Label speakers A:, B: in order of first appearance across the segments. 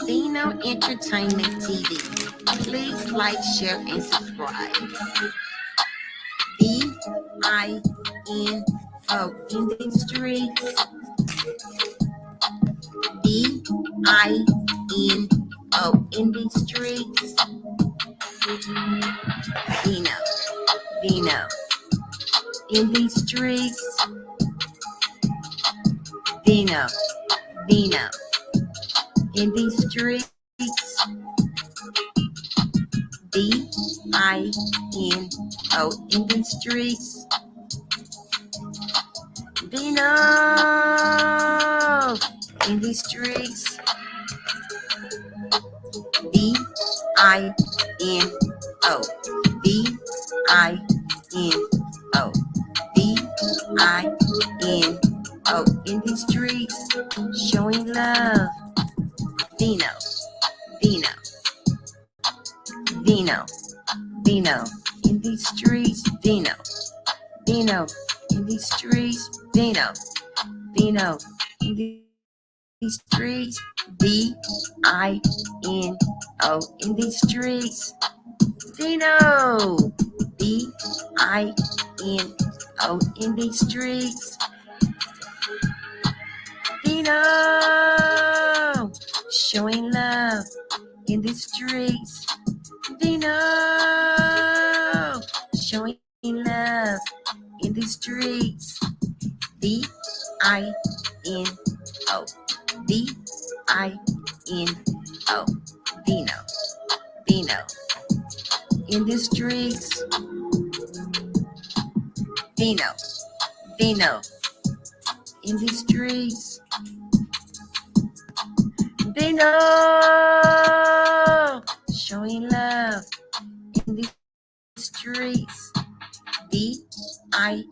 A: Dino Entertainment TV. Please like, share, and subscribe. DINO Industries. DINO Industries. Dino Industries. Dino Industries. DINO Industries. Dino Industries. DINO DINO DINO Industries. Showing love. Dino Industries. Dino Industries. Dino Industries. DINO Industries. Dino DINO Industries. Dino showing love in the streets. Dino showing love in the streets. DINO DINO Dino in the streets. Dino in the streets. Dino showing love in the streets. DINO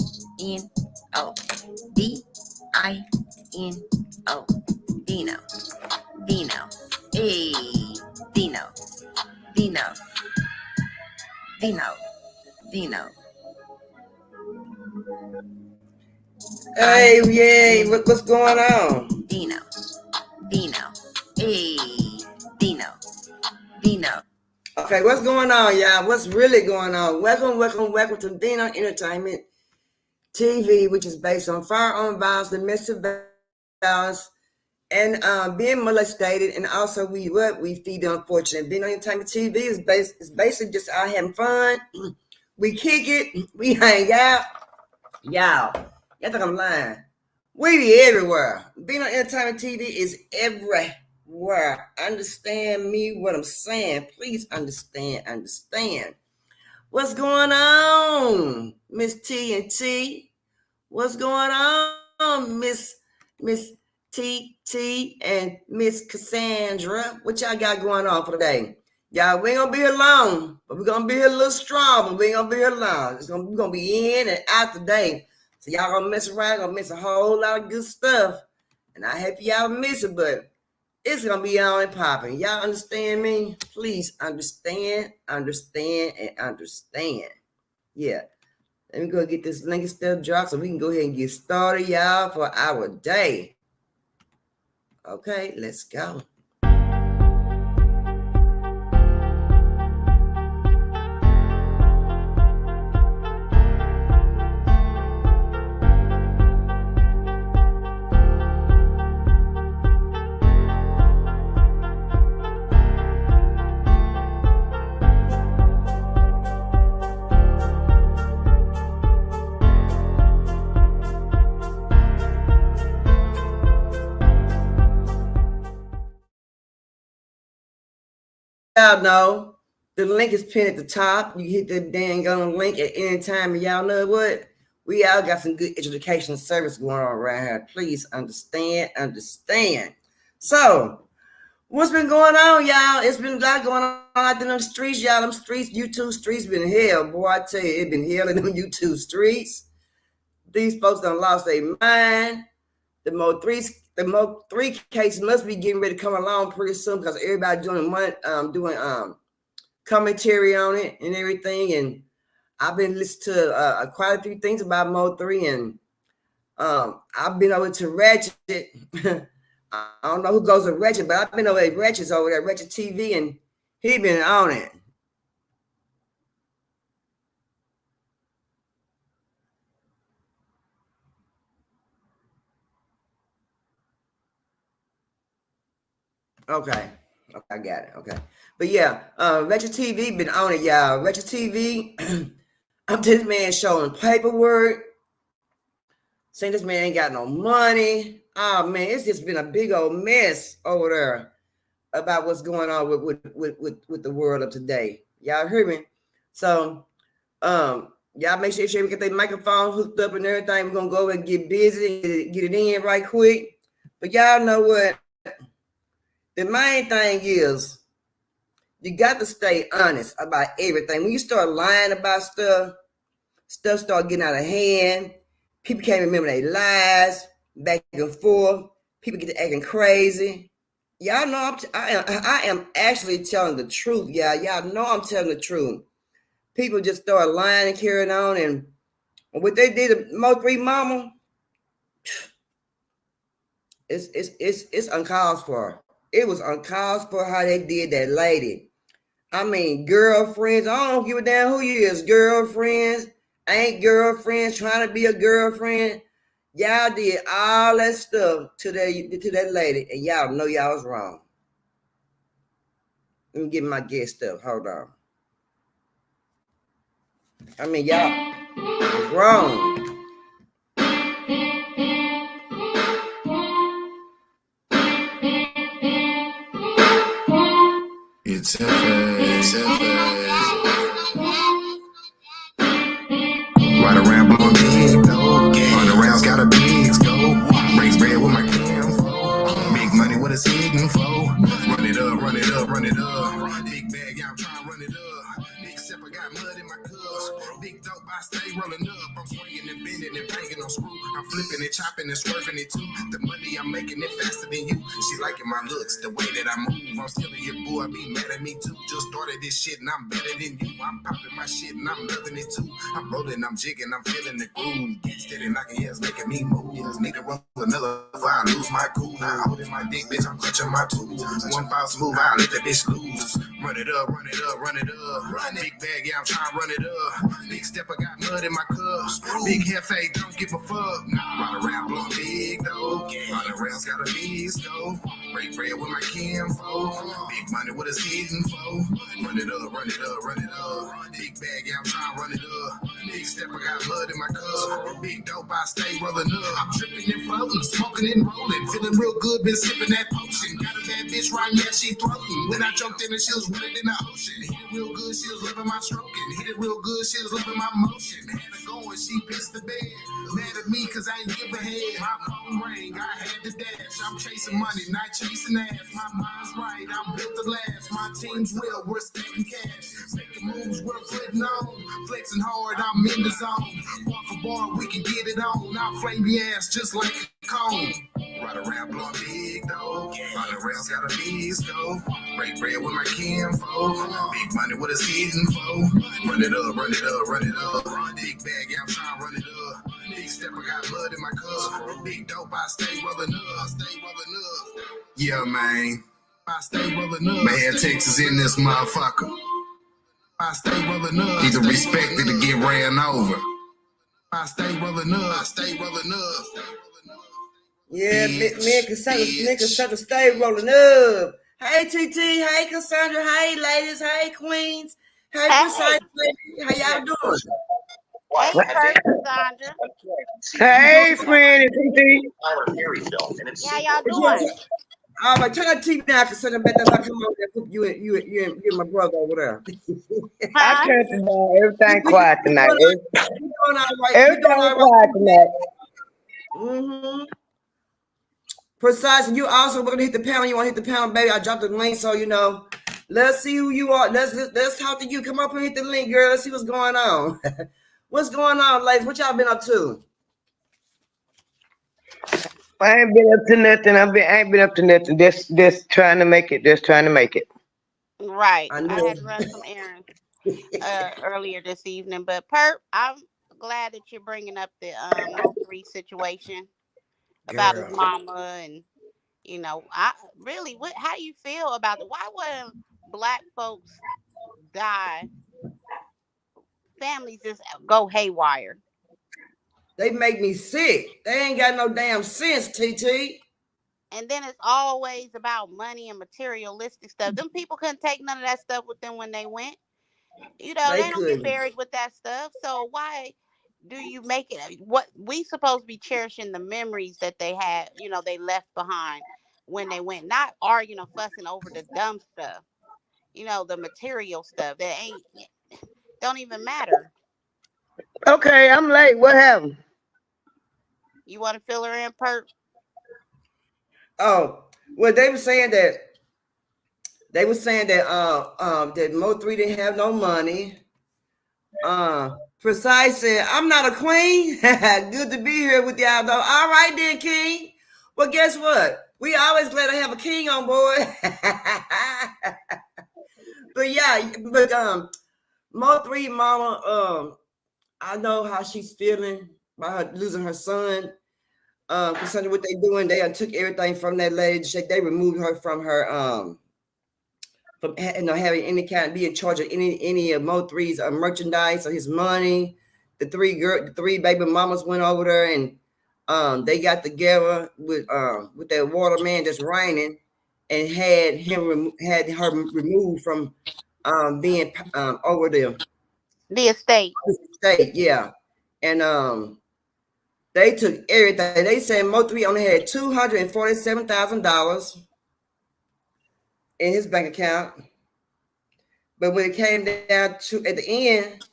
A: Dino hey Dino.
B: Hey, yay, what's going on?
A: Dino, hey, Dino.
B: Okay, what's going on, y'all? What's really going on? Welcome to Dino Entertainment TV, which is based on firearm violence, domestic violence, and being molested, and also we feed the unfortunate. Dino Entertainment TV is basically just out having fun. We kick it, we hang out, y'all. Y'all think I'm lying? We be everywhere. Dino Entertainment TV is everywhere. Understand me what I'm saying? Please understand. What's going on, Miss T&T? What's going on, Miss TT and Miss Cassandra? What y'all got going on for today? Y'all, we ain't gonna be here long, but we're gonna be here a little strong, but we ain't gonna be here long. We're gonna be in and out today. So y'all gonna mess around, gonna miss a whole lot of good stuff. And I hope y'all miss it, but it's gonna be on and popping. Y'all understand me? Please understand. Yeah. Let me go get this link stuff dropped so we can go ahead and get started, y'all, for our day. Okay, let's go. Y'all know the link is pinned at the top. You hit the dang on link at any time, and y'all know what? We all got some good educational service going on around here. Please understand. So, what's been going on, y'all? It's been a lot going on out in them streets, y'all. Them streets, YouTube streets been hell. Boy, I tell you, it been hell in them YouTube streets. These folks done lost their mind. The Mo 3 cases must be getting ready to come along pretty soon because everybody doing commentary on it and everything. And I've been listening to quite a few things about Mo 3, and I've been over to Ratchet. I don't know who goes to Ratchet, but I've been over at Ratchet's over there, Ratchet TV, and he been on it. Okay. Okay, I got it. Okay. But yeah, Ratchet TV been on it, y'all. Ratchet TV, I'm this man showing paperwork. Saying this man ain't got no money. Oh man, it's just been a big old mess over there about what's going on with the world of today. Y'all hear me? So y'all make sure we get the microphone hooked up and everything. We're gonna go and get busy and get it in right quick. But y'all know what? The main thing is you got to stay honest about everything. When you start lying about stuff start getting out of hand. People can't remember their lies, back and forth. People get to acting crazy. Y'all know I am actually telling the truth, y'all know I'm telling the truth. People just start lying and carrying on, and what they did to Mo3 Mama, it's uncalled for. It was uncalled for how they did that lady. I mean, girlfriends. I don't give a damn who you is. Girlfriends, ain't girlfriends, trying to be a girlfriend. Y'all did all that stuff to that lady, and y'all know y'all was wrong. Let me get my guest stuff. Hold on. I mean, y'all was wrong.
C: It's Right around blowing big dough. Run around, got a big scope. Breaks bread with my cam. Big money with a hidden flow. Run it up, run it up, run it up. Big bag, yeah, I'm trying to run it up. Big sip, I got mud in my cup. Big dope, I stay rolling up. I'm swinging and bending and banging on screw. I'm flipping and chopping and swerving it too. The money I'm making it faster than you. She liking my looks, the way that I move. I'm still your boy, be mad at me too. Just started this shit and I'm better than you. I'm popping my shit and I'm loving it too. I'm rolling, I'm jigging, I'm feeling the groove. Steady knocking, yeah, it's making me move. Need to roll another before I lose my cool. Now holding my dick, bitch, I'm clutching my tools. One bounce move, I let the bitch lose. Run it up, run it up, run it up. Big bag, yeah, I'm trying to run it up. Big step, I got mud in my cups. Big hefe, don't give a fuck. Run around, blow big dough. Run around, got a big stove. Break bread with my kinfolk. Big money with a hidden foe. Run it up, run it up, run it up. Big bag, yeah, I'm trying to run it up. Big step, I got mud in my cup. Big dope, I stay rolling up. I'm tripping and floating, smoking and rolling. Feeling real good, been sipping that potion. Got a bad bitch right, yeah, she throating. When I jumped in, she was running in the ocean. Hit it real good, she was loving my stroking. Hit it real good, she was loving my motion. Had her going, she pissed the bed. Mad at me, cause I ain't give a head. My phone rang, I had to dash. I'm chasing money, not chasing ass. My mind's right, I'm built to last. My team's real, we're stacking cash. Making moves, we're flitting on. Flexing hard, I'm in the zone. Bar for bar, we can get it on. I'll flame your ass just like a cone. Ride around, blowing big dough. Run around, got a big stove. Break bread with my kinfolk. Big money with a hidden foe. Run it up, run it up, run it up. Big bag, yeah, I'm trying to run it up. Big step, I got blood in my cup. Big dope, I stay rolling up. Stay rolling up. Yeah, man. I stay rolling up. Man, Texas in this motherfucker. I stay rolling up. Either respected to get ran over. I stay rolling up. I stay rolling up.
B: Yeah, me and Cassandra stay rolling up. Hey, TT. Hey, Cassandra. Hey, ladies. Hey, queens. Hey, Cassandra. How y'all doing?
D: Hey, Cassandra.
E: Hey, friend, TT.
D: How y'all doing?
B: All right, turn that TV down, Cassandra. Bet that I come over there. You and my brother over there.
E: I turned it down. Everything quiet tonight.
B: We're doing all right.
E: Everything quiet tonight.
B: Mm-hmm. Precise. And you also, we're gonna hit the pound. You want to hit the pound, baby? I dropped the link, so you know. Let's see who you are. Let's talk to you. Come up and hit the link, girl. Let's see what's going on. What's going on, ladies? What y'all been up to?
E: I ain't been up to nothing. I ain't been up to nothing. Just trying to make it. Just trying to make it.
D: Right. I had to run some errands earlier this evening, but Perp, I'm glad that you're bringing up the Mo3 situation about his
B: Girl.
D: mama, and I really, how do you feel about it? Why wouldn't black folks die? Families just go haywire.
B: They make me sick. They ain't got no damn sense, TT.
D: And then it's always about money and materialistic stuff. Them people couldn't take none of that stuff with them when they went. They don't get buried with that stuff. So why do you make it? What we supposed to be cherishing the memories that they had, they left behind when they went, not arguing or fussing over the dumb stuff, the material stuff that don't even matter.
E: Okay, I'm late. What happened?
D: You want to fill her in, Perk?
B: Oh, well, they were saying that that Mo3 didn't have no money. Precise said, I'm not a queen. Good to be here with y'all though. All right then, King. Well, guess what? We always glad to have a king on board. But yeah, Mo3 mama, I know how she's feeling by her losing her son. Concerning what they doing, they took everything from that lady. They removed her from her from having any kind, be in charge of any of Mo3's merchandise or his money. The three baby mamas went over there and they got together with that waterman that's raining and had her removed from being over the
D: estate.
B: Yeah, and they took everything. They said Mo3 only had $247,000 in his bank account. But when it came down to at the end,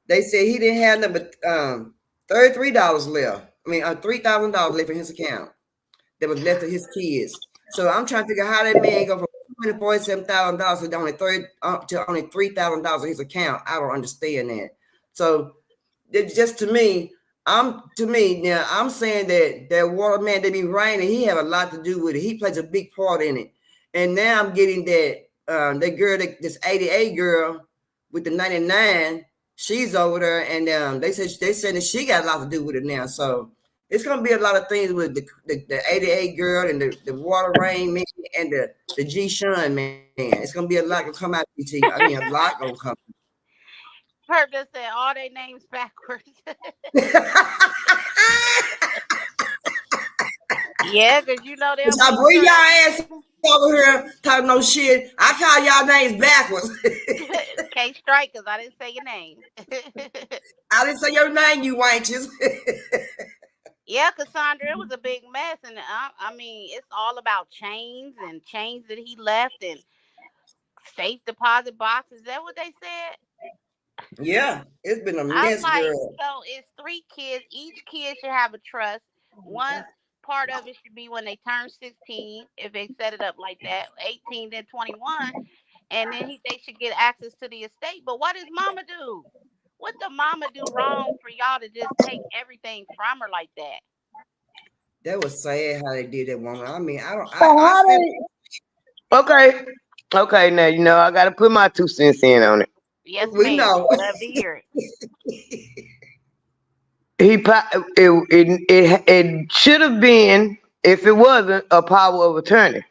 B: they said he didn't have number $33 left. I mean, $3,000 left in his account that was left to his kids. So I'm trying to figure out how that man go from $247,000 to only $3,000 in his account. I don't understand that. So it's just to me now, I'm saying that waterman that be raining, he have a lot to do with it. He plays a big part in it. And now I'm getting that that girl, this 88 girl with the 99, she's over there, and they said that she got a lot to do with it now. So it's gonna be a lot of things with the 88 girl and the water rain man and the G Shun man. It's gonna be a lot gonna come out. I mean, a lot gonna come.
D: Perk just said all their names backwards. Yeah, because they'll
B: I bring y'all ass over here talking no shit. I call y'all names backwards.
D: Can't strike because I didn't say your name.
B: I didn't say your name, you wenches.
D: Yeah, Cassandra, it was a big mess, and I mean, it's all about chains that he left and safe deposit boxes. Is that what they said?
B: Yeah, it's been a mess, girl.
D: So it's 3 kids. Each kid should have a trust. One part of it should be when they turn 16, if they set it up like that, 18, then 21, and then they should get access to the estate. But what does mama do? What did mama do wrong for y'all to just take everything from her like that?
B: That was sad how they did that woman. I mean, I don't.
E: Okay. Now I got to put my 2 cents in on it.
D: Yes,
B: we know.
D: Love to hear
E: it. It should have been, if it wasn't, a power of attorney.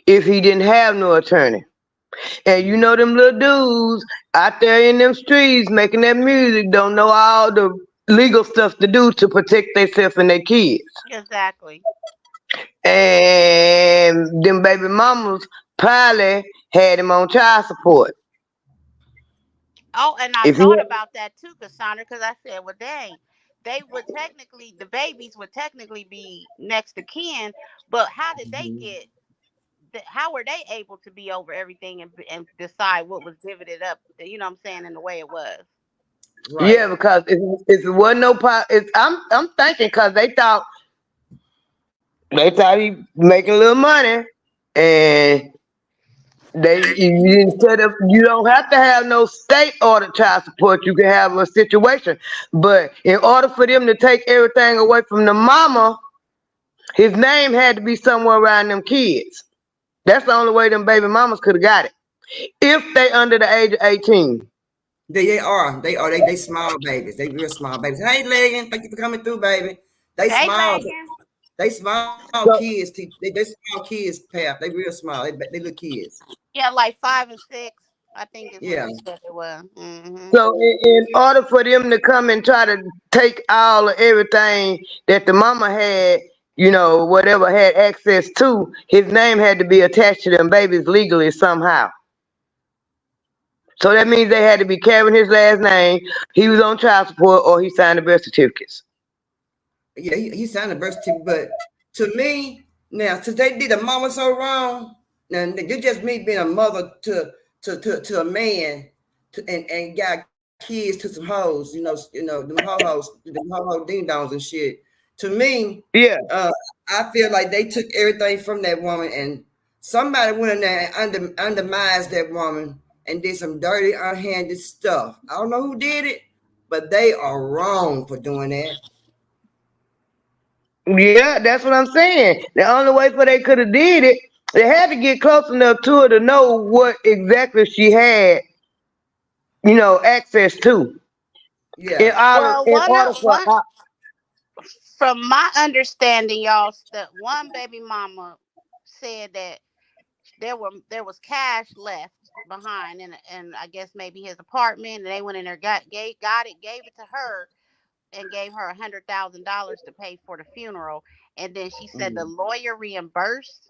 E: If he didn't have no attorney, and them little dudes out there in them streets making that music don't know all the legal stuff to do to protect themselves and their kids.
D: Exactly.
E: And them baby mamas probably had him on child support.
D: Oh, and I thought about that too, Cassandra, because I said, well, dang, the babies would technically be next to kin, but how did they get, how were they able to be over everything and decide what was divided up, what I'm saying, in the way it was?
E: Right. Yeah, because it wasn't no part. I'm thinking because they thought he making a little money, and you don't have to have no state order child support. You can have a situation, but in order for them to take everything away from the mama, his name had to be somewhere around them kids. That's the only way them baby mamas could have got it, if they under the age of 18.
B: They are. They small babies. They real small babies. Hey, Legan, thank you for coming through, baby. They
D: Hey,
B: small.
D: Megan.
B: They small
E: So,
B: kids. They small kids, Pap. They real small. They little kids.
D: Yeah, like 5 and 6. I think is what
B: Yeah.
D: they said it was.
E: so in order for them to come and try to take all of everything that the mama had, whatever had access to, his name had to be attached to them babies legally somehow. So that means they had to be carrying his last name. He was on child support, or he signed the birth certificates.
B: Yeah, he signed the birth certificate, but to me, now since they did the mama so wrong, now you just me being a mother to a man and got kids to some hoes, them ho-hos, them ho-ho ding-dongs and shit. To me,
E: Yeah.
B: I feel like they took everything from that woman and somebody went in there and undermines that woman and did some dirty, unhanded stuff. I don't know who did it, but they are wrong for doing that.
E: Yeah, that's what I'm saying. The only way for they could have did it, they had to get close enough to her to know what exactly she had, access to. In
B: Yeah.
E: order,
D: Well,
E: in order for,
D: from my understanding, y'all, that one baby mama said that there was cash left behind and I guess maybe his apartment, and they went in there, got it, gave it to her, and gave her $100,000 to pay for the funeral. And then she said the
B: Mm.
D: lawyer reimbursed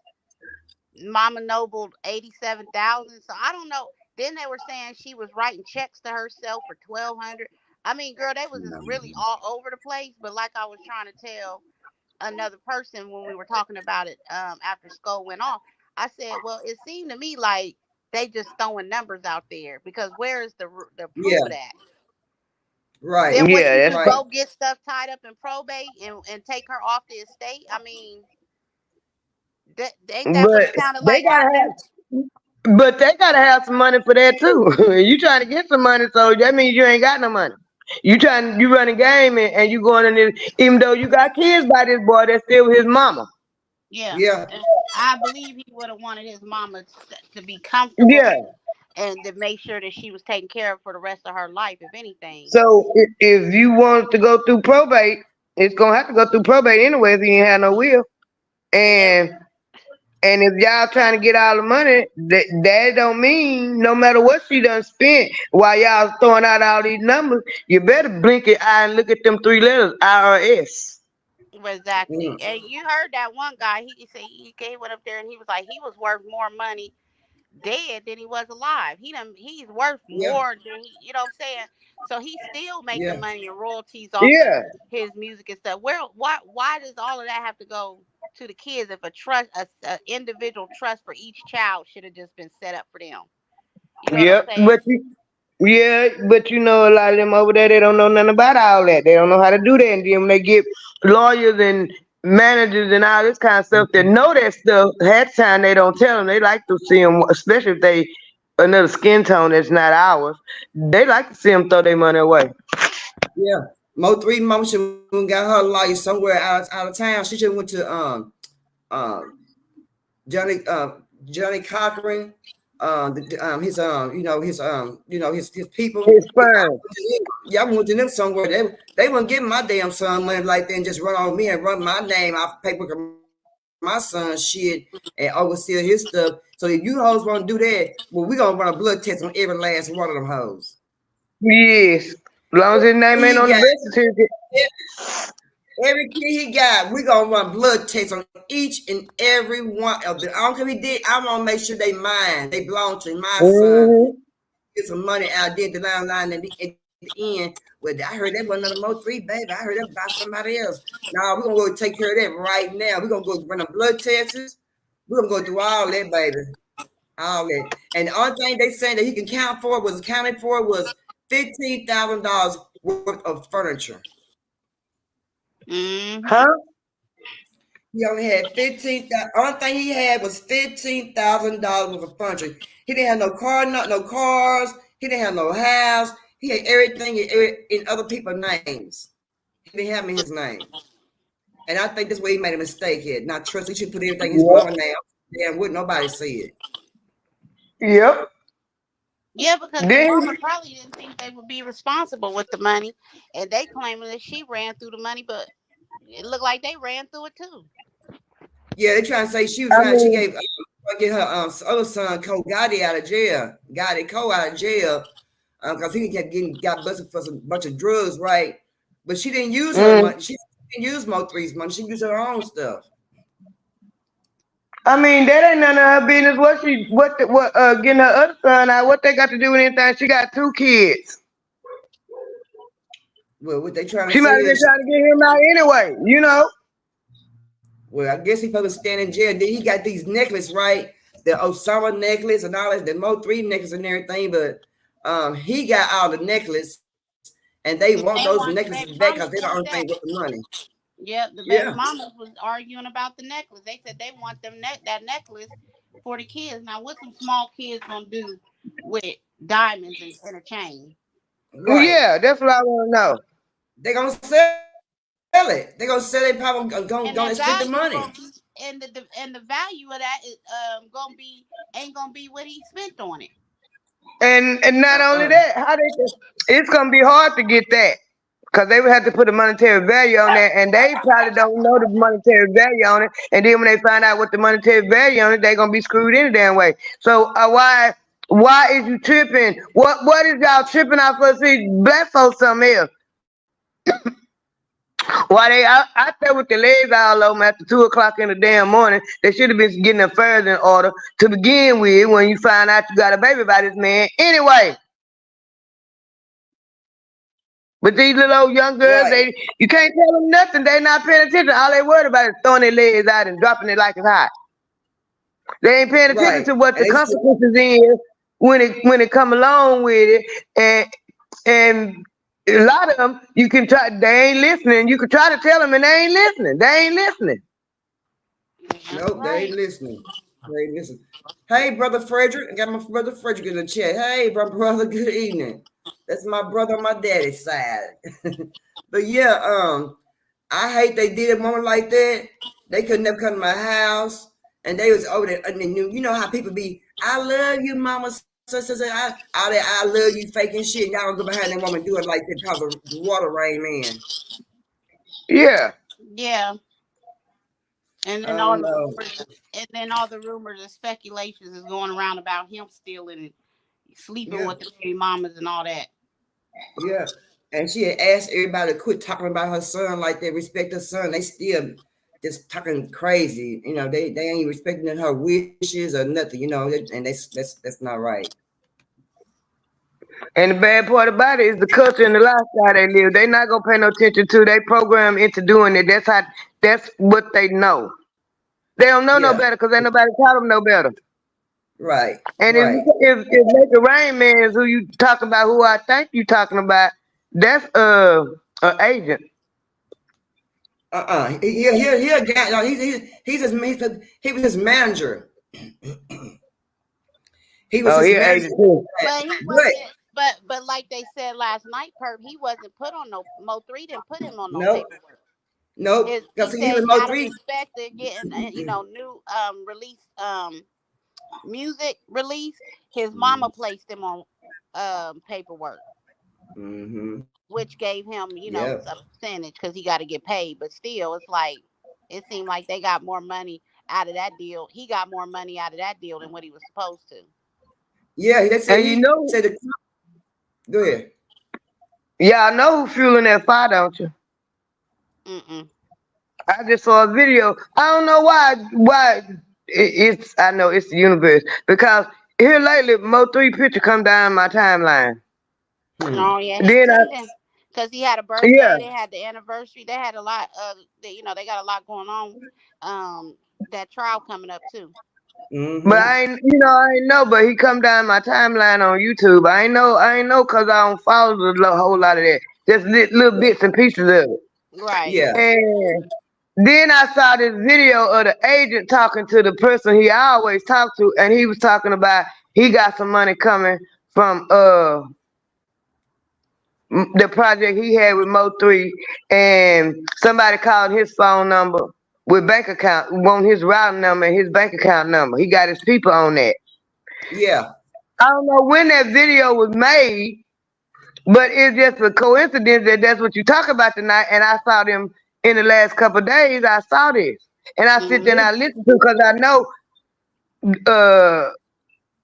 D: Mama Noble 87,000. So I don't know. Then they were saying she was writing checks to herself for 1,200. I mean, girl, they was just
B: No.
D: really all over the place. But like I was trying to tell another person when we were talking about it after Skull went off, I said, well, it seemed to me like they just throwing numbers out there, because where is the proof
B: Yeah.
D: of that?
B: Right.
D: Then wouldn't he
E: yeah,
D: just
B: Right.
D: go get stuff tied up in probate and take her off the estate? I mean, ain't that what
E: but
D: it sounded
E: they
D: like
E: gotta
D: happened?
E: they gotta have some money for that too. You trying to get some money, so that means you ain't got no money. You running game and you going in there, even though you got kids by this boy, that's still his mama.
D: Yeah.
B: Yeah.
D: And I believe he would have wanted his mama to be comfortable
E: Yeah.
D: and to make sure that she was taken care of for the rest of her life, if anything.
E: So if you want to go through probate, it's gonna have to go through probate anyway if you ain't have no will.
D: And they
E: And and if y'all trying to get all the money, that don't mean no matter what she done spent while y'all throwing out all these numbers, you better blink your eye and look at them 3 letters, IRS.
D: exactly.
B: Mm.
D: And you heard that one guy, he said he went up there and he was like he was worth more money dead than he was alive. He's worth
B: Yeah.
D: more than you know what I'm saying? So he's still
B: Yeah.
D: making money and royalties off of
E: Yeah.
D: his music and stuff. Why does all of that have to go to the kids if a individual trust for each child should have just been set up for them? You know what I'm
E: Yep.
D: saying?
E: But a lot of them over there, they don't know nothing about all that. They don't know how to do that. And then when they get lawyers and managers and all this kind of stuff that know that stuff, half the time they don't tell them. They like to see them, especially if they another skin tone that's not ours. They like to see them throw their money away.
B: Yeah. Mo3 mama should got her lawyer somewhere out of town. She should went to um Johnny Johnny Cochran, his his people.
E: His sperm.
B: Yeah, I went to them somewhere. They wouldn't give my damn son money like that and just run on me and run my name off the paperwork of my son's shit and oversee his stuff. So if you hoes want to do that, well, we gonna run a blood test on every last one of them hoes.
E: Yes. As long as his name ain't
B: He
E: on the
B: got
E: birth certificate.
B: every kid he got, we gonna run blood tests on each and every one of them. I don't care if he did. I want to make sure they mine. They belong to my son.
E: Mm-hmm.
B: Get some money out there the line at the end. Well, I heard that was another Mo3, baby. I heard that by somebody else. Now we're gonna go take care of that right now. We're gonna go run a blood tests. We're gonna go do all that, baby. All that. And the only thing they saying that he can count for was accounted for was $15,000 worth of furniture.
D: Mm-hmm.
E: Huh?
B: He only had 15,000. Only thing he had was $15,000 worth of furniture. He didn't have no car, no cars. He didn't have no house. He had everything in other people's names. He didn't have in his name. And I think that's where he made a mistake here. Not trust. He should put everything in his mama name. Damn, wouldn't nobody see it.
E: Yep.
D: Yeah, because the
E: Then
D: mama probably didn't think they would be responsible with the money, and they claiming that she ran through the money, but it looked like they ran through it too.
B: Yeah, they trying to say she was
E: I
B: trying. She
E: mean,
B: gave get her other son Cole Gotti out of jail. Gotti Cole out of jail because he got busted for some bunch of drugs, right? But she didn't use her money. She didn't use Mo3's money. She used her own stuff.
E: I mean, that ain't none of her business. Getting her other son out? What they got to do with anything? She got 2 kids.
B: Well, what they trying to
E: She
B: say
E: might have been
B: is,
E: trying to get him out anyway, you know.
B: well, I guess he probably stand in jail. Then he got these necklaces, right? The Osama necklace and all that, the Mo3 necklace and everything. But he got all the necklace, and they want those necklaces back because they don't think with the money.
D: Yep, the baby mamas was arguing about the necklace. They said they want them that necklace for the kids. Now, what some small kids gonna do with diamonds and a chain?
E: Right. Yeah, that's what I want to know.
B: They gonna sell it. They gonna sell it. Probably gonna spend the money.
D: And the value of that is ain't gonna be what he spent on it.
E: And not only that, it's gonna be hard to get that. Because they would have to put a monetary value on that, and they probably don't know the monetary value on it. And then when they find out what the monetary value on it, they're gonna be screwed any damn way. So why is you tripping? What is y'all tripping off for? See, black folks something else. Why they out there with their legs all over after 2:00 in the damn morning? They should have been getting affairs in order to begin with when you find out you got a baby by this man. Anyway. But these little old young girls, you can't tell them nothing. They're not paying attention. All they worried about is throwing their legs out and dropping it like it's hot. They ain't paying attention to what the consequences is when it come along with it. And a lot of them, you can try. They ain't listening. You can try to tell them, and they ain't listening. They ain't listening.
B: Nope, they ain't listening. They ain't listening. Hey, brother Frederick, I got my brother Frederick in the chat. Hey, brother, good evening. That's my brother on my daddy's side. But yeah, I hate they did a moment like that. They could never come to my house, and they was over there. And then you know how people be. I love you, mama. I love you, faking shit. And y'all go behind that woman doing like that, probably the water rain man.
E: Yeah.
D: Yeah. And then all the rumors and speculations is going around about him stealing and sleeping with the baby mamas and all that.
B: Yeah. And she had asked everybody to quit talking about her son like they respect her son. They still just talking crazy. You know, they ain't respecting her wishes or nothing, you know, and that's not right.
E: And the bad part about it is the culture and the lifestyle they live. They not gonna pay no attention to. They program into doing it. That's what they know. They don't know no better because ain't nobody taught them no better.
B: Right.
E: And if Make It Rain Man is who you talking about, who I think you talking about, that's an agent.
B: He was his manager. He was his manager.
E: Too.
D: But he wasn't. But like they said last night, Perp, he wasn't put on no Mo3 didn't put him on no paperwork.
B: Nope.
D: Because he was out of respect to getting new release music release. His mama placed him on paperwork, which gave him a percentage because he got to get paid. But still, it's like it seemed like they got more money out of that deal. He got more money out of that deal than what he was supposed to.
B: Yeah, that's said. Go ahead.
E: Yeah, I know who's fueling that fire, don't you? I just saw a video. I don't know why I know it's the universe. Because here lately, Mo3 picture come down my timeline.
D: Oh yeah, because he had a birthday. Yeah. They had the anniversary. They had a lot of, they got a lot going on. That trial coming up too.
E: But I ain't know. But he come down my timeline on YouTube. I ain't know because I don't follow the whole lot of that. Just little bits and pieces of it.
D: Right.
B: Yeah.
E: And then I saw this video of the agent talking to the person he always talked to, and he was talking about he got some money coming from the project he had with Mo3, and somebody called his phone number with bank account, want his routing number and his bank account number. He got his people on that.
B: Yeah.
E: I don't know when that video was made, but it's just a coincidence that that's what you talk about tonight. And I saw them in the last couple of days. I saw this, and I sit there and I listen to because I know Mr.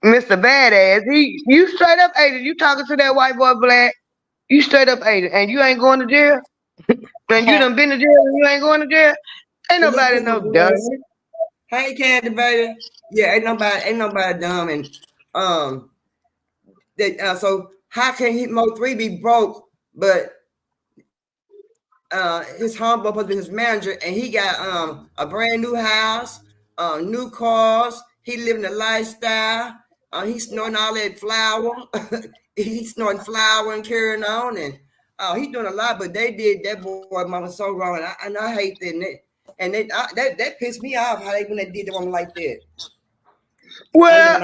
E: Badass. You straight up ate it. You talking to that white boy Black? You straight up ate it, and you ain't going to jail. And you done been to jail, and you ain't going to jail. Ain't nobody no dumb.
B: Hey, Candy baby. Yeah, ain't nobody dumb. And so how can Mo3 be broke, but his homeboy supposed to be his manager, and he got a brand new house, new cars. He living a lifestyle. He's snorting all that flour. He's snorting flour and carrying on, and he's doing a lot. But they did that boy mama so wrong, and I hate that. And that pissed me off how when they did the woman like that.
E: Well,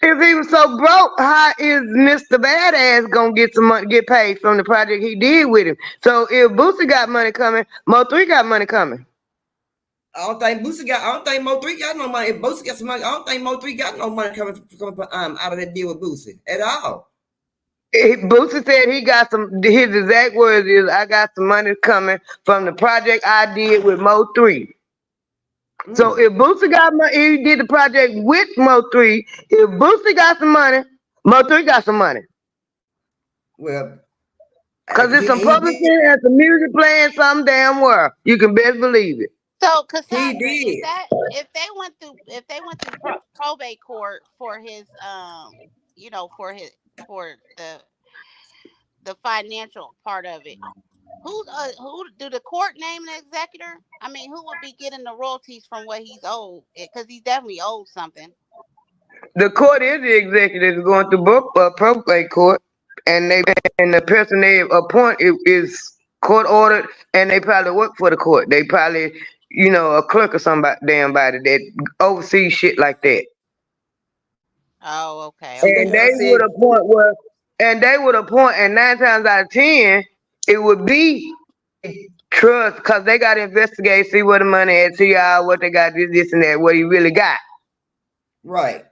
E: if he was so broke, how is Mr. Badass gonna get some money, get paid from the project he did with him? So if Boosie got money coming, Mo3 got money coming.
B: I don't think Mo3 got no money. If Boosie got some money, I don't think Mo3 got no money coming out of that deal with Boosie at all.
E: Boosie said he got some. His exact words is, "I got some money coming from the project I did with Mo3." So if Boosie got money, he did the project with Mo3. If Boosie got some money, Mo3 got some money.
B: Well,
E: because it's some publishing and some music playing some damn well. You can best believe it.
D: So, Cassandra, if they went through probate court for his for the financial part of it, who do the court name an executor? I mean, who would be getting the royalties from what he's owed? Because he's definitely owed something.
E: The court is the executive going through probate court, and the person they appoint is court ordered, and they probably work for the court. They probably, a clerk or somebody that oversees shit like that.
D: Oh, okay.
E: And they would appoint, and 9 times out of 10, it would be trust, because they got to investigate, see where the money is, see what they got, this and that, what he really got.
B: Right.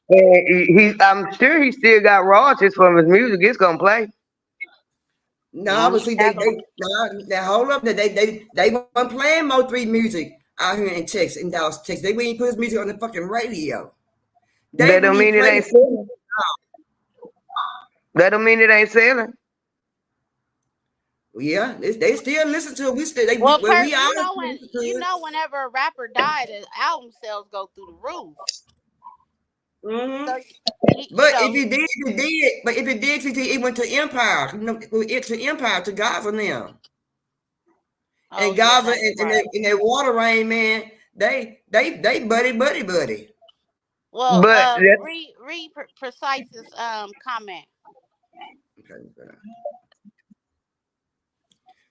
E: And I'm sure he still got royalties from his music. It's gonna play.
B: No, but see, they hold up. They weren't playing Mo3 music out here in Texas, in Dallas, Texas. They wouldn't put his music on the fucking radio.
E: That don't mean it ain't selling. That don't mean it ain't selling.
B: Yeah, they still listen to it.
D: Whenever a rapper died, the album sales go through the roof.
B: Mm-hmm. So, if it did, it went to Empire. To Empire, to Gaza now. And Gaza and their Water Rain, man, they buddy.
D: Well, read Precise's comment.
B: Okay.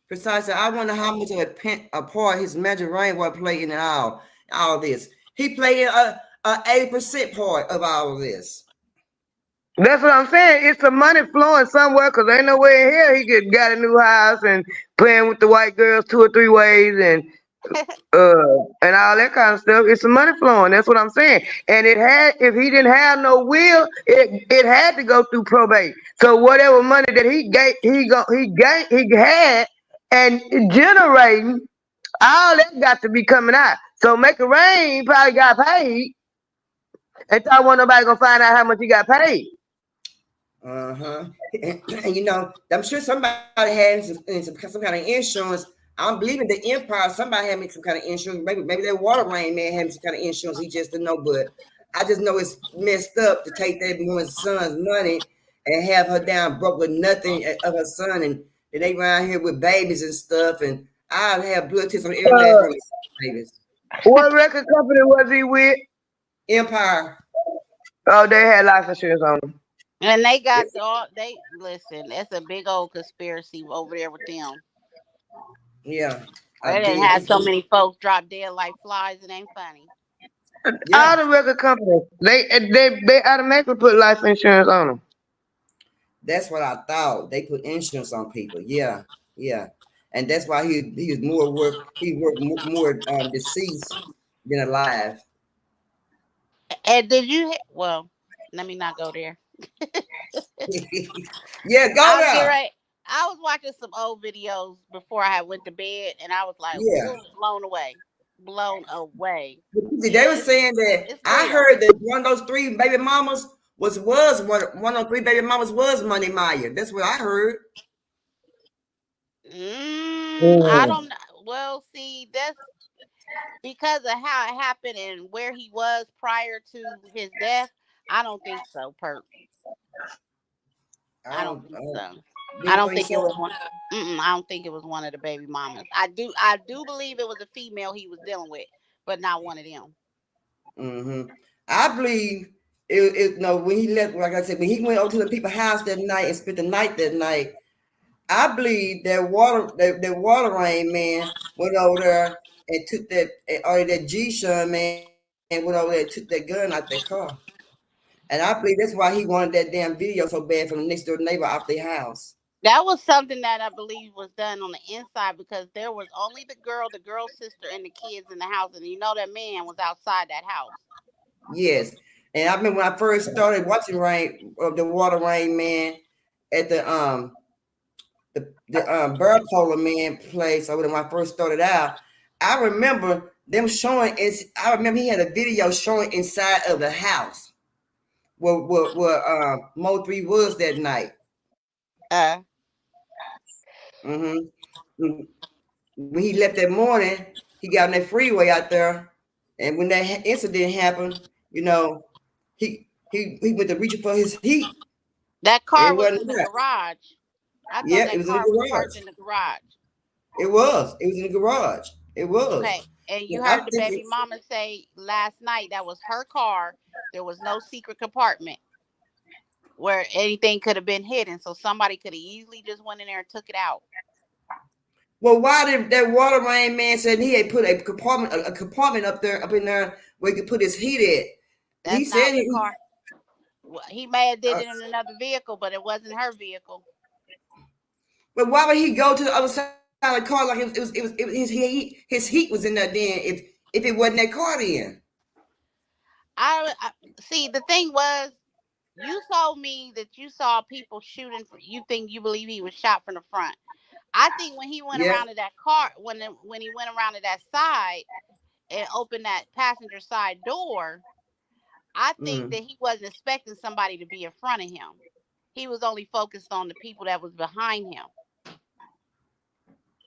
B: Precisely, I wonder how much of a part his Magic Rain will play in all this. He played a 80% part of all of this.
E: That's what I'm saying. It's the money flowing somewhere, because ain't no way in hell he got a new house and playing with the white girls 2 or 3 ways and all that kind of stuff. It's the money flowing. That's what I'm saying. And if he didn't have no will, it had to go through probate. So whatever money that he had and generating, all that got to be coming out. So Make It Rain probably got paid. And I want nobody gonna find out how much he got paid.
B: And I'm sure somebody had some kind of insurance. I'm believing the Empire, somebody had some kind of insurance. Maybe that Water Rain man had some kind of insurance. He just didn't know, but I just know it's messed up to take that woman's son's money and have her down broke with nothing of her son, and they around here with babies and stuff, and I'll have blood tests on every last one of these babies.
E: What record company was he with?
B: Empire.
E: Oh, they had life insurance on them.
D: And they got listen, that's a big old conspiracy over there with them.
B: Yeah.
D: They didn't have so many folks drop dead like flies. It ain't funny.
E: Yeah. All the record companies, they automatically put life insurance on them.
B: That's what I thought. They put insurance on people. Yeah. And that's why he was more deceased than alive.
D: And did you? Well, let me not go there.
B: Yeah, go
D: I was getting
B: there.
D: ready. I was watching some old videos before I had went to bed, and I was like,
B: Yeah.
D: "Ooh, blown away, blown away."
B: See, they
D: Yeah,
B: were saying that
D: it's
B: I
D: real.
B: heard that one of those three baby mamas was one of those three baby mamas was Money Meyer. That's what I heard.
D: I
E: Mm.
D: don't know. Well, see, that's because of how it happened and where he was prior to his death. I don't think so, Perp.
B: I
D: I don't
B: don't,
D: think
B: I don't,
D: so.
B: you
D: I
B: don't
D: don't
B: think
D: think it
B: so?
D: was one. I don't think it was one of the baby mamas. I do believe it was a female he was dealing with, but not one of them.
B: Mm-hmm. I believe it. No, when he left, like I said, when he went over to the people's house that night and spent the night that night, I believe that water rain man went over there and took or that G-Shun man went over there and took that gun out their car. And I believe that's why he wanted that damn video so bad from the next door neighbor off their house.
D: That was something that I believe was done on the inside because there was only the girl's sister, and the kids in the house, and that man was outside that house.
B: Yes. And I remember when I first started watching the water rain man at the bird polar man place over there when I first started out. I remember them showing I remember he had a video showing inside of the house where Mo 3 was that night.
D: Uh,
B: hmm When he left that morning, he got on that freeway out there, and when that incident happened, you know, he went to reach for his heat.
D: that
B: It
D: car was
B: wasn't
D: in the
B: that.
D: garage. I thought
B: Yeah, it
D: that
B: was in the
D: car was parked
B: garage.
D: in the garage.
B: It was. It was in the garage. It was.
D: Okay, and
B: But
D: you
B: I
D: heard the
B: think
D: baby mama say last night that was her car. There was no secret compartment where anything could have been hidden, so somebody could have easily just went in there and took it out.
B: well, why did that water rain man said he had put a compartment up in there where he could put his heat at? He
D: That's
B: said
D: not the car. Well, he may have did
B: uh,
D: it in another vehicle, but it wasn't her vehicle.
B: but why would he go to the other side of the car like his heat was in there then if it wasn't that car then?
D: I see. The thing was, you told me that you saw people shooting. You believe he was shot from the front. I think when he went
B: Yeah.
D: around to that car, when he went around to that side and opened that passenger side door, I think
B: Mm,
D: that he wasn't expecting somebody to be in front of him. He was only focused on the people that was behind him.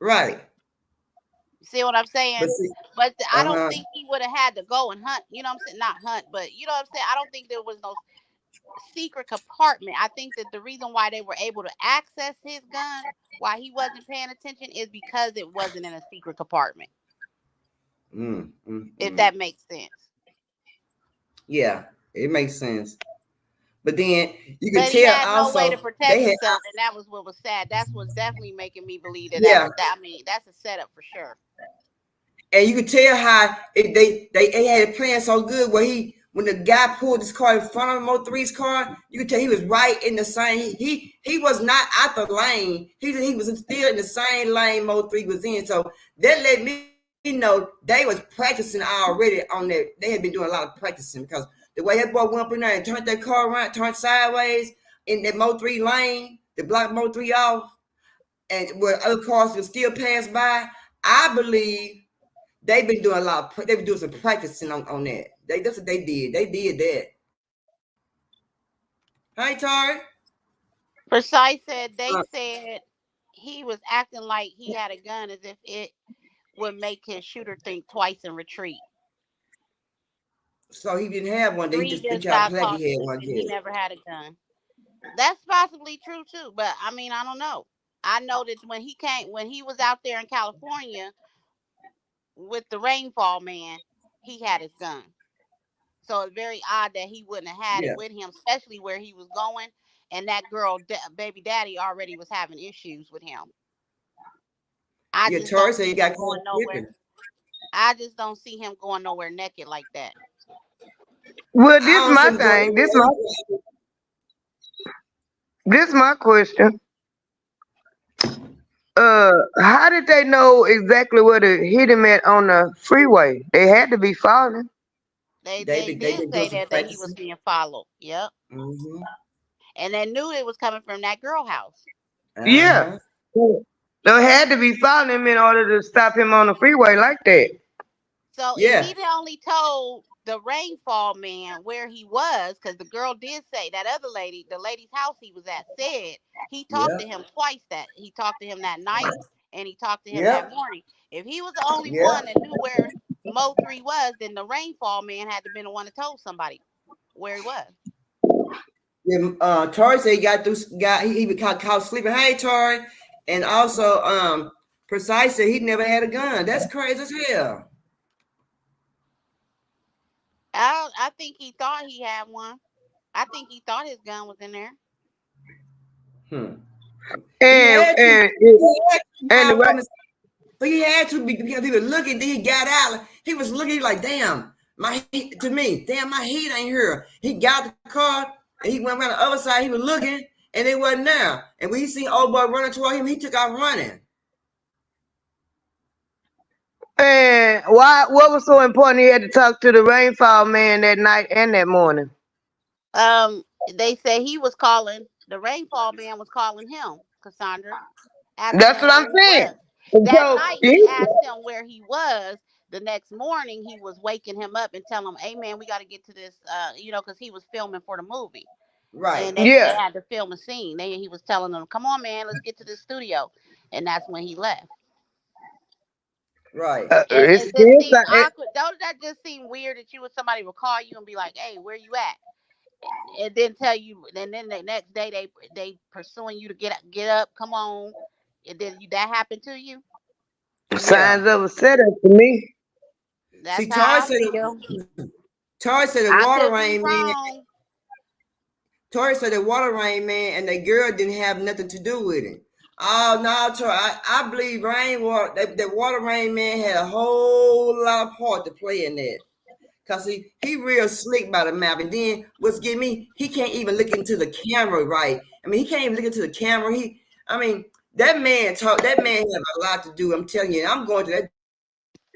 B: right.
D: See what I'm
B: But
D: saying?
B: see,
D: But I don't
B: uh-huh.
D: think he would have had to go and hunt. You know what I'm saying? Not hunt, but you know what I'm saying? I don't think there was no secret compartment. I think that the reason why they were able to access his gun while he wasn't paying attention is because it wasn't in a secret compartment.
B: Mm, mm,
D: If
B: mm.
D: that makes sense.
B: Yeah, it makes sense. But then you could
D: But he
B: tell
D: had no way to
B: also
D: protect
B: they had
D: himself, and that was what was sad. That's what's definitely making me believe
B: yeah,
D: I mean, that's a setup for sure.
B: and you could tell how they had it playing so good where when the guy pulled his car in front of Mo3's car, you could tell he was right in the same. He was not out the lane. He was still in the same lane Mo3 was in. So that let me know they was practicing already on that. They had been doing a lot of practicing because the way that boy went up in there and turned that car around, turned sideways in that Mo3 lane, the block Mo3 off, and where other cars will still pass by. I believe they've been doing they've been doing some practicing on that. That's what they did. They did that. Hi, Tari.
D: Precise said they
B: Uh,
D: said he was acting like he had a gun as if it would make his shooter think twice and retreat.
B: so he didn't have one. He
D: Three
B: just he
D: just
B: tried to
D: got
B: play like
D: caught
B: he had one.
D: sleeping. He
B: Yeah.
D: never had a gun. That's possibly true too, but I mean, I don't know. I know that when he was out there in California with the rainfall man, he had his gun. So it's very odd that he wouldn't have had
B: Yeah.
D: it with him, especially where he was going. And that girl, baby daddy, already was having issues with him. I
B: Yeah.
D: just
B: Tari
D: don't
B: said he
D: see
B: got
D: him
B: caught
D: going nowhere.
B: slipping.
D: I just don't see him going nowhere naked like that.
E: Well,
B: I
E: this
B: don't see
E: my
B: him going
E: thing.
B: anywhere.
E: This my question. How did they know exactly where to hit him at on the freeway? They had to be following.
D: They
B: They've
D: did
B: been doing
D: say
B: some
D: that he was
B: practicing.
D: being followed. Yep.
B: Mm-hmm.
D: And they knew it was coming from that girl house.
E: Yeah.
B: Uh-huh.
E: They had to be following him in order to stop him on the freeway like that.
D: So if
B: Yeah.
D: he only told the rainfall man where he was, because the girl did say that other lady, the lady's house he was at, said he talked
B: Yeah.
D: to him twice. That he talked to him that night and he talked to him that
B: Yep.
D: morning. If he was the only
B: Yeah.
D: one that knew where Mo 3 was, then the rainfall man had to been the one that told somebody where he was.
B: Yeah. Tori said he he caught sleeping. Hey, Tori. And also, Precise said he never had a gun. That's crazy as hell.
D: I think he thought he had one. I think he thought his gun was in there.
B: Hmm. He
E: And
B: had to.
E: and
B: He had to
E: and the
B: hide
E: right,
B: from his. But he had to be because he was looking. Then he got out. He was looking like, damn, my heat to me. Damn, my heat ain't here. He got the car and he went around the other side. He was looking and it wasn't there. And when he seen old boy running toward him, he took off running.
E: and why? What was so important? He had to talk to the rainfall man that night and that morning.
D: They say he was calling the rainfall man was calling him, Cassandra, asking
E: That's
D: him
E: what I'm
D: where he
E: saying.
D: was.
E: And
D: That
E: so
D: night he asked him where he was. The next morning he was waking him up and telling him, "Hey man, we got to get to this," because he was filming for the movie,
B: Right.
D: and they
E: yeah,
D: had to film a scene. He was telling them, "Come on, man, let's get to the studio," and that's when he left.
B: Right.
D: And
E: it's
D: it just
E: still
D: seemed awkward. Don't that just seem weird that somebody would call you and be like, "Hey, where you at?" And then tell you, and then the next day they pursuing you to get up, come on, and then that happened to you.
B: Yeah.
E: signs of a setup to me.
D: That's
B: See,
D: how I feel.
B: Tori said the
D: I
B: water
D: could be
B: rain man.
D: wrong.
B: Tori said the water rain man and the girl didn't have nothing to do with it. Oh no, Tori, I believe rainwater that water rain man had a whole lot of part to play in that. Cause he real slick by the map. And then what's getting me, he can't even look into the camera right. I mean, he can't even look into the camera. That man have a lot to do. I'm telling you, I'm going to that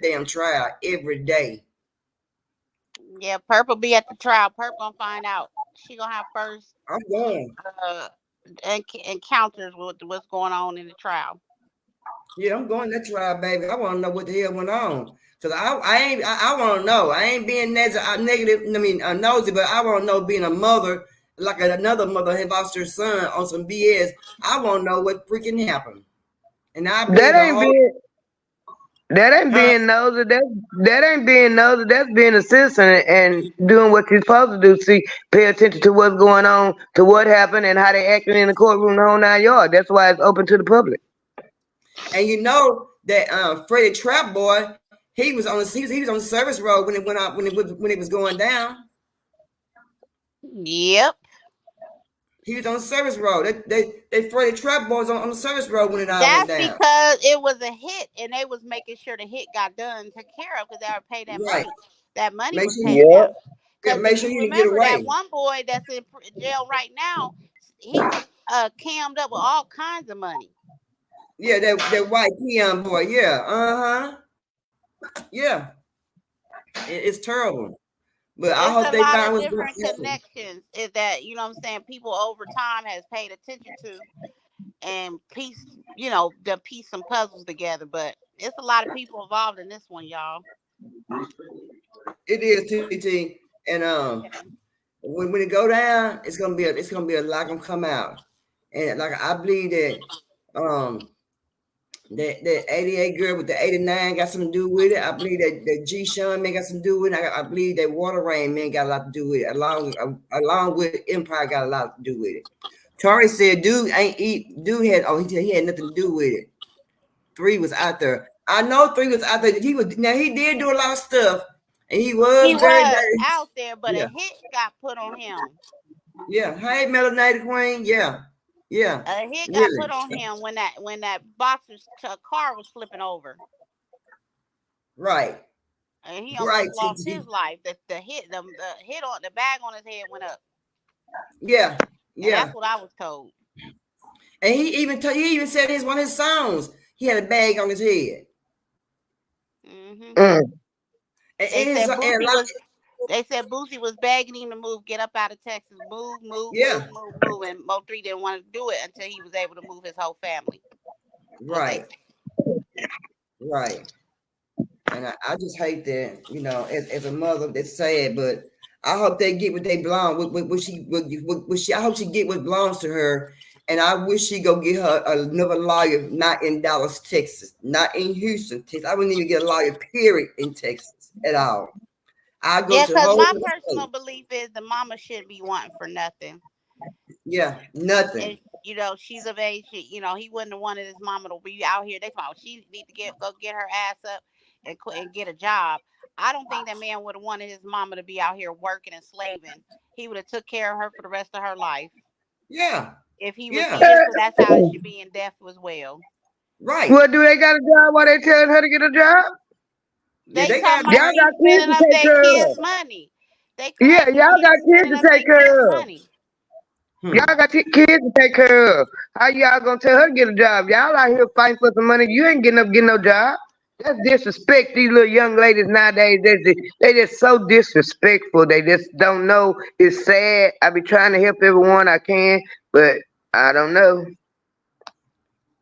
B: damn trial every day.
D: Yeah, Purple be at the trial. Purple gonna find out. She gonna have first
B: I'm going.
D: encounters with what's going on in the trial.
B: Yeah, I'm going that trial, baby. I want to know what the hell went on. Cause I want to know. I ain't being negative. Nosy, but I want to know being a mother, like another mother had lost her son on some BS. I want to know what freaking happened. And I believe
E: That ain't being being nosy. That ain't being nosy. That's being a citizen and doing what you're supposed to do. See, pay attention to what's going on, to what happened, and how they acting in the courtroom, the whole 9 yards. That's why it's open to the public.
B: And you know that Freddie Trap Boy, he was on the service road when it went out when it was going down.
D: Yep.
B: He was on the service road. They Freddie Trap Boys on the service road when it all went
D: That's
B: down.
D: because it was a hit, and they was making sure the hit got done, took care of, because they were paid that
B: Right.
D: money. That money
B: Make
D: was
B: sure
D: paid
B: you,
D: out.
B: yeah,
D: Because
B: make
D: if
B: sure
D: you
B: you didn't get
D: remember that
B: away.
D: one boy that's in jail right now, he was cammed up with all kinds of money.
B: Yeah, that white peon boy. Yeah. Yeah. It's terrible. But I
D: It's
B: hope
D: a
B: they
D: lot
B: find
D: of
B: what's going
D: different
B: to happen.
D: connections that, you know what I'm saying, people over time has paid attention to and piece some puzzles together. But it's a lot of people involved in this one, y'all.
B: It is TT. And when it go down, it's gonna be a lot gonna come out. And like I believe that 88 girl with the 89 got something to do with it. I believe that G Sean man got something to do with it. I believe that Water Rain man got a lot to do with it. Along with Empire got a lot to do with it. Tori said dude he had nothing to do with it. 3 was out there. I know 3 was out there. He did do a lot of stuff. And he was very dirty.
D: Out there, but
B: Yeah.
D: a hit got put on him.
B: Yeah. Hey, Melanated Queen. Yeah. Yeah.
D: A hit got
B: Really.
D: put on him when that boxer's car was flipping over.
B: Right.
D: And he
B: Right.
D: almost lost his life. The hit on the bag on his head went up.
B: Yeah.
D: And that's what I was told.
B: And he even said one of his songs. He had a bag on his head.
D: Mm-hmm.
B: And
D: They said Boosie was begging him to move, get up out of Texas, move, move, move,
B: Yeah,
D: move, move, and Mo3 didn't want to do it until he was able to move his whole family. What they
B: right, right. And I just hate that, as a mother, that's sad, but I hope they get what they belong. What she, I hope she get what belongs to her. And I wish she go get her another lawyer, not in Dallas, Texas, not in Houston, Texas. I wouldn't even get a lawyer, period, in Texas at all. I go
D: Yeah,
B: to
D: because
B: whole
D: my
B: state.
D: personal belief is the mama shouldn't be wanting for nothing.
B: Yeah,
D: And
B: nothing.
D: she's of age. He wouldn't have wanted his mama to be out here. They thought she need to go get her ass up and and get a job. I don't think that man would have wanted his mama to be out here working and slaving. He would have took care of her for the rest of her life.
B: Yeah,
D: If he was
B: yeah,
D: here, so that's how it should be in death as well.
B: right.
E: Well, do they got a job while they telling her to get a job?
B: Yeah,
D: They
B: they
D: talking
B: got
D: about
E: Y'all
B: money.
D: she's
E: got kids
D: spending
E: to
D: up
E: take
D: their
E: care
D: kids'
E: of.
D: money. They
E: Yeah,
D: claiming
E: y'all got
D: she's
E: kids
D: spending
E: to
D: up their
E: take care
D: kids'
E: of.
D: money.
B: Hmm.
E: Y'all got kids to take care of. How y'all gonna tell her to get a job? Y'all out here fighting for some money. You ain't getting no job. That's disrespect. These little young ladies nowadays, they just so disrespectful. They just don't know. It's sad. I be trying to help everyone I can, but I don't know.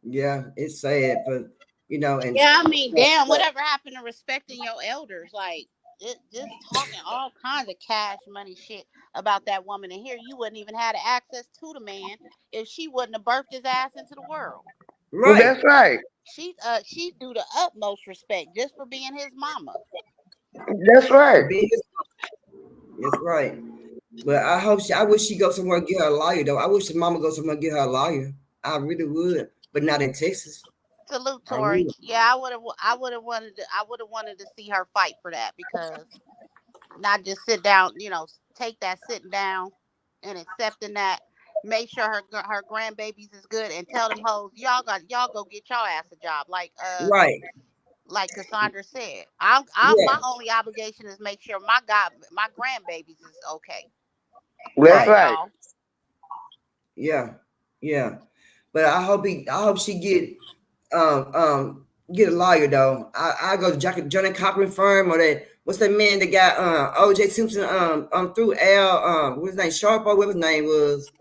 B: Yeah, it's sad, but and
D: Yeah, I mean, damn, whatever happened to respecting your elders? Like, just talking all kinds of cash money shit about that woman. And here you wouldn't even have the access to the man if she wouldn't have birthed his ass into the world.
B: right.
E: That's right.
D: She do the utmost respect just for being his mama.
E: That's right.
B: That's right. But I wish she go somewhere and get her a lawyer though. I wish the mama go somewhere and get her a lawyer. I really would, but not in Texas.
D: Salute,
B: I
D: Tori.
B: would.
D: Yeah, I would have wanted to see her fight for that because not just sit down, take that sitting down and accepting that. Make sure her grandbabies is good and tell them hoes y'all go get y'all ass a job
B: Right.
D: like Cassandra said. I'm
B: Yeah.
D: my only obligation is make sure my grandbabies is okay.
E: That's
D: That's
B: Right.
E: right.
D: all.
B: Yeah. Yeah. But I hope she get a lawyer though. I go to Johnny Cochran firm or that what's that man that got OJ Simpson through Al what's his name Sharp or whatever his name was.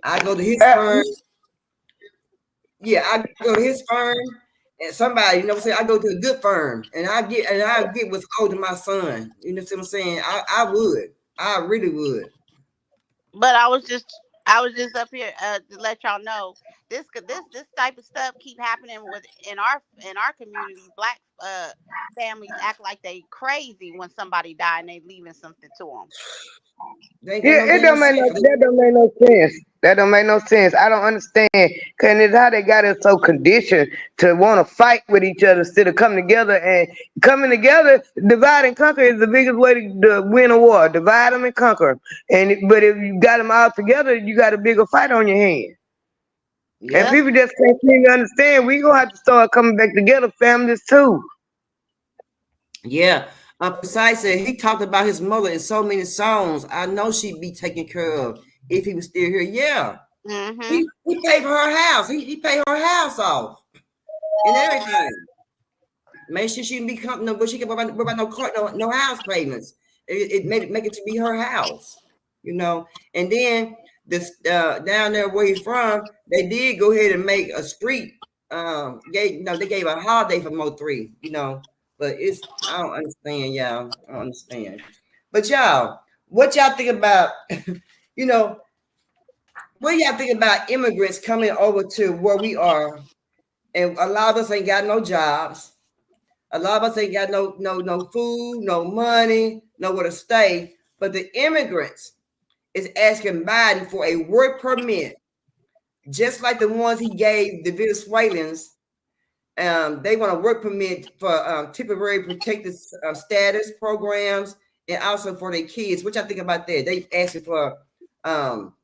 B: I go to his
E: Uh,
B: firm. Yeah, I go to his firm and somebody, what I'm saying, I go to a good firm and I get what's owed to my son. You know what I'm saying? I would. I really would.
D: But I was just up here to let y'all know this type of stuff keep happening with in our community. Black families act like they crazy when somebody die and they leaving something to them.
B: They ain't got
E: Yeah,
B: no damn sense.
E: that don't make no sense. That don't make no sense. I don't understand. Cause it's how they got us so conditioned to want to fight with each other instead of coming together and coming together. Divide and conquer is the biggest way to win a war. Divide them and conquer 'em. But if you got them all together, you got a bigger fight on your hands. And
B: Yeah,
D: That's
E: people just can't seem to understand. We gonna have to start coming back together, families too.
B: yeah. Besides that, he talked about his mother in so many songs. I know she'd be taken care of if he was still here. Yeah.
D: mm-hmm.
B: He paid for her house. He paid her house off and everything. Make sure she can be no, but she can worry about no car, no house payments. It made it make it to be her house, And then this down there where he's from, they did go ahead and make a street. They gave a holiday for Mo3, But I don't understand, y'all. I don't understand. But y'all, what y'all think about, you know, what y'all think about immigrants coming over to where we are, and a lot of us ain't got no jobs. A lot of us ain't got no food, no money, nowhere to stay. But the immigrants is asking Biden for a work permit, just like the ones he gave the Venezuelans. They want a work permit for temporary protected status programs and also for their kids. What y'all think about that? They asking for um,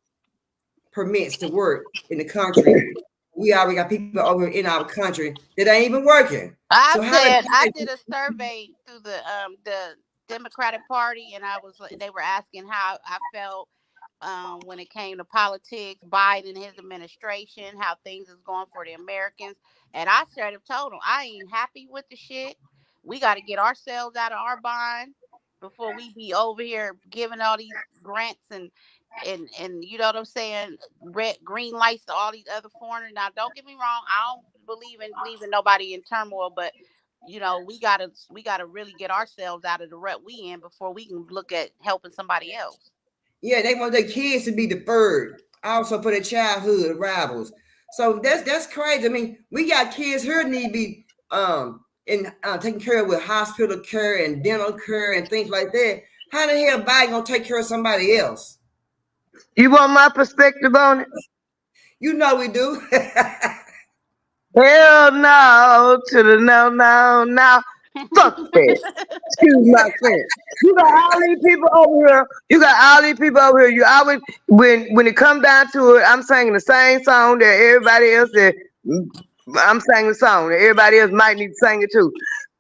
B: permits to work in the country. We already got people over in our country that ain't even working. So how
D: I did a survey through the Democratic Party, and they were asking how I felt when it came to politics, Biden and his administration, how things is going for the Americans, and I straight up told them I ain't happy with the shit. We got to get ourselves out of our bind. before we be over here giving all these grants and you know what I'm saying, red green lights to all these other foreigners. Now, don't get me wrong, I don't believe in leaving nobody in turmoil, but you know, we gotta really get ourselves out of the rut we in before we can look at helping somebody else.
B: Yeah, they want their kids to be deferred, also for their childhood rivals. So that's crazy. I mean, we got kids here need to be taken care of with hospital care and dental care and things like that. How the hell Biden gonna take care of somebody else?
E: You want my perspective on it?
B: You know we do.
E: Hell no to the no. Fuck that. Excuse my friend. You got all these people over here. You always, when it comes down to it, I'm singing the same song that everybody else that I'm singing the song that everybody else might need to sing it too.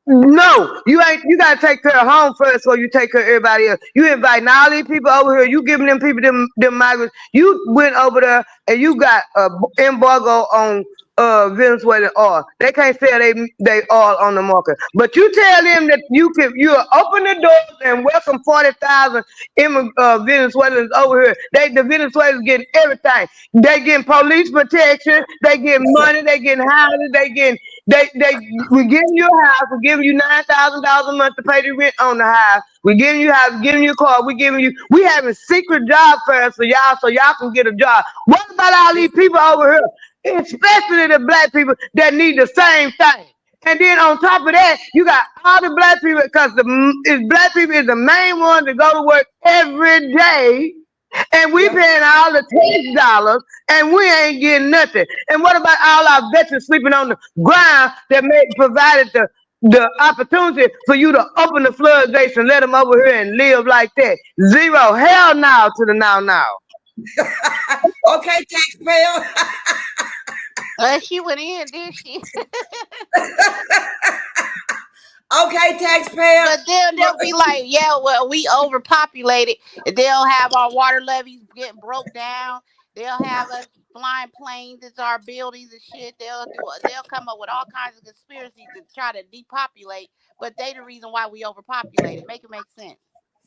E: No, you ain't. You gotta take care of home first, so you take care of everybody else. You inviting all these people over here. You giving them people them migrants. You went over there and you got a embargo on Venezuelan oil. They can't sell they oil on the market. But you tell them that you'll open the doors and welcome 40,000 Venezuelans over here. The Venezuelans getting everything. They getting police protection. They getting money. They getting houses. We giving you a house. We're giving you $9,000 a month to pay the rent on the house. We're giving you a house. We're giving you a car. We having secret job fairs for y'all so y'all can get a job. What about all these people over here, especially the black people that need the same thing? And then on top of that, you got all the black people because black people is the main one to go to work every day. And we paying all the tax dollars, and we ain't getting nothing. And what about all our veterans sleeping on the ground that provided the opportunity for you to open the floodgates and let them over here and live like that? Zero. Hell no to the now.
B: Okay, taxpayer.
D: She went in, did she?
B: Okay, taxpayer.
D: But then they'll be like, yeah, well, we overpopulated. And they'll have our water levees getting broke down. They'll have us flying planes into our buildings and shit. They'll come up with all kinds of conspiracies to try to depopulate. But they the reason why we overpopulated. Make it make sense.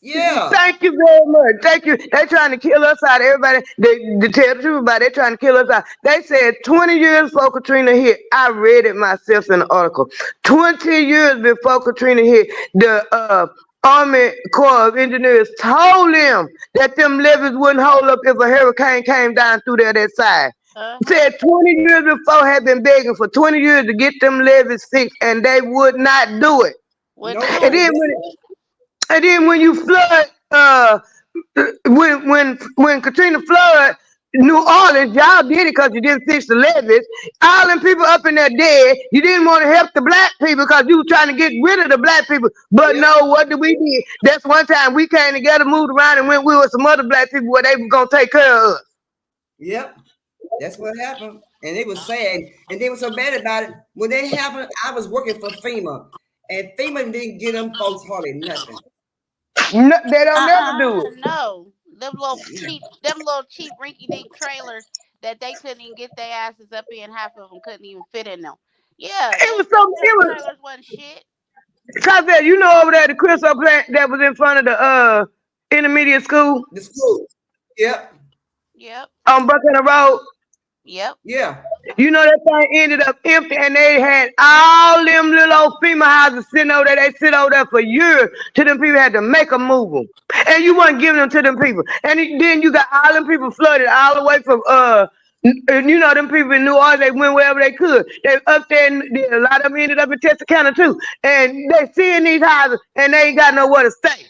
B: Yeah.
E: Thank you very much. Thank you. They're trying to kill us out. Everybody, they tell the truth about it, they're trying to kill us out. They said 20 years before Katrina hit. I read it myself in the article. 20 years before Katrina hit, the Army Corps of Engineers told them that them levees wouldn't hold up if a hurricane came down through there that side. Said 20 years before had been begging for 20 years to get them levees fixed, and they would not do it. And then when you flood, when Katrina flooded New Orleans, y'all did it because you didn't fix the levees. All them people up in there dead. You didn't want to help the black people because you were trying to get rid of the black people. But no, what did we do? That's one time we came together, moved around, and went with some other black people where they were gonna take care of us.
B: Yep, that's what happened, and it was sad, and they were so bad about it. When that happened, I was working for FEMA, and FEMA didn't get them folks hardly nothing.
E: No, they don't never do it.
D: No, them little cheap rinky-dink trailers that they couldn't even get their asses up in. Half of them couldn't even fit in them. Yeah, trailers wasn't shit.
E: Cause that, you know, over there the Crystal plant that was in front of the intermediate school.
B: The school. Yep.
E: On Buckner Road.
D: Yep.
B: Yeah.
E: You know that thing ended up empty, and they had all them little old FEMA houses sitting over there. They sit over there for years till them people had to make them move them, and you wasn't giving them to them people. And then you got all them people flooded all the way from you know, them people in New Orleans. They went wherever they could. They up there, and a lot of them ended up in Texarkana too. And they seeing these houses, and they ain't got nowhere to stay.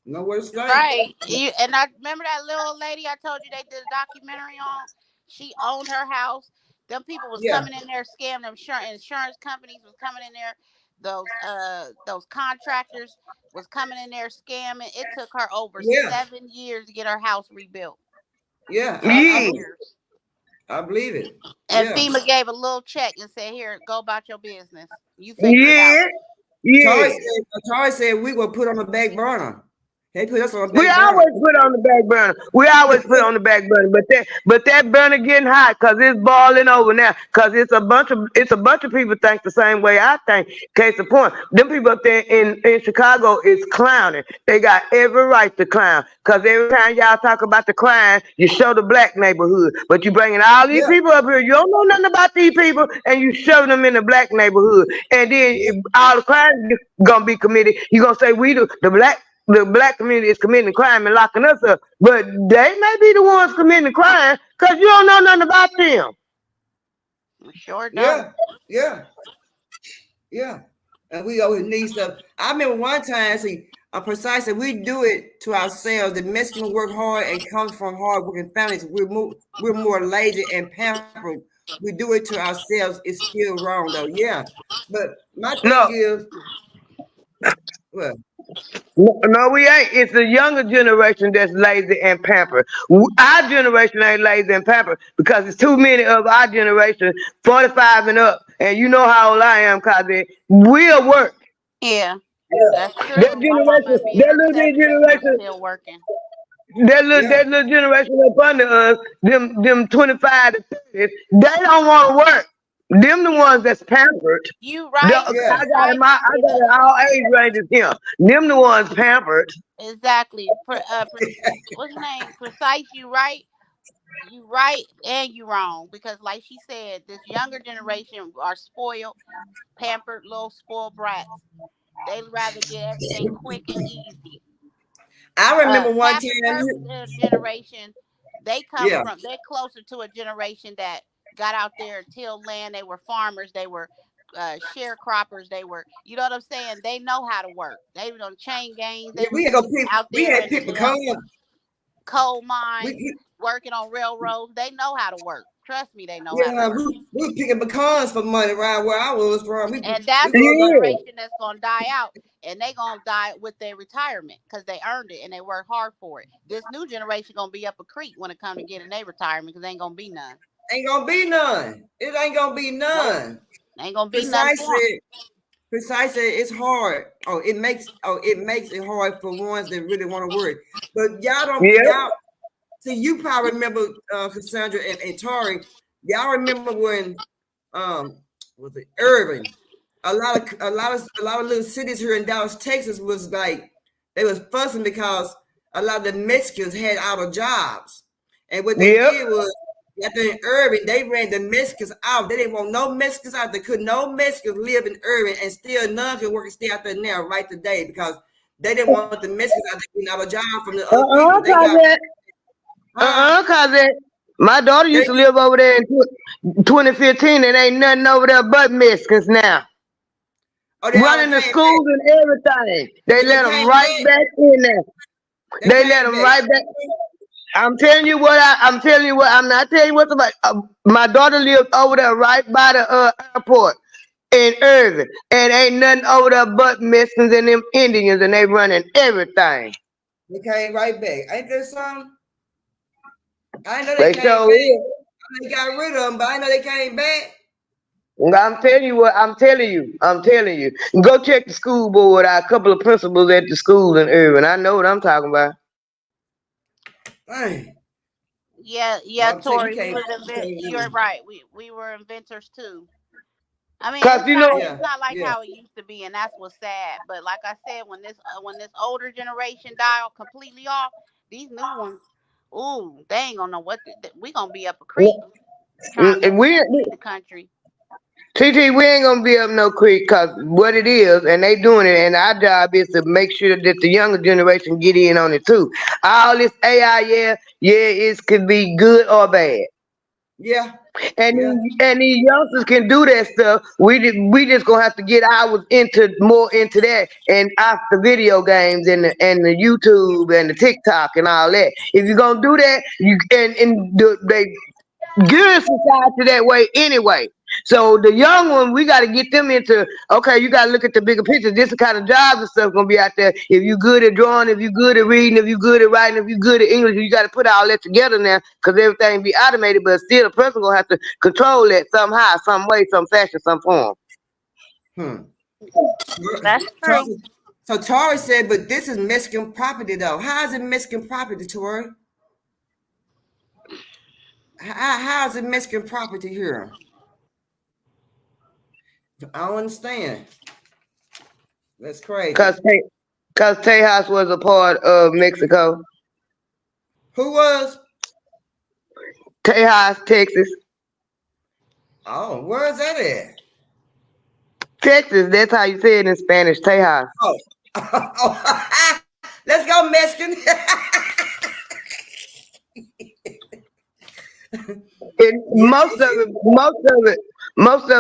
B: Nowhere to stay.
D: Right. And I remember that little lady I told you they did a documentary on. She owned her house. Them people was coming in there scamming them. Insurance companies was coming in there. Those contractors was coming in there scamming. It took her over 7 years to get her house rebuilt.
B: Yeah. I believe it.
D: And FEMA gave a little check and said, "Here, go about your business. You figure it out."
B: Tori said we were put on the back burner. They put us on
E: We
B: back burner.
E: always put on the back burner. We always put on the back burner, but that burner getting hot because it's boiling over now. Because it's a bunch of people think the same way I think. Case in point, them people up there in Chicago is clowning. They got every right to clown. Because every time y'all talk about the crime, you show the black neighborhood, but you bringing all these people up here. You don't know nothing about these people, and you show them in the black neighborhood, and then if all the crime gonna be committed. You gonna say the black community is committing crime and locking us up, but they may be the ones committing the crime because you don't know nothing about them.
D: Sure don't.
B: Yeah. And we always need stuff. I remember one time, precisely, we do it to ourselves. The Mexicans work hard and come from hard-working families. We're more lazy and pampered. We do it to ourselves. It's still wrong, though. Yeah. But my thing is, well,
E: no, we ain't. It's the younger generation that's lazy and pampered. Our generation ain't lazy and pampered because it's too many of our generation, 45 and up. And you know how old I am, cause we'll work.
D: Yeah, that's true.
E: That little generation
D: still working.
E: That little generation up under us, them 25 to 30s, they don't want to work. Them the ones that's pampered.
D: You right.
E: I got it all age ranges here. Them the ones pampered.
D: Exactly. What's your name? Precise. You right. You right and you wrong, because like she said, this younger generation are spoiled, pampered, little spoiled brats. They'd rather get everything quick and easy.
B: I remember one time
D: generation, they come from, they're closer to a generation that got out there and tilled land. They were farmers. They were sharecroppers. They were, you know what I'm saying? They know how to work. They were on chain gangs.
B: We had people come
D: coal mines, working on railroads. They know how to work. Trust me, they know how to work.
B: We picking pecans for money around where I was from.
D: And that's the generation that's gonna die out, and they gonna die with their retirement because they earned it and they worked hard for it. This new generation gonna be up a creek when it comes to getting their retirement because ain't gonna be none.
B: Ain't gonna be none. It ain't gonna be none.
D: Ain't gonna be none.
B: Precisely, it's hard. It makes it hard for ones that really want to work. But y'all don't. Y'all, see, you probably remember Cassandra and Tori. Y'all remember when was it Irving? A lot of little cities here in Dallas, Texas was like they was fussing because a lot of the Mexicans had out of jobs, and what they did was. After in Irving, they ran the Mexicans out. They didn't want no Mexicans out there. Could no Mexicans live in Irving, and still none can work and stay out there now right today because they didn't want the Mexicans out there getting out of job from the other people.
E: Cousin. My daughter used to live over there in 2015, and ain't nothing over there but Mexicans now. Running the schools and everything. They let them right back in there. They let them right back. I'm telling you what. I'm not telling you what's about. My daughter lived over there right by the airport in Irving, and ain't nothing over there but Mexicans and them Indians, and they running everything.
B: They came right back. Ain't there something? I know they came back. They got rid of them, but I know they came back.
E: I'm telling you what. I'm telling you. Go check the school board. A couple of principals at the school in Irving. I know what I'm talking about.
B: Dang.
D: Yeah, Tori. You're right. We were inventors too. I mean, it's not like how it used to be, and that's what's sad. But like I said, when this older generation dial completely off, these new ones, they ain't gonna know what we gonna be up a creek. Trying to the country.
E: TT, we ain't gonna be up no creek because what it is, and they doing it, and our job is to make sure that the younger generation get in on it too. All this AI, it could be good or bad.
B: Yeah.
E: And these youngsters can do that stuff. We just gonna have to get ours more into that and off the video games and the YouTube and the TikTok and all that. If you're gonna do that, they gear society that way anyway. So the young one, we got to get them into, okay, you got to look at the bigger picture. This is the kind of jobs and stuff going to be out there. If you're good at drawing, if you're good at reading, if you're good at writing, if you're good at English, you got to put all that together now because everything be automated, but still a person going to have to control that somehow, some way, some fashion, some form.
D: That's true.
B: So Tori said, but this is Mexican property though. How is it Mexican property, Tori? How is it Mexican property here? I don't understand. That's crazy.
E: Because Tejas was a part of Mexico.
B: Who was?
E: Tejas, Texas.
B: Oh, where is that at?
E: Texas, that's how you say it in Spanish, Tejas.
B: Oh. Let's go, Mexican.
E: Most of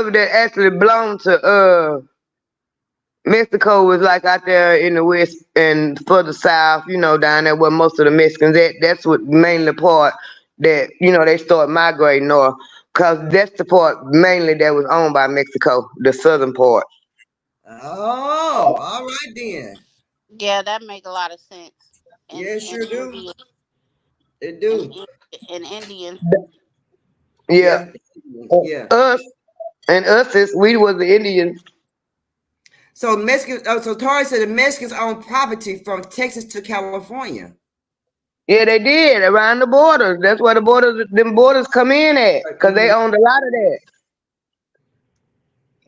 E: it that actually belonged to Mexico was like out there in the west and further south, down there where most of the Mexicans at. That's what mainly part that, they start migrating north. Because that's the part mainly that was owned by Mexico, the southern part.
B: Oh, all right then.
D: Yeah, that make a lot of sense.
B: Yeah, it sure do.
D: Indian,
B: It do.
D: and Indian.
E: Yeah.
B: Yeah.
E: Us we was the Indians.
B: So Mexicans. So Tori said the Mexicans own property from Texas to California.
E: Yeah, they did around the borders. That's where them borders come in at, because they owned a lot of that.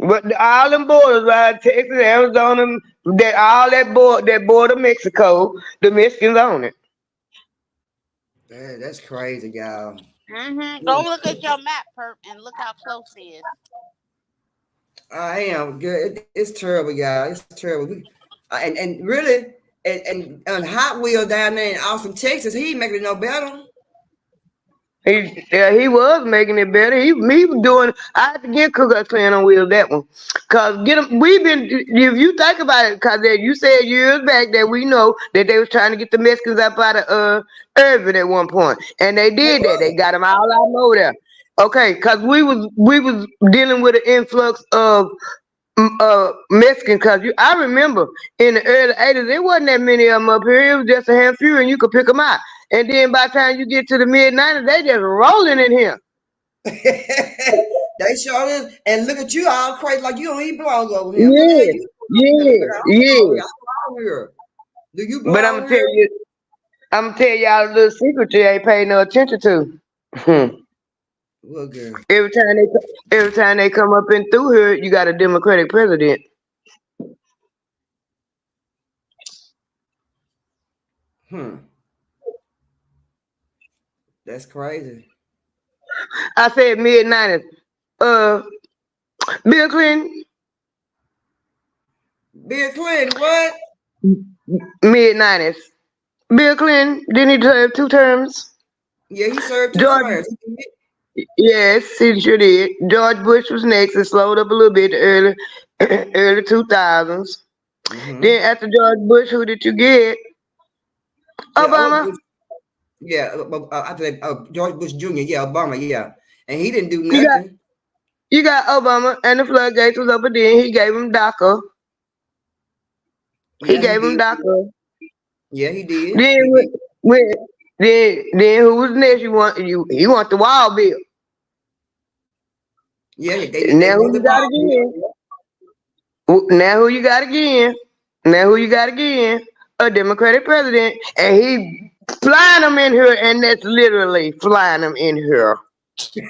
E: But all them borders, right? Texas, Arizona, that border Mexico, the Mexicans own it.
B: That's crazy, y'all.
D: Go look at your map, Perp, and look how close it is.
B: I am good. It's terrible, y'all. It's terrible. And really, and Hot Wheel down there in Austin, Texas, he ain't making it no better.
E: He was making it better. He was doing. I had to get Ku Klux Klan on wheels that one, cause we've been. If you think about it, cause you said years back that we know that they was trying to get the Mexicans up out of Irving at one point, and they did that. They got them all out over there. Okay, cause we was dealing with an influx of Mexican. Cause I remember in the early '80s, there wasn't that many of them up here. It was just a handful, and you could pick them out. And then by the time you get to the mid-90s, they just rolling in here.
B: They sure is. And look at you all crazy like you don't even belong over here.
E: Yeah.
B: Do you belong?
E: But I'm gonna tell y'all a little secret you ain't paying no attention to.
B: Well, girl.
E: Every time they come up in through here, you got a Democratic president.
B: That's crazy.
E: I said mid-90s. Bill Clinton.
B: Bill Clinton, what?
E: Mid-90s. Bill Clinton, didn't he serve 2 terms?
B: Yeah, he served 2 terms.
E: Yes, he sure did. George Bush was next and slowed up a little bit early 2000s. Then after George Bush, who did you get? Obama.
B: Yeah, after that, George Bush Jr. Yeah, Obama. Yeah, and he didn't do nothing.
E: You got Obama, and the floodgates was open. Then he gave him DACA. He gave him DACA.
B: Yeah, he did.
E: Then who was next? You want the wall bill.
B: Yeah,
E: now who you got again? Now who you got again? A Democratic president, and he flying them in here, and that's literally flying them in here.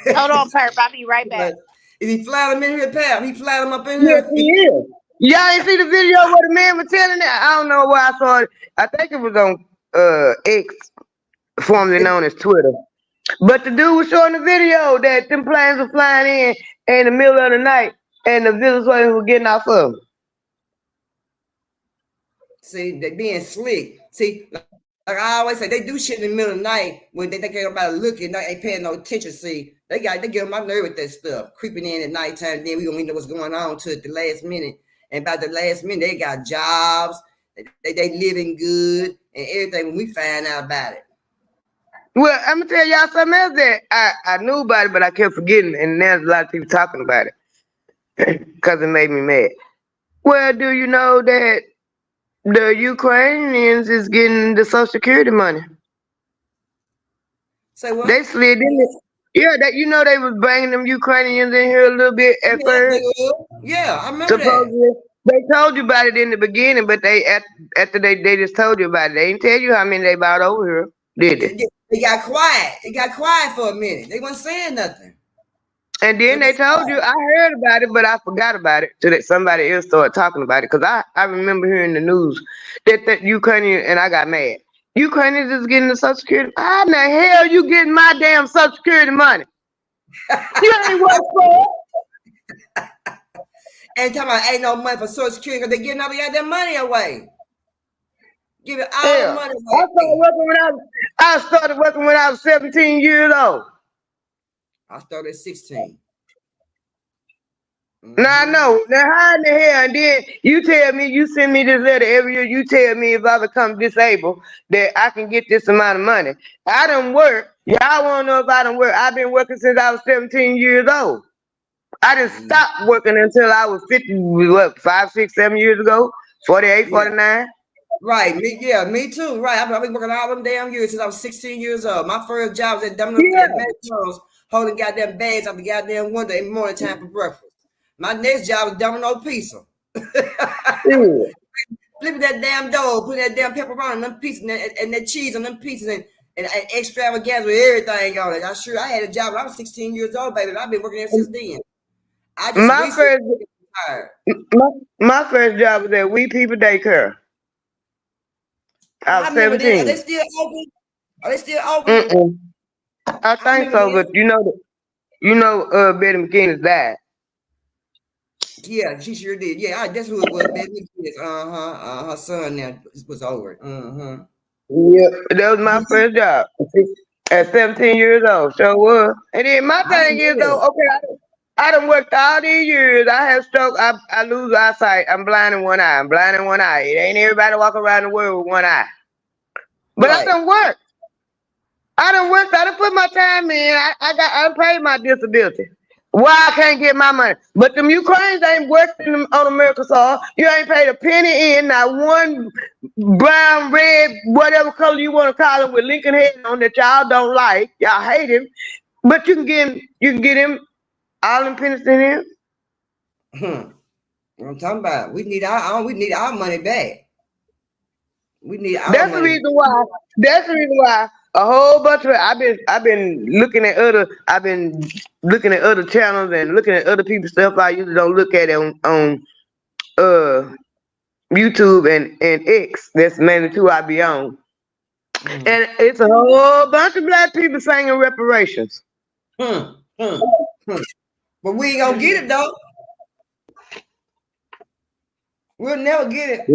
D: Hold on, Perp. I'll be right back.
B: Is he flying them in here, Pap? He flying them up in here?
E: Yes, he is. Y'all ain't see the video where the man was telling that? I don't know where I saw it. I think it was on X, formerly known as Twitter. But the dude was showing the video that them planes were flying in the middle of the night, and the Venezuelans were getting off of them.
B: See, they being slick. See, like I always say, they do shit in the middle of the night when they think everybody looking, they ain't paying no attention. See, they get on my nerve with that stuff, creeping in at nighttime. Then we don't even know what's going on to at the last minute. And by the last minute, they got jobs, they living good, and everything. When we find out about it.
E: Well, I'm gonna tell y'all something else that I knew about it, but I kept forgetting, and there's a lot of people talking about it because it made me mad. Well, do you know that the Ukrainians is getting the Social Security money?
B: Say what?
E: They slid in it. Yeah, that they was bringing them Ukrainians in here a little bit at first.
B: Yeah, I remember that.
E: They told you about it in the beginning, but after they just told you about it. They didn't tell you how many they bought over here, did they?
B: They got quiet. They got quiet for a minute. They weren't saying nothing.
E: And then they told you, I heard about it, but I forgot about it till that somebody else started talking about it. Because I remember hearing the news that Ukrainian, and I got mad. Ukrainians is getting the Social Security. How in the hell you getting my damn Social Security money? You ain't work for it.
B: And talking about ain't no money for Social Security because they're giving all their money away. Giving all the money away.
E: I started working when I was 17 years old.
B: I started at 16.
E: Now I know. Now how in the hell? And then you tell me, you send me this letter every year. You tell me if I become disabled that I can get this amount of money. I done work. Y'all want to know if I done work? I've been working since I was 17 years old. I didn't stop working until I was 50, what, 5, 6, 7 years ago? 48, 49?
B: Right. Me too. Right. I've been working all them damn years since I was 16 years old. My first job was at McDonald's holding goddamn bags out the goddamn window in the morning time for breakfast. My next job was Domino Pizza. Flipping that damn dough, putting that damn pepperoni on them pieces and that cheese on them pieces and extravaganza with everything on it. I had a job when I was 16 years old, baby. I've been working there since then. My
E: first job was at We People Daycare. I was 17.
B: Are they still open?
E: I think so, but you know, Betty McKinnon died.
B: Yeah, she sure did. Yeah, that's who it was. Betty McKinnon. Her son now was over it.
E: Yeah, that was my first job at 17 years old. Sure was. And then my thing is though, okay, I done worked all these years. I have stroke. I lose eyesight. I'm blind in one eye. It ain't everybody walk around the world with one eye. But I done worked. I done put my time in. I paid my disability. Why I can't get my money? But them Ukrainians ain't working on American soil. You ain't paid a penny in. Not one brown, red, whatever color you want to call him with Lincoln head on that y'all don't like. Y'all hate him. But you can get him all them pennies in him.
B: What I'm talking about. We need our money back. We need our
E: That's
B: money.
E: That's the reason why a whole bunch of I've been looking at other channels and looking at other people's stuff I usually don't look at on YouTube and X. That's mainly two I be on. And it's a whole bunch of black people singing reparations.
B: But we ain't gonna get it though. We'll never get it.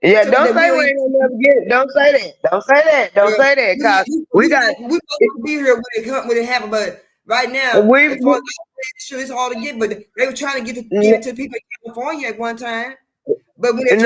E: Yeah, don't say we ain't gonna never get it. Don't say that. Don't say that. Cause we supposed
B: to be here when it happened, but right now it's hard to get. But they were trying to give it to people in California at one time. But when it
E: ain't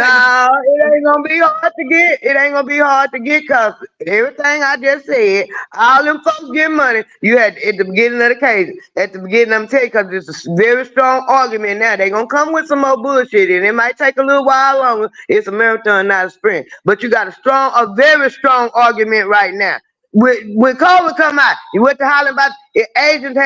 E: gonna be hard to get. It ain't gonna be hard to get because everything I just said, all them folks get money. You had at the beginning of the case. At the beginning, I'm telling you, because it's a very strong argument now. They're gonna come with some more bullshit, and it might take a little while longer. It's a marathon, not a sprint. But you got a very strong argument right now. When COVID come out, you went to hollering about Asians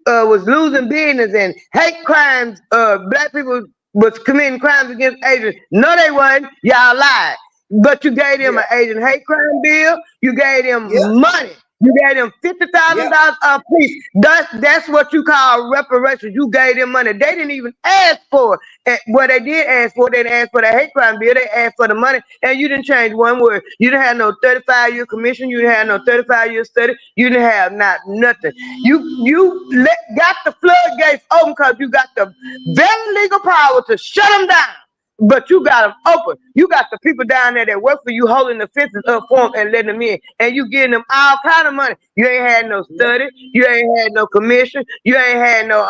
E: was losing business and hate crimes. Black people was committing crimes against Asians. No, they wasn't. Y'all lied. But you gave them an Asian hate crime bill. You gave them money. You gave them $50,000 a piece. That's what you call reparations. You gave them money. They didn't even ask for it. What they did ask for, they didn't ask for the hate crime bill. They asked for the money, and you didn't change one word. You didn't have no 35-year commission. You didn't have no 35-year study. You didn't have nothing. You got the floodgates open because you got the very legal power to shut them down. But you got them open. You got the people down there that work for you holding the fences up for them and letting them in. And you getting them all kind of money. You ain't had no study. You ain't had no commission. You ain't had no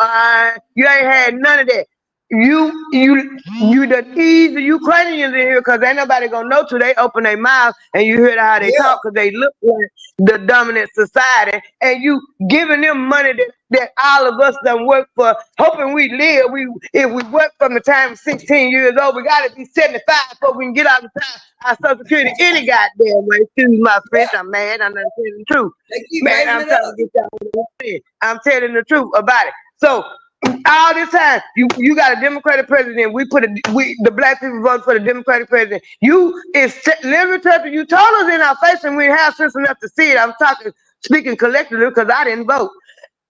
E: you ain't had none of that. You the ease the Ukrainians in here because ain't nobody gonna know till they open their mouths and you hear how they talk because they look like the dominant society, and you giving them money that all of us done work for, hoping we live. If we work from the time of 16 years old, we gotta be 75 before we can get out of time our Social Security any goddamn way. Excuse my French, I'm mad. I'm not telling the truth. Man, I'm telling the truth about it. So all this time, you got a Democratic president. The black people voted for the Democratic president. Let me tell you, you told us in our face, and we have sense enough to see it. I'm speaking collectively because I didn't vote.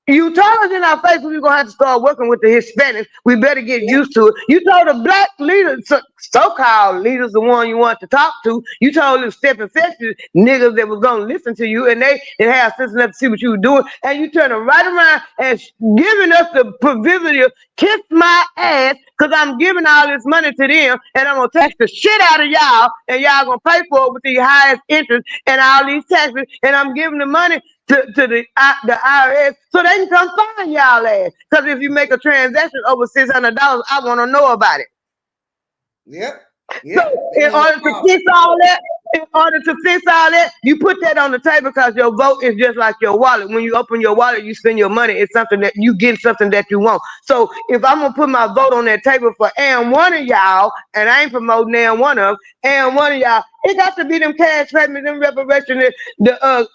E: You told us in our face we were going to have to start working with the Hispanics. We better get used to it. You told the black leaders, so-called leaders, the one you want to talk to, you told them step infected niggas that was going to listen to you, and they didn't have sense enough to see what you were doing, and you turn them right around and giving us the privilege of kiss my ass because I'm giving all this money to them, and I'm going to tax the shit out of y'all, and y'all going to pay for it with the highest interest and all these taxes, and I'm giving the money to the IRS so they can come find y'all ass. Because if you make a transaction over $600, I want to know about it.
B: Yep.
E: So in order to fix all that, you put that on the table because your vote is just like your wallet. When you open your wallet, you spend your money. It's something that you get something that you want. So if I'm gonna put my vote on that table for one of y'all, and I ain't promoting one of them, one of y'all, it got to be them cash payments, them reparations, the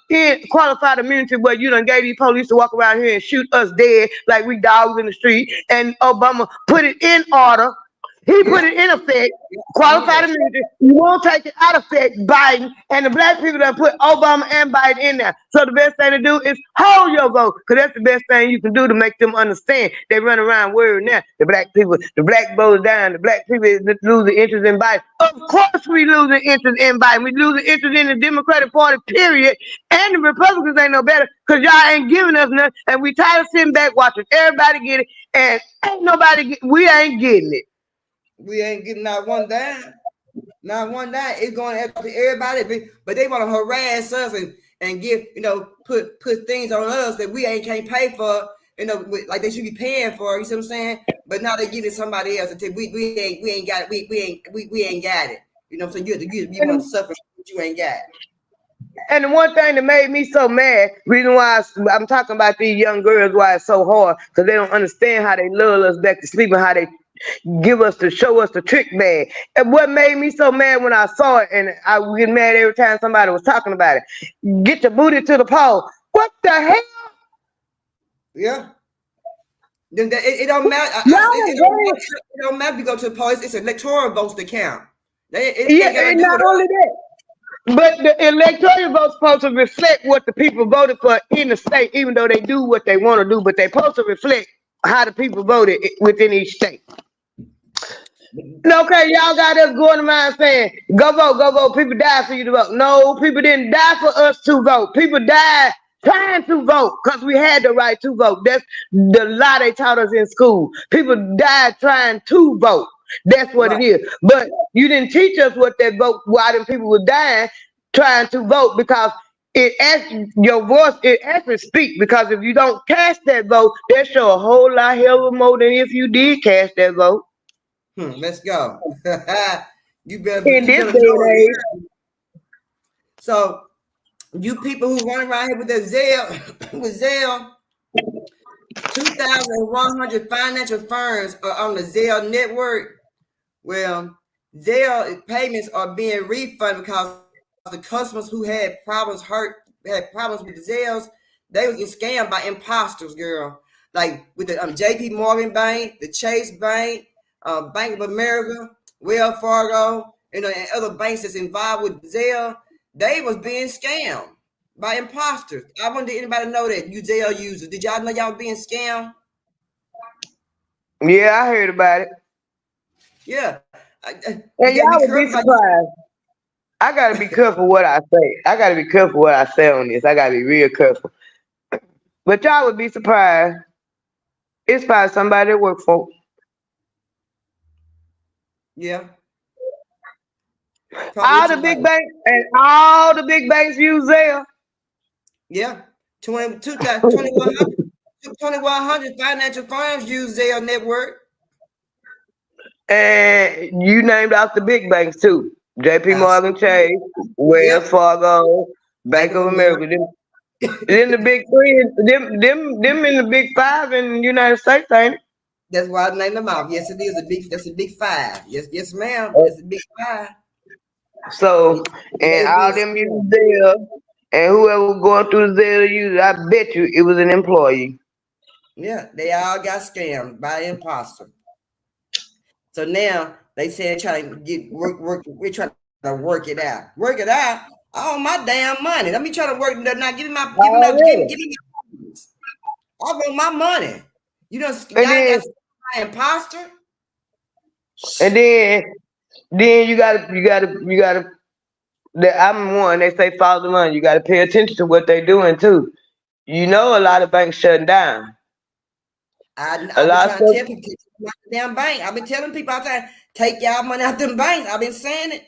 E: qualified immunity where you done gave these police to walk around here and shoot us dead like we dogs in the street. And Obama put it in order. He put it in effect, qualified immunity. You won't take it out of effect, Biden. And the black people that put Obama and Biden in there. So the best thing to do is hold your vote, because that's the best thing you can do to make them understand. They run around worrying now. The black vote down. The black people is losing interest in Biden. Of course we losing interest in Biden. We losing interest in the Democratic Party, period. And the Republicans ain't no better, because y'all ain't giving us nothing. And we tired of sitting back watching everybody get it. And we ain't getting it.
B: We ain't getting not one dime. Not one dime. It's going to everybody, but they want to harass us and give, put things on us that we can't pay for, like they should be paying for. You see what I'm saying? But now they give it to somebody else until we ain't got it. We ain't got it. So you want to suffer, but you ain't got it.
E: And the one thing that made me so mad, reason why I'm talking about these young girls, why it's so hard, because they don't understand how they lull us back to sleep and how they show us the trick bag. And what made me so mad when I saw it, and I would get mad every time somebody was talking about it. Get your booty to the pole. What the hell?
B: Yeah. It don't matter. It don't matter if you go to the polls. It's electoral votes that count.
E: And not only that, but the electoral vote's supposed to reflect what the people voted for in the state, even though they do what they want to do, but they're supposed to reflect how the people voted within each state. Okay, y'all got us going around saying, go vote. People died for you to vote. No, people didn't die for us to vote. People died trying to vote because we had the right to vote. That's the lie they taught us in school. People died trying to vote. That's what it is. But you didn't teach us what that vote, why them people were dying trying to vote, because your voice, it actually speaks, because if you don't cast that vote, that show a whole lot hell of more than if you did cast that vote.
B: Let's go. You better
E: in this day and age.
B: So you people who run around here with the Zelle, 2,100 financial firms are on the Zelle network. Well, Zelle payments are being refunded because the customers who had problems with the Zelles, they was getting scammed by imposters, girl. Like with the JP Morgan Bank, the Chase Bank, Bank of America, Wells Fargo, and other banks that's involved with Zelle, they was being scammed by imposters. I wonder did anybody know that, you Zelle users. Did y'all know y'all being scammed?
E: Yeah, I heard about it.
B: Yeah.
E: And y'all would be surprised. I gotta be careful what I say. I gotta be careful what I say on this. I gotta be real careful. But y'all would be surprised. It's probably somebody that work for.
B: Yeah.
E: All the big banks and all the big banks use Zelle.
B: Yeah. 2,100 financial firms use Zelle network.
E: And you named off the big banks too. JP Morgan Chase, Wells Fargo, Bank of America. Then the big three, them in the big five in the United States, ain't it?
B: That's why I named them off. Yes, it is that's a big five. Yes, ma'am. That's a big five.
E: So, and all them use Zelle, and whoever was going through the Zelle use, I bet you it was an employee.
B: Yeah, they all got scammed by an imposter. So now they say trying to get work. We're trying to work it out. Work it out. Oh, my damn money. Let me try to work. Not give me my give me my funds. I want my money. You know, y'all got my imposter.
E: And then you gotta. I'm one. They say follow the money. You gotta pay attention to what they're doing too. You know, a lot of banks shutting down.
B: I've been trying to tell people, take my damn bank. I've been telling people out there, take y'all money out them banks. I've been saying it.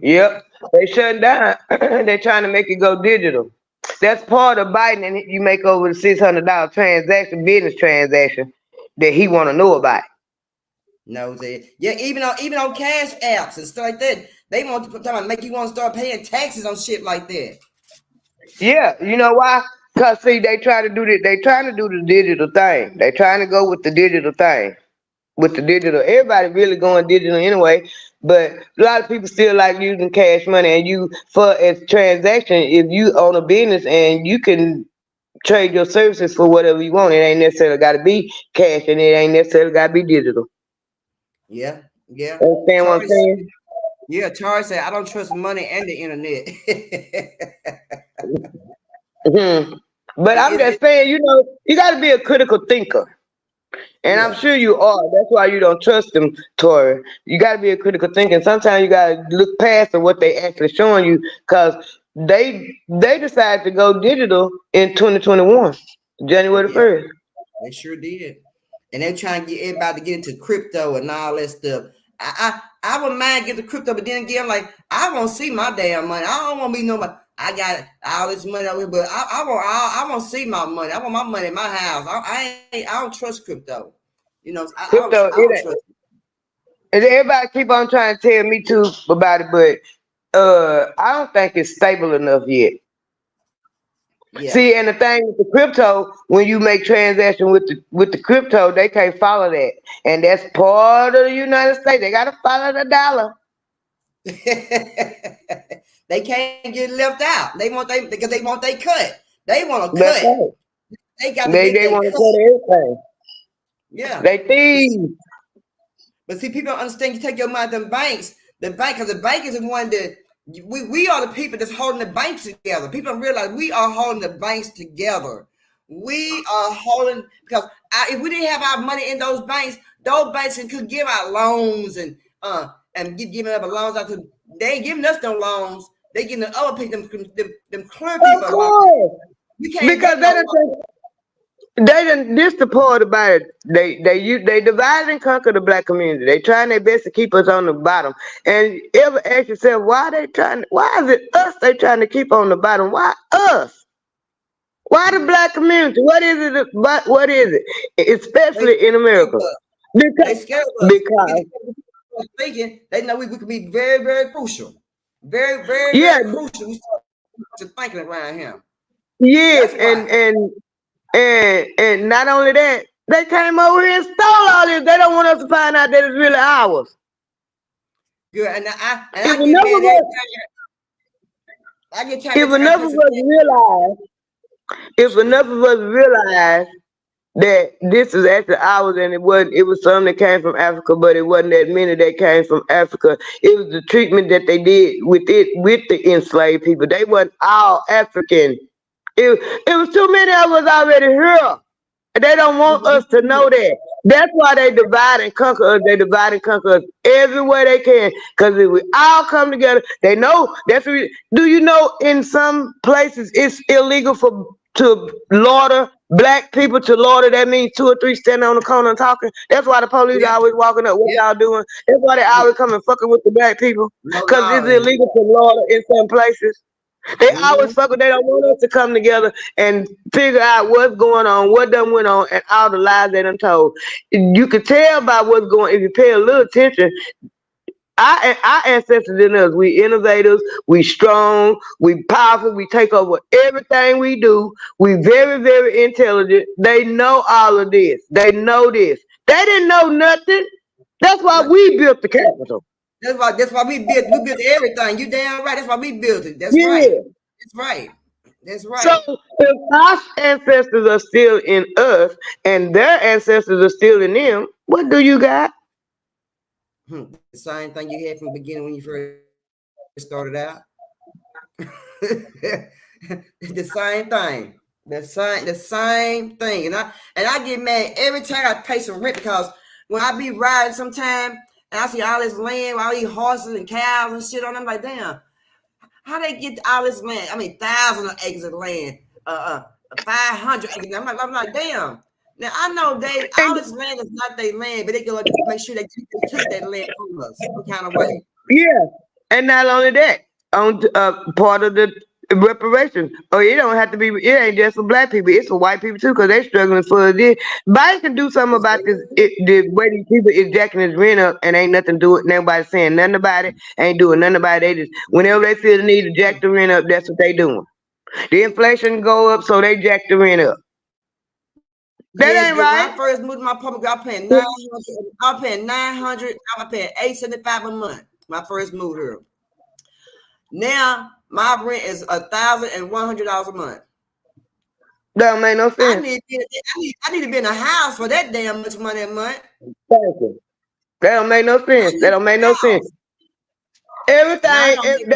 E: Yep, they shutting down. They're trying to make it go digital. That's part of Biden, and you make over the $600 transaction, business transaction that he want to know about.
B: No, yeah, even on cash apps and stuff like that, they want to make you want to start paying taxes on shit like that.
E: Yeah, you know why? Cause see, they trying to do the digital thing. They trying to go with the digital thing. With the digital, everybody really going digital anyway. But a lot of people still like using cash money. And you, for as transaction, if you own a business and you can trade your services for whatever you want, it ain't necessarily got to be cash, and it ain't necessarily got to be digital.
B: Yeah.
E: Understand what I'm saying?
B: Yeah, Charles said, I don't trust money and the internet.
E: But I'm just saying, you know, you got to be a critical thinker. And I'm sure you are. That's why you don't trust them, Tori. You got to be a critical thinker. And sometimes you got to look past what they actually showing you, because they decided to go digital in 2021, January 1st.
B: They sure did. And they're trying to get everybody to get into crypto and all that stuff. I wouldn't mind getting the crypto, but then again, like, I won't see my damn money. I don't want to be nobody. I got all this money over here, but I want to see my money. I want my money in my house. I don't trust crypto. You know, I don't trust it.
E: And everybody keep on trying to tell me too about it, but I don't think it's stable enough yet. Yeah. See, and the thing with the crypto, when you make transactions with the crypto, they can't follow that, and that's part of the United States. They gotta follow the dollar.
B: They can't get left out. Because they want they cut. They want to cut. Right. They
E: want to cut everything.
B: Yeah,
E: they thieves.
B: But see, people don't understand. You take your money to the banks. The bank, because the bank is the one that. We are the people that's holding the banks together. People don't realize we are holding the banks together. We are holding, because if we didn't have our money in those banks could give out loans and giving up loans out to. They ain't giving us no loans. They giving the other people them clear people.
E: Of course. You can't because they didn't. This the part about it. They divide and conquer the black community. They trying their best to keep us on the bottom. And ever ask yourself why is it us they trying to keep on the bottom? Why us? Why the black community? What is it? What is it? Especially in America. Because
B: thinking they know we could be very, very crucial. Very, very, very crucial. We start thinking around here.
E: Yes, and not only that, they came over here and stole all this. They don't want us to find out that it's really ours.
B: Good, and
E: if enough of us realize that this is actually ours, and it was some that came from Africa, but it wasn't that many that came from Africa. It was the treatment that they did with the enslaved people. They weren't all African. It was too many of us already here. They don't want us to know that. That's why they divide and conquer us. They divide and conquer us everywhere they can. Because if we all come together, they know that's what do you know in some places it's illegal to lauder black people to lauder. That means 2 or 3 standing on the corner and talking. That's why the police are always walking up. What y'all doing? That's why they always coming fucking with the black people. Because it's illegal to lauder in some places. They always fuck with. They don't want us to come together and figure out what's going on, what done went on, and all the lies they done told. You can tell by what's going. If you pay a little attention, our ancestors in us. We innovators. We strong. We powerful. We take over everything we do. We very, very intelligent. They know all of this. They know this. They didn't know nothing. That's why we built the Capitol.
B: That's why we built everything. You damn right. That's why we built it. That's right. That's right. That's right.
E: So if our ancestors are still in us and their ancestors are still in them, what do you got?
B: The same thing you had from the beginning when you first started out. The same thing. The same thing. And I get mad every time I pay some rent because when I be riding sometime and I see all this land, all these horses and cows and shit on them, I'm like, damn, how they get all this land? I mean, thousands of acres of land, 500 acres. I'm like, damn. Now I know all this land is not their land, but they go to make sure they took that land from us some kind of way.
E: Yeah, and not only that, on part of the reparations. Oh, it don't have to be. It ain't just for black people. It's for white people too, because they struggling for this. Biden can do something about this. The way these people is jacking his rent up, and ain't nothing to do it. Nobody saying nothing about it. Ain't doing nothing about it. They just whenever they feel the need to jack the rent up, that's what they doing. The inflation go up, so they jack the rent up. That
B: yes,
E: ain't right.
B: When I first moved to my public, I was paying 900. I was paying 900. I was paying $875 a month. My first move here. Now my rent is $1,100 a month.
E: That don't make no sense.
B: I need to be in a house for that damn much money a month.
E: Thank you. That don't make no sense. That don't make no sense. Everything.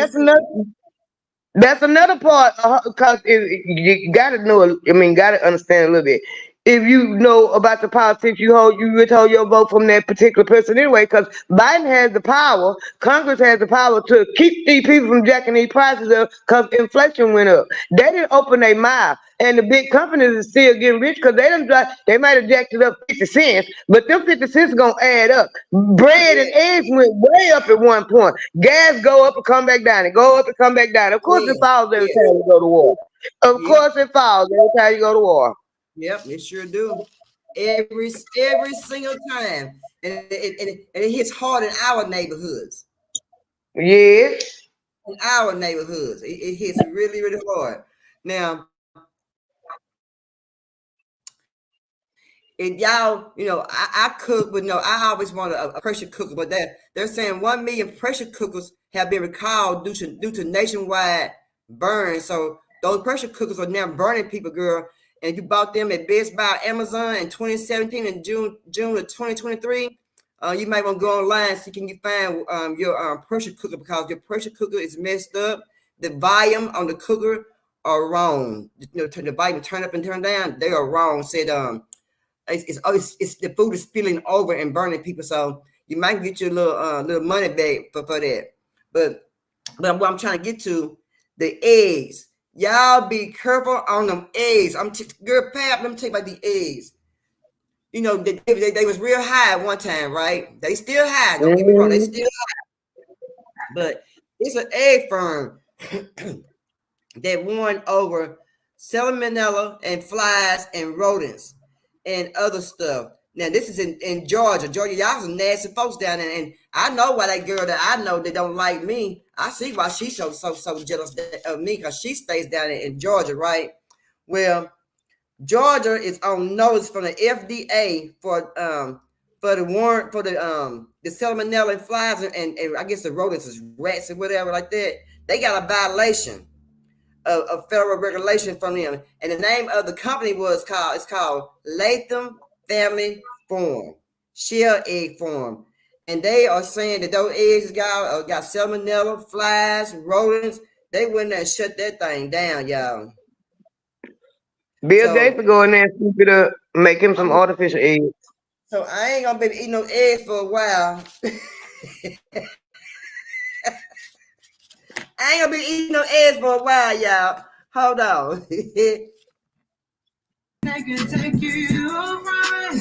E: That's another part, because you gotta know. I mean, gotta understand a little bit. If you know about the politics, you withhold your vote from that particular person anyway. Because Biden has the power, Congress has the power to keep these people from jacking these prices up because inflation went up. They didn't open their mouth, and the big companies are still getting rich because they might have jacked it up 50 cents, but them 50 cents are gonna add up. Bread and eggs went way up at one point. Gas go up and come back down, and go up and come back down. Of course, it falls every time you go to war. Of course, it falls every time you go to war.
B: Yep, it sure do. Every single time, and it hits hard in our neighborhoods.
E: Yes.
B: In our neighborhoods, it hits really, really hard. Now, and y'all, I cook, but no, I always wanted a pressure cooker, but they're saying 1 million pressure cookers have been recalled due to nationwide burns. So those pressure cookers are now burning people, girl. And if you bought them at Best Buy, Amazon in 2017 and June of 2023, you might want to go online, see can you find your pressure cooker, because your pressure cooker is messed up. The volume on the cooker are wrong. The volume turn up and turn down, they are wrong. Said it's the food is spilling over and burning people. So you might get your little money back for that. But what I'm trying to get to, the eggs. Y'all be careful on them eggs. Girl, Pap, let me tell you about the eggs. They was real high at one time, right? They still high. Don't get me wrong, they still high. But it's an egg firm that won over salmonella and flies and rodents and other stuff. Now, this is in Georgia. Georgia, y'all some nasty folks down there. And I know why that girl that I know that don't like me, I see why she's so jealous of me, because she stays down there in Georgia, right? Well, Georgia is on notice from the FDA for the warrant for the salmonella and flies and I guess the rodents is rats or whatever like that. They got a violation of federal regulation from them. And the name of the company it's called Latham Family Farm, Shell Egg Farm. And they are saying that those eggs got salmonella, flies, rodents. They went there and shut that thing down, y'all.
E: Bill Gates will go in there and scoop it up, make him some artificial eggs.
B: So I ain't gonna be eating no eggs for a while. I ain't gonna be eating no eggs for a while, y'all. Hold on. I can take you right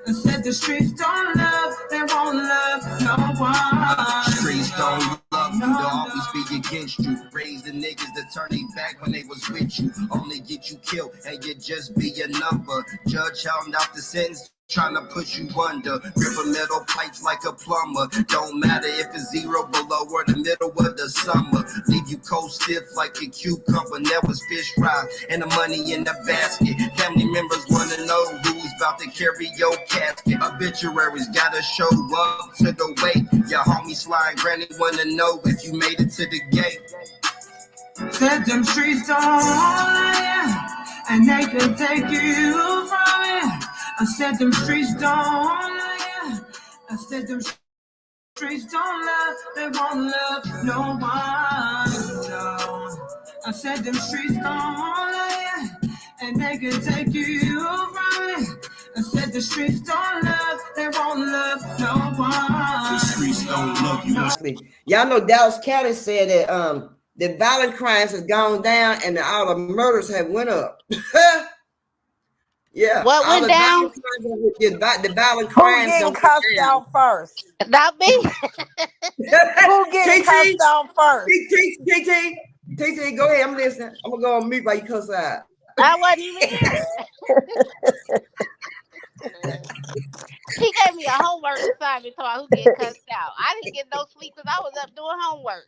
B: and said the streets don't love, they won't love no one.
C: Streets don't love you, they'll always be against you. Raise the niggas that turn their back when they was with you. Only get you killed and you just be a number. Judge held out the sentence, trying to push you under. River metal pipes like a plumber. Don't matter if it's zero below or the middle of the summer. Leave you cold stiff like a cucumber. Never fish fry and the money in the basket. Family members want to know who's about to carry your casket. Obituaries gotta show up to the wake. Your homie slide granny want to know if you made it to the gate.
B: Said them streets don't lie, and they can take you from it. I said them streets don't lie. I said them streets don't love, they won't love no one. No. I said them streets don't lie, and they can take you from it. I said the streets don't love, they won't love no one. The streets don't love you. Y'all know Dallas County said that the violent crimes has gone down and all the murders have went up. Yeah.
D: What went down?
B: The violent
F: Who
B: crimes
F: getting cussed out first?
D: Not me.
F: Who getting cussed out first?
B: TT, go ahead. I'm listening. I'm gonna go on mute while you cuss out.
D: I wasn't even here. She gave me a homework assignment about who get cussed out. I didn't get no sleep because I was up doing homework.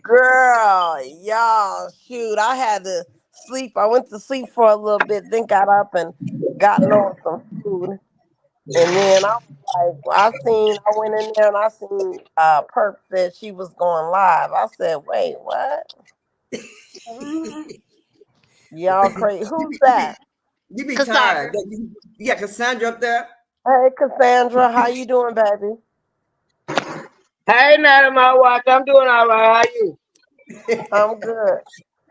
F: Girl, y'all, shoot, I had to sleep. I went to sleep for a little bit, then got up and gotten on some food. And then I was like, I went in there and I seen Perp said she was going live. I said, wait, what? Y'all crazy. Who's that?
B: You be tired. You got Cassandra up there?
F: Hey, Cassandra, how you doing, baby?
E: Hey, Nana, my wife. I'm doing all right. How you?
F: I'm good.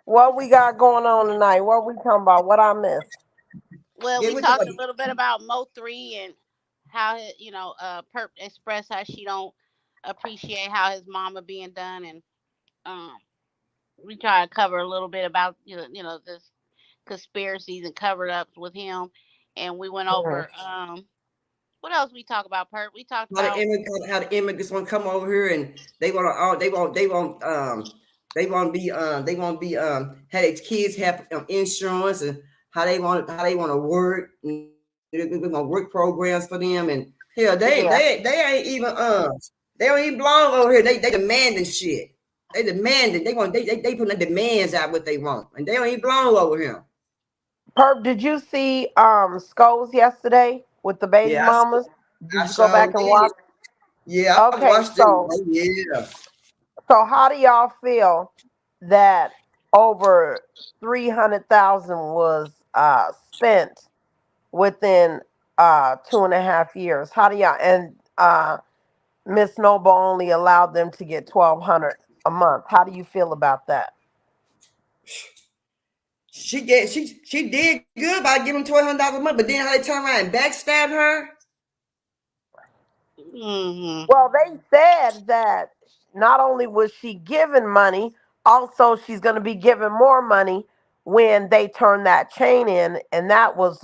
F: What we got going on tonight? What we talking about? What I missed?
D: Well, we talked a little bit about Mo3 and how Perp expressed how she don't appreciate how his mama being done, and we try to cover a little bit about this conspiracies and covered ups with him, and we went over what else we talk about, Perp? We talked about
B: how the immigrants want to come over here and they won't be have its kids have insurance, and how they want to work. We're gonna work programs for them, and hell, they ain't even they don't even belong over here. They demanding shit. They demanding. They putting the demands out what they want, and they don't even belong over here.
F: Perp, did you see Skulls yesterday with the baby mamas? Did you go back and watch?
B: Yeah,
F: okay,
B: I watched it. Yeah.
F: So how do y'all feel that over 300,000 was spent within 2.5 years? How do y'all, and Miss Noble only allowed them to get $1,200 a month? How do you feel about that?
B: She did good by giving $1,200 a month, but then how they turn around and backstab her?
D: Mm-hmm.
F: Well, they said that not only was she given money, also she's going to be given more money when they turn that chain in, and that was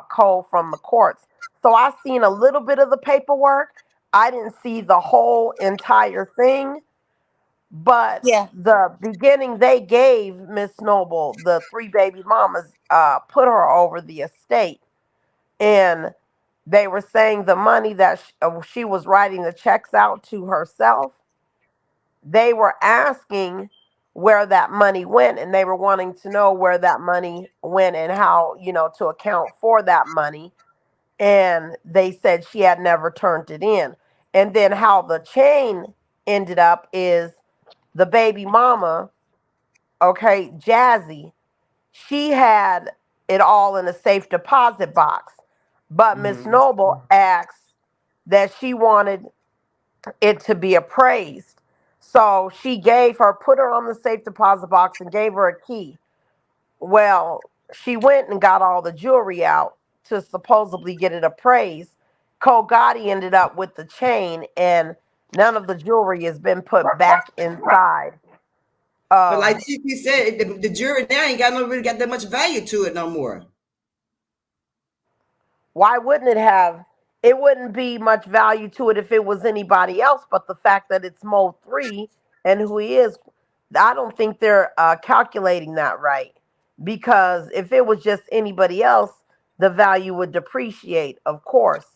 F: cold from the courts. So I seen a little bit of the paperwork. I didn't see the whole entire thing, but the beginning they gave Miss Noble, the 3 baby mamas, put her over the estate, and they were saying the money that she was writing the checks out to herself, they were asking where that money went, and they were wanting to know where that money went and how, to account for that money. And they said she had never turned it in. And then how the chain ended up is the baby mama, okay, Jazzy, she had it all in a safe deposit box. But Miss Noble asked that she wanted it to be appraised. So she put her on the safe deposit box and gave her a key. Well, she went and got all the jewelry out to supposedly get it appraised. Cole Gotti ended up with the chain, and none of the jewelry has been put back inside.
B: But like TP said, the jewelry now ain't really got that much value to it no more.
F: Why wouldn't it have? It wouldn't be much value to it if it was anybody else, but the fact that it's Mo3 and who he is, I don't think they're calculating that right. Because if it was just anybody else, the value would depreciate, of course.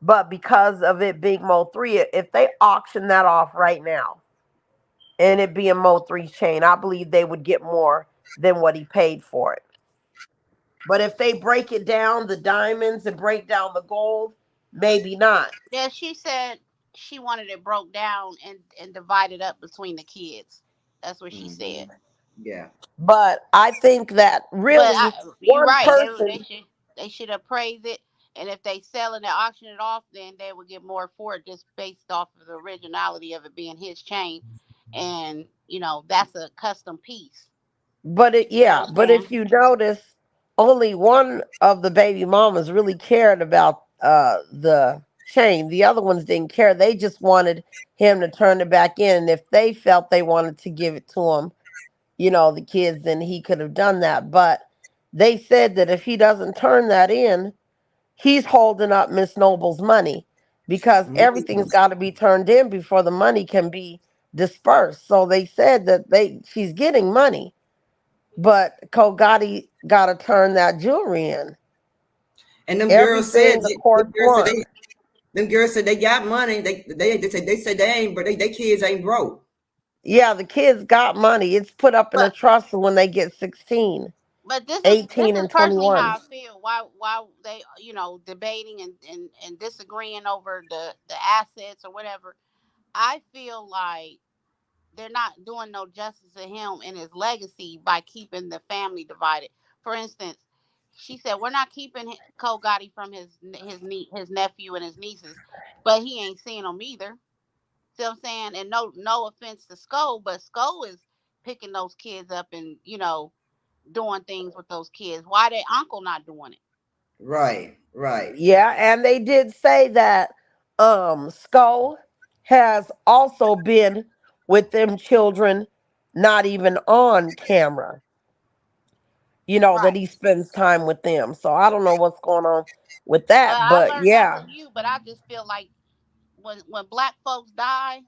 F: But because of it being Mo3, if they auction that off right now and it being Mo3's chain, I believe they would get more than what he paid for it. But if they break it down, the diamonds, and break down the gold, maybe not.
D: Yeah, she said she wanted it broke down and divided up between the kids. That's what she said.
B: Yeah.
F: But I think that
D: But
F: really
D: you're
F: one
D: right.
F: person,
D: They should appraise it, and if they sell it and auction it off, then they would get more for it just based off of the originality of it being his chain, and that's a custom piece. You know
F: yeah,
D: what I'm
F: but if
D: saying?
F: you notice, only one of the baby mamas really cared about the chain. The other ones didn't care. They just wanted him to turn it back in. And if they felt they wanted to give it to him, the kids, then he could have done that. But they said that if he doesn't turn that in, he's holding up Miss Noble's money because everything's got to be turned in before the money can be dispersed. So they said that she's getting money, but Kogati got to turn that jewelry in.
B: And
F: Everything the court wants.
B: them girls said they got money. They said they ain't, but they kids ain't broke.
F: Yeah, the kids got money. It's put up in a
D: But
F: trust when they get 16,
D: but this is
F: 18, and
D: personally
F: 21.
D: how I feel. Why they debating and disagreeing over the assets or whatever. I feel like they're not doing no justice to him and his legacy by keeping the family divided. For instance, she said we're not keeping Cole Gotti from his nephew and his nieces, but he ain't seeing them either. See what I'm saying? And no offense to Skull, but Skull is picking those kids up and doing things with those kids. Why their uncle not doing it?
B: Right, right.
F: Yeah, and they did say that Skull has also been with them children, not even on camera. That
D: Right.
F: he spends time with them. So I don't know what's going on with
D: Well,
F: that,
D: I
F: but
D: learned that
F: yeah,
D: from you, but I just feel like when black folks die,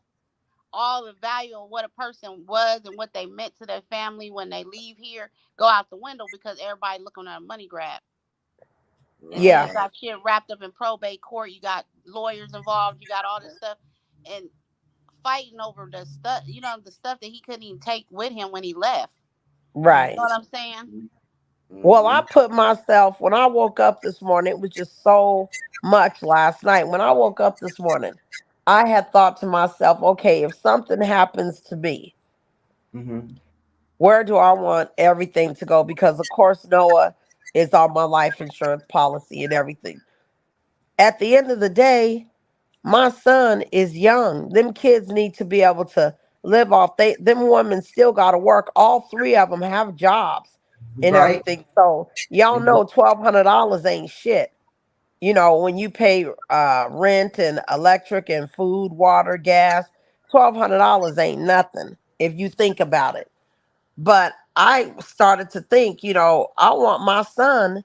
D: all the value of what a person was and what they meant to their family when they leave here go out the window because everybody looking at a money grab. And then
F: yeah,
D: you got shit wrapped up in probate court. You got lawyers involved. You got all this stuff and fighting over the stuff. The stuff that he couldn't even take with him when he left. You know
F: right.
D: what I'm saying?
F: Well, I
B: Mm-hmm.
F: put myself, when I woke up this morning, it was just so much last night. When I woke up this morning, I had thought to myself, okay, if something happens to me,
B: Mm-hmm.
F: where do I want everything to go? Because, of course, Noah is on my life insurance policy and everything. At the end of the day, my son is young. Them kids need to be able to live off. Them women still got to work. All three of them have jobs and
B: Right.
F: everything. So y'all
B: Mm-hmm.
F: know $1,200 ain't shit. When you pay rent and electric and food, water, gas, $1,200 ain't nothing if you think about it. But I started to think, I want my son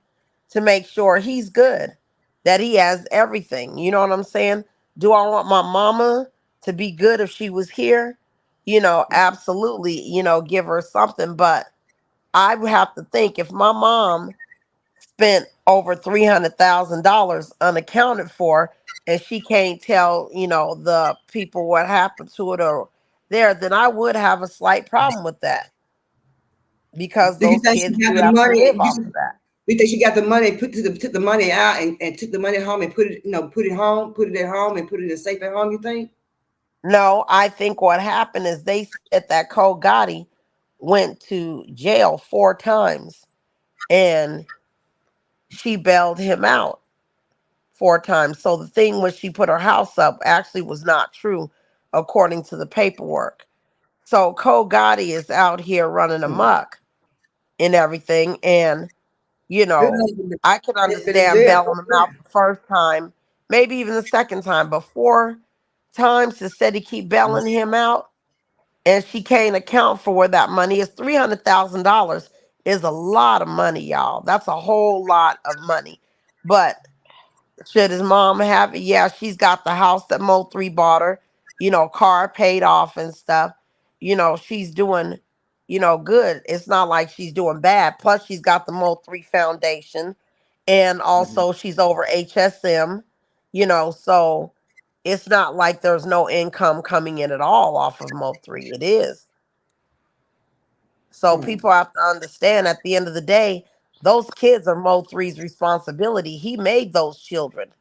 F: to make sure he's good, that he has everything. You know what I'm saying? Do I want my mama to be good if she was here? Absolutely, give her something. But I would have to think if my mom spent over $300,000 unaccounted for and she can't tell, the people what happened to it or there, then I would have a slight problem with that because
B: Do you
F: those
B: think she
F: kids
B: got
F: do
B: the
F: have to
B: money?
F: live off of that.
B: You think she got the money? Took the money out and took the money home and put it, put it home, put it at home, and put it in safe at home. You think?
F: No, I think what happened is they said that Cole Gotti went to jail 4 times and she bailed him out 4 times. So the thing when she put her house up actually was not true according to the paperwork. So Cole Gotti is out here running
B: Hmm.
F: amok and everything. And, you
B: Good
F: know,
B: husband
F: I can
B: has been in
F: understand
B: jail.
F: bailing him out the first time, maybe even the second time, but 4 times to steady keep bailing him out. And she can't account for where that money is. $300,000 is a lot of money, y'all. That's a whole lot of money. But should his mom have it? Yeah, she's got the house that Mo3 bought her, car paid off and stuff. She's doing, good. It's not like she's doing bad. Plus, she's got the Mo3 Foundation and
B: Mhm.
F: also she's over HSM, so it's not like there's no income coming in at all off of Mo3. It is. So
B: Hmm.
F: people have to understand at the end of the day, those kids are Mo3's responsibility. He made those children.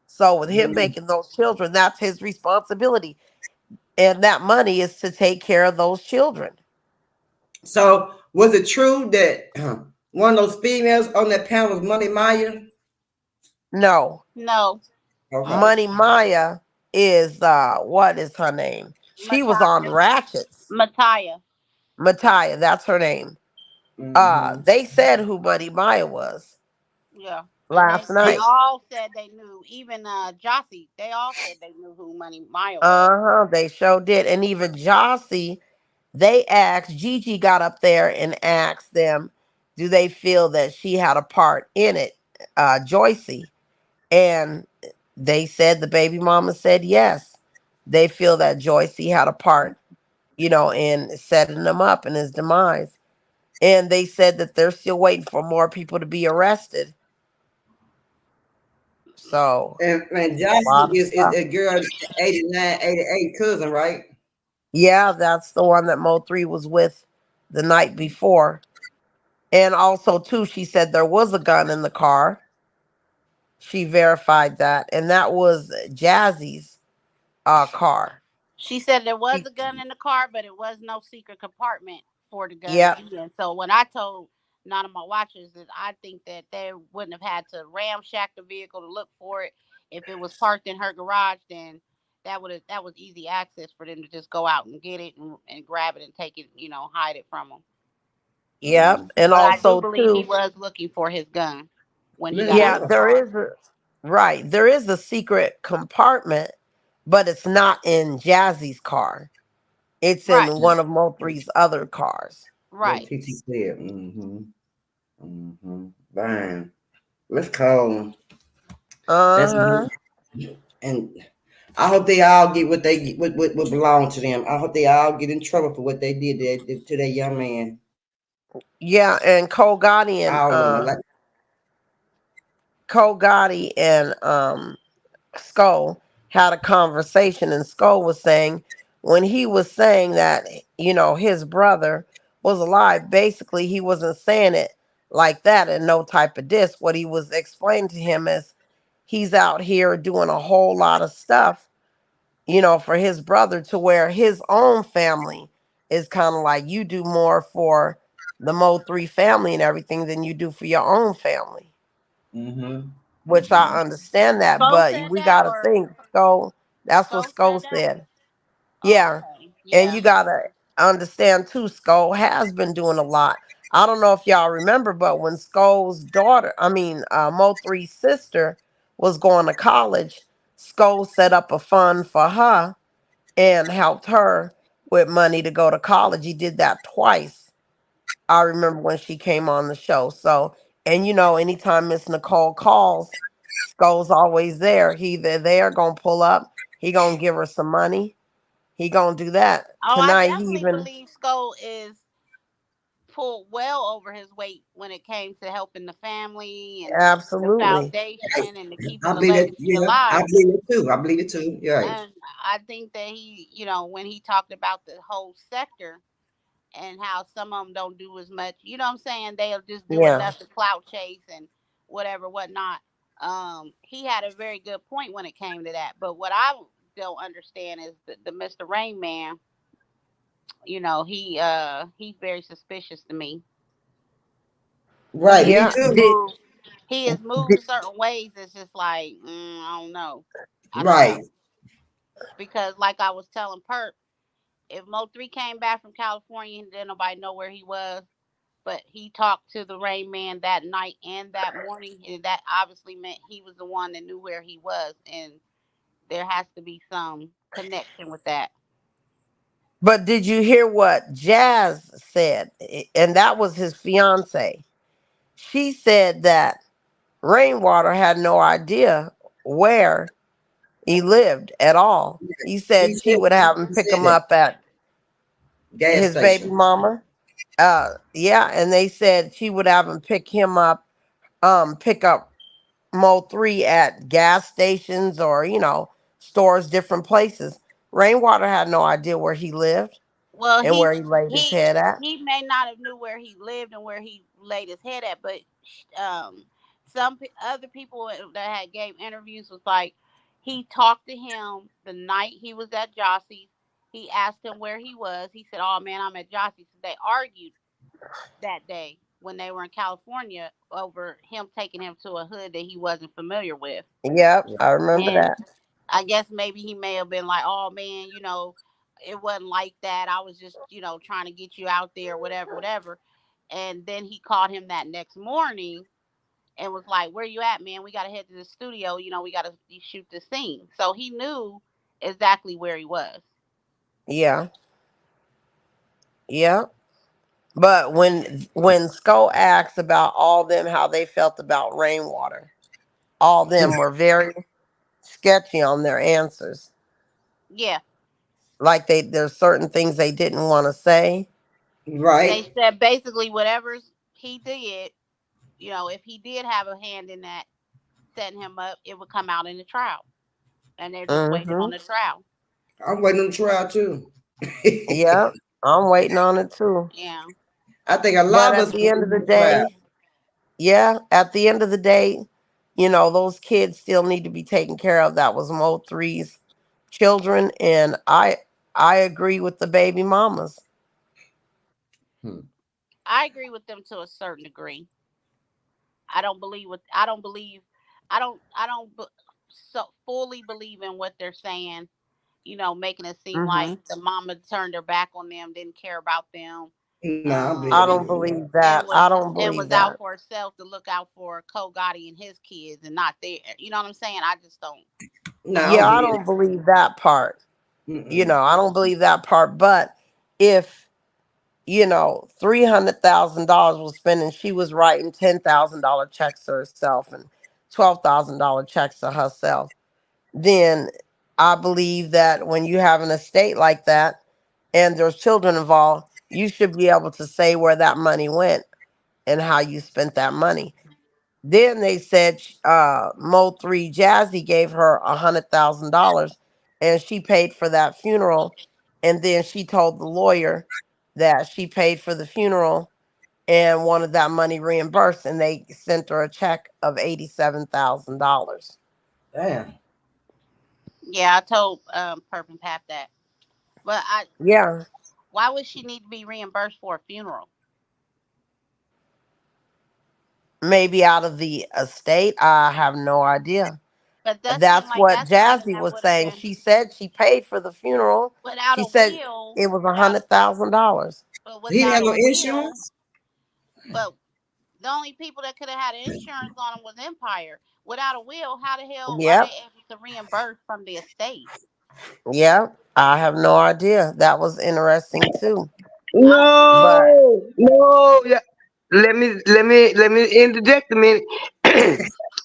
F: So with him
B: Mhm.
F: making those children, that's his responsibility. And that money is to take care of those children.
B: So was it true that one of those females on that panel was Money Maya?
F: No,
D: No,
B: Okay.
F: Money Maya is what is her name? She was on
D: Mataya.
F: Ratchets.
D: Mataya.
F: Mataya, that's her name.
B: Mm-hmm.
F: They said who Money Maya was
D: Yeah. And
F: last
D: they
F: night.
D: all said they knew. Even Jossie, they all said they knew who Money Maya was.
F: Uh-huh, they sure did. And even Jossie, they asked, Gigi got up there and asked them, do they feel that she had a part in it, Joycey? And they said, the baby mama said yes. They feel that Joycey had a part, in setting him up in his demise. And they said that they're still waiting for more people to be arrested. So,
B: And
F: a
B: Johnson
F: lot of
B: is
F: stuff.
B: a girl 89, 88 cousin, right?
F: Yeah, that's the one that Mo3 was with the night before. And also, too, she said there was a gun in the car. She verified that. And that was Jazzy's car.
D: She said there was
F: She,
D: a gun in the car, but it was no secret compartment for the gun to
F: yeah,
D: be in. So when I told none of my watchers that I think that they wouldn't have had to ramshack the vehicle to look for it if it was parked in her garage, then that was easy access for them to just go out and get it and grab it and take it, hide it from them.
F: yep. And
D: But I do
F: also,
D: believe he
F: too,
D: was looking for his gun when he
B: Yeah,
D: got out
F: yeah,
D: of the
B: sure.
F: there
D: car.
F: is right. There is a secret compartment, but it's not in Jazzy's car. It's
D: Right,
F: in one of Mo3's other cars.
B: What
D: right.
B: TT said. Mm-hmm. Mm-hmm. Bang. Let's call.
F: Uh
B: That's
F: huh.
B: and I hope they all get what they get, what belong to them. I hope they all get in trouble for what they did to that young man.
F: Yeah, and Cole Gotti and
B: All of them. Like,
F: Skull had a conversation, and Skull was saying when he was saying that his brother was alive, basically he wasn't saying it like that and no type of diss. What he was explaining to him is he's out here doing a whole lot of stuff, for his brother, to where his own family is kind of like you do more for the Mo3 family and everything than you do for your own family,
B: mm-hmm.
F: which I understand that,
D: Skull
F: but
D: said
F: we
D: that,
F: got to
D: or
F: think. So that's what
D: Skull
F: Skull
D: said that.
F: said. Yeah.
D: Okay,
F: And
D: yeah.
F: you got to understand too, Skull has been doing a lot. I don't know if y'all remember, but when Skull's daughter, Mo3's sister, was going to college, Skull set up a fund for her and helped her with money to go to college. He did that twice. I remember when she came on the show. So, and anytime Miss Nicole calls, Skull's always there. He either there gonna pull up, he gonna give her some money. He gonna do that.
D: Oh, I
F: Tonight he
D: definitely
F: even
D: believe Skull is pulled well over his weight when it came to helping the family and the
F: absolutely.
D: foundation and to keeping
B: I
D: the
B: believe that.
D: legacy
B: Yeah, I
D: alive.
B: believe it too. I believe it too. You're right.
D: And I think that he, when he talked about the whole sector and how some of them don't do as much, you know what I'm saying? They'll just do
F: Yeah.
D: enough to clout chase and whatever, whatnot. He had a very good point when it came to that. But what I don't understand is the Mr. Rain Man, he's very suspicious to me.
B: Right.
D: He
B: Me
F: Yeah.
D: has
B: too.
D: moved. He has moved
F: Did
D: certain ways. It's just like I don't know. I don't
B: Right.
D: know because, like I was telling Perp, if Mo3 came back from California, and didn't nobody know where he was, but he talked to the Rain Man that night and that morning, and that obviously meant he was the one that knew where he was, and there has to be some connection with that.
F: but did you hear what Jazz said? And that was his fiance. She said that Rainwater had no idea where he lived at all. He
B: He
F: said she
B: said
F: would have him
B: he
F: pick
B: said
F: him
B: it.
F: up at
B: Gas
F: his baby
B: station.
F: mama. Yeah, and they said she would have him pick up Mo3 at gas stations or, stores, different places. Rainwater had no idea where he lived
D: Well,
F: and where he laid his
D: he
F: head at.
D: he may not have knew where he lived and where he laid his head at, but um, other people that had gave interviews was like he talked to him the night he was at Jossie's, He asked him where he was. He said, "Oh man, I'm at Jossie's." They argued that day when they were in California over him taking him to a hood that he wasn't familiar with.
F: Yep, I remember
D: And
F: that.
D: I guess maybe he may have been like, "Oh man, it wasn't like that. I was just, trying to get you out there, whatever, whatever." And then he called him that next morning and was like, "Where you at, man? We got to head to the studio. We got to shoot this scene." So he knew exactly where he was.
F: Yeah, yeah. But when Sko asked about all them how they felt about rainwater, all them were very sketchy on their answers.
D: Yeah.
F: Like there's certain things they didn't want to say.
D: They
B: Right.
D: said basically whatever he did, if he did have a hand in that setting him up, it would come out in the trial. And they're just waiting on
F: Mm-hmm.
D: the trial.
B: I'm waiting on the trial too.
F: Yep, I'm waiting on it too.
D: Yeah.
B: I think a
F: But
B: lot of
F: at
B: us
F: the end of
B: waiting
F: the
B: on the trial.
F: day, yeah, at the end of the day, those kids still need to be taken care of. That was Mo 3's children, and I agree with the baby mamas.
B: Hmm.
D: I agree with them to a certain degree. I don't so fully believe in what they're saying, making it seem like
F: Hmm.
D: the mama turned her back on them, didn't care about them,
B: No, I believe
F: I
B: it
D: um,
F: don't
B: either.
F: believe
D: and
F: that.
D: was
F: I don't
D: and
F: believe
D: was out
F: that.
D: for herself to look out for Cole Gotti and his kids and not there. You know what I'm saying? I just don't.
B: No, I
F: Yeah,
B: don't
F: I
B: believe
F: don't believe that part.
B: it. Mm-mm.
F: I don't believe that part. But if $300,000 was spent and she was writing $10,000 checks to herself and $12,000 checks to herself, then I believe that when you have an estate like that and there's children involved, you should be able to say where that money went and how you spent that money. Then they said Mo 3 Jazzy gave her $100,000 and she paid for that funeral. And then she told the lawyer that she paid for the funeral and wanted that money reimbursed. And they sent her a check of $87,000.
B: Damn.
D: Yeah, I told Perp and Pap that. But
F: Yeah,
D: why would she need to be reimbursed for a funeral?
F: maybe out of the estate. I have no idea.
D: But that seemed
F: That's
D: like
F: what
D: that's something
F: Jazzy
D: that
F: was
D: would have
F: saying.
D: been
F: She said she paid for the funeral.
D: without
F: She
D: a
F: said
D: will,
F: it was a
D: without
F: hundred thousand dollars.
D: but
B: He didn't
D: without
B: have
D: a
B: no
D: will.
B: insurance.
D: But the only people that could have had insurance on them was Empire. Without a will, how the hell are they
F: Yep,
D: able to reimburse from the estate?
F: yep. I have no idea. That was interesting too.
D: I don't get it.
F: But
E: No, no. Yeah. Let me interject a minute.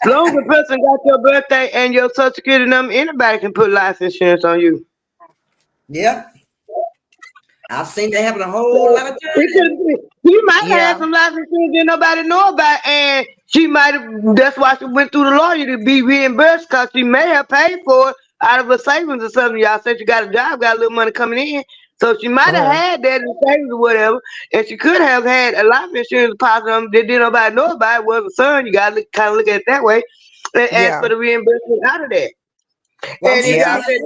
E: Long as the person got your birthday and your social security number, anybody can put life insurance on you.
B: Yep. I've seen that happen a whole lot
E: So
B: of
E: it
B: times.
E: could be. She might have had
F: yeah,
E: some life insurance that nobody know about, and she might have. That's why she went through the lawyer to be reimbursed because she may have paid for it out of her savings or something. Y'all said she got a job, got a little money coming in, so she might have
F: uh
E: had that in savings or whatever, and she could have had a life insurance policy that didn't nobody know about. It was a son. You got to kind of look at it that way, and ask
F: yeah,
E: for the reimbursement out of that.
B: Well, I'm
E: And
B: sure
E: if
B: she
E: y'all
F: yeah.
B: had.
E: said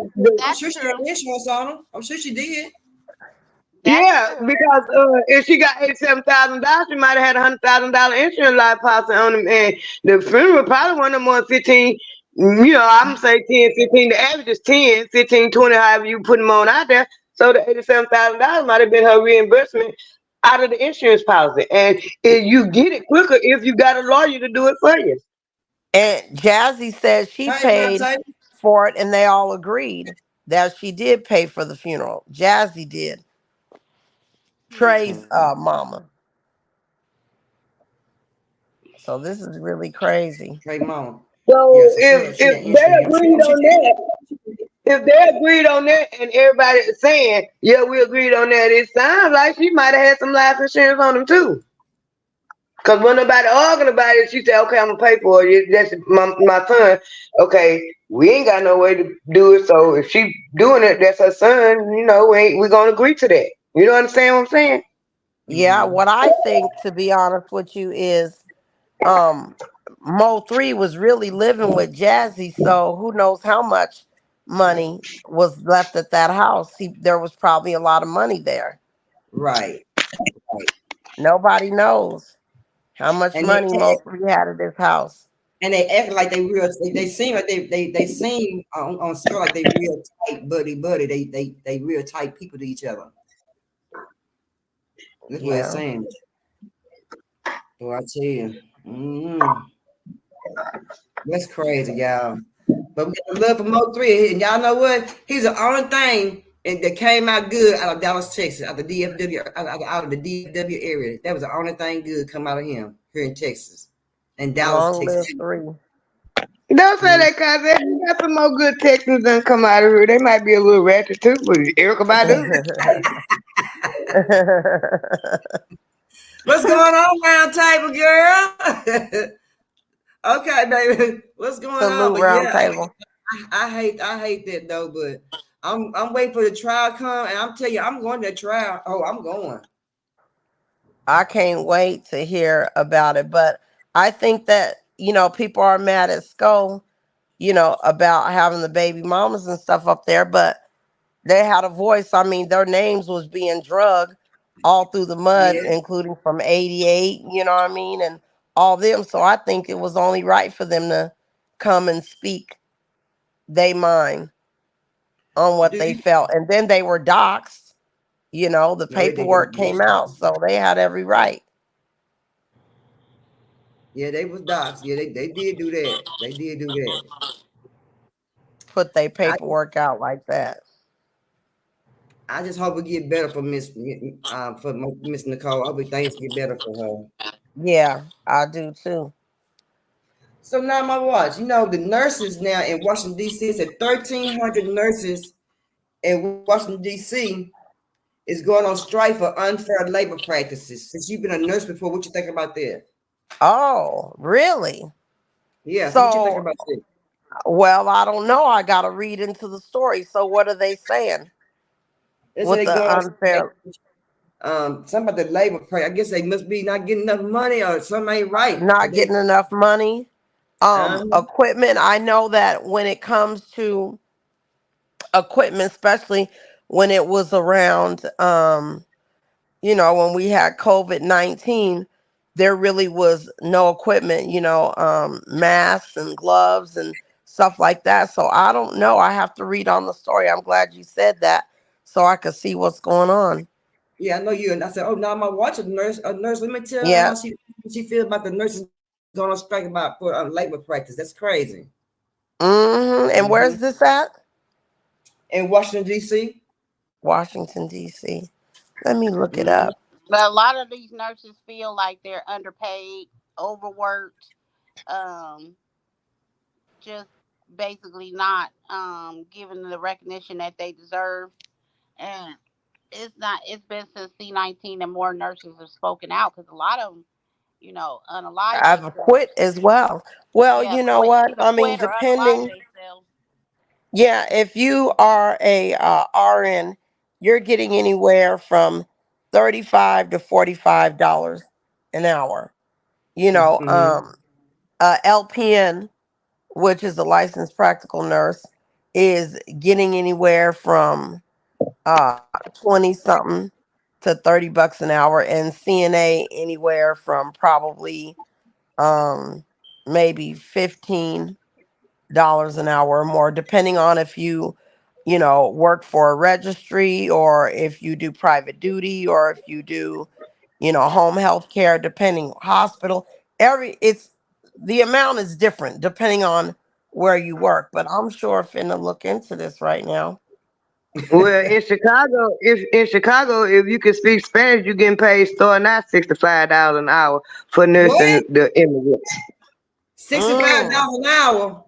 B: I'm
D: That's
B: sure she had
D: true.
B: insurance on them. I'm sure she did.
D: That's
E: yeah,
D: true.
E: because if she got $87,000, she might have had $100,000 insurance life policy on them, and the funeral probably wasn't no more than 15. I'm gonna say 10, 15. The average is 10, 15, 20, however you put them on out there. So the $87,000 might have been her reimbursement out of the insurance policy, and if you get it quicker if you got a lawyer to do it for you.
F: And Jazzy said she
B: Hey, Bob
F: paid
B: Taylor.
F: for it, and they all agreed that she did pay for the funeral. Jazzy did.
D: Hmm.
F: Trey's mama. So this is really crazy.
B: Hey, mom. Yeah,
E: So
B: so
E: if
B: she
E: if
B: had
E: they
B: insurance.
E: agreed
B: She
E: on
B: did.
E: that, if they agreed on that and everybody is saying, yeah, we agreed on that, it sounds like she might have had some life insurance on them too. Because when nobody arguing about it, she said, okay, I'm going to pay for it. That's my son. Okay, we ain't got no way to do it. So if she doing it, that's her son, we're going to agree to that. You know understand what I'm saying?
F: Yeah,
B: Mm-hmm.
F: what I think, to be honest with you, is um Mo 3 was really living with Jazzy, so who knows how much money was left at that house. There was probably a lot of money there.
B: Right. Right.
F: Nobody knows how much
B: And they
F: money Mosley had at his house.
B: and they act like they real. They seem like they seem on show like they real tight buddy. They real tight people to each other. That's what it's
F: Yeah.
B: saying. So I tell you, that's crazy, y'all. But we got love for Mo3, and y'all know what? He's the only thing that came out good out of Dallas, Texas, out of the DFW, out of the DFW area. That was the only thing good come out of him here in Texas, and Dallas,
F: Long
B: Texas.
F: live 3.
E: Don't say that, cause they got some more good Texans done come out of here. They might be a little ratchet too, but Erica Badu.
B: What's going on, round table girl? Okay, baby. What's going on?
F: Salute,
B: But
F: round
B: yeah,
F: table.
B: I hate that though. But I'm waiting for the trial come, and I'm telling you, I'm going to that trial. Oh, I'm going.
F: I can't wait to hear about it. But I think that, people are mad at Skull, about having the baby mamas and stuff up there, but they had a voice. I mean, their names was being drugged all through the mud,
B: Yeah.
F: including from 88, you know what I mean? And all them. So I think it was only right for them to come and speak they mind on what
B: Do
F: they
B: you?
F: felt. And then they were doxxed, the
B: No, they
F: paperwork came out. So they had every right.
B: Yeah, they was docs. Yeah, they did do that. They did do that.
F: Put their
B: I
F: paperwork out like that.
B: I just hope it get better for Miss Nicole. I hope things get better for her.
F: Yeah, I do too.
B: So now my watch. The nurses now in Washington D.C. said 1,300 nurses in Washington D.C. is going on strike for unfair labor practices. Since you've been a nurse before, what you think about that?
F: Oh, really?
B: Yeah. So what you think
F: So,
B: about that?
F: well, I don't know. I got to read into the story. So, what are they saying
B: They said
F: with
B: they
F: the
B: going on strike.
F: unfair?
B: Something about the labor practice. I guess they must be not getting enough money or something ain't right.
F: Not getting enough money?
B: Uh,
F: Equipment. I know that when it comes to equipment, especially when it was around, when we had COVID-19, there really was no equipment, masks and gloves and stuff like that. So I don't know. I have to read on the story. I'm glad you said that so I could see what's going on.
B: Yeah, I know you. And I said, oh, now I'm gonna watch a nurse. A nurse. Let me tell her
F: Yeah.
B: how she feels about the nurses going on strike about for labor practice. That's crazy.
F: And where's this at?
B: In Washington D.C.
F: Washington, D.C. Let me look it
B: Mm-hmm.
F: up.
D: But a lot of these nurses feel like they're underpaid, overworked, just basically not given the recognition that they deserve. And it's been since C-19 and more nurses have spoken out because a lot of them, unalive
F: I've
D: themselves.
F: quit as well. Well,
D: Yeah,
F: you know what?
D: either
F: I mean,
D: quit or unalive
F: depending.
D: themselves.
F: Yeah, if you are a RN, you're getting anywhere from $35 to $45 an hour.
B: Mm-hmm.
F: LPN, which is a licensed practical nurse, is getting anywhere from 20 something to $30 an hour, and CNA anywhere from probably maybe $15 an hour or more, depending on if you work for a registry or if you do private duty or if you do, home health care, depending hospital. It's the amount is different depending on where you work. But I'm sure finna look into this right now.
E: Well, if you can speak Spanish, you getting paid starting at $65 an hour for nursing
B: What?
E: the immigrants.
B: $65
F: Mm.
B: an hour.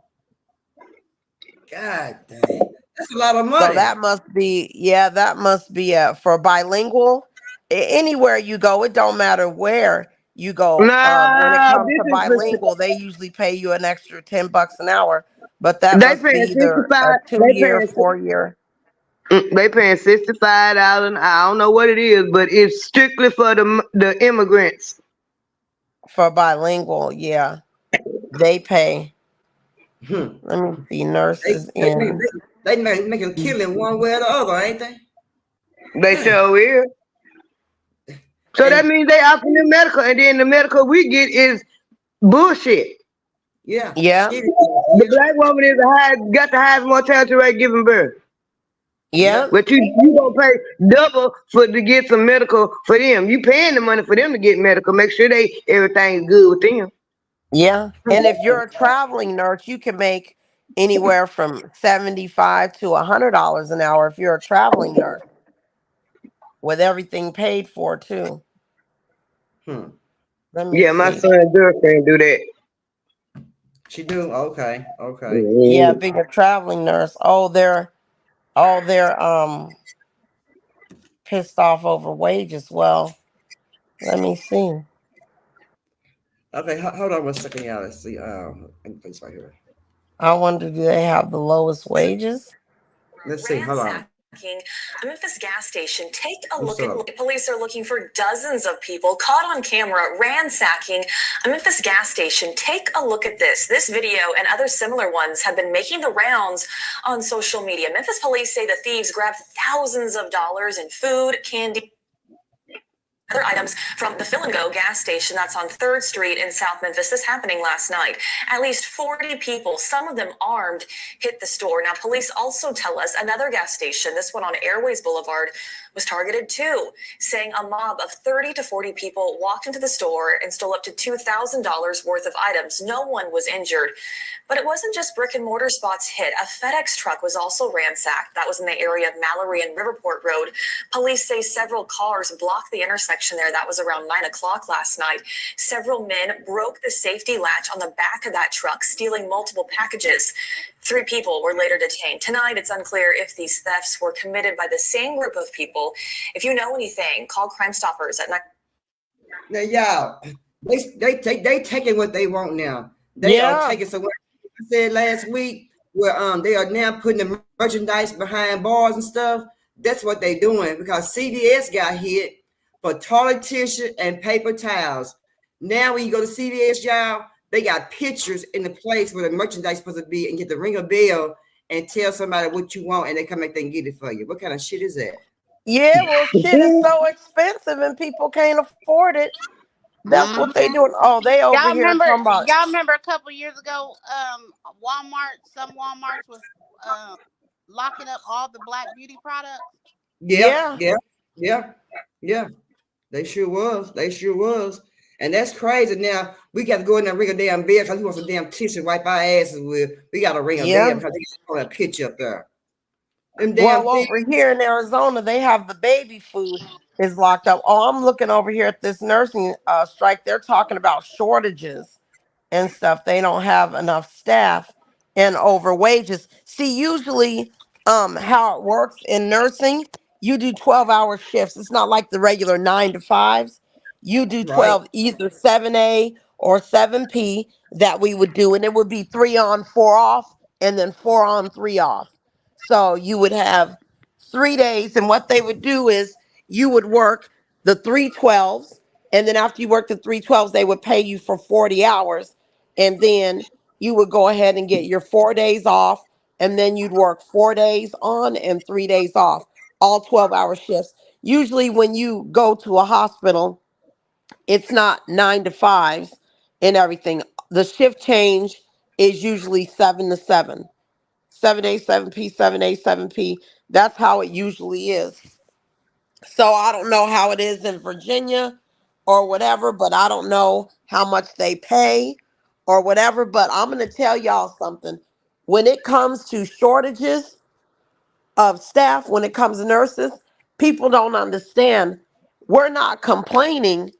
B: God dang, that's a lot of
F: So
B: money.
F: that must be for bilingual. Anywhere you go, it don't matter where you go. When it
E: Nah,
F: comes to bilingual, they usually pay you an extra $10 an hour. But that
E: they
F: must be
E: paying
F: either a
E: 65.
F: 2 year, 4 year.
E: They paying $65 an hour. I don't know what it is, but it's strictly for the immigrants.
F: For bilingual. Yeah, they pay.
B: Hmm.
F: Let me see,
B: They,
F: nurses
B: they, they,
F: in.
B: They make them kill him one way or the other, ain't they?
E: They sure is. So that
B: And
E: means they offering the medical, and then the medical we get is bullshit.
B: yeah,
F: Yeah.
B: shit.
E: The black woman is got the highest mortality rate giving birth.
F: Yeah.
E: But you gonna pay double to get some medical for them. You paying the money for them to get medical. Make sure everything's good with them.
F: Yeah. And if you're a traveling nurse, you can make anywhere from $75 to $100 an hour if you're a traveling nurse, with everything paid for too.
B: Hmm.
F: Let me
E: Yeah, my
F: see.
E: son's girlfriend do that.
B: She do? Okay.
F: Yeah,
E: Mhm.
F: being a traveling nurse. Oh, they're pissed off over wages. Well, let me see.
B: Okay, hold on 1 second, y'all. Let's see. Let me place right here.
F: I wonder, do they have the lowest wages?
B: Let's see. Hold on.
G: A Memphis gas station. Take a
B: What's
G: look
B: up?
G: at. Police are looking for dozens of people caught on camera ransacking a Memphis gas station. Take a look at this. This video and other similar ones have been making the rounds on social media. Memphis police say the thieves grabbed thousands of dollars in food, candy, other items from the Fill and Go gas station that's on 3rd Street in South Memphis. This happening last night. At least 40 people, some of them armed, hit the store. Now, police also tell us another gas station, this one on Airways Boulevard, was targeted too, saying a mob of 30 to 40 people walked into the store and stole up to $2,000 worth of items. No one was injured. But it wasn't just brick and mortar spots hit. A FedEx truck was also ransacked. That was in the area of Mallory and Riverport Road. Police say several cars blocked the intersection there. That was around 9 o'clock last night. Several men broke the safety latch on the back of that truck, stealing multiple packages. 3 people were later detained. Tonight, it's unclear if these thefts were committed by the same group of people. If you know anything, call Crime Stoppers at 9.
B: Now, y'all, they taking what they want now. They are taking. So what I said last week, where they are now putting the merchandise behind bars and stuff. That's what they doing because CVS got hit for toilet tissue and paper towels. Now when you go to CVS, y'all, they got pictures in the place where the merchandise supposed to be, and get to ring a bell and tell somebody what you want, and they come back there and get it for you. What kind of shit is that?
F: Yeah, well, shit is so expensive and people can't afford it. That's what they doing. Oh, they over
D: Y'all
F: here
D: remember?
F: talking about.
D: Y'all remember a couple years ago? Walmart. Some WalMarts was locking up all the Black beauty products.
B: Yeah. They sure was. And that's crazy. Now we got to go in there and ring a damn bell because we want some damn tissue to wipe our asses with. We got to ring a bell because they got a picture up there.
F: Well, over here in Arizona, they have the baby food is locked up. Oh, I'm looking over here at this nursing strike. They're talking about shortages and stuff. They don't have enough staff and over wages. See, usually how it works in nursing, you do 12-hour shifts. It's not like the regular 9 to 5s. You do 12, either 7A or 7P that we would do, and it would be 3 on, 4 off, and then 4 on, 3 off. So you would have 3 days, and what they would do is you would work the 312s, and then after you work the 312s, they would pay you for 40 hours, and then you would go ahead and get your 4 days off, and then you'd work 4 days on and 3 days off, all 12-hour shifts. Usually when you go to a hospital, it's not 9 to 5s and everything. The shift change is usually 7 to 7. 7A, 7P, 7A, 7P. That's how it usually is. So I don't know how it is in Virginia or whatever, but I don't know how much they pay or whatever. But I'm going to tell y'all something. When it comes to shortages of staff, when it comes to nurses, people don't understand. We're not complaining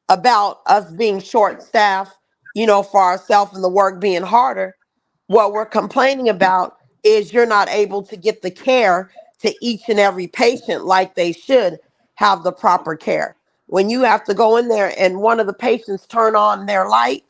F: about us being short staffed, for ourselves and the work being harder. What we're complaining about is you're not able to get the care to each and every patient like they should have the proper care. When you have to go in there and one of the patients turn on their light,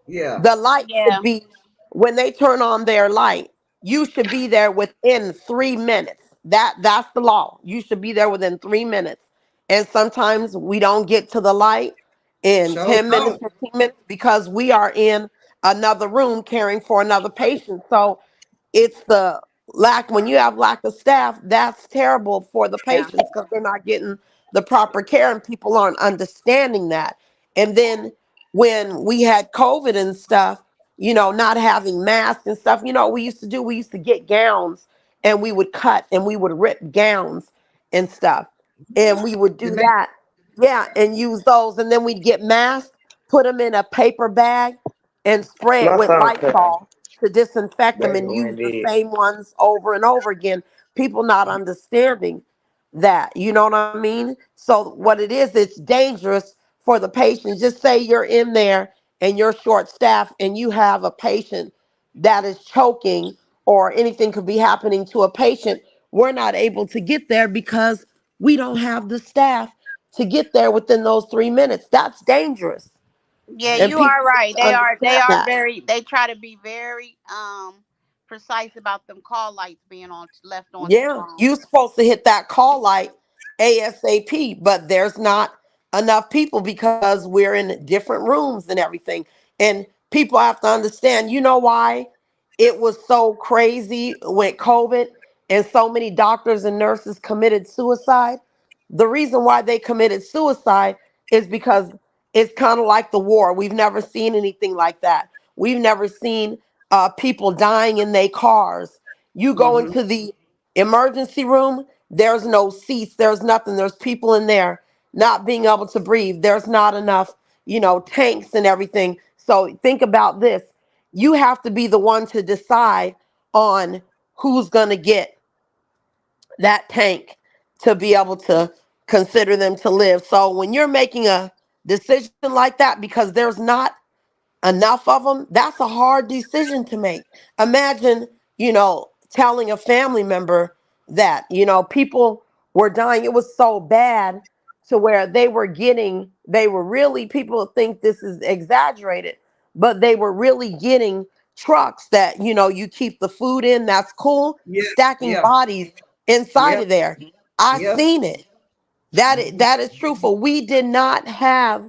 F: the light should be, when they turn on their light, you should be there within 3 minutes. That's the law. You should be there within 3 minutes. And sometimes we don't get to the light in 10 minutes, 15 minutes because we are in another room caring for another patient. So it's the when you have lack of staff, that's terrible for the
D: Yeah.
F: patients because they're not getting the proper care and people aren't understanding that. And then when we had COVID and stuff, not having masks and stuff, what we used to do, we used to get gowns and we would cut and we would rip gowns and stuff. And we would do that. Yeah, and use those. And then we'd get masks, put them in a paper bag and spray it
E: My
F: with
E: son crying.
F: Lysol to disinfect them
E: Baby
F: and use
E: went
F: the
E: dead.
F: same ones over and over again. People not understanding that, you know what I mean? So what it is, it's dangerous for the patient. Just say you're in there and you're short staffed and you have a patient that is choking or anything could be happening to a patient. We're not able to get there because we don't have the staff to get there within those 3 minutes. That's dangerous.
D: Yeah,
F: And
D: you
F: people
D: are
F: need
D: right.
F: to
D: They
F: understand
D: are
F: that.
D: very they try to be very precise about them call lights being on left on too
F: Yeah,
D: long.
F: you're supposed to hit that call light ASAP, but there's not enough people because we're in different rooms and everything. And people have to understand, you know why it was so crazy with COVID and so many doctors and nurses committed suicide? The reason why they committed suicide is because it's kind of like the war. We've never seen anything like that. We've never seen people dying in their cars. You go
B: Mm-hmm.
F: into the emergency room, there's no seats, there's nothing, there's people in there not being able to breathe, there's not enough tanks and everything. So think about this, you have to be the one to decide on who's going to get that tank to be able to consider them to live. So when you're making a decision like that because there's not enough of them, that's a hard decision to make. Imagine, telling a family member that, people were dying. It was so bad to where they were really, people think this is exaggerated, but they were really getting trucks that, you keep the food in, that's cool,
B: Yeah,
F: stacking
B: yeah,
F: bodies inside
B: yeah,
F: of there. I
B: yeah.
F: seen it. That is truthful. We did not have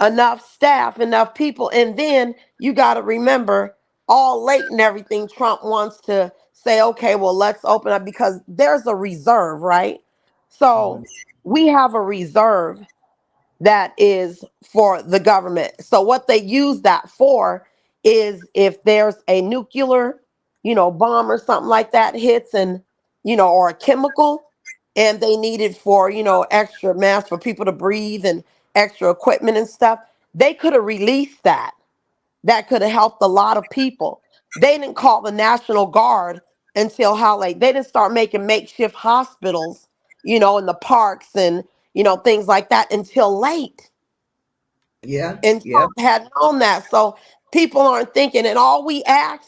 F: enough staff, enough people. And then you got to remember, all late and everything, Trump wants to say, okay, well, let's open up because there's a reserve, right? So we have a reserve that is for the government. So what they use that for is if there's a nuclear, bomb or something like that hits and, or a chemical and they need it for, extra masks for people to breathe and extra equipment and stuff, they could have released that. That could have helped a lot of people. They didn't call the National Guard until how late? They didn't start making makeshift hospitals, in the parks and, things like that until late.
B: Yeah,
F: And
B: yeah,
F: Trump had known that. So people aren't thinking. And all we ask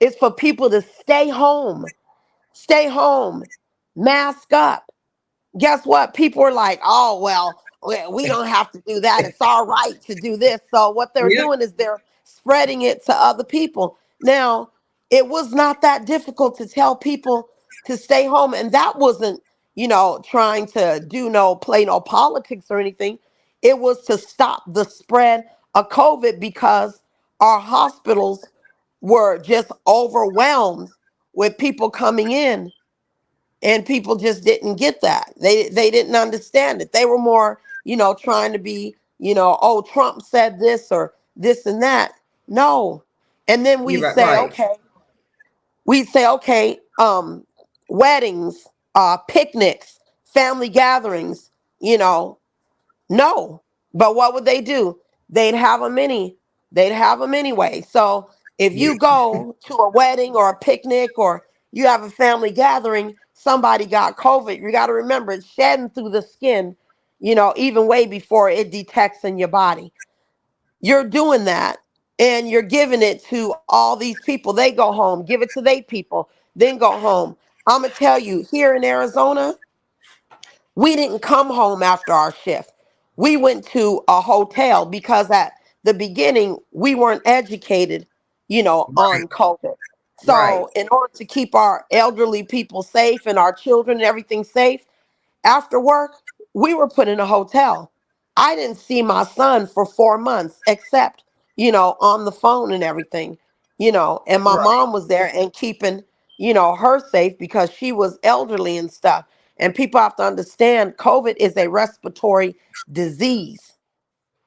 F: is for people to stay home, mask up. Guess what? People are like, oh, well, we don't have to do that. It's our right to do this. So what they're
B: yeah,
F: doing is they're spreading it to other people. Now, it was not that difficult to tell people to stay home. And that wasn't, trying to play no politics or anything. It was to stop the spread of COVID because our hospitals were just overwhelmed with people coming in and people just didn't get that. They didn't understand it. They were more, trying to be, oh, Trump said this or this and that. No. And then
B: you're right.
F: we'd say, okay, weddings, picnics, family gatherings, no. But what would they do? They'd have them they'd have them anyway. So if
B: Yeah,
F: you go to a wedding or a picnic or you have a family gathering, somebody got COVID, you got to remember it's shedding through the skin, even way before it detects in your body. You're doing that and you're giving it to all these people. They go home, give it to their people, then go home. I'm going to tell you, here in Arizona, we didn't come home after our shift. We went to a hotel because at the beginning we weren't educated,
B: right,
F: on COVID.
B: right,
F: So, in order to keep our elderly people safe and our children and everything safe, after work, we were put in a hotel. I didn't see my son for 4 months, except, on the phone and everything, and my
B: right.
F: mom was there and keeping her safe because she was elderly and stuff. And people have to understand COVID is a respiratory disease.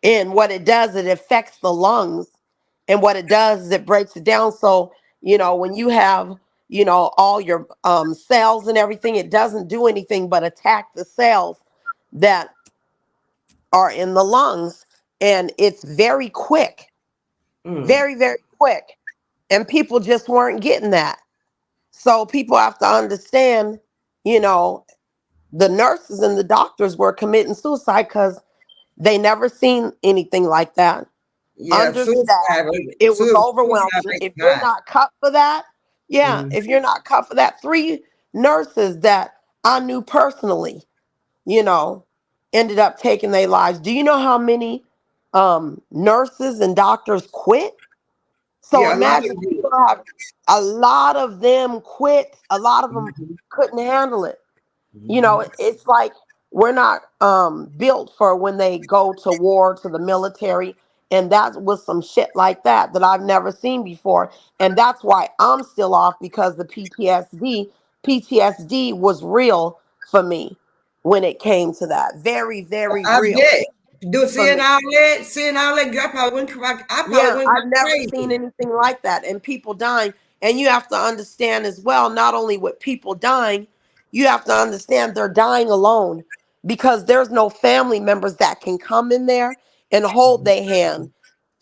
F: And what it does, it affects the lungs. And what it does is it breaks it down. So, when you have, all your cells and everything, it doesn't do anything but attack the cells that are in the lungs. And it's very quick, very, very quick. And people just weren't getting that. So people have to understand, the nurses and the doctors were committing suicide because they never seen anything like that.
B: Yeah,
F: Understaffed. It was overwhelming. If you're not cut for that, if you're not cut for that, 3 nurses that I knew personally, ended up taking their lives. Do you know how many nurses and doctors quit? So imagine people have a lot of them quit. A lot of them couldn't handle it. It's like we're not built for when they go to war, to the military. And that was some shit like that I've never seen before. And that's why I'm still off, because the PTSD was real for me when it came to that. Very, very real.
B: Seeing all that, girl, I probably went
F: I've never seen anything like that, and people dying. And you have to understand as well, not only with people dying, you have to understand they're dying alone, because there's no family members that can come in there and hold their hand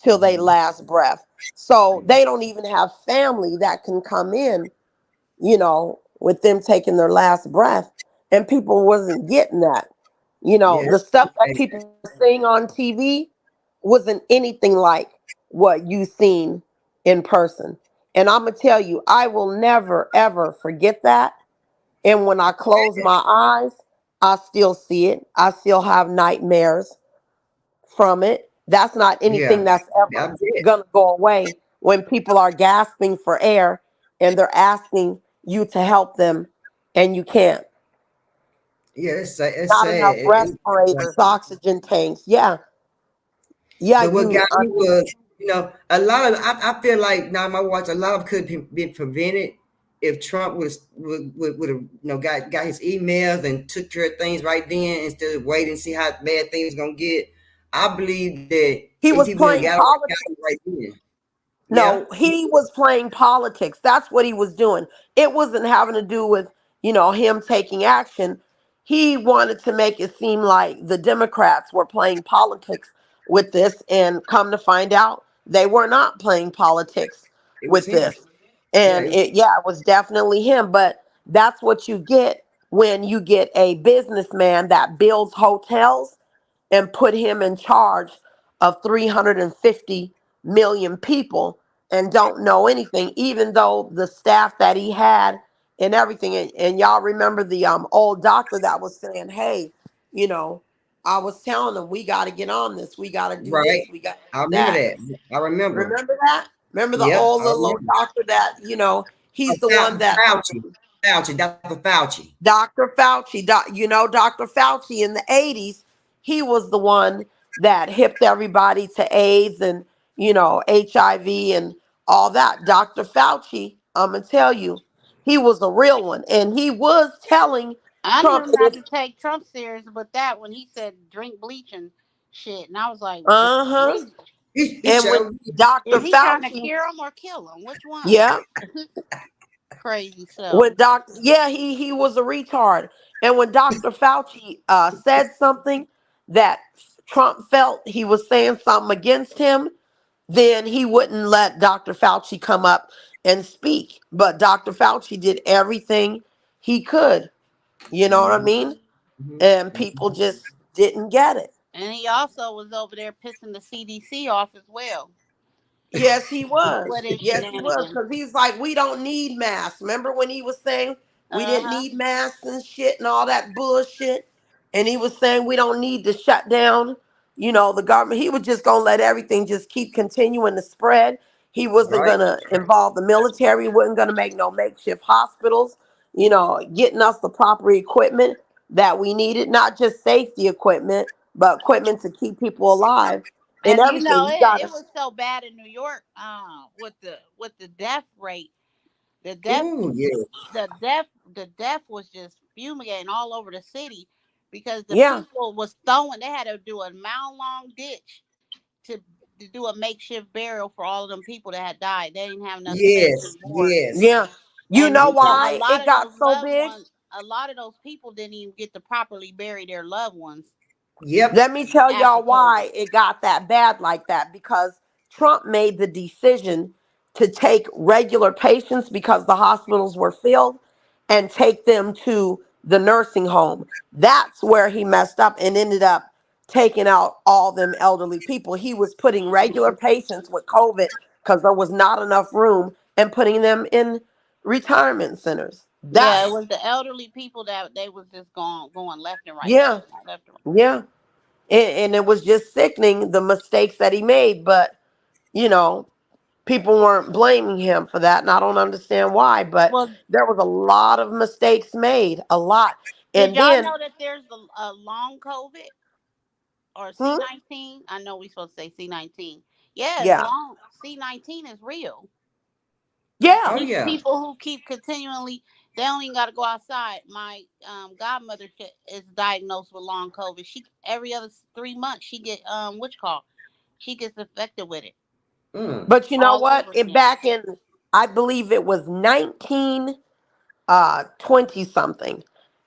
F: till they last breath. So they don't even have family that can come in, with them taking their last breath. And people wasn't getting that. The stuff that people were seeing on TV wasn't anything like what you seen in person. And I'm going to tell you, I will never, ever forget that. And when I close my eyes, I still see it. I still have nightmares from it. That's not anything that's ever going to go away when people are gasping for air and they're asking you to help them and you can't.
B: Yeah, it's
F: not
B: sad.
F: enough respirators, oxygen tanks. Yeah.
B: But what got me was, a lot of I feel like now my watch, a lot of could have been prevented if Trump would have got his emails and took care of things right then instead of waiting and see how bad things gonna get. I believe that
F: he was playing politics
B: right then.
F: No, he was playing politics. That's what he was doing. It wasn't having to do with, him taking action. He wanted to make it seem like the Democrats were playing politics with this, and come to find out they were not playing politics with this. And it was definitely him. But that's what you get when you get a businessman that builds hotels and put him in charge of 350 million people and don't know anything, even though the staff that he had and everything. And y'all remember the old doctor that was saying, hey, I was telling them, we got to get on this. We got to do this. We got
B: I remember that. I remember.
F: Remember that? Remember the old little doctor that, he's the one that
B: Fauci, Dr. Fauci.
F: Dr. Fauci, Dr. Fauci in the 80s, he was the one that hipped everybody to AIDS and, HIV and all that. Dr. Fauci, I'm going to tell you, he was a real one. And he was telling
D: Trump not to take Trump serious with that when he said drink bleach and shit. And I was like,
F: and when Dr.
D: Is he trying to cure him or kill him? Which one?
F: Yeah.
D: Crazy stuff.
F: When he was a retard. And when Dr. Fauci said something that Trump felt he was saying something against him, then he wouldn't let Dr. Fauci come up and speak. But Dr. Fauci did everything he could. You know what I mean? And people just didn't get it.
D: And he also was over there pissing the CDC off as well.
F: Yes, he was. Yes, he was. Because he's like, we don't need masks. Remember when he was saying we didn't need masks and shit and all that bullshit? And he was saying we don't need to shut down, the government. He was just going to let everything just keep continuing to spread. He wasn't going to involve the military. He wasn't going to make no makeshift hospitals, getting us the proper equipment that we needed, not just safety equipment, but equipment to keep people alive. And everything.
D: It was so bad in New York with the death rate The death,
B: Ooh, yes.
D: the death was just fumigating all over the city because the
F: Yeah.
D: people was throwing. They had to do a mile long ditch to do a makeshift burial for all of them people that had died. They didn't have enough space
B: Yes.
D: in morgue,
B: Yes.
F: Yeah. You
D: and
F: know
D: because a
F: why
D: lot
F: it
D: of
F: got
D: those
F: so
D: loved
F: big?
D: ones, a lot of those people didn't even get to properly bury their loved ones
B: Yep.
F: Let me tell
D: after
F: y'all
D: COVID.
F: why it got that bad like that. Because Trump made the decision to take regular patients because the hospitals were filled and take them to the nursing home. That's where he messed up and ended up taking out all them elderly people. He was putting regular patients with COVID because there was not enough room and putting them in retirement centers.
D: Yeah, it
F: That's,
D: was the elderly people that they was just going left and right, left
F: yeah,
D: and right, left and right.
F: yeah. And it was just sickening the mistakes that he made. But you know, people weren't blaming him for that, and I don't understand why. But
D: Well,
F: there was a lot of mistakes made, a lot.
D: did
F: And
D: y'all
F: then,
D: know that there's a long COVID or
F: hmm,
D: C-19? I know we supposed to say C-19. Yeah, it's
F: yeah,
D: long. C-19 is real.
F: yeah,
B: Oh yeah.
D: People who keep continually, they don't even got to go outside. My godmother is diagnosed with long COVID. She every other 3 months she get what you call, she gets infected with it
B: Mm.
F: but you know
D: all
F: what?
D: over
F: It
D: again.
F: back in, I believe it was 19 20 something.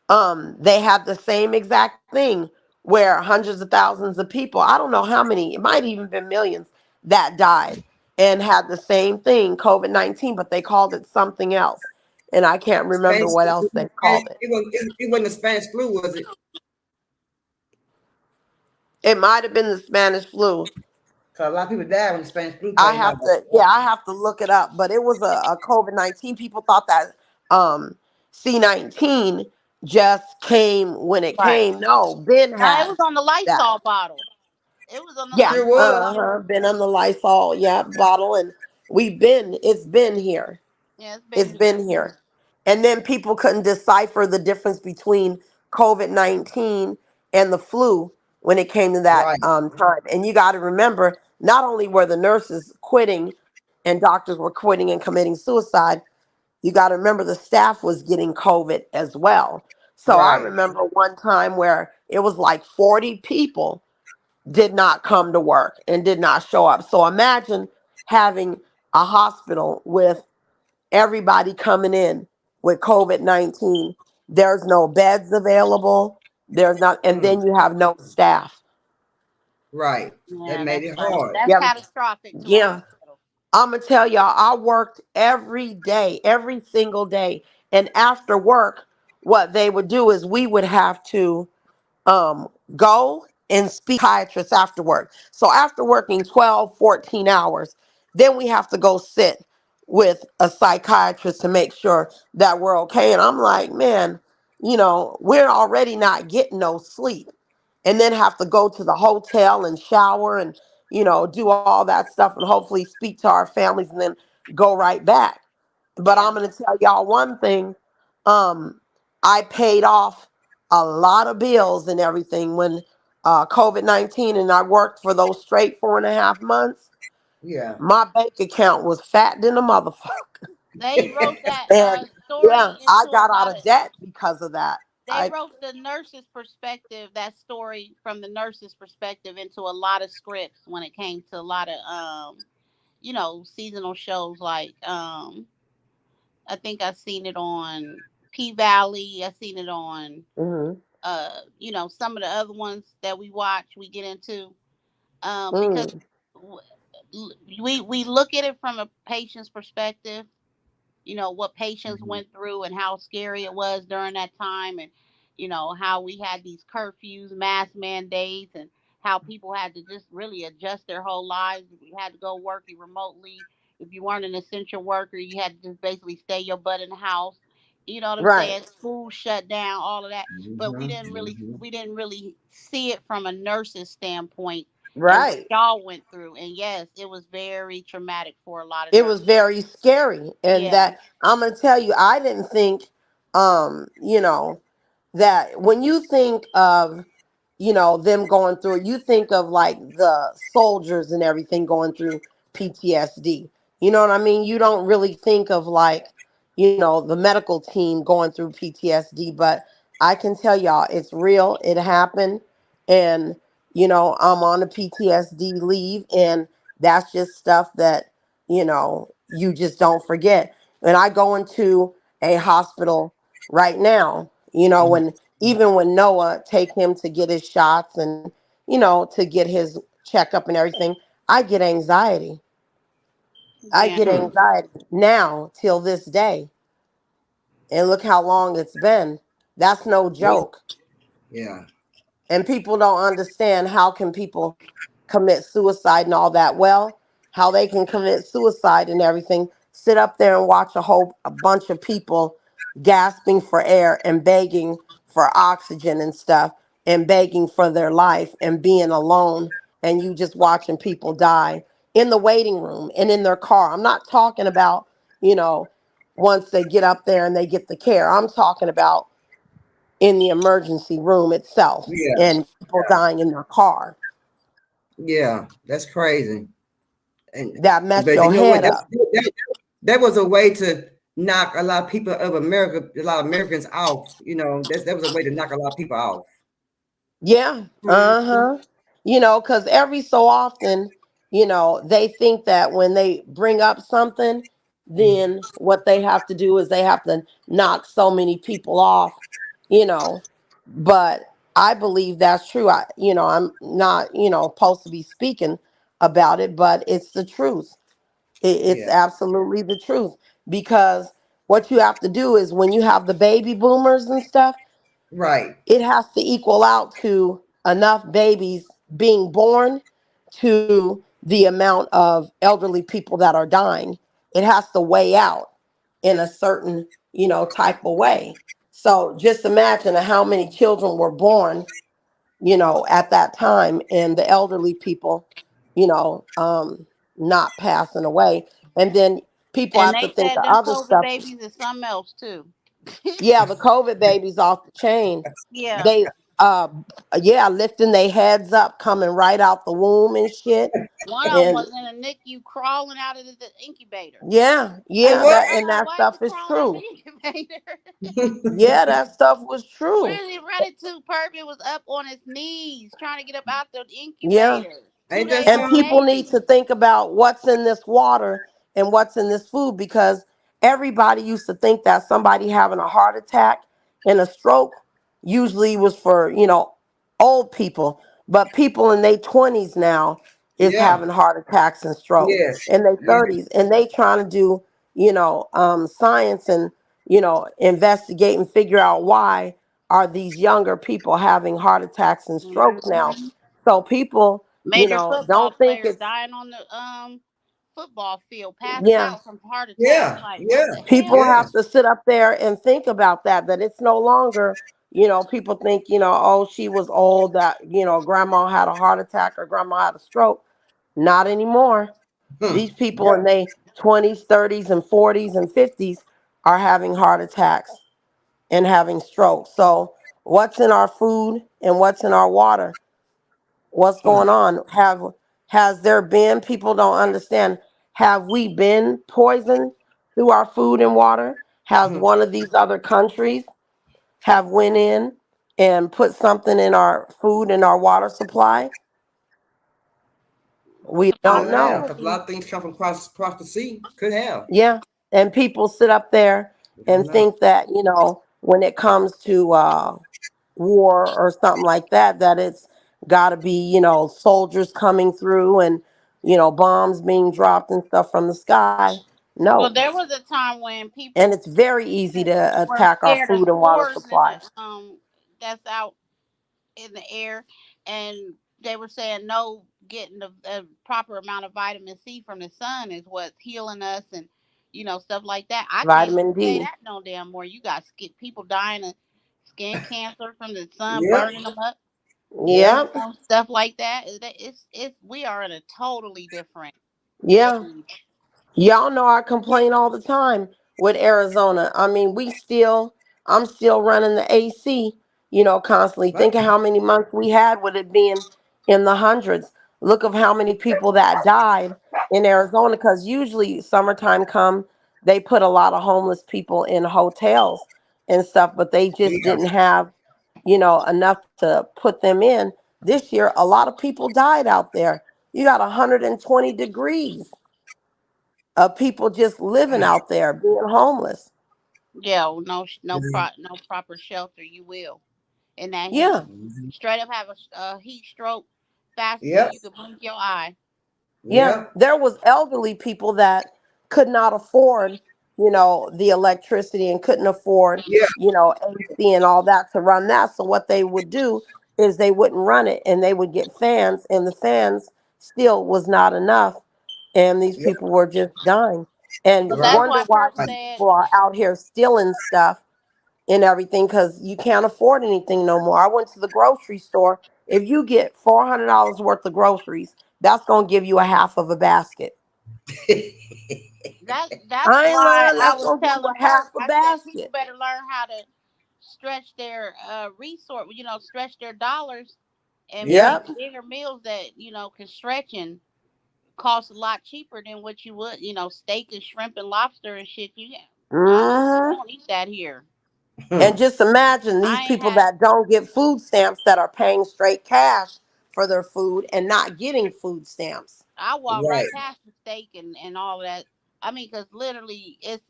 F: They had the same exact thing where hundreds of thousands of people, I don't know how many, it might even been millions, that died and had the same thing, COVID-19, but they called it something else. And I can't remember
B: Spanish.
F: what else they called it.
B: It wasn't the Spanish flu, was it?
F: It might have been the Spanish flu.
B: Because a lot of people died when the Spanish flu
F: I
B: came
F: have
B: out.
F: to, yeah, I have to look it up, but it was a COVID-19. People thought that C-19 just came when it
D: Right.
F: came. No, Ben
D: Now it
F: had
D: was on the
F: that.
D: Lysol bottle. It was on the
F: Yeah,
B: Sure
D: Lysol
B: was.
D: bottle.
F: been on the Lysol, yeah, bottle, and it's been here.
D: Yeah, it's been
F: It's
D: here.
F: been here. And then people couldn't decipher the difference between COVID-19 and the flu when it came to that
B: Right.
F: time. And you got to remember, not only were the nurses quitting and doctors were quitting and committing suicide, you got to remember the staff was getting COVID as well. So I
B: Right.
F: remember one time where it was like 40 people did not come to work and did not show up. So imagine having a hospital with everybody coming in with COVID-19. There's no beds available. There's not, and
B: Mm.
F: then you have no staff.
B: Right. That
D: Yeah,
B: made it hard.
D: that's
F: Yeah,
D: catastrophic to a
F: yeah.
D: hospital.
F: I'm gonna tell y'all, I worked every day, every single day. And after work, what they would do is we would have to go and speak to psychiatrists after work. So after working 12, 14 hours, then we have to go sit with a psychiatrist to make sure that we're okay. And I'm like, man, we're already not getting no sleep. And then have to go to the hotel and shower and, do all that stuff and hopefully speak to our families and then go right back. But
D: Yeah.
F: I'm going to tell y'all one thing. Um, I paid off a lot of bills and everything when COVID-19, and I worked for those straight 4.5 months.
B: Yeah.
F: My bank account was fat than a motherfucker.
D: They wrote that
F: And
D: story
F: yeah, I
D: into a
F: got out
D: lot
F: of
D: of.
F: debt because of that.
D: They wrote the nurse's perspective, that story from the nurse's perspective, into a lot of scripts when it came to a lot of seasonal shows like I think I've seen it on P Valley. I've seen it on
F: Mm-hmm.
D: some of the other ones that we watch, we get into because
F: Mm,
D: we look at it from a patient's perspective, what patients
B: Mhm.
D: went through and how scary it was during that time, and how we had these curfews, mask mandates, and how people had to just really adjust their whole lives. If you had to go working remotely, if you weren't an essential worker, you had to just basically stay your butt in the house. You know what I'm
F: right,
D: saying? School shut down, all of that. But we
B: Mhm.
D: didn't really
B: Mhm.
D: we didn't really see it from a nurse's standpoint and what
F: right.
D: y'all went through. And yes, it was very traumatic for a lot of
F: It was
D: nurses.
F: very scary. And
D: Yeah.
F: that I'm gonna tell you, I didn't think, that when you think of them going through it, you think of like the soldiers and everything going through PTSD. You know what I mean? You don't really think of like, the medical team going through PTSD, but I can tell y'all it's real. It happened. And, I'm on a PTSD leave. And that's just stuff that, you just don't forget. And I go into a hospital right now,
B: Mhm.
F: when Noah take him to get his shots and, to get his checkup and everything, I get anxiety. I
D: Yeah.
F: get anxiety now till this day. And look how long it's been. That's no
B: Yeah.
F: joke.
B: Yeah.
F: And people don't understand how can people commit suicide and all that. Well, how they can commit suicide and everything, sit up there and watch a bunch of people gasping for air and begging for oxygen and stuff and begging for their life and being alone, and you just watching people die in the waiting room and in their car. I'm not talking about, you know, once they get up there and they get the care. I'm talking about in the emergency room itself
B: Yeah.
F: and people dying in their car.
B: Yeah. That's crazy. And
F: That mess
B: but you
F: your
B: know what?
F: head up.
B: That was a way to knock a lot of people of America, a lot of Americans out. That was a way to knock a lot of people out.
F: Yeah.
D: Mhm.
F: Uh-huh. Because every so often, they think that when they bring up something,
B: Mhm.
F: then what they have to do is they have to knock so many people off, you know. But I believe that's true. I'm not, supposed to be speaking about it, but it's the truth. It's
B: Yeah.
F: absolutely the truth. Because what you have to do is when you have the baby boomers and stuff,
B: Right.
F: it has to equal out to enough babies being born to the amount of elderly people that are dying. It has to weigh out in a certain, type of way. So just imagine how many children were born, at that time, and the elderly people, you know, um, not passing away. And then people
D: And
F: have to
D: they
F: think
D: said
F: of
D: them
F: other
D: COVID
F: stuff.
D: babies is something else too.
F: Yeah, the COVID babies off the chain.
D: Yeah.
F: They uh yeah, lifting their heads up, coming right out the womb and shit.
D: One of them
F: And
D: was in a NICU crawling out of the incubator.
F: yeah,
B: Oh,
F: yeah,
B: what?
F: that
D: I'm
F: and
D: like,
F: that
D: why is
F: stuff
D: he
F: is
D: crawling out the
F: true.
D: incubator?
F: Yeah, that stuff was true.
D: Where did he run it to? Purple was up on his knees trying to get up out the
F: Yeah.
D: incubator. two
B: Ain't that
D: day
F: And
D: old
B: something?
F: people need
D: baby.
F: to think about what's in this water and what's in this food, because everybody used to think that somebody having a heart attack and a stroke usually was for, old people. But people in their 20s now is
B: Yeah.
F: having heart attacks and strokes,
B: Yes.
F: in their
B: Yes.
F: 30s. And they trying to do, science and, investigate and figure out why are these younger people having heart attacks and strokes now.
D: Mhm.
F: So people,
D: Major football
F: don't think
D: players
F: it's,
D: dying on the football field, passing
F: yeah.
D: out from heart attacks.
B: Yeah.
D: Like, what
B: Yeah.
D: the
F: People
D: hell?
B: Yeah.
F: have to sit up there and think about that it's no longer, people think, oh, she was old, that, grandma had a heart attack or grandma had a stroke. Not anymore.
B: Hmm.
F: These people
B: Yeah.
F: in their 20s, 30s, and 40s and 50s are having heart attacks and having strokes. So, what's in our food and what's in our water? What's
B: Hmm.
F: going on? Has there been, people don't understand, have we been poisoned through our food and water? Has
B: Hmm.
F: one of these other countries have went in and put something in our food and our water supply?
D: It's
F: We
D: a
F: don't
B: Could have,
F: know.
B: because a
D: possibility.
B: lot of things come from across the sea. Could have.
F: Yeah. And people sit up there
B: We don't
F: and
B: know.
F: think that, when it comes to war or something like that, that it's got to be, soldiers coming through and, bombs being dropped and stuff from the sky.
D: Well,
F: No.
D: there was a time when
F: And
D: people
F: it's very easy to
D: were
F: attack our
D: scared of
F: food and water
D: spores in
F: supply.
D: the that's out in the air, and they were saying no, getting the proper amount of vitamin C from the sun is what's healing us, and stuff like that. I can't
F: Vitamin
D: even say
F: D.
D: that no damn more. You got people dying of skin cancer from the sun
B: Yep.
D: burning them up,
B: Yeah.
F: Yep.
D: stuff like that. It's we are in a totally different
F: Yeah.
D: age.
F: Y'all know I complain all the time with Arizona. I mean, I'm still running the AC, constantly.
B: Right.
F: Think of how many months we had with it being in the hundreds. Look of how many people that died in Arizona, because usually summertime come, they put a lot of homeless people in hotels and stuff, but they just
B: Yeah.
F: didn't have, enough to put them in. This year, a lot of people died out there. You got 120 degrees of people just living out there being homeless.
D: Yeah, no proper shelter. You will in that heat.
F: Yeah.
D: Straight up have a heat stroke faster than
B: Yep.
D: you could blink your eye.
F: Yeah,
B: Yep.
F: there was elderly people that could not afford, the electricity and couldn't afford,
B: Yeah.
F: AC and all that to run that. So what they would do is they wouldn't run it and they would get fans, and the fans still was not enough, and these
B: Yep.
F: people were just dying. And
D: But that's
B: Right.
F: wonder
D: why
F: why
D: Perk
F: these
B: Right.
D: said,
F: people are out here stealing stuff and everything, because you can't afford anything no more. I went to the grocery store. If you get $400 worth of groceries, that's gonna give you a half of a basket.
D: that's
F: I ain't
D: why
F: lying.
D: I
F: That's
D: was
F: gonna give you
D: telling
F: a half
D: Perk.
F: a
D: I said people
F: basket.
D: better learn how to stretch their resource. Stretch their dollars and make
F: Yep.
D: bigger meals that can stretch and cost a lot cheaper than what you would. Steak and shrimp and lobster and shit. We
F: Hmm.
D: don't eat that here.
F: And just imagine these
D: I ain't
F: people
D: had.
F: that don't get food stamps that are paying straight cash for their food and not getting food stamps.
D: I walk right
B: Right.
D: past the steak and all that. I mean, because literally, it's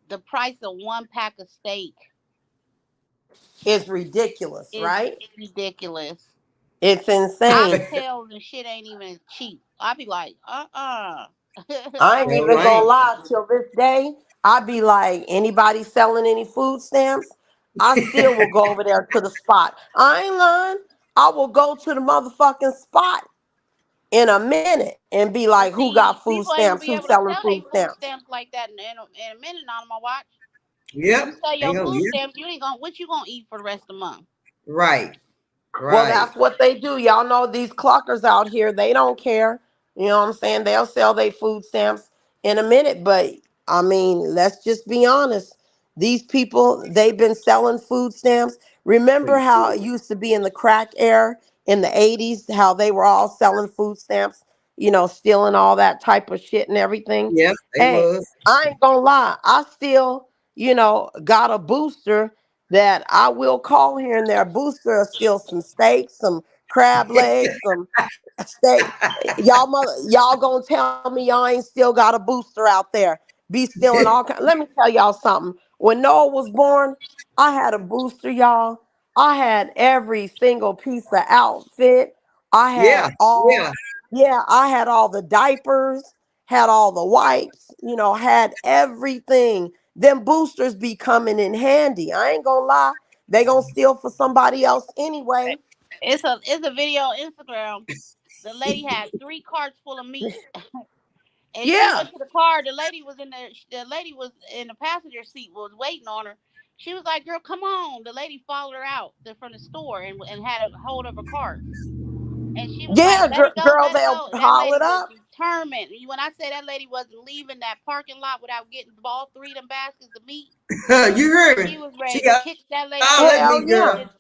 D: the price of one pack of steak
F: It's ridiculous,
D: is
F: right?
D: ridiculous.
F: It's insane.
D: Oxtails and shit ain't even cheap. I be like,
F: I
D: I
F: ain't
D: will
B: No,
F: even
B: I
F: gonna
B: ain't.
F: lie. Till this day, I be like, anybody selling any food stamps, I still will go over there to the spot. I ain't lying. I will go to the motherfucking spot in a minute and be like,
D: But
F: who
D: see,
F: got food
D: people ain't gonna
F: stamps?
D: be
F: Who's
D: able to
F: selling
D: sell their
F: food
D: food
F: stamps?
D: stamps like that in a minute on my watch. You
B: Yep.
D: sell your
B: Ain't gonna
D: food
B: get.
D: stamps, you ain't gonna what you gonna eat for the rest of the month.
B: Right.
F: Well,
B: Right.
F: that's what they do. Y'all know these clockers out here, they don't care. You know what I'm saying? They'll sell their food stamps in a minute. But I mean, let's just be honest. These people, they've been selling food stamps.
B: For
F: Remember how it
B: years.
F: used to be in the crack era in the 80s, how they were all selling food stamps, stealing all that type of shit and everything?
B: Yep. They
F: Hey,
B: was.
F: I ain't gonna lie. I still, got a booster that I will call here and there. Booster will steal some steaks, some crab legs, some steak. Y'all gonna tell me y'all ain't still got a booster out there? Be stealing all kind. Let me tell y'all something. When Noah was born, I had a booster, y'all. I had every single piece of outfit. I had
B: Yeah.
F: all,
B: Yeah.
F: yeah, I had all the diapers, had all the wipes, had everything. Them boosters be coming in handy. I ain't gonna lie. They gonna steal for somebody else anyway.
D: It's a video on Instagram. The lady had 3 carts full of meat. And she
F: Yeah.
D: went to the car. The lady was in the passenger seat, was waiting on her. She was like, "Girl, come on!" The lady followed her out from the store and had a hold of her cart. And she was like,
F: Yeah,
D: "Let it go,
F: girl,
D: let it
F: they'll
D: go." That
F: haul
D: lady
F: it
D: was
F: up.
D: determined. When I say that lady wasn't leaving that parking lot without getting all 3 of them baskets of meat,
B: You heard
D: she
B: me.
D: was
B: She
D: ready to
B: got
D: kick that lady
B: all
D: out the
B: that
F: Hell
B: meat,
D: window.
F: yeah.
B: girl.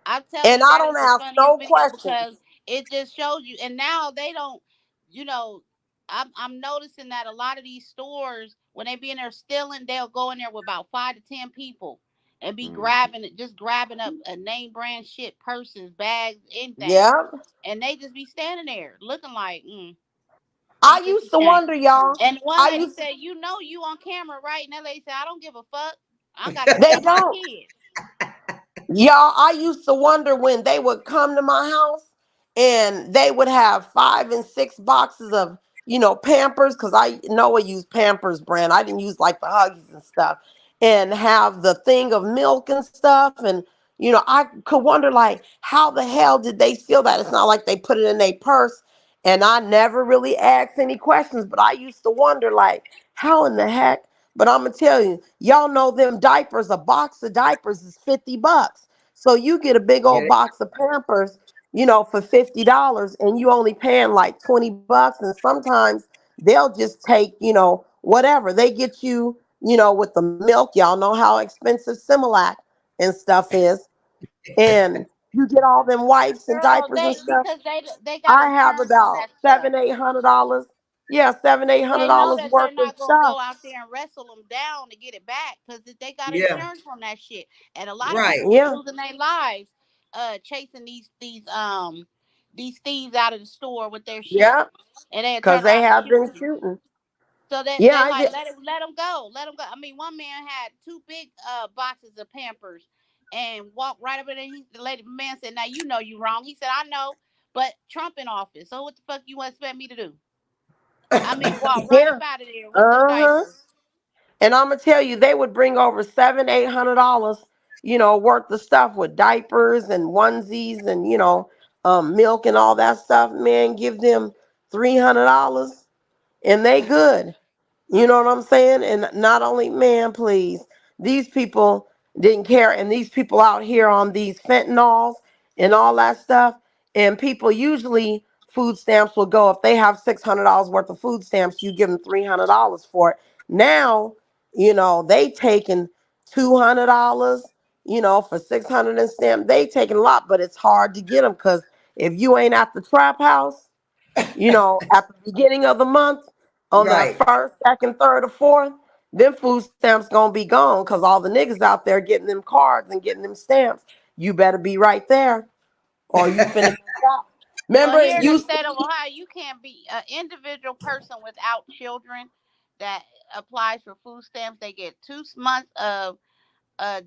D: I'm telling
F: And
D: you,
F: I
D: that
F: don't
D: is the
F: ask
D: funniest
F: no
D: video
F: questions.
D: because it just shows you. And now they don't, you know, I'm noticing that a lot of these stores, when they be in there stealing, they'll go in there with about 5 to 10 people and be grabbing up a name brand shit, purses, bags, anything,
F: Yeah.
D: and they just be standing there looking like,
F: I
D: it's just a
F: used to
D: shame.
F: wonder, y'all.
D: And one
F: I
D: lady
F: used
D: said, you on camera, right? And that lady said, I don't give a fuck. I got to
F: they
D: feed my
F: don't.
D: kids.
F: Y'all, I used to wonder when they would come to my house and they would have 5 and 6 boxes of, Pampers, because I know I use Pampers brand. I didn't use like the Huggies and stuff, and have the thing of milk and stuff. And, I could wonder, like, how the hell did they steal that? It's not like they put it in their purse. And I never really asked any questions, but I used to wonder, like, how in the heck? But I'm gonna tell you, y'all know them diapers, a box of diapers is $50. So you get a big
B: Yeah.
F: old box of Pampers, for $50, and you only paying like $20. And sometimes they'll just take, whatever. They get you, with the milk. Y'all know how expensive Similac and stuff is. And you get all them wipes and
D: Girl,
F: diapers and
D: they
F: stuff.
D: because they got
F: I
D: a
F: have
D: term on
F: about
D: that stuff.
F: $700, $800. Yeah,
D: They know
F: $700-800
D: that they're
F: worth of
D: not gonna
F: stuff.
D: go out there and wrestle them down to get it back because they got
B: Yeah.
D: insurance on that shit. And a lot of
B: Right.
D: people be
F: Yeah,
D: losing their lives chasing these thieves out of the store with their shit,
F: yeah,
D: and then
F: because
D: turn
F: they
D: around and
F: have
D: shoot
F: been
D: you.
F: shooting.
D: So that
F: Yeah,
D: they
F: I
D: like
F: get.
D: let him go, let him go. I mean, one man had two big boxes of Pampers and walked right up in there. The lady man said, "Now you know you wrong." He said, "I know, but Trump in office, so what the fuck you expect me to do?" I mean, walk right up
F: Yeah.
D: out of there with them
F: Uh-huh.
D: diapers.
F: And I'm gonna tell you, they would bring over $700-800, worth of stuff with diapers and onesies and milk and all that stuff. Man, give them $300 and they good. You know what I'm saying? And not only, man, please, these people didn't care. And these people out here on these fentanyls and all that stuff. And people usually, food stamps will go, if they have $600 worth of food stamps, you give them $300 for it. Now, they taking $200, for 600 and stamp. They taking a lot, but it's hard to get them because if you ain't at the trap house, at the beginning of the month, on that
B: Right.
F: first, second, third, or fourth, them food stamps gonna be gone because all the niggas out there getting them cards and getting them stamps. You better be right there, or you finna miss out.
D: Well,
F: Remember,
D: here
F: it
D: in the
F: used to
D: state of
F: be.
D: Ohio, you can't be an individual person without children that applies for food stamps. They get 2 months of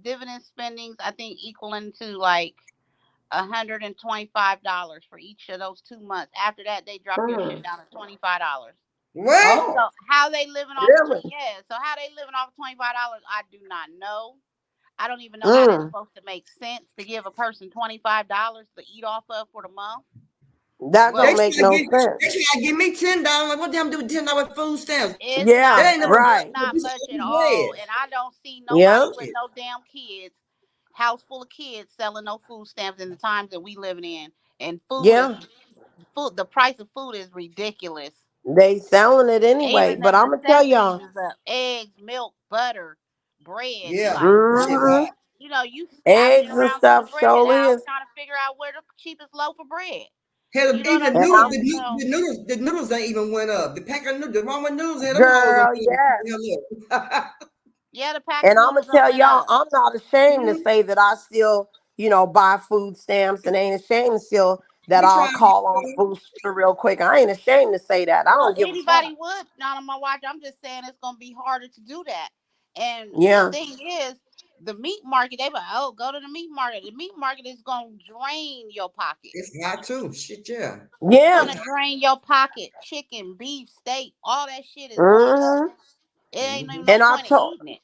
D: dividend spendings, I think equaling to like $125 for each of those 2 months. After that, they drop your shit
F: Mm,
D: down to $25.
B: What?
D: So
F: oh,
D: how they living off
F: really?
D: so how they living off $25, I do not know. I don't even know how that's
F: Mm,
D: supposed to make sense to give a person $25 to eat off of for the month.
F: that
B: They
F: don't
D: But
F: make
B: try to
F: no
B: give,
F: sense.
B: they try to give me $10. Like, what them do with $10 food stamps?
D: it's
B: That
D: not
F: Yeah,
B: ain't
D: much.
B: no
D: It's
F: right.
D: not
B: this
D: much at
B: is
D: all.
B: bread.
D: And I don't see
F: Yeah,
D: nobody with
B: Shit.
D: no damn kids, house full of kids selling no food stamps in the times that we living in. And
F: yeah.
D: the price of food is ridiculous.
F: They selling it anyway,
D: Even the
F: but I'm gonna tell
D: necessities
F: y'all.
D: is up. Eggs, milk, butter, bread. You
B: Yeah.
D: like
B: That
D: what?
B: shit
F: Hmm.
B: hot.
D: You scavenging
F: Eggs and
D: around through the
F: stuff
D: bread
F: surely
D: aisle
F: is.
D: trying to figure out where the cheapest loaf of bread.
B: Hell,
D: You know what
B: even
D: I'm
B: the
F: And
B: noodles,
F: I'm
D: saying? So
B: the noodles ain't even went up. The pack of noodles, the ramen noodles had them hoes on
F: girl, yes.
B: the hell up.
D: yeah, the pack of
F: And I'm gonna
D: noodles done
F: tell
D: went
F: y'all,
D: up.
F: I'm not ashamed to
B: Mhm.
F: say that I still, buy food stamps, and ain't ashamed still that
B: We
F: I'll
B: trying
F: call on a
B: to
F: booster real quick. I ain't ashamed to say that. I
D: Well,
F: don't give a
D: anybody
F: fuck.
D: would not on my watch. I'm just saying it's gonna be harder to do that. And the
F: Yeah,
D: thing is, the meat market, they be like, oh, go to the meat market. The meat market is gonna drain your pocket.
B: it's hot too. Shit, yeah.
D: It's
F: yeah.
D: gonna drain your pocket. Chicken, beef, steak, all that shit is going up.
F: Hmm.
D: It ain't even
B: Mhm.
D: no
F: And I
D: point in
F: told
D: eating it.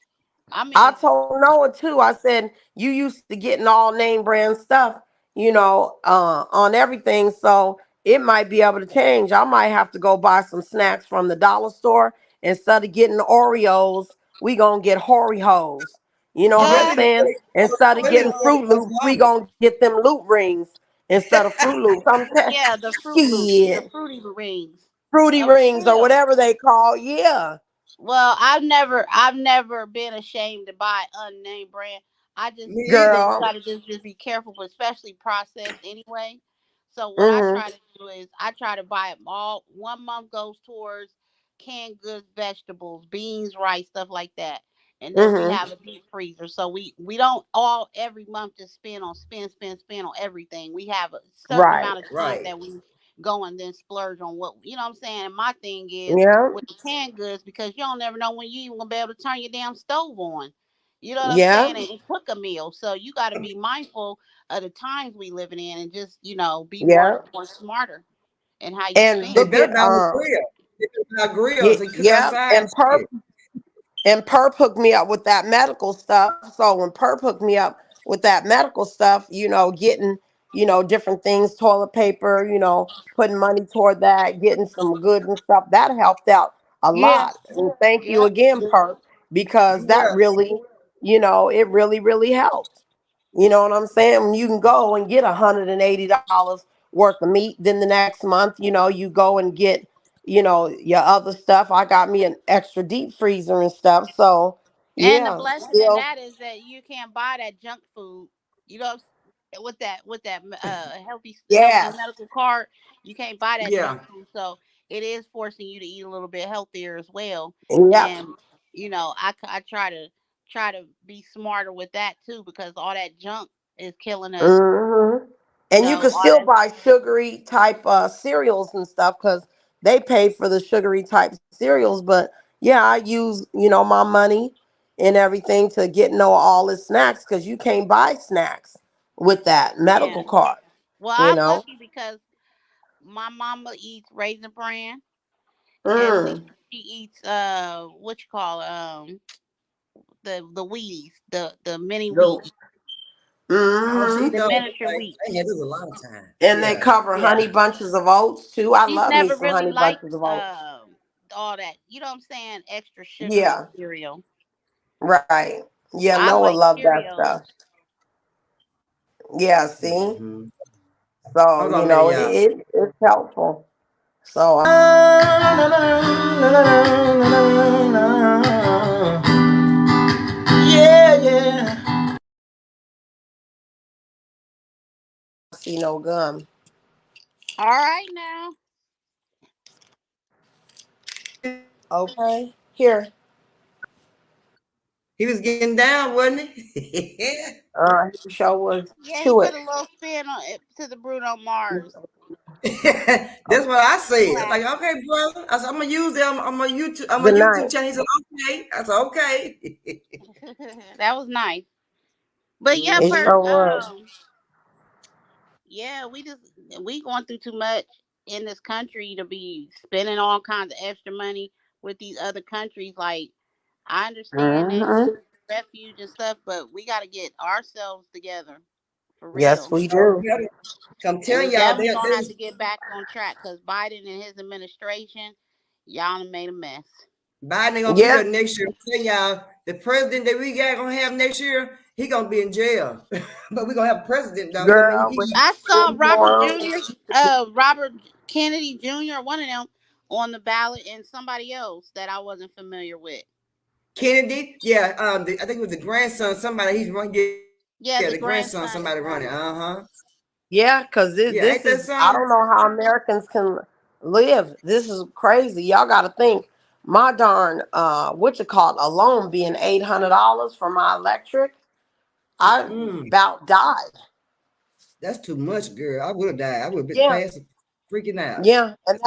D: I
F: I
D: mean,
F: told Noah too. I said, you used to getting all name brand stuff, on everything. So it might be able to change. I might have to go buy some snacks from the dollar store. Instead of getting Oreos, we gonna get Hoes. You know
B: You
F: what I'm
B: really need
F: saying? Instead of
B: really
F: getting
B: need
F: Fruit
B: those
F: Loops, we gonna get them Loop Rings instead of Fruit Loops. I'm telling
D: yeah, the Fruit Loops, the
F: shit.
D: Fruity Rings.
F: Fruity
D: For
F: Rings or
D: real.
F: whatever they call. Yeah.
D: Well, I've never been ashamed to buy unnamed brand. I just
B: me either.
D: you
F: Girl.
D: gotta just be careful, but especially processed anyway. So what I
F: Mm-hmm.
D: try to do is I try to buy it all. 1 month goes towards canned goods, vegetables, beans, rice, stuff like that. And then we
F: Mm-hmm.
D: have a deep freezer. So we don't all every month just spend on everything. We have a certain
F: Right.
D: amount of time
B: Right.
D: that we go and then splurge on what you know what I'm saying. And my thing is
F: Yeah.
D: with the canned goods because you don't never know when you even gonna be able to turn your damn stove on. You know what I'm
F: Yeah.
D: saying? And cook a meal. So you got to be mindful of the times we living in and just be
F: Yeah.
D: more smarter in how you
F: And
B: They
D: spend.
F: look
B: better
F: at
B: buy a grill. They better buy
F: yeah,
B: grills and cook
F: yeah,
B: outside and shit.
F: and Perp hooked me up with that medical stuff. So when Perp hooked me up with that medical stuff, getting, different things, toilet paper, putting money toward that, getting some good and stuff, that helped out a
D: Yeah.
F: lot. And thank you
D: Yep.
F: again, Perp, because that
B: Yeah.
F: really, it really, really helped. You know what I'm saying? When you can go and get $180 worth of meat, then the next month, you go and get, your other stuff. I got me an extra deep freezer and stuff. So
D: And the
F: yeah,
D: blessing in
F: still,
D: that is that you can't buy that junk food. You know, with that healthy
F: yes,
D: medical card, you can't buy that
B: Yeah.
D: junk food. So it is forcing you to eat a little bit healthier as well.
F: Yep.
D: And I try to be smarter with that too, because all that junk is killing us.
F: And you could
D: All
F: still
D: that.
F: buy sugary type cereals and stuff because they pay for the sugary type cereals. But yeah, I use my money and everything to get all the snacks because you can't buy snacks with that
D: Yeah.
F: medical card.
D: Well,
F: You
D: I'm
F: know.
D: lucky because my mama eats Raisin Bran, and
F: Mm.
D: she eats what you call the Wheaties, the mini
F: No.
D: wheat,
B: Oh, she
F: Mm-hmm.
D: the
B: thought
D: miniature
B: I
D: wheat.
B: had this a lot of time.
F: And they
B: Yeah.
F: cover
D: Yeah.
F: honey bunches of oats too. I
D: She's
F: love me
D: never
F: some
D: really
F: honey
D: liked
F: bunches of oats.
D: all that. You know what I'm saying? Extra sugary
F: Yeah.
D: cereal.
F: Right. Yeah.
D: I
F: Noah
D: like
F: love that
D: cereal.
F: stuff. Yeah. See.
B: Mm-hmm.
F: So
B: Hold on a minute, y'all.
F: it's helpful. So
B: Yeah, yeah.
F: see no gum.
D: All right now.
F: Okay. Here.
B: He was getting down, wasn't he?
F: He sure was
D: Yeah, he
F: to
D: put
F: it.
D: a little spin on it to the Bruno Mars
B: That's what I said. I'm like,
D: classic.
B: okay, brother. I said, I'm gonna use them. I'm on YouTube. I'm on
F: Good
B: YouTube
F: night.
B: channel. He said, okay. I said, okay.
D: That was nice. But yeah,
F: It
B: Mm-hmm.
F: sure was.
D: yeah, we going through too much in this country to be spending all kinds of extra money with these other countries. Like, I understand they
F: Hmm.
D: refuge and stuff, but we got to get ourselves together for
F: Yes,
D: real.
F: we
B: So
F: do.
B: come
D: And
B: telling
D: we
B: y'all,
D: definitely
B: they
D: gonna have
B: was
D: to get back on track because Biden and his administration, y'all done made a mess.
B: Biden ain't gonna be
F: Yeah,
B: there next year. I'm telling y'all, the president that we got gonna have next year, he gonna be in jail. But we gonna have a president though. You know,
F: girl, with
D: I saw
F: this
D: Robert
F: moron.
D: Jr., Robert Kennedy Jr., one of them on the ballot, and somebody else that I wasn't familiar with.
B: Kennedy, yeah. I think it was the grandson. Somebody he's running. Yeah,
D: Yeah,
B: the
D: the
B: grandson.
D: grandson
B: Somebody
D: is
B: running.
D: running.
F: Yeah, because
B: Yeah,
F: this
B: ain't that
F: is, I
B: something?
F: don't know how Americans can live. This is crazy. Y'all got to think my darn, what you call it, alone being $800 for my electric. I
B: Mm-mm.
F: about died.
B: That's too much, girl. I would have died. I would have been
F: Yeah.
B: passed freaking out.
F: Yeah, and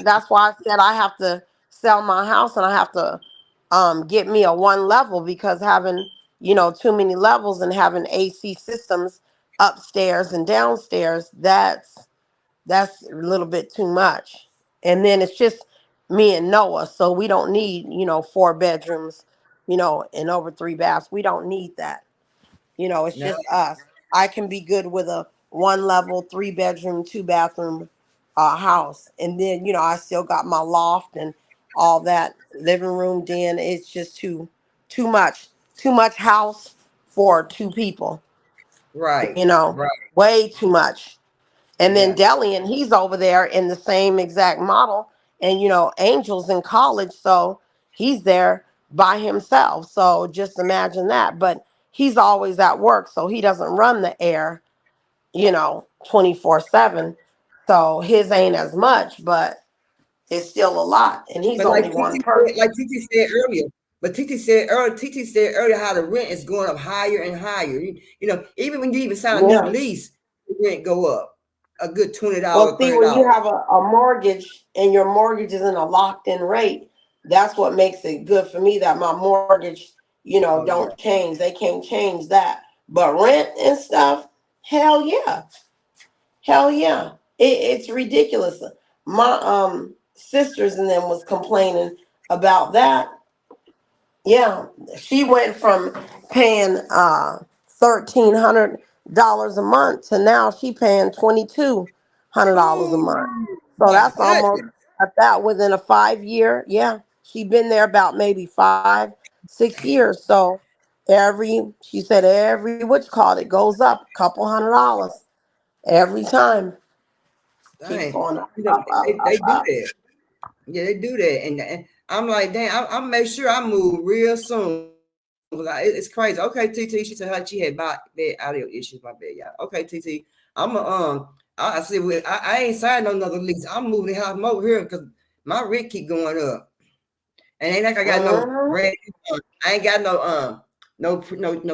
F: that's why I said I have to sell my house and I have to get me a one level because having, too many levels and having AC systems upstairs and downstairs, that's a little bit too much. And then it's just me and Noah, so we don't need, 4 bedrooms, and over 3 baths. We don't need that. It's
B: No,
F: just us. I can be good with a one level, 3 bedroom, 2 bathroom house. And then, I still got my loft and all that living room den. It's just too much. Too much house for 2 people,
B: right,
F: you know,
B: right.
F: way too much. And then
B: Yeah.
F: Delian, he's over there in the same exact model. And Angel's in college, so he's there by himself. So just imagine that. But he's always at work, so he doesn't run the air, 24/7. So his ain't as much, but it's still a lot. And he's
B: But like
F: only one person.
B: TT said earlier, TT said earlier how the rent is going up higher and higher. Even when you even sign a new
F: Yeah.
B: lease, the rent go up a good
F: Well,
B: $20,
F: see, when you
B: $30.
F: have a mortgage and your mortgage is in a locked in rate, that's what makes it good for me that my mortgage,
B: Oh yeah,
F: don't change. They can't change that. But rent and stuff, hell yeah. Hell yeah. It's ridiculous. My sisters and them was complaining about that. Yeah, she went from paying $1,300 a month to now she paying $2,200 a month.
B: ooh,
F: So
B: my
F: that's almost
B: goodness,
F: at that within a 5 year. Yeah, she been there about maybe 5, 6 years. So she said every what you call it goes up a couple $100 every time. Keeps
B: dang.
F: going up,
B: You know
F: up, up,
B: they
F: up,
B: do
F: up.
B: that. Yeah, they do that, and I'm like, damn, I'll make sure I move real soon. It's crazy. Okay, TT. She said she had bad audio issues. My bad, y'all. Okay, TT. I said, well, I ain't signed no another lease. I'm moving the house over here because my rent keep going up. And ain't like I got no brand. I ain't got no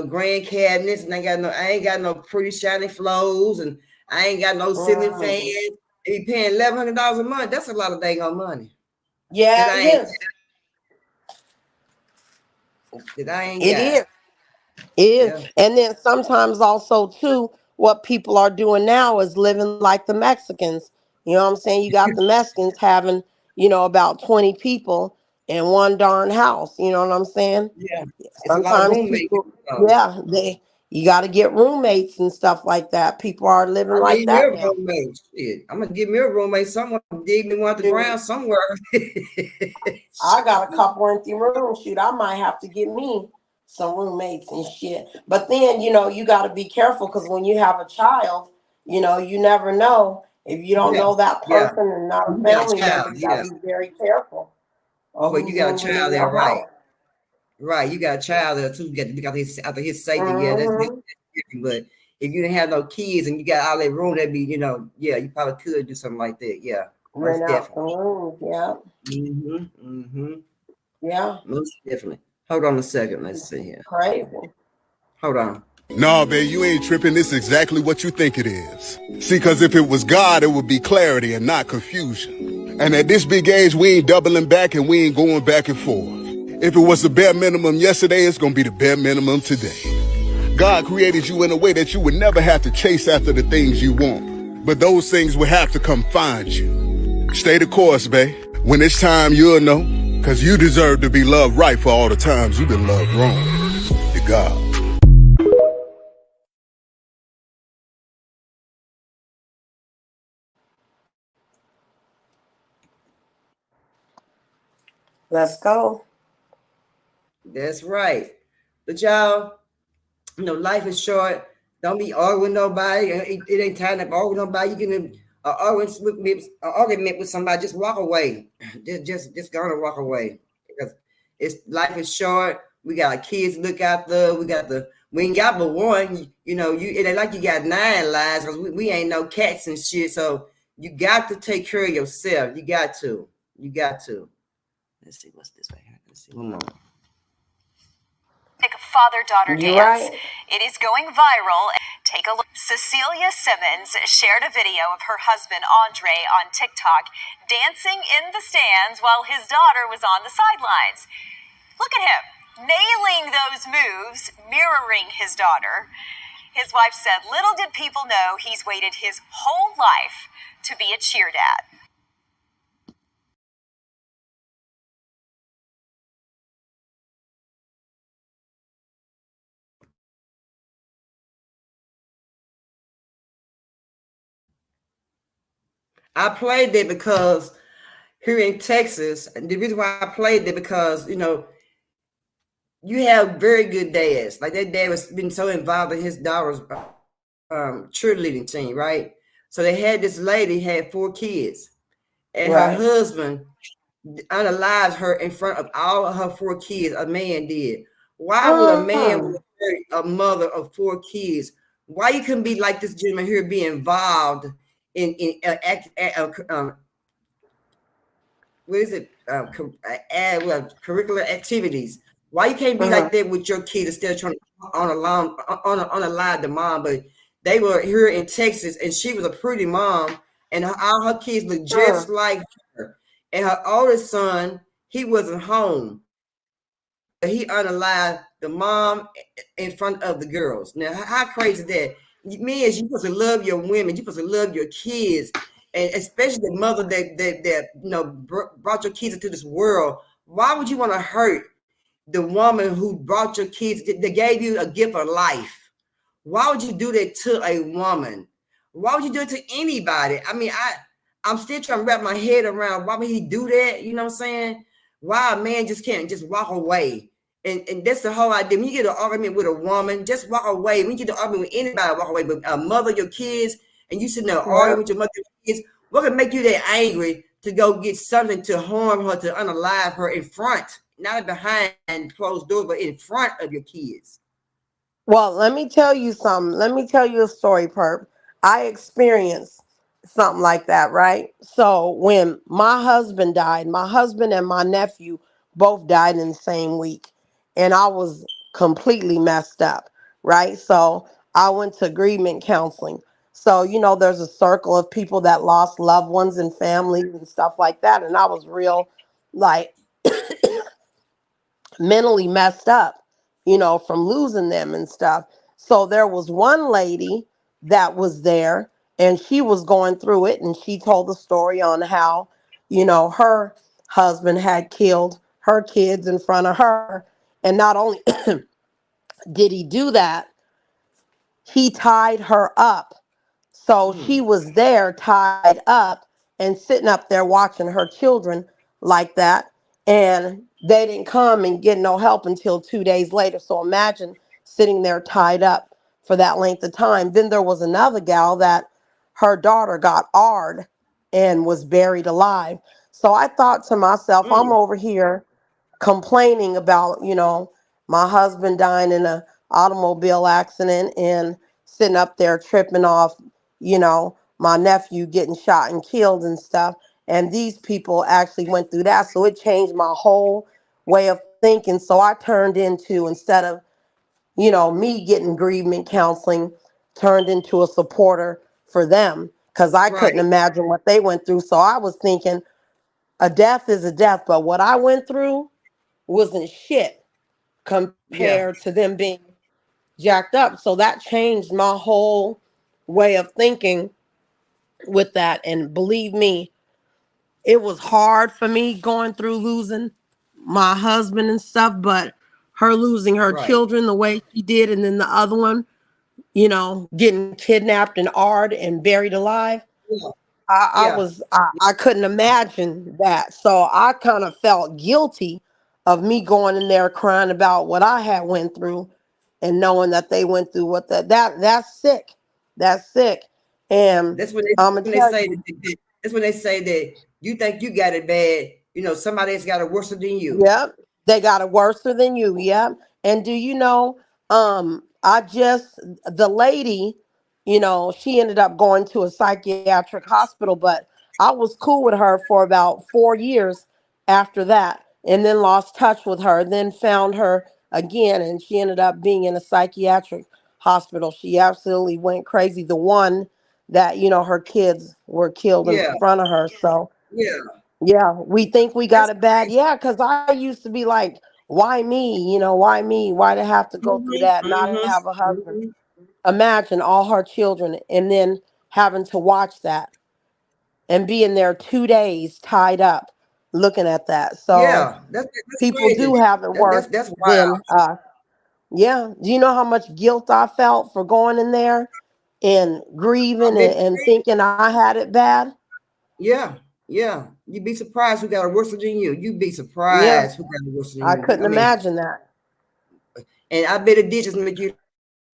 B: grand cabinets, and I ain't got no pretty shiny flows, and I ain't got no ceiling fans. And you paying $1,100 a month. That's a lot of dang on money.
F: Yeah, it is.
B: That I ain't
F: It
B: got.
F: is. It is. Yeah. And then sometimes also too, what people are doing now is living like the Mexicans. You know what I'm saying? You got the Mexicans having, about 20 people in one darn house. You know what I'm saying?
B: Yeah.
F: Sometimes people, you got to get roommates and stuff like that. People are living like that now.
B: Shit. I'm gonna give me a roommate. Someone dig me one at the ground somewhere.
F: I got a couple empty rooms. Shoot, I might have to get me some roommates and shit. But then, you got to be careful because when you have a child, you never know. If you don't know that person and not a family member, you got to be very careful.
B: But you got a child there, right? Right, you got a child there too. You got his after his safety. Yeah, that's different. But if you didn't have no kids and you got all that room, that'd be, you probably could do something like that. Yeah,
F: rent out the room. Yeah. Yeah.
B: Most definitely. Hold on a second. Let's see here.
F: Crazy.
B: Hold on.
H: Nah, babe, you ain't tripping. This is exactly what you think it is. See, because if it was God, it would be clarity and not confusion. And at this big age, we ain't doubling back and we ain't going back and forth. If it was the bare minimum yesterday, it's going to be the bare minimum today. God created you in a way that you would never have to chase after the things you want. But those things will have to come find you. Stay the course, babe. When it's time, you'll know. Because you deserve to be loved right for all the times you've been loved wrong. To God.
F: Let's go.
B: That's right. But y'all, life is short. Don't be arguing with nobody. It ain't time to argue with nobody. You get in an argument with somebody, just walk away. Just go and walk away. Because life is short. We got our kids to look after. We ain't got but one. It ain't like you got 9 lives because we ain't no cats and shit. So you got to take care of yourself. You got to. Let's see what's this right here. Let's see one more.
G: Father-daughter dance. Right. It is going viral. Take a look. Cecilia Simmons shared a video of her husband, Andre, on TikTok, dancing in the stands while his daughter was on the sidelines. Look at him, nailing those moves, mirroring his daughter. His wife said, little did people know he's waited his whole life to be a cheer dad.
B: I played that because here in Texas, and the reason why I played that because, you have very good dads. Like that dad was been so involved in his daughter's cheerleading team, right? So they had this lady had 4 kids, and her husband unalived her in front of all of her 4 kids. A man did. Why would a man hurt a mother of 4 kids? Why you couldn't be like this gentleman here, be involved in what is it? Curricular activities. Why you can't be like that with your kids instead of trying to unalive the mom? But they were here in Texas, and she was a pretty mom, and all her kids looked just like her. And her oldest son, he wasn't home. He unalived the mom in front of the girls. Now, how crazy is that? Men, you're supposed to love your women. You're supposed to love your kids, and especially the mother that brought your kids into this world. Why would you want to hurt the woman who brought your kids? They gave you a gift of life. Why would you do that to a woman? Why would you do it to anybody? I mean, I'm still trying to wrap my head around why would he do that? You know what I'm saying? Why a man just can't just walk away? And that's the whole idea. When you get an argument with a woman, just walk away. When you get an argument with anybody, walk away. But a mother, your kids, and you sitting there arguing with your mother, your kids, what can make you that angry to go get something to harm her, to unalive her in front, not behind closed doors, but in front of your kids?
F: Well, let me tell you something. Let me tell you a story, Perp. I experienced something like that, right? So when my husband died, my husband and my nephew both died in the same week, and I was completely messed up, right? So I went to grievement counseling. So, there's a circle of people that lost loved ones and families and stuff like that. And I was real, like, mentally messed up, from losing them and stuff. So there was one lady that was there, and she was going through it, and she told the story on how, her husband had killed her kids in front of her. And not only did he do that, he tied her up. So she was there tied up and sitting up there watching her children like that. And they didn't come and get no help until 2 days later. So imagine sitting there tied up for that length of time. Then there was another gal that her daughter got AR'd and was buried alive. So I thought to myself, I'm
B: Mm,
F: over here complaining about, my husband dying in a automobile accident and sitting up there tripping off, my nephew getting shot and killed and stuff. And these people actually went through that. So it changed my whole way of thinking. So I turned into, instead of, me getting grievement counseling, turned into a supporter for them because I couldn't
B: right.
F: imagine what they went through. So I was thinking a death is a death, but what I went through wasn't shit
B: Yeah.
F: compared to them being jacked up. So that changed my whole way of thinking with that. And believe me, it was hard for me going through losing my husband and stuff, but her losing her
B: Right.
F: children the way she did, and then the other one, getting kidnapped and AR'd and buried alive.
B: Yeah.
F: I
B: Yeah.
F: was I couldn't imagine that. So I kind of felt guilty of me going in there crying about what I had went through and knowing that they went through what that's sick. That's sick. And
B: That's
F: I'm gonna
B: when they
F: tell
B: say
F: you,
B: that's when they say that you think you got it bad. Somebody else got it worse than you.
F: yep, they got it worse than you. Yep. And do you know, I just the lady, she ended up going to a psychiatric hospital, but I was cool with her for about 4 years after that, and then lost touch with her, then found her again, and she ended up being in a psychiatric hospital. She absolutely went crazy. The one that, her kids were killed in
B: Yeah.
F: front of her. So
B: Yeah.
F: yeah, we think we got
B: That's
F: it bad.
B: crazy.
F: Yeah, because I used to be like, why me? Why me? Why to have to go through
B: Hmm.
F: that, not
B: Hmm.
F: have a husband?
B: Hmm.
F: Imagine all her children and then having to watch that and being there 2 days tied up looking at that. So
B: Yeah. That's
F: people
B: crazy.
F: do have it worse
B: That's
F: than
B: wild.
F: yeah. Do you know how much guilt I felt for going in there and
B: I
F: grieving
B: bet.
F: and thinking I had it bad?
B: Yeah. Yeah. You'd be surprised who got it worse than you. You'd be
F: Yeah,
B: surprised who got it worse than
F: I
B: you.
F: couldn't
B: I mean,
F: imagine that.
B: and I bet it did just make you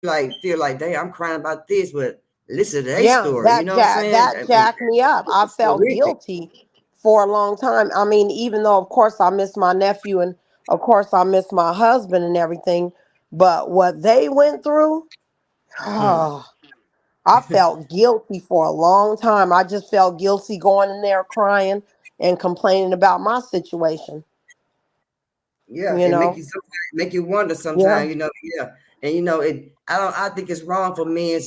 B: like feel like, dang, I'm crying about this, but listen to their
F: Yeah,
B: story. You know what I'm saying?
F: that jacked me up. I
B: It's
F: felt
B: horrific.
F: guilty for a long time. I mean, even though of course I miss my nephew and of course I miss my husband and everything, but what they went through,
B: Mm.
F: oh, I felt guilty for a long time. I just felt guilty going in there crying and complaining about my situation,
B: Yeah,
F: you
B: it make
F: know.
B: you make you wonder
F: Yeah.
B: sometimes. Yeah, and it. I don't. I think it's wrong for men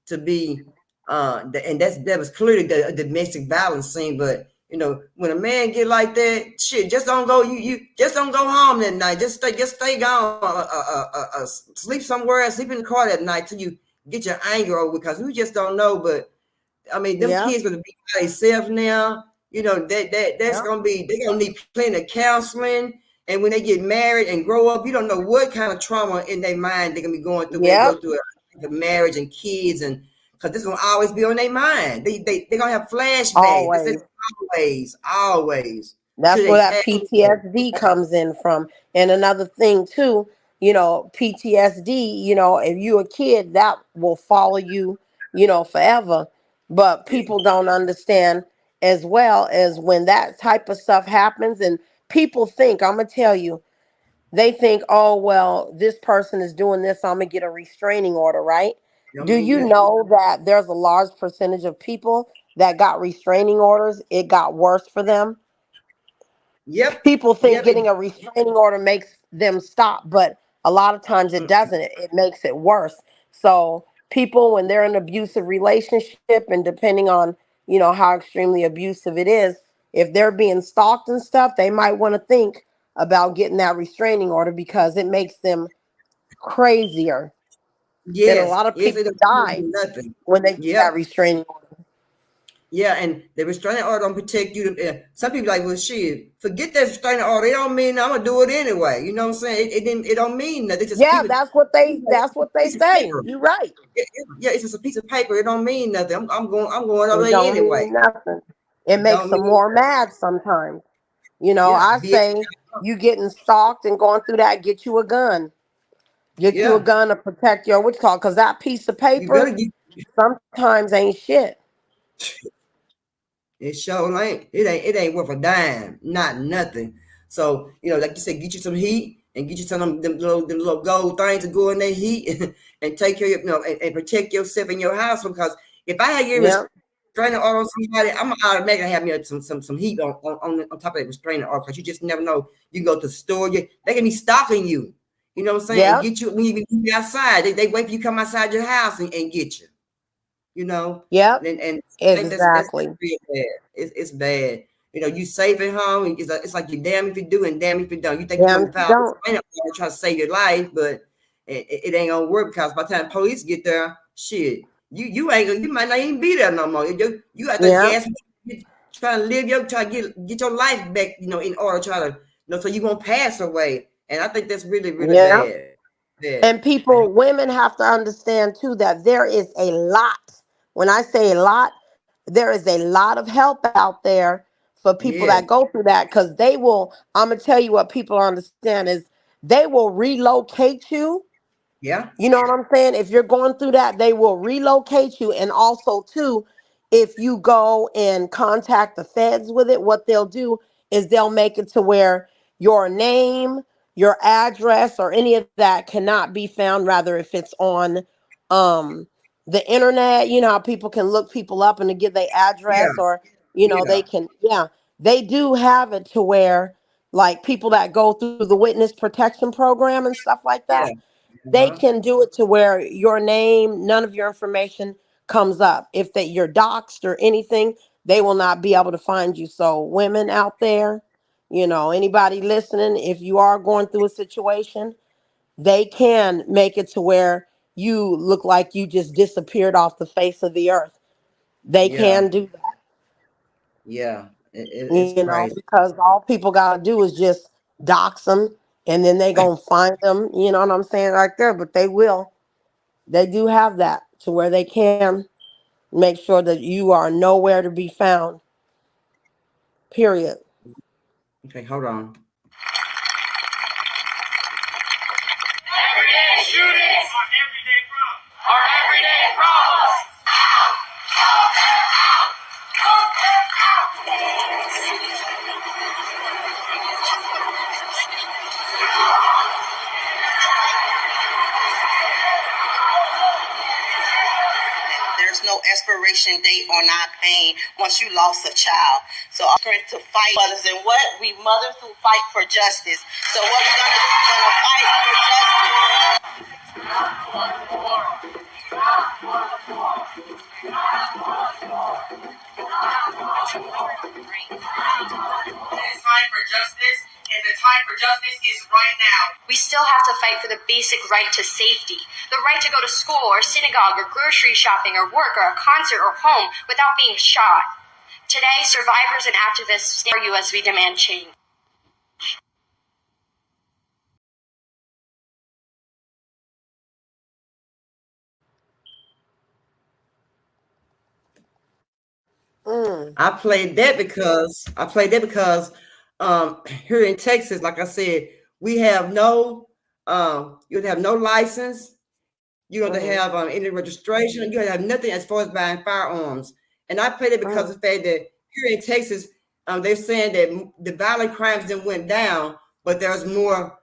B: to be. And that was clearly the domestic violence scene. But when a man get like that, shit, just don't go. You just don't go home that night. Just stay gone. Sleep somewhere. Sleep in the car that night till you get your anger over because we just don't know. But I mean, them
F: Yeah.
B: kids gonna be by themselves now. That's
F: Yeah.
B: gonna be they're gonna need plenty of counseling. And when they get married and grow up, you don't know what kind of trauma in their mind they're gonna be going through when they go
F: Yep.
B: through the marriage and kids and because this gonna always be on their mind. They're gonna have flashbacks. This
F: Always.
B: always to
F: That's where
B: their
F: that
B: past.
F: PTSD comes in from. And another thing too, PTSD, if you're a kid, that will follow you, forever. But
B: Yeah.
F: people don't understand as well as when that type of stuff happens and people think, I'm gonna tell you, they think, oh well, this person is doing this, I'm gonna get a restraining order, right?
B: Don't
F: Do
B: mean
F: you
B: nothing.
F: know that there's a large percentage of people that got restraining orders? It got worse for them.
B: Yep.
F: People think
B: Yep.
F: getting a restraining order makes them stop, but a lot of times it doesn't. It makes it worse. So people, when they're in an abusive relationship, and depending on, you know, how extremely abusive it is, if they're being stalked and stuff, they might want to think about getting that restraining order, because it makes them crazier. And a
B: Yes.
F: lot of
B: Yes.
F: people
B: It don't
F: die
B: mean nothing.
F: when they get that
B: Yep.
F: restraining order.
B: Yeah, and the restraining order don't protect you. Some people like, well, shit, forget that restraining order. It don't mean I'm gonna do it anyway. You know what I'm saying? It don't mean that. They just
F: Yeah,
B: people.
F: that's what they
B: Piece of
F: say.
B: paper.
F: You're right.
B: Yeah, it's just a piece of paper. It don't mean nothing. I'm going over
F: It
B: there
F: don't
B: anyway.
F: mean nothing. It
B: It
F: makes
B: don't
F: them
B: mean
F: more
B: nothing.
F: mad sometimes. You know,
B: Yeah,
F: I
B: be it.
F: say you getting stalked and going through that, get you a gun. Get you a
B: Yeah,
F: gun to protect your what's called, because that piece of
B: you better
F: paper
B: get.
F: sometimes ain't shit.
B: It sure ain't. It ain't worth a dime. Not nothing. So like you said, get you some heat and get you some of them little gold things to go in that heat and take care of and protect yourself and your house. Because if I had your
F: Yeah,
B: restraining order on somebody, I'm automatically have me some heat on top of that restraining order, because you just never know. You can go to the store, they can be stalking you. You know what I'm saying? And
F: yeah,
B: get you when you be outside. They wait for you to come outside your house and get you.
F: yep,
B: And I think that's
F: exactly.
B: real bad. It's bad. You safe at home, and it's like you're damn if you do and damn if you don't. You think you're
F: Damn
B: gonna
F: if you
B: file this
F: don't.
B: plaintiff order try to save your life, but it ain't gonna work, because by the time police get there, shit, you might not even be there no more. You got to
F: Yeah,
B: gas, trying to try to get your life back, in order to try to, so you won't pass away. And I think that's really, really
F: yeah.
B: bad. Bad.
F: And people, women have to understand too that there is a lot. When I say a lot, there is a lot of help out there for people
B: Yeah,
F: that go through that, because they will, I'm going to tell you what people understand is they will relocate you.
B: yeah,
F: You know what I'm saying? If you're going through that, they will relocate you. And also, too, if you go and contact the feds with it, what they'll do is they'll make it to where your name, your address, or any of that cannot be found. Rather, if it's on um, the internet, you know how people can look people up and to give their
B: yeah,
F: address, or,
B: yeah,
F: they can, yeah, they do have it to where, like, people that go through the witness protection program and stuff like
B: yeah.
F: that, they
B: Uh-huh.
F: can do it to where your name, none of your information comes up. If you're doxxed or anything, they will not be able to find you. So women out there, anybody listening, if you are going through a situation, they can make it to where you look like you just disappeared off the face of the earth. They
B: Yeah,
F: can do
B: yeah.
F: that,
B: It's crazy.
F: because all people got to do is just dox them, and then they going to find them, you know what I'm saying, right there, but they will. They do have that to where they can make sure that you are nowhere to be found. Period.
B: Okay, hold on.
I: Everyday shootings are everyday problems.
A: There's no expiration date on our pain once you lost a child. So our strength to fight mothers, and what we mothers who fight for justice. So what we're gonna fight for justice.
I: It's time for justice, and the time for justice is right now.
J: We still have to fight for the basic right to safety, the right to go to school or synagogue or grocery shopping or work or a concert or home without being shot. Today, survivors and activists stand for you as we demand change.
B: I played that because here in Texas, like I said, we have you have no license, you don't have any registration, you don't have nothing as far as buying firearms. And I played it because of the fact that here in Texas, they're saying that the violent crimes then went down, but there's more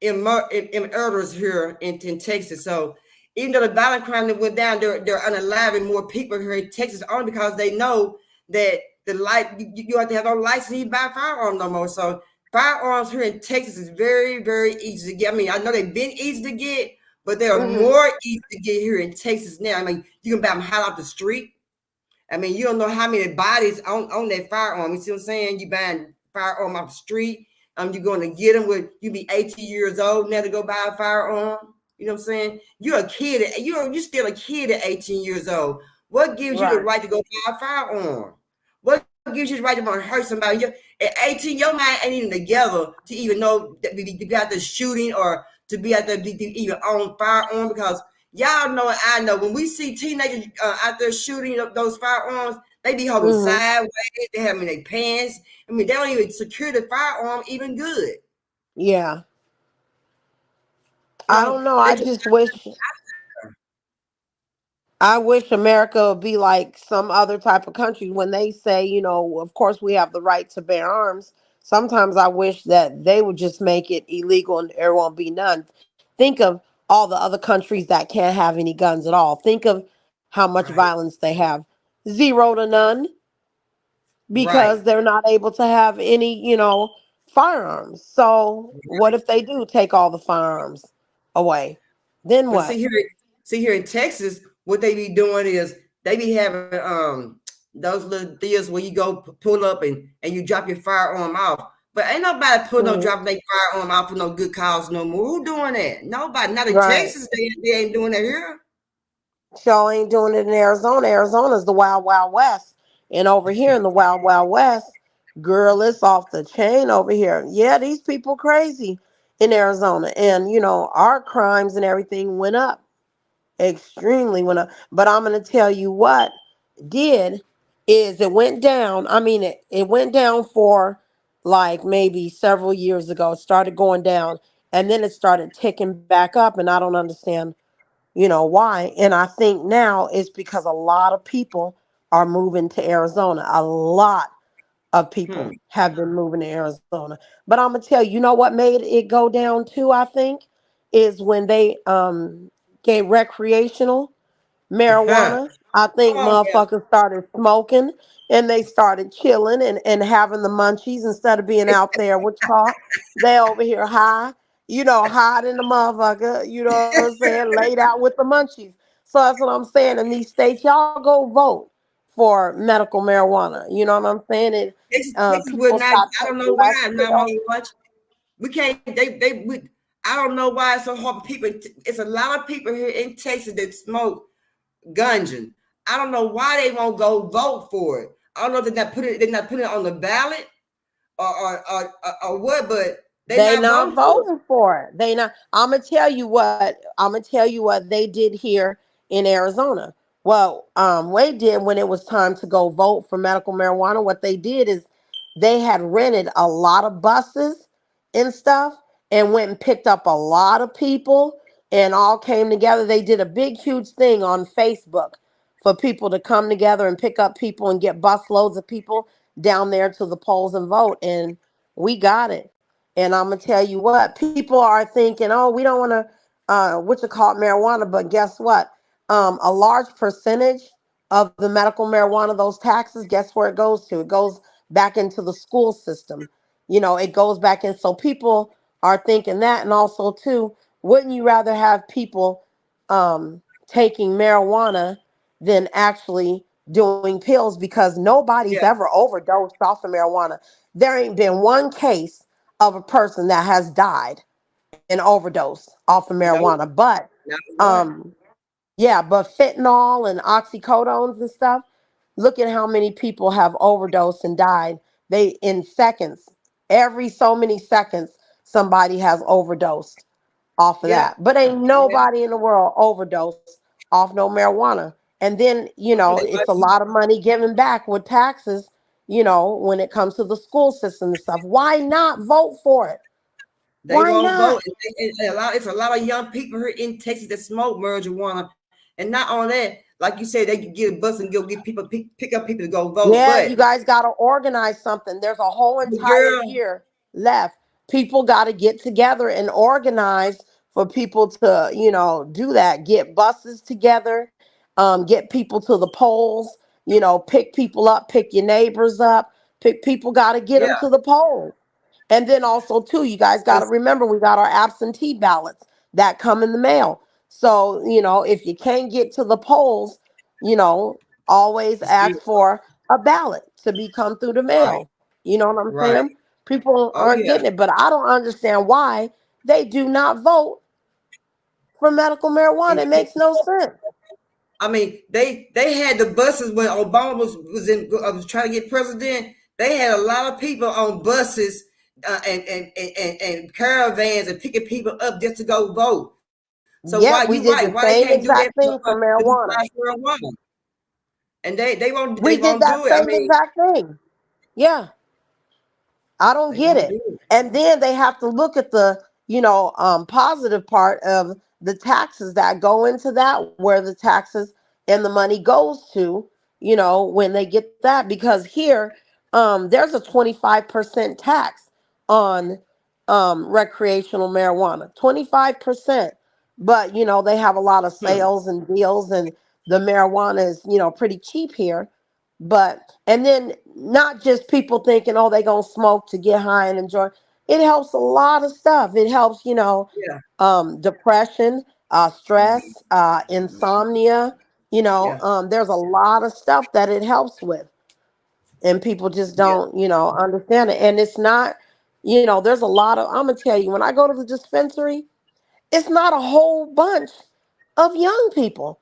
B: murders here in Texas. So even though the violent crime that went down, they're unaliving more people here in Texas only because they know that you have to have no license to buy firearms no more. So firearms here in Texas is very, very easy to get. I mean, I know they've been easy to get, but they are more easy to get here in Texas now. I mean, you can buy them hot off the street. I mean, you don't know how many bodies on that firearm. You see what I'm saying? You buying firearm off the street. You're going to get them when you be 18 years old now to go buy a firearm. You know what I'm saying? You're a kid. You're still a kid at 18 years old. What gives you the right to go buy a firearm? What gives you the right to want to hurt somebody? At 18, your mind ain't even together to even know that to be out there shooting or to be out there to even own firearm, because y'all know and I know when we see teenagers out there shooting up those firearms, they be holding sideways, they have them in their pants. I mean, they don't even secure the firearm even good.
F: Yeah. I don't know. I wish America would be like some other type of country when they say, you know, of course we have the right to bear arms. Sometimes I wish that they would just make it illegal and there won't be none. Think of all the other countries that can't have any guns at all. Think of how much violence they have. 0 to none, because they're not able to have any, you know, firearms. So what if they do take all the firearms away? Then what?
B: See here in Texas, what they be doing is they be having those little deals where you go pull up and you drop your firearm off. But ain't nobody dropping their firearm off for no good cause no more. Who doing that? Nobody. Not in Texas. They ain't doing that here.
F: Sure ain't doing it in Arizona. Arizona's the wild, wild west. And over here in the wild, wild west, girl, it's off the chain over here. Yeah, these people crazy in Arizona. And, you know, our crimes and everything went up. Extremely went up. But I'm going to tell you what did is it went down. I mean, it went down for like maybe several years ago. It started going down. And then it started ticking back up. And I don't understand, you know, why. And I think now it's because a lot of people are moving to Arizona. A lot of people have been moving to Arizona. But I'm gonna tell you, you know what made it go down too, I think, is when they gave recreational marijuana. I think motherfuckers started smoking and they started chilling and having the munchies instead of being out there, they over here high, you know, hide in the motherfucker, you know what I'm saying, laid out with the munchies. So that's what I'm saying. In these states, y'all go vote for medical marijuana. You know what I'm saying?
B: People stop. I don't know why not much. We can't. I don't know why it's so hard for people. It's a lot of people here in Texas that smoke ganja. I don't know why they won't go vote for it. I don't know if they're not putting it on the ballot or what, but
F: they not voting for it. They not. I'm gonna tell you what they did here in Arizona. Well, they did when it was time to go vote for medical marijuana. What they did is they had rented a lot of buses and stuff and went and picked up a lot of people and all came together. They did a big, huge thing on Facebook for people to come together and pick up people and get bus loads of people down there to the polls and vote. And we got it. And I'm gonna tell you what, people are thinking, oh, we don't want to what you call it, marijuana, but guess what? A large percentage of the medical marijuana, those taxes, guess where it goes to? It goes back into the school system. You know, it goes back in. So people are thinking that. And also too, wouldn't you rather have people taking marijuana than actually doing pills? Because nobody's ever overdosed off of marijuana. There ain't been one case of a person that has died an overdose off of marijuana. But but fentanyl and oxycodones and stuff, look at how many people have overdosed and died. They in seconds, every so many seconds, somebody has overdosed off of that. But ain't nobody in the world overdosed off no marijuana. And then, you know, it's a lot of money given back with taxes, you know, when it comes to the school system and stuff. Why not vote for it?
B: They won't vote. It's a lot of young people here in Texas that smoke marijuana. And not only that, like you said, they can get a bus and go get people, pick up people to go vote.
F: Yeah, you guys got to organize something. There's a whole entire year left. People got to get together and organize for people to, do that. Get buses together, get people to the polls, pick people up, pick your neighbors up, pick people, got to get them
B: Yeah.
F: to the polls. And then also, too, you guys got to
B: It's,
F: remember we got our absentee ballots that come in the mail. So, if you can't get to the polls, you know, always
B: it's
F: ask for a ballot to be come through the
B: right,
F: mail. You know what I'm
B: right.
F: saying? People
B: Oh
F: aren't
B: yeah.
F: getting it, but I don't understand why they do not vote for medical marijuana.
B: And
F: It makes no sense.
B: I mean, they had the buses when Obama was trying to get president. They had a lot of people on buses and caravans and picking people up just to go vote. So why
F: Yep,
B: you
F: we did
B: right?
F: the
B: Why they
F: same
B: can't do that
F: exact
B: for
F: thing for marijuana.
B: marijuana? And they
F: We did
B: won't
F: that
B: do it. I
F: same
B: mean,
F: exact thing. Yeah. I don't
B: they
F: get
B: won't
F: it.
B: do it.
F: And then they have to look at the, positive part of the taxes that go into that, where the taxes and the money goes to, when they get that. Because here, there's a 25% tax on recreational marijuana. 25%. But, they have a lot of
B: Hmm.
F: sales and deals, and the marijuana is, pretty cheap here. But and then not just people thinking, oh, they gonna smoke to get high and enjoy. It helps a lot of stuff. It helps,
B: Yeah.
F: depression, stress, insomnia.
B: Yeah.
F: There's a lot of stuff that it helps with, and people just
B: Yeah.
F: don't, understand it. And it's not, there's a lot of. I'm gonna tell you, when I go to the dispensary, it's not a whole bunch of young people.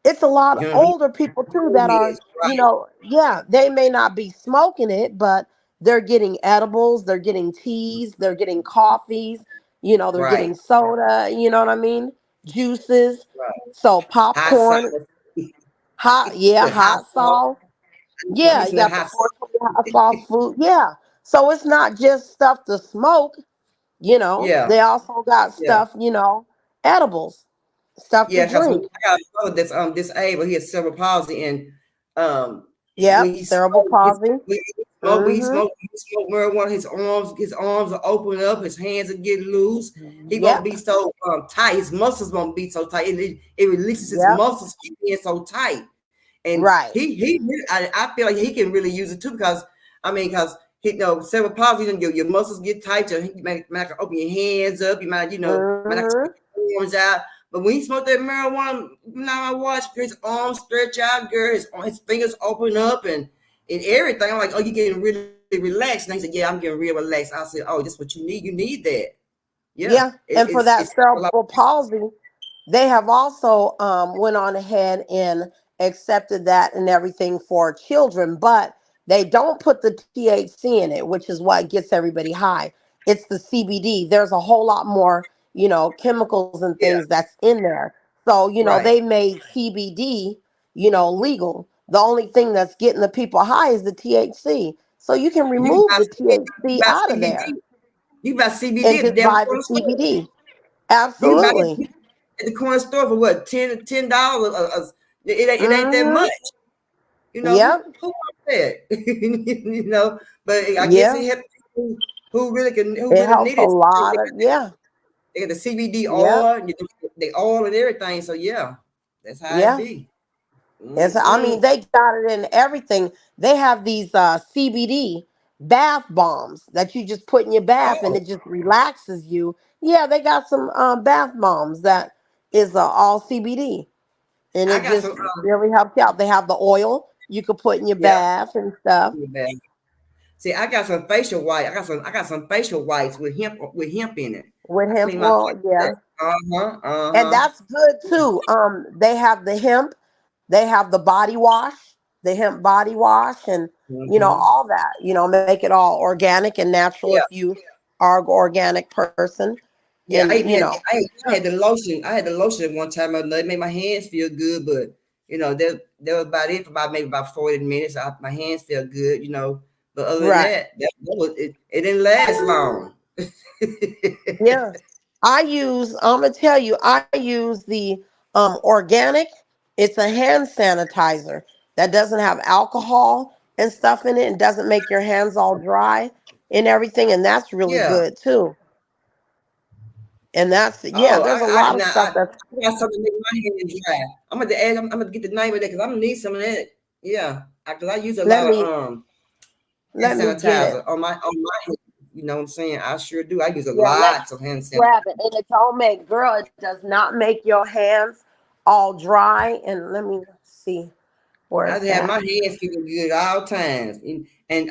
F: It's a lot of
B: Young
F: older people too that are,
B: kids. Right.
F: yeah, they may not be smoking it, but they're getting edibles, they're getting teas, they're getting coffees, they're
B: Right.
F: getting soda, you know what I mean? Juices.
B: Right.
F: So
B: Hot sauce.
F: popcorn, hot, yeah,
B: The hot
F: hot
B: sauce.
F: sauce.
B: I
F: Yeah,
B: need
F: you
B: some of
F: got
B: that
F: the
B: hot sauce.
F: 420 hot sauce food. Yeah. So it's not just stuff to smoke,
B: Yeah.
F: they also got
B: Yeah.
F: stuff, edibles, stuff to
B: Yeah, because
F: drink.
B: I got a brother that's disabled. He has cerebral palsy, and um, when
F: Yep,
B: he
F: cerebral
B: smoked,
F: palsy.
B: when
F: Mm-hmm.
B: he smoked marijuana, his arms are open up, his hands are getting loose. He won't
F: Yep.
B: be so tight. His muscles won't be so tight. It releases his
F: Yep.
B: muscles from being so tight. And
F: Right.
B: I feel like he can really use it too because I mean because he cerebral palsy, your muscles get tighter. You might open your hands up. You might might have to
F: Mm-hmm.
B: put your arms out. But when he smoked that marijuana, now I watch his arms stretch out, girl. His fingers open up and everything. I'm like, oh, you getting really relaxed? And he said, yeah, I'm getting real relaxed. I said, oh, that's what you need. You need that. Yeah,
F: Yeah. And for that
B: it's a lot.
F: cerebral palsy, they have also went on ahead and accepted that and everything for children, but they don't put the THC in it, which is what gets everybody high. It's the CBD. There's a whole lot more, chemicals and
B: Yeah,
F: things that's in there. So,
B: right.
F: they made CBD, legal. The only thing that's getting the people high is the THC. So you can
B: You can
F: remove the
B: you
F: THC
B: buy
F: out of there
B: CBD. You buy CBD
F: and
B: at the
F: just
B: damn
F: buy the
B: corner store.
F: CBD.
B: You can buy
F: Absolutely.
B: it at the corner store for what $10. It ain't that
F: Mm-hmm.
B: much.
F: Yep.
B: Who wants that? But I guess
F: Yeah.
B: it helps people who
F: It
B: really
F: helps
B: need
F: a
B: it.
F: lot of, yeah.
B: They got the CBD
F: Yep.
B: oil, the oil and everything. So yeah, that's how it
F: Yeah.
B: be.
F: I mean,
B: Mm-mm.
F: they got it in everything. They have these CBD bath bombs that you just put in your bath and
B: Oh,
F: it just relaxes you. Yeah, they got some bath bombs that is all CBD and
B: I
F: it
B: got
F: just
B: some.
F: really helps you out. They have the oil you could put in your
B: Yeah,
F: bath and stuff
B: yeah. See, I got some facial white. I got some facial whites with hemp in it.
F: with
B: I
F: hemp
B: clean my face
F: oil.
B: with
F: Yeah.
B: that. Uh-huh.
F: And
B: Uh-huh.
F: that's good too. They have the hemp, they have the body wash, the hemp body wash, and
B: Mm-hmm.
F: all that. Make it all organic and natural
B: Yeah.
F: if you are an organic person.
B: Yeah,
F: And
B: I had the lotion. I had the lotion one time. It made my hands feel good, but that was about it for maybe about 40 minutes. My hands felt good. But other than
F: right.
B: that was it. It didn't last long.
F: Yeah. I'm gonna tell you, I use the organic. It's a hand sanitizer that doesn't have alcohol and stuff in it and doesn't make your hands all dry and everything. And that's really
B: Yeah.
F: good too. And that's
B: Oh,
F: there's a lot of
B: now
F: stuff that's
B: I got something to make my hands dry. I'm gonna get the name of that because I'm gonna need some of that. Yeah, because I use a
F: let
B: lot of
F: me
B: hand
F: get it.
B: sanitizer on my hand. You know what I'm saying? I sure do. I use a
F: Yeah, let
B: lot of hand sanitizer.
F: grab it. And it don't make, girl, it does not make your hands all dry. And let me see where
B: I
F: it's
B: have my
F: at.
B: hands feeling good all times. And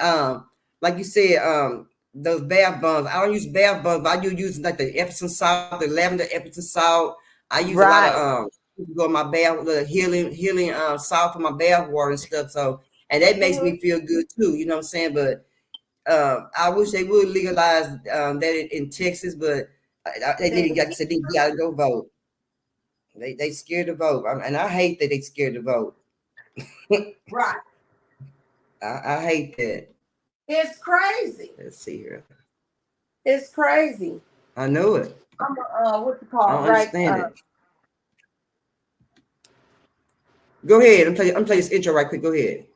B: like you said, those bath bombs. I don't use bath bombs, but I do use like the Epsom salt, the lavender Epsom salt. I use a lot
F: Right.
B: of go in my bath, the healing salt for my bath water and stuff. So and that makes me feel good too. You know what I'm saying? But I wish they would legalize that in Texas, but they need to, like I said, they gotta go vote. They scared to vote, and I hate that they scared to vote.
F: Right.
B: I hate that.
F: It's crazy.
B: Let's see here.
F: It's crazy.
B: I know it.
F: I'm what you
B: I
F: call
B: don't
F: right?
B: understand it. Go ahead. I'm play this intro right quick. Go ahead.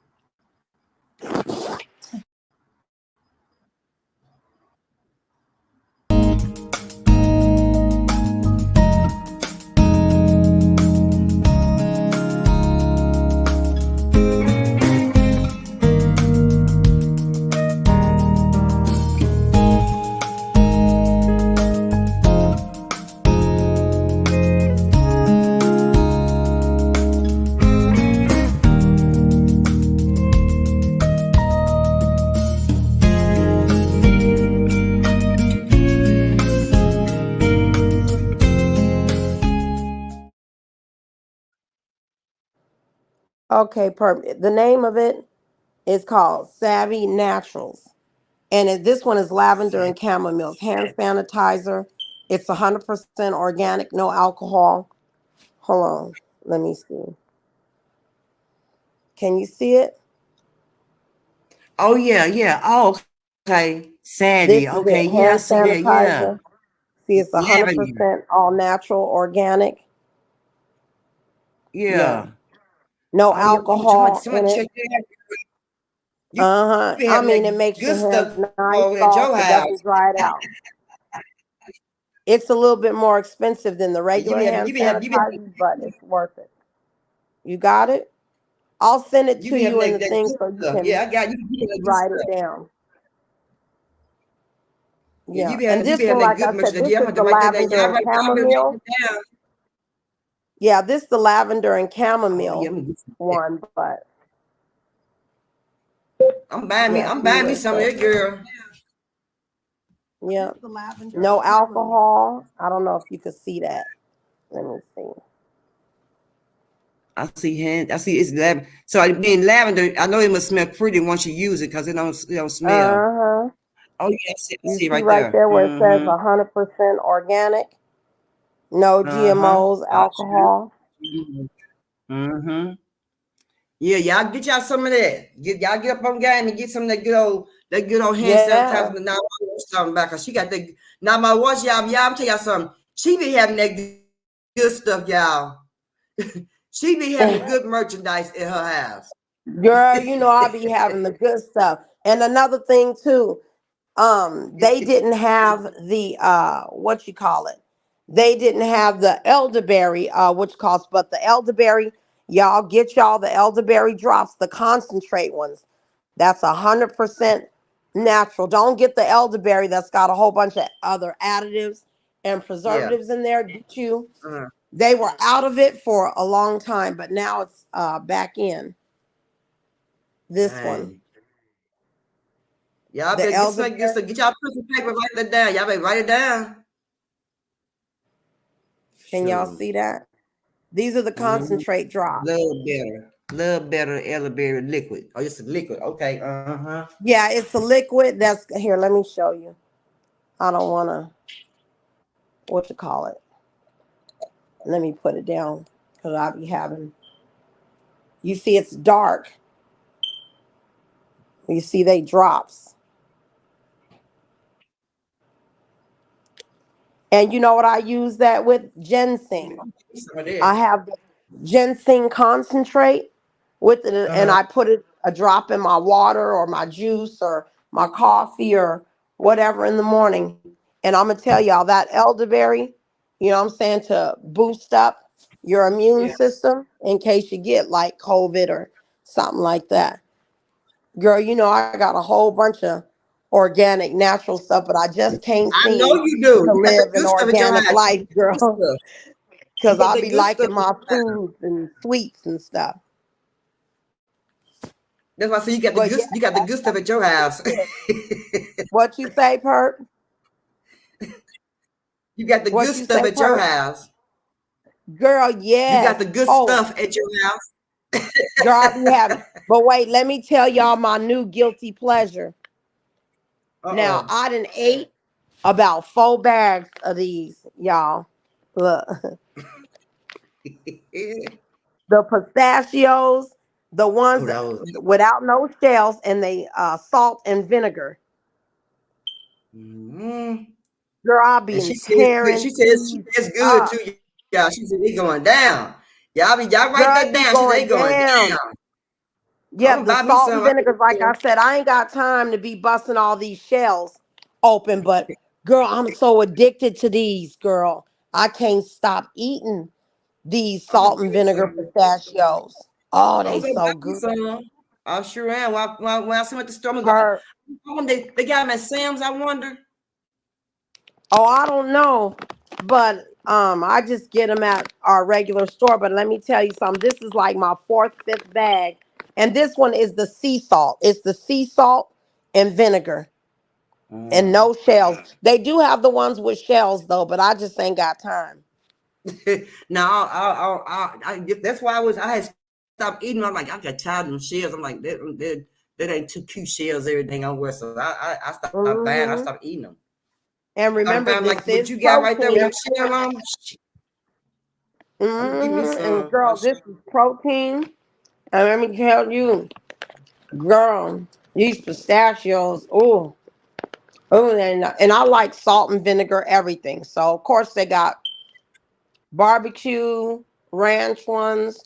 F: Okay, perfect. The name of it is called Savvy Naturals. And this one is lavender and chamomile hand sanitizer. It's 100% organic, no alcohol. Hold on. Let me see. Can you see it?
B: Oh yeah. Oh, okay.
F: This
B: Savvy.
F: is
B: Okay.
F: it,
B: Yeah, I
F: hand
B: see that. Yeah.
F: sanitizer. See, it's
B: Lavender.
F: 100% all natural, organic. Yeah.
B: Yeah.
F: No
B: Oh yeah. Oh, somebody,
F: alcohol in
B: check
F: it.
B: that out. You
F: Uh-huh.
B: be
F: I
B: having
F: mean, it
B: that
F: makes
B: good
F: your hands
B: stuff
F: nice,
B: over at your
F: soft. It
B: house.
F: doesn't dry it out. It's a little bit more expensive than the regular hand
B: You be having
F: sanitizer, but it's worth it. You got it? I'll send it to you in the
B: that
F: thing
B: good
F: so you
B: stuff.
F: can
B: Yeah, I got you. You be having that good
F: write it
B: stuff.
F: down.
B: Yeah,
F: Yeah. And
B: you
F: this
B: be
F: one,
B: having that
F: like I
B: good
F: said,
B: merchandise.
F: this
B: Yeah, I'm
F: is
B: going
F: the
B: to write that down.
F: lavender
B: Yeah,
F: and
B: I better write
F: chamomile.
B: it down.
F: Yeah, this is the lavender and
B: Oh yeah,
F: chamomile
B: I'm gonna get some of that.
F: one, but
B: I'm
F: yeah, see
B: buying
F: what
B: me
F: it
B: some of
F: says.
B: that, girl.
F: Yeah. No alcohol. I don't know if you could see that. Let me see.
B: I see it's lavender. So it being lavender, I know it must smell pretty once you use it because it don't smell.
F: Uh-huh.
B: Oh yeah, I
F: You
B: see
F: see
B: right
F: right
B: there.
F: there where it says
B: Mm-hmm.
F: 100% organic, no
B: Uh-huh.
F: GMOs,
B: I sure.
F: alcohol.
B: Mm-hmm. Yeah, y'all get y'all some of that. Y'all get up on game and get some of that good old hand
F: Yeah.
B: sanitizer. Now I was talking about because she got the now my watch y'all. I'm tell y'all something. She be having that good stuff, y'all. She be having the good merchandise in her house.
F: Girl, you know I'll be having the good stuff. And another thing too, they didn't have the what you call it. They didn't have the elderberry, what you call it, but the elderberry, y'all get y'all the elderberry drops, the concentrate ones. That's 100% natural. Don't get the elderberry that's got a whole bunch of other additives and
B: Yeah.
F: preservatives in there. Get you. They were out of it for a long time, but now it's back in. This one.
B: Y'all
F: The
B: better get some good
F: elderberry.
B: stuff. Get y'all piece of paper, write that down. Y'all better write it down.
F: Can y'all
B: Sure.
F: see that? These are the concentrate drops.
B: Love better elderberry liquid. Oh, it's a liquid. Okay. Uh-huh.
F: Yeah, it's a liquid. That's here. Let me show you. I don't want to. What you call it? Let me put it down because I'll be having. You see, it's dark. You see, they drops. And you know what I use that with? Ginseng. I have the ginseng concentrate with it, and I put it a drop in my water or my juice or my coffee or whatever in the morning, And I'm gonna tell y'all that elderberry, you know what I'm saying, to boost up your immune
B: Yeah.
F: system in case you get like COVID or something like that. Girl, you know, I got a whole bunch of organic, natural stuff, but I just can't
B: I know
F: seem
B: you do.
F: to
B: You got the
F: live an
B: good stuff at your
F: organic
B: house.
F: life,
B: Good
F: girl,
B: stuff. You
F: because
B: got
F: I
B: the
F: be
B: good stuff
F: liking
B: at
F: my
B: your house.
F: foods and sweets and stuff.
B: That's why I say you got the
F: But
B: good
F: yeah,
B: you got the good stuff at your house.
F: yeah. What you say, Perk?
B: You got the
F: What
B: good
F: you
B: stuff
F: say,
B: at your
F: Perk?
B: house.
F: Girl,
B: You
F: yes.
B: got the good
F: Oh,
B: stuff at your house.
F: girl, I be having. But wait, let me tell y'all my new guilty pleasure. Now,
B: Uh-oh.
F: I done ate about 4 bags of these, y'all. Look, the pistachios, the
B: Oh,
F: ones
B: that was
F: without no shells, and they salt and vinegar.
B: mm-hmm.
F: Girl, I
B: And
F: be
B: she says
F: tearing
B: she says she
F: these
B: says good
F: up.
B: too. Y'all. She said they going down. Y'all write
F: Girl,
B: that
F: it be
B: down. She said they
F: going
B: going
F: down.
B: down. I'm
F: Yeah,
B: gonna
F: the
B: buy me
F: salt and
B: some.
F: vinegar, like I said, I ain't got time to be busting all these shells open, but girl, I'm so addicted to these, girl. I can't stop eating these
B: I'm gonna
F: salt
B: give
F: and
B: me
F: vinegar
B: some.
F: pistachios. Oh,
B: I'm
F: they
B: gonna buy
F: so
B: me
F: good.
B: some. I sure am. When I see them at the store, I'm gonna go.
F: Her,
B: They got them at Sam's. I wonder.
F: oh, I don't know, but I just get them at our regular store. But let me tell you something. This is like my fourth, fifth bag, and this one is the sea salt. It's the sea salt and vinegar. And
B: Mm.
F: no shells. They do have the ones with shells though, but I just ain't got time.
B: Now, that's why I had stopped eating. I'm like, I got tired of them shells. I'm like, that ain't too cute shells, everything I'm wearing. So I stopped buying. I
F: Hmm.
B: stopped eating them.
F: And
B: I
F: remember,
B: found
F: this
B: like what
F: is
B: you got right there with
F: protein.
B: them shell on. I'm gonna give me
F: And
B: some.
F: girl, this is protein. And let me tell you, girl, these pistachios. Oh, and I like salt and vinegar everything. So of course they got barbecue ranch ones,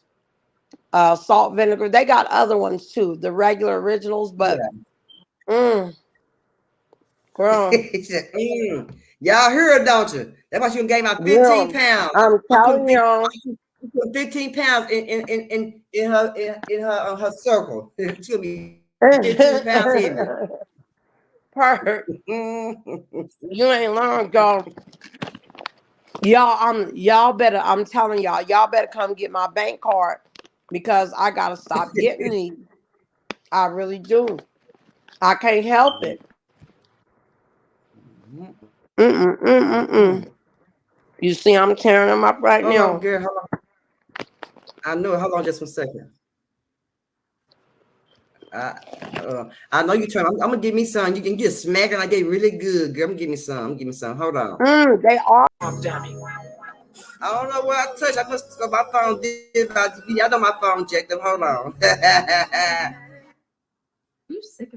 F: salt vinegar. They got other ones too, the regular originals. But
B: Yeah.
F: mm, girl,
B: He said, y'all heard, don't you? That's why she gave my 15
F: girl,
B: pounds.
F: I'm
B: I'm putting
F: telling y'all.
B: 15 pounds in her circle. She's gonna be 15 pounds heavier.
F: Perfect.
B: Mm.
F: You ain't lying, girl. Y'all better. I'm telling y'all better come get my bank card because I gotta stop getting these. I really do. I can't help it. Mm. You see, I'm tearing them up right
B: Hold on,
F: now.
B: girl. Hold on. I know it. Hold on just one second. I know you trying. I'm gonna give me some. You can get smack it like they really good, girl. I'm gonna give me some. I'm gonna give me some. Hold on.
F: They are.
B: I don't know what I touched. I must go. My phone did. Y'all know my phone jacked up. Hold on.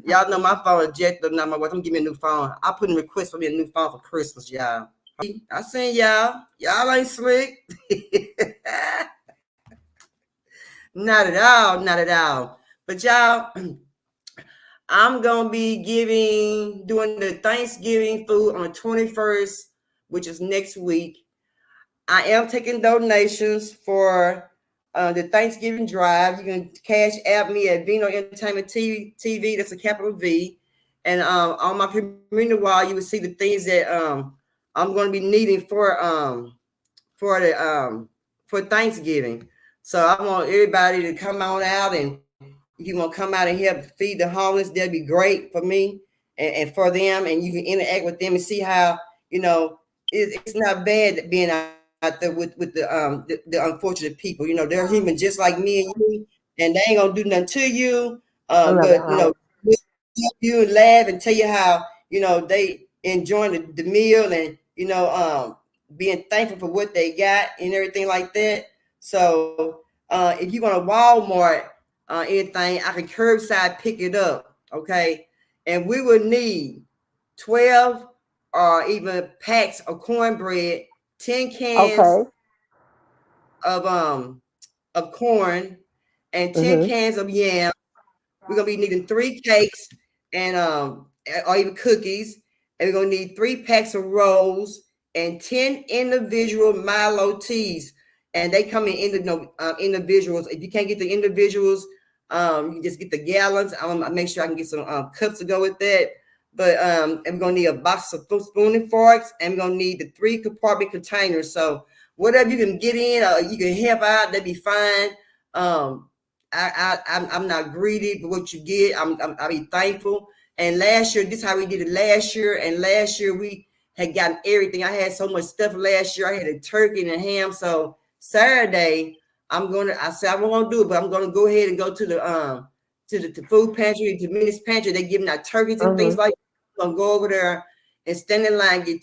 B: Y'all know my phone jacked up. Now my wife. I'm give me a new phone. I put in a request for me a new phone for Christmas, y'all. I seen y'all. Y'all ain't slick. Not at all. Not at all. But y'all. I'm gonna be doing the Thanksgiving food on the 21st, which is next week. I am taking donations for the Thanksgiving drive. You can cash app me at Vino Entertainment TV. That's a capital V. And on my community wall, you will see the things that I'm going to be needing for for Thanksgiving. So I want everybody to come on out, and if you want to come out and help feed the homeless, that'd be great for me and for them. And you can interact with them and see how, it's not bad being out there with the unfortunate people. They're human just like me and you, and they ain't gonna do nothing to you.
F: I love
B: But
F: it.
B: help you and laugh and tell you how they enjoying the meal, and being thankful for what they got and everything like that. So if you want to Walmart anything, I can curbside pick it up. Okay. And we will need 12 or even packs of cornbread, 10 cans
F: Okay.
B: of corn, and 10
F: Mm-hmm.
B: cans of yam. We're gonna be needing 3 cakes and or even cookies, and we're gonna need 3 packs of rolls and 10 individual Milo teas. And they come in individuals. If you can't get the individuals, you can just get the gallons. I'll make sure I can get some cups to go with that. But and we're gonna need a box of spoon and forks, and we're gonna need the 3 compartment containers. So whatever you can get in, you can help out, that'd be fine. I'm not greedy for what you get. I'll be thankful. And last year, this is how we did it last year. And last year we had gotten everything. I had so much stuff last year. I had a turkey and a ham. So Saturday, I said I won't do it, but I'm gonna go ahead and go to the food pantry, to Minnie's pantry. They're giving out turkeys and things like that. I'm gonna go over there and stand in line and get a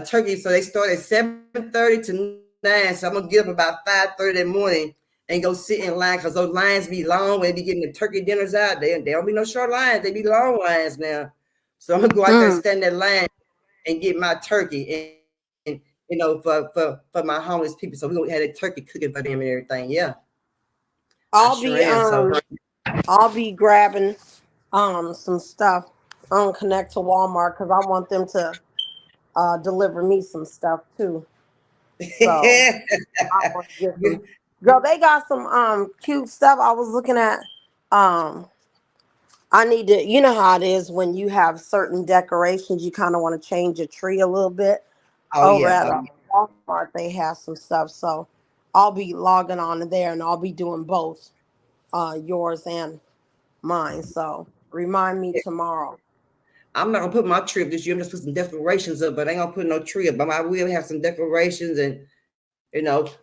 B: turkey. So they start at 7:30 to 9. So I'm gonna get up about 5:30 in the morning and go sit in line, because those lines be long when they be getting the turkey dinners out. They don't be no short lines, they be long lines now. So I'm gonna go out there and stand in line and get my turkey and for my homeless people. So we gonna have a turkey cooking for them and everything. Yeah.
F: I'll be grabbing some stuff on Connect to Walmart, because I want them to deliver me some stuff too. So I want to get some. Girl, they got some cute stuff. I was looking at I need to, you know how it is when you have certain decorations, you kind of want to change your tree a little bit. Over at Walmart, they have some stuff. So I'll be logging on there, and I'll be doing both yours and mine. So remind me tomorrow.
B: I'm not gonna put my tree up this year. I'm just put some decorations up, but I ain't gonna put no tree up. But I will have some decorations, and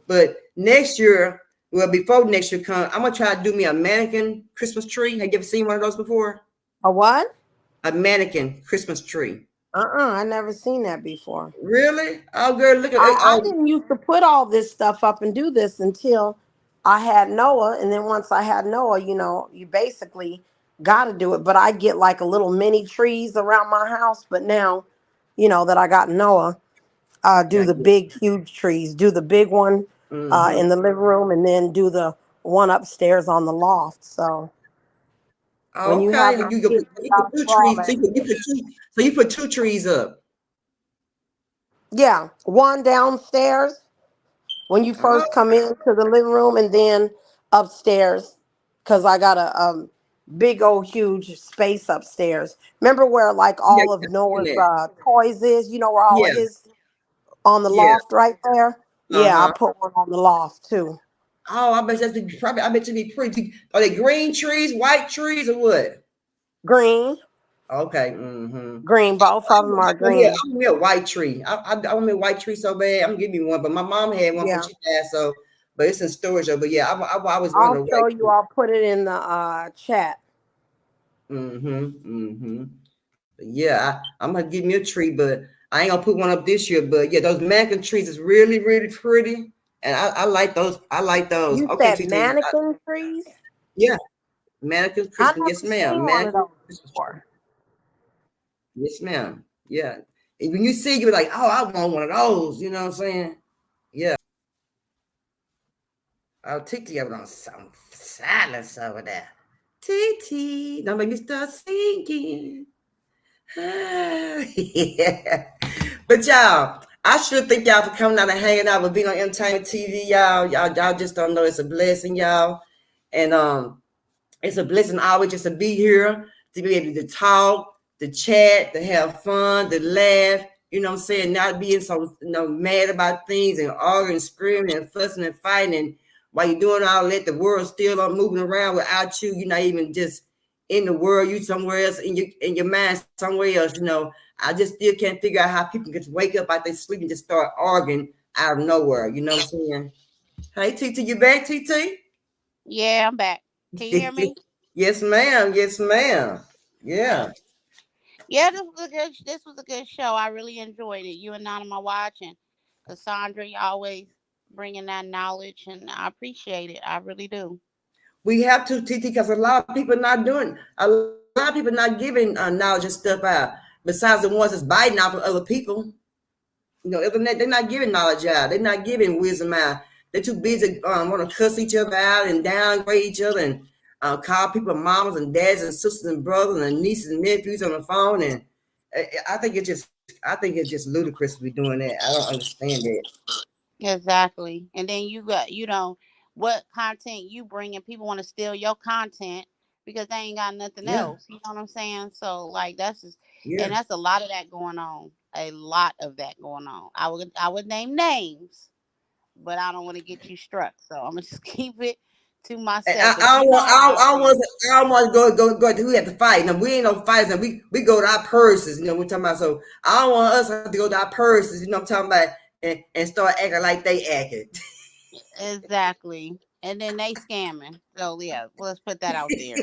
B: but next year, well, before next year comes, I'm gonna try to do me a mannequin Christmas tree. Have you ever seen one of those before?
F: A what?
B: A mannequin Christmas tree.
F: I never seen that before.
B: Really? Oh, girl, look at it.
F: I didn't used to put all this stuff up and do this until I had Noah. And then once I had Noah, you basically got to do it. But I get like a little mini trees around my house. But now, that I got Noah, do the big, huge trees, do the big one in the living room, and then do the one upstairs on the loft. So when you have
B: you put 2 trees, so you put 2 trees up.
F: Yeah, one downstairs when you first come into the living room, and then upstairs, because I got a big old huge space upstairs. Remember where like all of Noah's toys is? Where all of his on the loft right there? Yeah, I put one on the loft too.
B: Oh, I bet you be pretty. Are they green trees, white trees, or what?
F: Green.
B: Okay.
F: Green. Both of them are green.
B: Yeah, I'm a white tree. I want a white tree so bad. I'm gonna give me one, but my mom had one when she died, so but it's in storage. But yeah, I was wondering.
F: I'll show you. I'll put it in the chat.
B: Yeah, I'm gonna give me a tree, but I ain't gonna put one up this year. But yeah, those mannequin trees is really, really pretty. And I like those.
F: You said mannequin trees?
B: Yeah. Mannequin Christmas. Yes, ma'am. Yes, ma'am. Yeah. And when you see, you're like, oh, I want one of those. You know what I'm saying? Yeah. Oh, Titi, I'm on some silence over there. Titi, don't make me start singing. Yeah. But y'all, I should thank y'all for coming out and hanging out with Being on Entertainment TV, y'all. Y'all just don't know it's a blessing, y'all. And it's a blessing always just to be here, to be able to talk, to chat, to have fun, to laugh, you know what I'm saying? Not being so mad about things and arguing, screaming and fussing and fighting. And while you're doing all that, the world's still moving around without you. You're not even just in the world, you somewhere else, in your mind somewhere else, I just still can't figure out how people can just wake up out their sleep and just start arguing out of nowhere. You know what I'm saying? Hey, TT, you back, TT?
D: Yeah, I'm back. Can you hear me?
B: Yes, ma'am. Yes, ma'am. Yeah.
D: Yeah, this was a good show. I really enjoyed it. You and Anonymous watching. Cassandra, you always bringing that knowledge, and I appreciate it. I really do.
B: We have to, TT, because a lot of people not giving knowledge and stuff out. Besides the ones that's biting off of other people, they're not giving knowledge out. They're not giving wisdom out. They're too busy want to cuss each other out and downgrade each other and call people mamas and dads and sisters and brothers and nieces and nephews on the phone. And I think it's just ludicrous to be doing that. I don't understand it.
D: Exactly. And then you got, what content you bring, and people want to steal your content because they ain't got nothing
B: Yeah,
D: else. You know what I'm saying? So like that's just,
B: yeah.
D: and that's a lot of that going on. A lot of that going on. I would name names, but I don't want to get you struck. So I'm gonna just keep it to
B: And
D: myself. But you know how I feel.
B: I don't want to go to who had to fight. Now we ain't no fighters, and we go to our purses. We're talking about. So I don't want us to go to our purses. I'm talking about, and start acting like they acted.
D: Exactly. And then they scamming. So yeah, let's put that out there.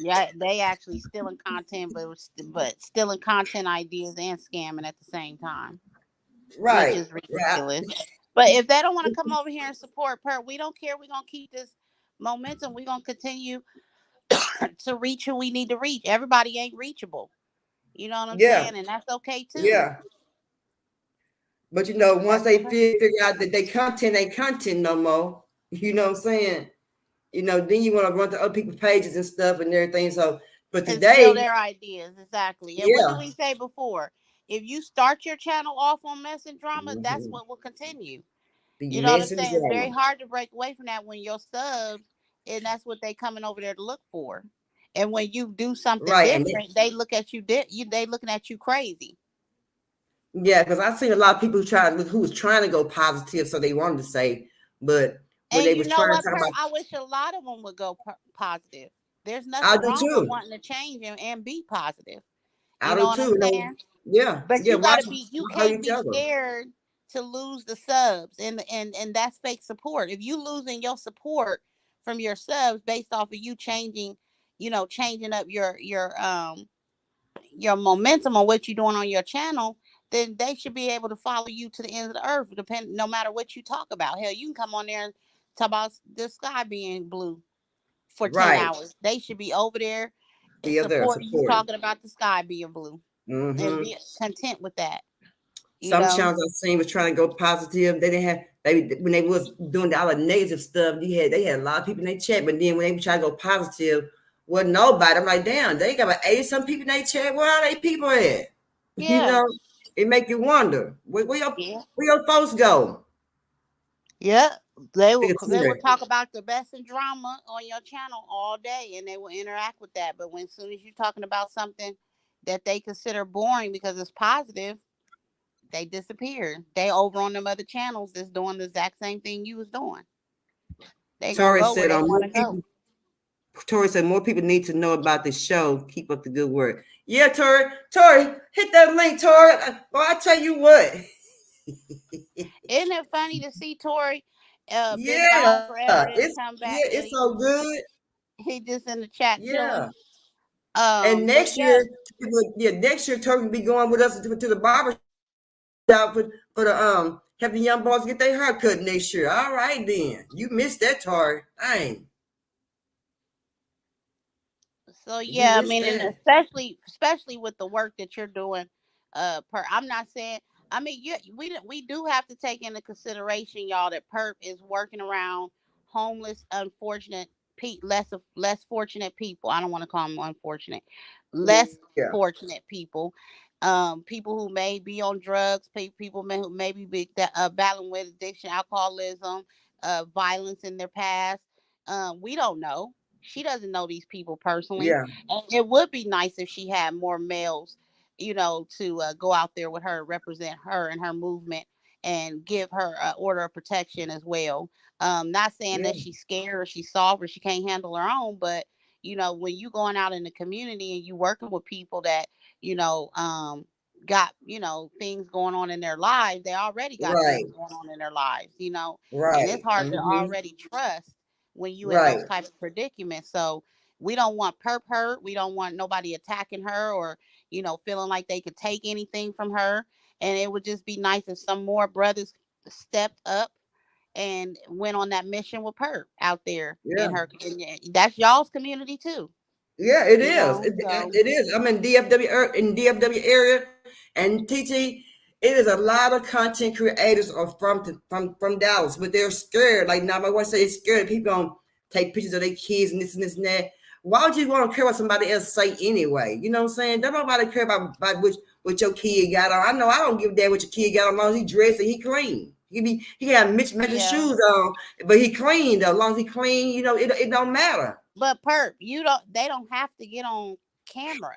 D: Yeah, they actually stealing content, but stealing content ideas and scamming at the same time, which
B: Right.
D: is ridiculous. But if they don't want to come over here and support PERP, we don't care. We're gonna keep this momentum. We're gonna continue to reach who we need to reach. Everybody ain't reachable. You know what I'm
B: Yeah.
D: saying? And that's okay too.
B: Yeah. But once they figure out that they content ain't content no more, you know what I'm saying? Then you want to run to other people's pages and stuff and everything. So, but
D: And
B: today,
D: steal their ideas. Exactly. And what
B: yeah.
D: did we say before? If you start your channel off on mess and drama, that's what will continue.
B: The
D: You know what I'm
B: mess and
D: saying? It's very
B: drama.
D: hard to break away from that when your subs, and that's what they coming over there to look for. And when you do something
B: Right.
D: different, they look at you. They looking at you crazy.
B: Yeah, because I've seen a lot of people who was trying to go positive, so they wanted to say, but when
D: And
B: they
D: you
B: was
D: know
B: trying to
D: what,
B: talk
D: Kurt?
B: about,
D: I wish a lot of them would go positive. There's
B: I
D: nothing
B: do
D: wrong with
B: too.
D: wanting to change and be positive.
B: I
D: You know
B: do
D: what I'm
B: too.
D: saying?
B: Yeah,
D: But
B: yeah.
D: you
B: Watch
D: gotta be. You
B: hurt
D: can't
B: each
D: be
B: other.
D: scared to lose the subs, and that's fake support. If you losing your support from your subs based off of you changing, changing up your momentum on what you're doing on your channel, then they should be able to follow you to the end of the earth, no matter what you talk about. Hell, you can come on there and talk about the sky being blue for 10
B: Right.
D: hours. They should be over there and
B: Be there
D: supporting you
B: supporting.
D: talking about the sky being blue and be content with that.
B: Some channels I've seen was trying to go positive. They didn't have when they was doing all the negative stuff. They had a lot of people in their chat, but then when they try to go positive, wasn't nobody. I'm like, damn, they got about 80 some people in their chat. Where are they people at?
D: Yeah.
B: It make you wonder where your folks go.
D: Yeah, they will talk about the best in drama on your channel all day, and they will interact with that. But as soon as you're talking about something that they consider boring because it's positive, they disappear. They over on them other channels that's doing the exact same thing you was doing. They gonna go where they want to go.
B: Tori said more people need to know about the show. Keep up the good work. Yeah, Tori, hit that link, Tori. Well, I tell you what.
D: Isn't it funny to see Tori been
B: Yeah,
D: gone forever and come back?
B: Yeah, it's so good.
D: He just in the chat chilling.
B: And next year, Tori will be going with us to the barber shop for the have the young boys get their hair cut next year. All right, then. You missed that, Tori. Dang.
D: So yeah, I mean, and especially with the work that you're doing, I'm not saying. I mean, we do have to take into consideration, y'all, that PERP is working around homeless, unfortunate, less fortunate people. I don't want to call them unfortunate, less fortunate people, people who may be on drugs, people who may be battling with addiction, alcoholism, violence in their past. We don't know. She doesn't know these people personally.
B: Yeah.
D: And it would be nice if she had more males, to go out there with her, represent her and her movement, and give her an order of protection as well. Not saying that she's scared or she's soft or she can't handle her own, but when you going out in the community and you working with people that got things going on in their lives, they already got things going on in their lives, and it's hard to already trust when you in those types of predicaments. So we don't want PERP hurt. We don't want nobody attacking her or feeling like they could take anything from her. And it would just be nice if some more brothers stepped up and went on that mission with PERP out there in her. And that's y'all's community too.
B: Yeah, it is. It is. I'm in DFW area, and TT. It is a lot of content creators are from Dallas, but they're scared. Like now, my wife says, scared people don't take pictures of their kids and this and that. why would you want to care what somebody else say anyway? You know what I'm saying? Don't nobody care about what your kid got on. I know I don't give a damn what your kid got on, as long as he dressed and he clean. He got mismatched shoes on, but he clean though. As long as he clean, you know, it don't matter.
D: But Perp, they don't have to get on camera.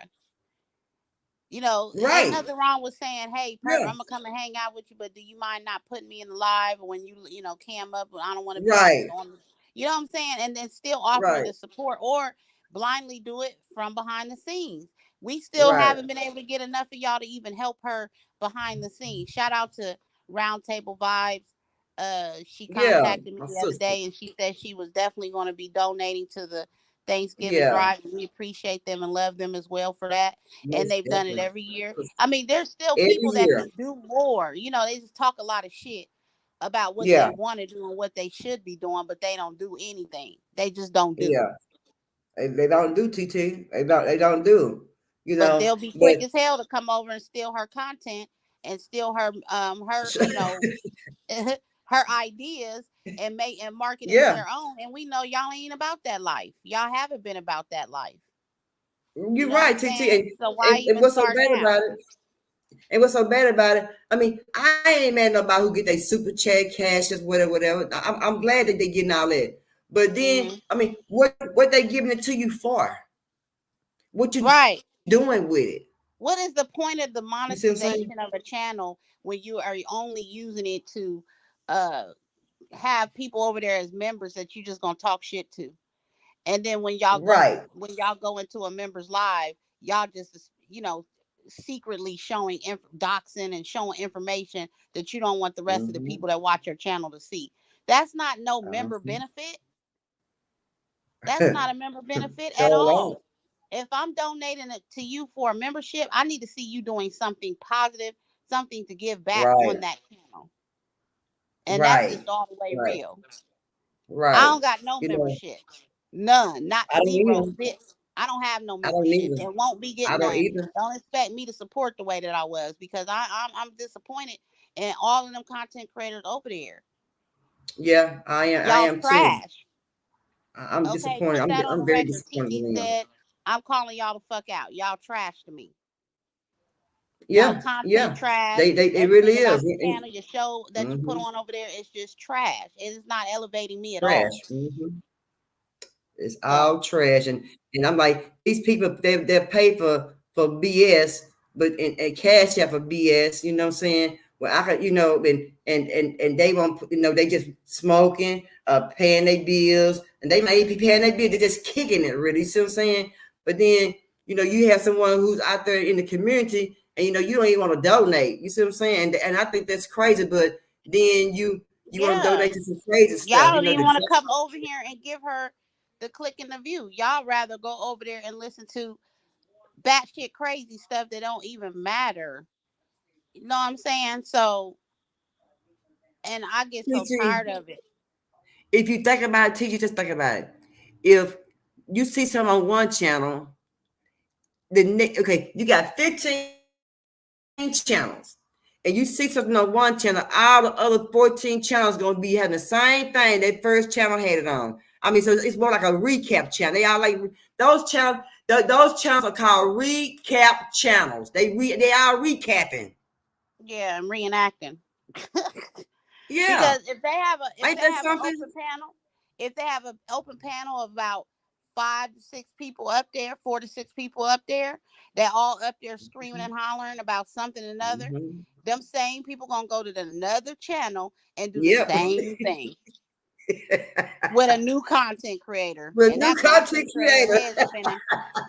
D: You know, ain't nothing wrong with saying, hey, Perp, I'm gonna come and hang out with you, but do you mind not putting me in the live when you know, cam up? I don't want to be on the, you know what I'm saying? And then still offer the support, or blindly do it from behind the scenes. We still haven't been able to get enough of y'all to even help her behind the scenes. Shout out to Roundtable Vibes. She contacted me the other day, and she said she was definitely going to be donating to the Thanksgiving drive. We appreciate them and love them as well for that. And they've done it every year. I mean, there's still people that can do more. You know, they just talk a lot of shit about what they want to do and what they should be doing, but they don't do anything. They just don't do.
B: They don't do, TT. They don't do. You know,
D: but they'll be quick as hell to come over and steal her content and steal her you know her ideas and market it their own. And we know y'all ain't about that life. Y'all haven't been about that life.
B: You're right, TT. And,
D: so why
B: and what's so bad about it? And what's so bad about it? I mean, I ain't mad nobody who get their super chat, cash, just whatever. I'm glad that they getting all that. But then, I mean, what they giving it to you for? What you doing with it?
D: What is the point of the monetization of a channel when you are only using it to have people over there as members that you just gonna talk shit to? And then when y'all go into a members live, y'all just, you know, secretly showing doxing and showing information that you don't want the rest of the people that watch your channel to see. That's not no member benefit. That's not a member benefit at all. If I'm donating it to you for a membership, I need to see you doing something positive, something to give back on that channel. And that's just all the way real. I don't got no membership. None. Not 0 bits. I don't have no membership. And won't be getting none. Don't expect me to support the way that I was, because I'm disappointed in all of them content creators over there.
B: Yeah, I am.
D: Y'all
B: I am
D: trash.
B: too. I'm disappointed. I'm very disappointed.
D: TT said, I'm calling y'all the fuck out. Y'all trash to me.
B: Yeah,
D: content trash.
B: They really is.
D: The channel, your show that you put on over there is just trash. It is not elevating me at all.
B: It's all trash, and I'm like, these people, they're paid for BS, but and cash out for BS. You know what I'm saying? Well, I could, you know, and they won't, you know, they just smoking, paying their bills, and they might be paying their bills. They're just kicking it, really. You see what I'm saying? But then, you know, you have someone who's out there in the community, and you know, you don't even want to donate. You see what I'm saying? And I think that's crazy. But then you want to donate to some crazy stuff.
D: Y'all don't even want to come over here and give her the click and the view. Y'all rather go over there and listen to batshit crazy stuff that don't even matter. You know what I'm saying? So, and I get so tired of it.
B: If you think about it, teacher, just think about it. If you see something on one channel, you got 15 channels, and you see something on one channel, all the other 14 channels going to be having the same thing that first channel had it on. I mean, so it's more like a recap channel. They all like those channels. Those channels are called recap channels. They are recapping.
D: Yeah, and reenacting.
B: Yeah.
D: Because if they have an open panel of about 5 to 6 people up there, 4 to 6 people up there, they're all up there screaming and hollering about something or another. Them same people gonna go to another channel and do the same thing. With a new content creator.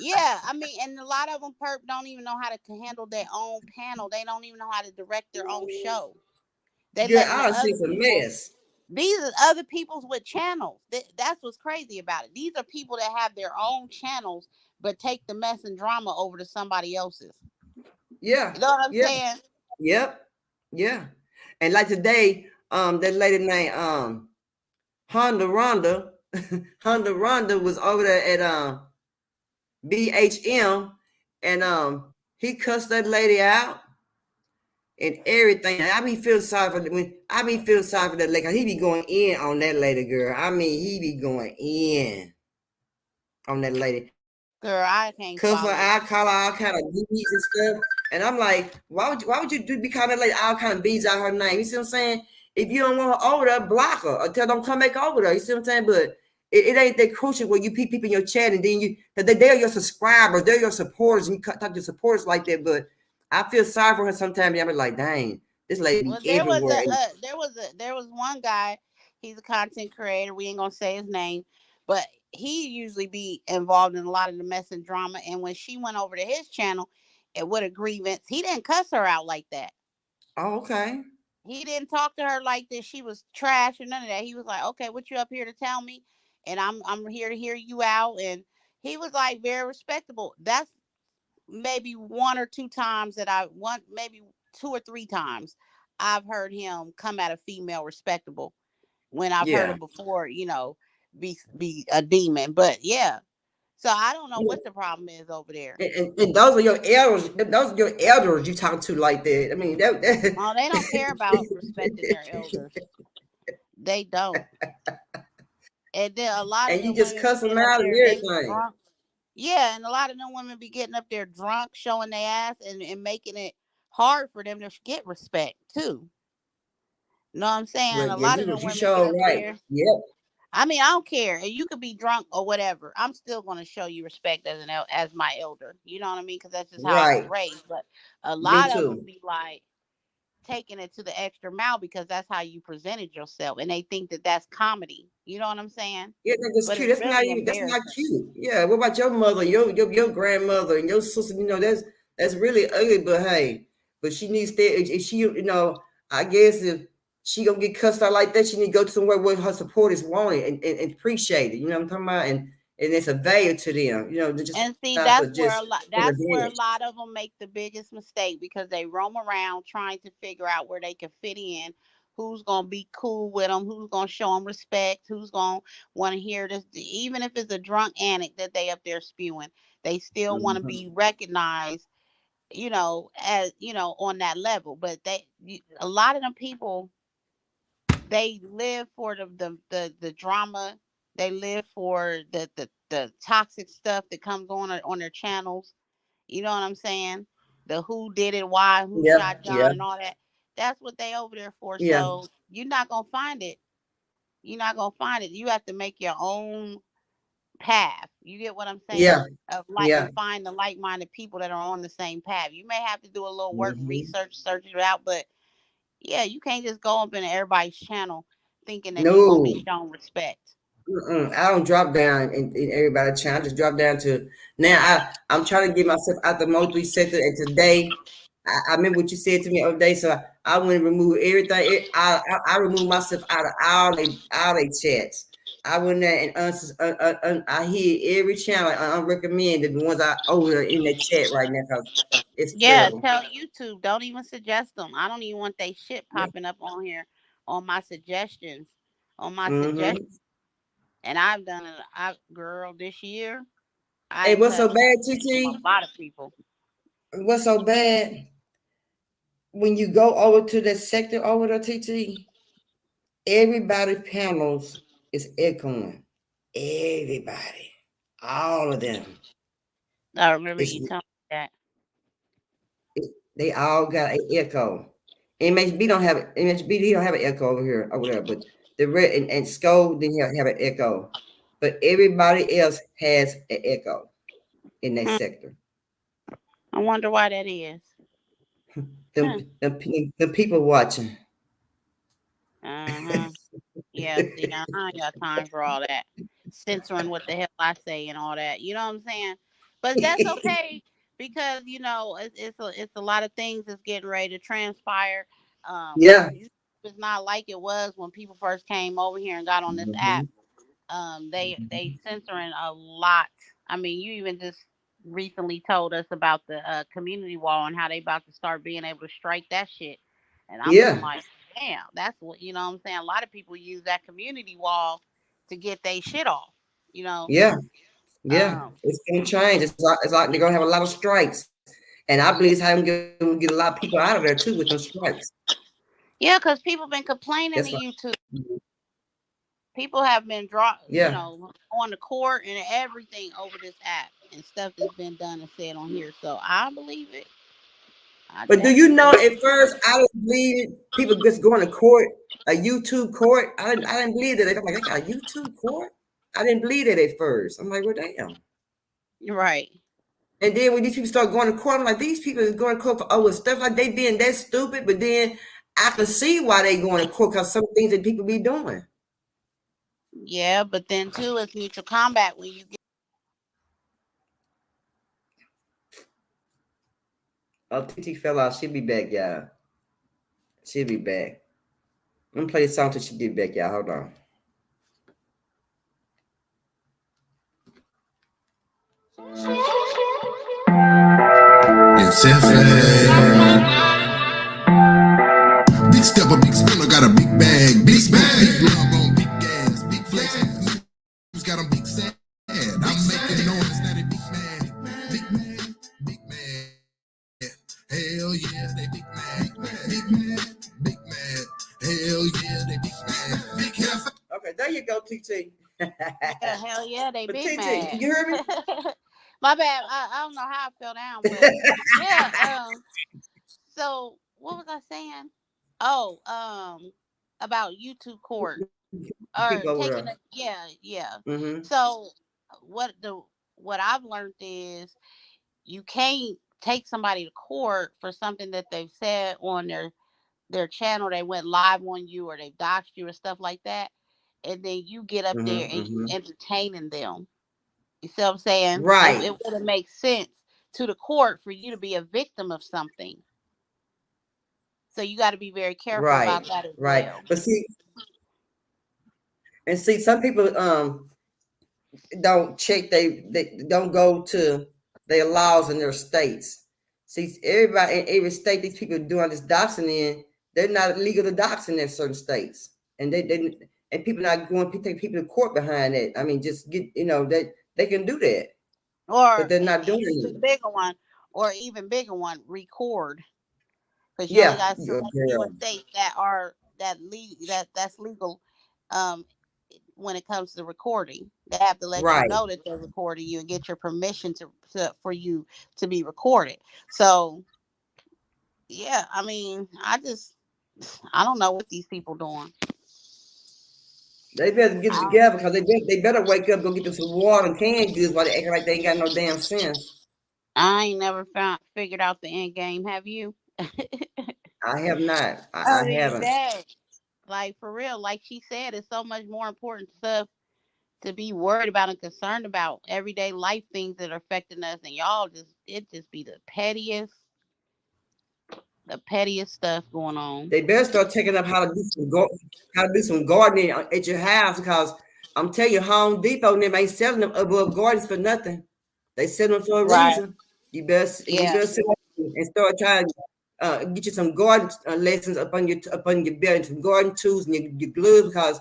B: Yeah,
D: I mean, and a lot of them don't even know how to handle their own panel. They don't even know how to direct their own show.
B: I see some mess.
D: These are other people's with channels. That's what's crazy about it. These are people that have their own channels, but take the mess and drama over to somebody else's.
B: Yeah.
D: You know what I'm saying?
B: Yep. Yeah. And like today, that lady named Honda Rhonda was over there at BHM, and he cussed that lady out and everything. I be feeling sorry for that lady. He be going in on that lady, girl. I mean, he be going in. on that lady.
D: Girl, I can't
B: Cuss her
D: follow.
B: out, call her all kind of bees and stuff. And I'm like, why would you be calling that lady all kind of bees out her name? You see what I'm saying? If you don't want her over there, block her or tell them come back over there. You see what I'm saying? But it ain't that crucial when you people in your chat and then they're your subscribers, they're your supporters, and you talk to supporters like that. But I feel sorry for her sometimes. I'm like, dang, this lady
D: Well,
B: everywhere.
D: there was one guy. He's a content creator. We ain't gonna say his name, but he usually be involved in a lot of the mess and drama. And when she went over to his channel and with a grievance, he didn't cuss her out like that.
B: Oh, okay.
D: He didn't talk to her like that. She was trash or none of that. He was like, "Okay, what you up here to tell me?" And I'm here to hear you out. And he was like very respectable. That's maybe one or two times that maybe 2 or 3 times I've heard him come at a female respectable when I've heard him before, be a demon. But yeah. So I don't know what the problem is over there.
B: And those are your elders. Those are your elders you talk to like that. I mean,
D: Oh, they don't care about respecting their elders. They don't. And then a lot of
B: and you
D: them
B: just cuss them out and everything.
D: Yeah, and a lot of them women be getting up there drunk, showing their ass, and making it hard for them to get respect too. Know what I'm saying?
B: Well,
D: A lot of them women get up there.
B: Yep.
D: I mean, I don't care. You could be drunk or whatever. I'm still going to show you respect as my elder. You know what I mean? Because that's just how I was raised. But a lot of them be like taking it to the extra mile because that's how you presented yourself, and they think that that's comedy. You know what I'm saying?
B: Yeah, that's cute. That's really that's not cute. Yeah. What about your mother, your grandmother, and your sister? You know, that's really ugly. But hey, she needs to. If she, I guess if she gonna get cussed out like that, she need to go to somewhere where her supporters want it and appreciate it. You know what I'm talking about? And it's a value to them. You know, just
D: and see that's where a lot of them make the biggest mistake because they roam around trying to figure out where they can fit in. Who's gonna be cool with them? Who's gonna show them respect? Who's gonna want to hear this? Even if it's a drunk antic that they up there spewing, they still want to be recognized. As on that level. But a lot of them people, they live for the drama. They live for the toxic stuff that comes on their channels. You know what I'm saying? The who did it, why, who shot John, and all that. That's what they over there for.
B: Yeah.
D: So you're not gonna find it. You're not gonna find it. You have to make your own path. You get what I'm saying?
B: Yeah.
D: And find the like-minded people that are on the same path. You may have to do a little work, research, search it out, but yeah, you can't just go up in everybody's channel thinking that you're gonna be shown respect.
B: I don't drop down in everybody's channel. I just drop down to now. I'm trying to get myself out the Mo3 sector, and today I remember what you said to me the other day. So I went and removed everything. I removed myself out of all they chats. I went there and I hit every channel. I recommend the ones I over in the chat right now because it's terrible.
D: Tell YouTube don't even suggest them. I don't even want they shit popping up on here on my suggestions. Suggestions. And I've done it. Girl, this year.
B: Hey, what's so bad, TT?
D: A lot of people.
B: What's so bad? When you go over to that sector over there, TT, everybody's panels is echoing. Everybody. All of them.
D: I remember you telling me that.
B: They all got an echo. MHB don't have an echo over there, but the red and Skull didn't have an echo. But everybody else has an echo in that sector.
D: I wonder why that is.
B: The people watching.
D: Yeah, see, I ain't got time for all that. Censoring what the hell I say and all that. You know what I'm saying? But that's okay because it's a lot of things that's getting ready to transpire. It's not like it was when people first came over here and got on this app. They censoring a lot. I mean, you even just recently told us about the community wall and how they about to start being able to strike that shit. And I'm like, damn, that's what, you know what I'm saying? A lot of people use that community wall to get their shit off,
B: Yeah. It's going to change. It's like they're going to have a lot of strikes. And I believe it's how they're going to get a lot of people out of there, too, with those strikes.
D: Yeah, because people been complaining to YouTube. People have been on the court and everything over this app and stuff that's been done and said on here. So I believe it.
B: But do you know, at first I didn't believe people just going to court, a YouTube court. I didn't believe that. I'm like, they got a YouTube court? I didn't believe it at first. I'm like, well, damn.
D: Right.
B: And then when these people start going to court, I'm like, these people is going to court for stuff like they being that stupid. But then I can see why they going to court, because some things that people be doing.
D: Yeah, but then too, it's mutual combat when you get.
B: Oh, TT fell out. She'll be back, y'all. She'll be back. I'm gonna play the song till she get back, y'all. Hold on.
C: It's big stepper, big spinner, got a big bag, big love on big gas, big flex. Who's got a big sad? I'm making noise, now they big man, big man. Hell yeah, they big man. Hell yeah, they big man. Big half.
B: Okay, there you go, TT.
D: Yeah, hell yeah, they big
B: TT,
D: mad.
B: can you hear me?
D: My bad. I don't know how I fell down, but yeah. So what was I saying? Oh, about YouTube court or taking it. Yeah.
B: Mm-hmm.
D: So what I've learned is you can't take somebody to court for something that they've said on their channel. They went live on you or they doxed you or stuff like that, and then you get up there and you entertaining them. You see what I'm saying?
B: Right.
D: It wouldn't make sense to the court for you to be a victim of something. So you got to be very careful about that as well.
B: But see, some people don't check, they don't go to their laws in their states. See, everybody in every state, these people doing this doxing in, they're not legal to doxing in certain states, and and people not going to take people to court behind that. I mean, just get they can do that, but they're not doing it.
D: Even bigger one, record, because you only got some states that's legal. When it comes to recording, they have to let you know that they're recording you and get your permission for you to be recorded. So yeah, I mean, I don't know what these people doing.
B: They better get it together, because they better wake up, go get them some water and canned goods while they acting like they ain't got no damn sense.
D: I ain't never figured out the end game. Have you?
B: I have not. I haven't.
D: Like, for real, like she said, it's so much more important stuff to be worried about and concerned about, everyday life things that are affecting us, and y'all it just be the pettiest stuff going on.
B: They better start taking up how to do some gardening at your house, because I'm telling you, Home Depot and them ain't selling them above gardens for nothing. They sell them for a reason. You better sit up and start trying to get you some garden lessons up on your belt, and some garden tools and your gloves, because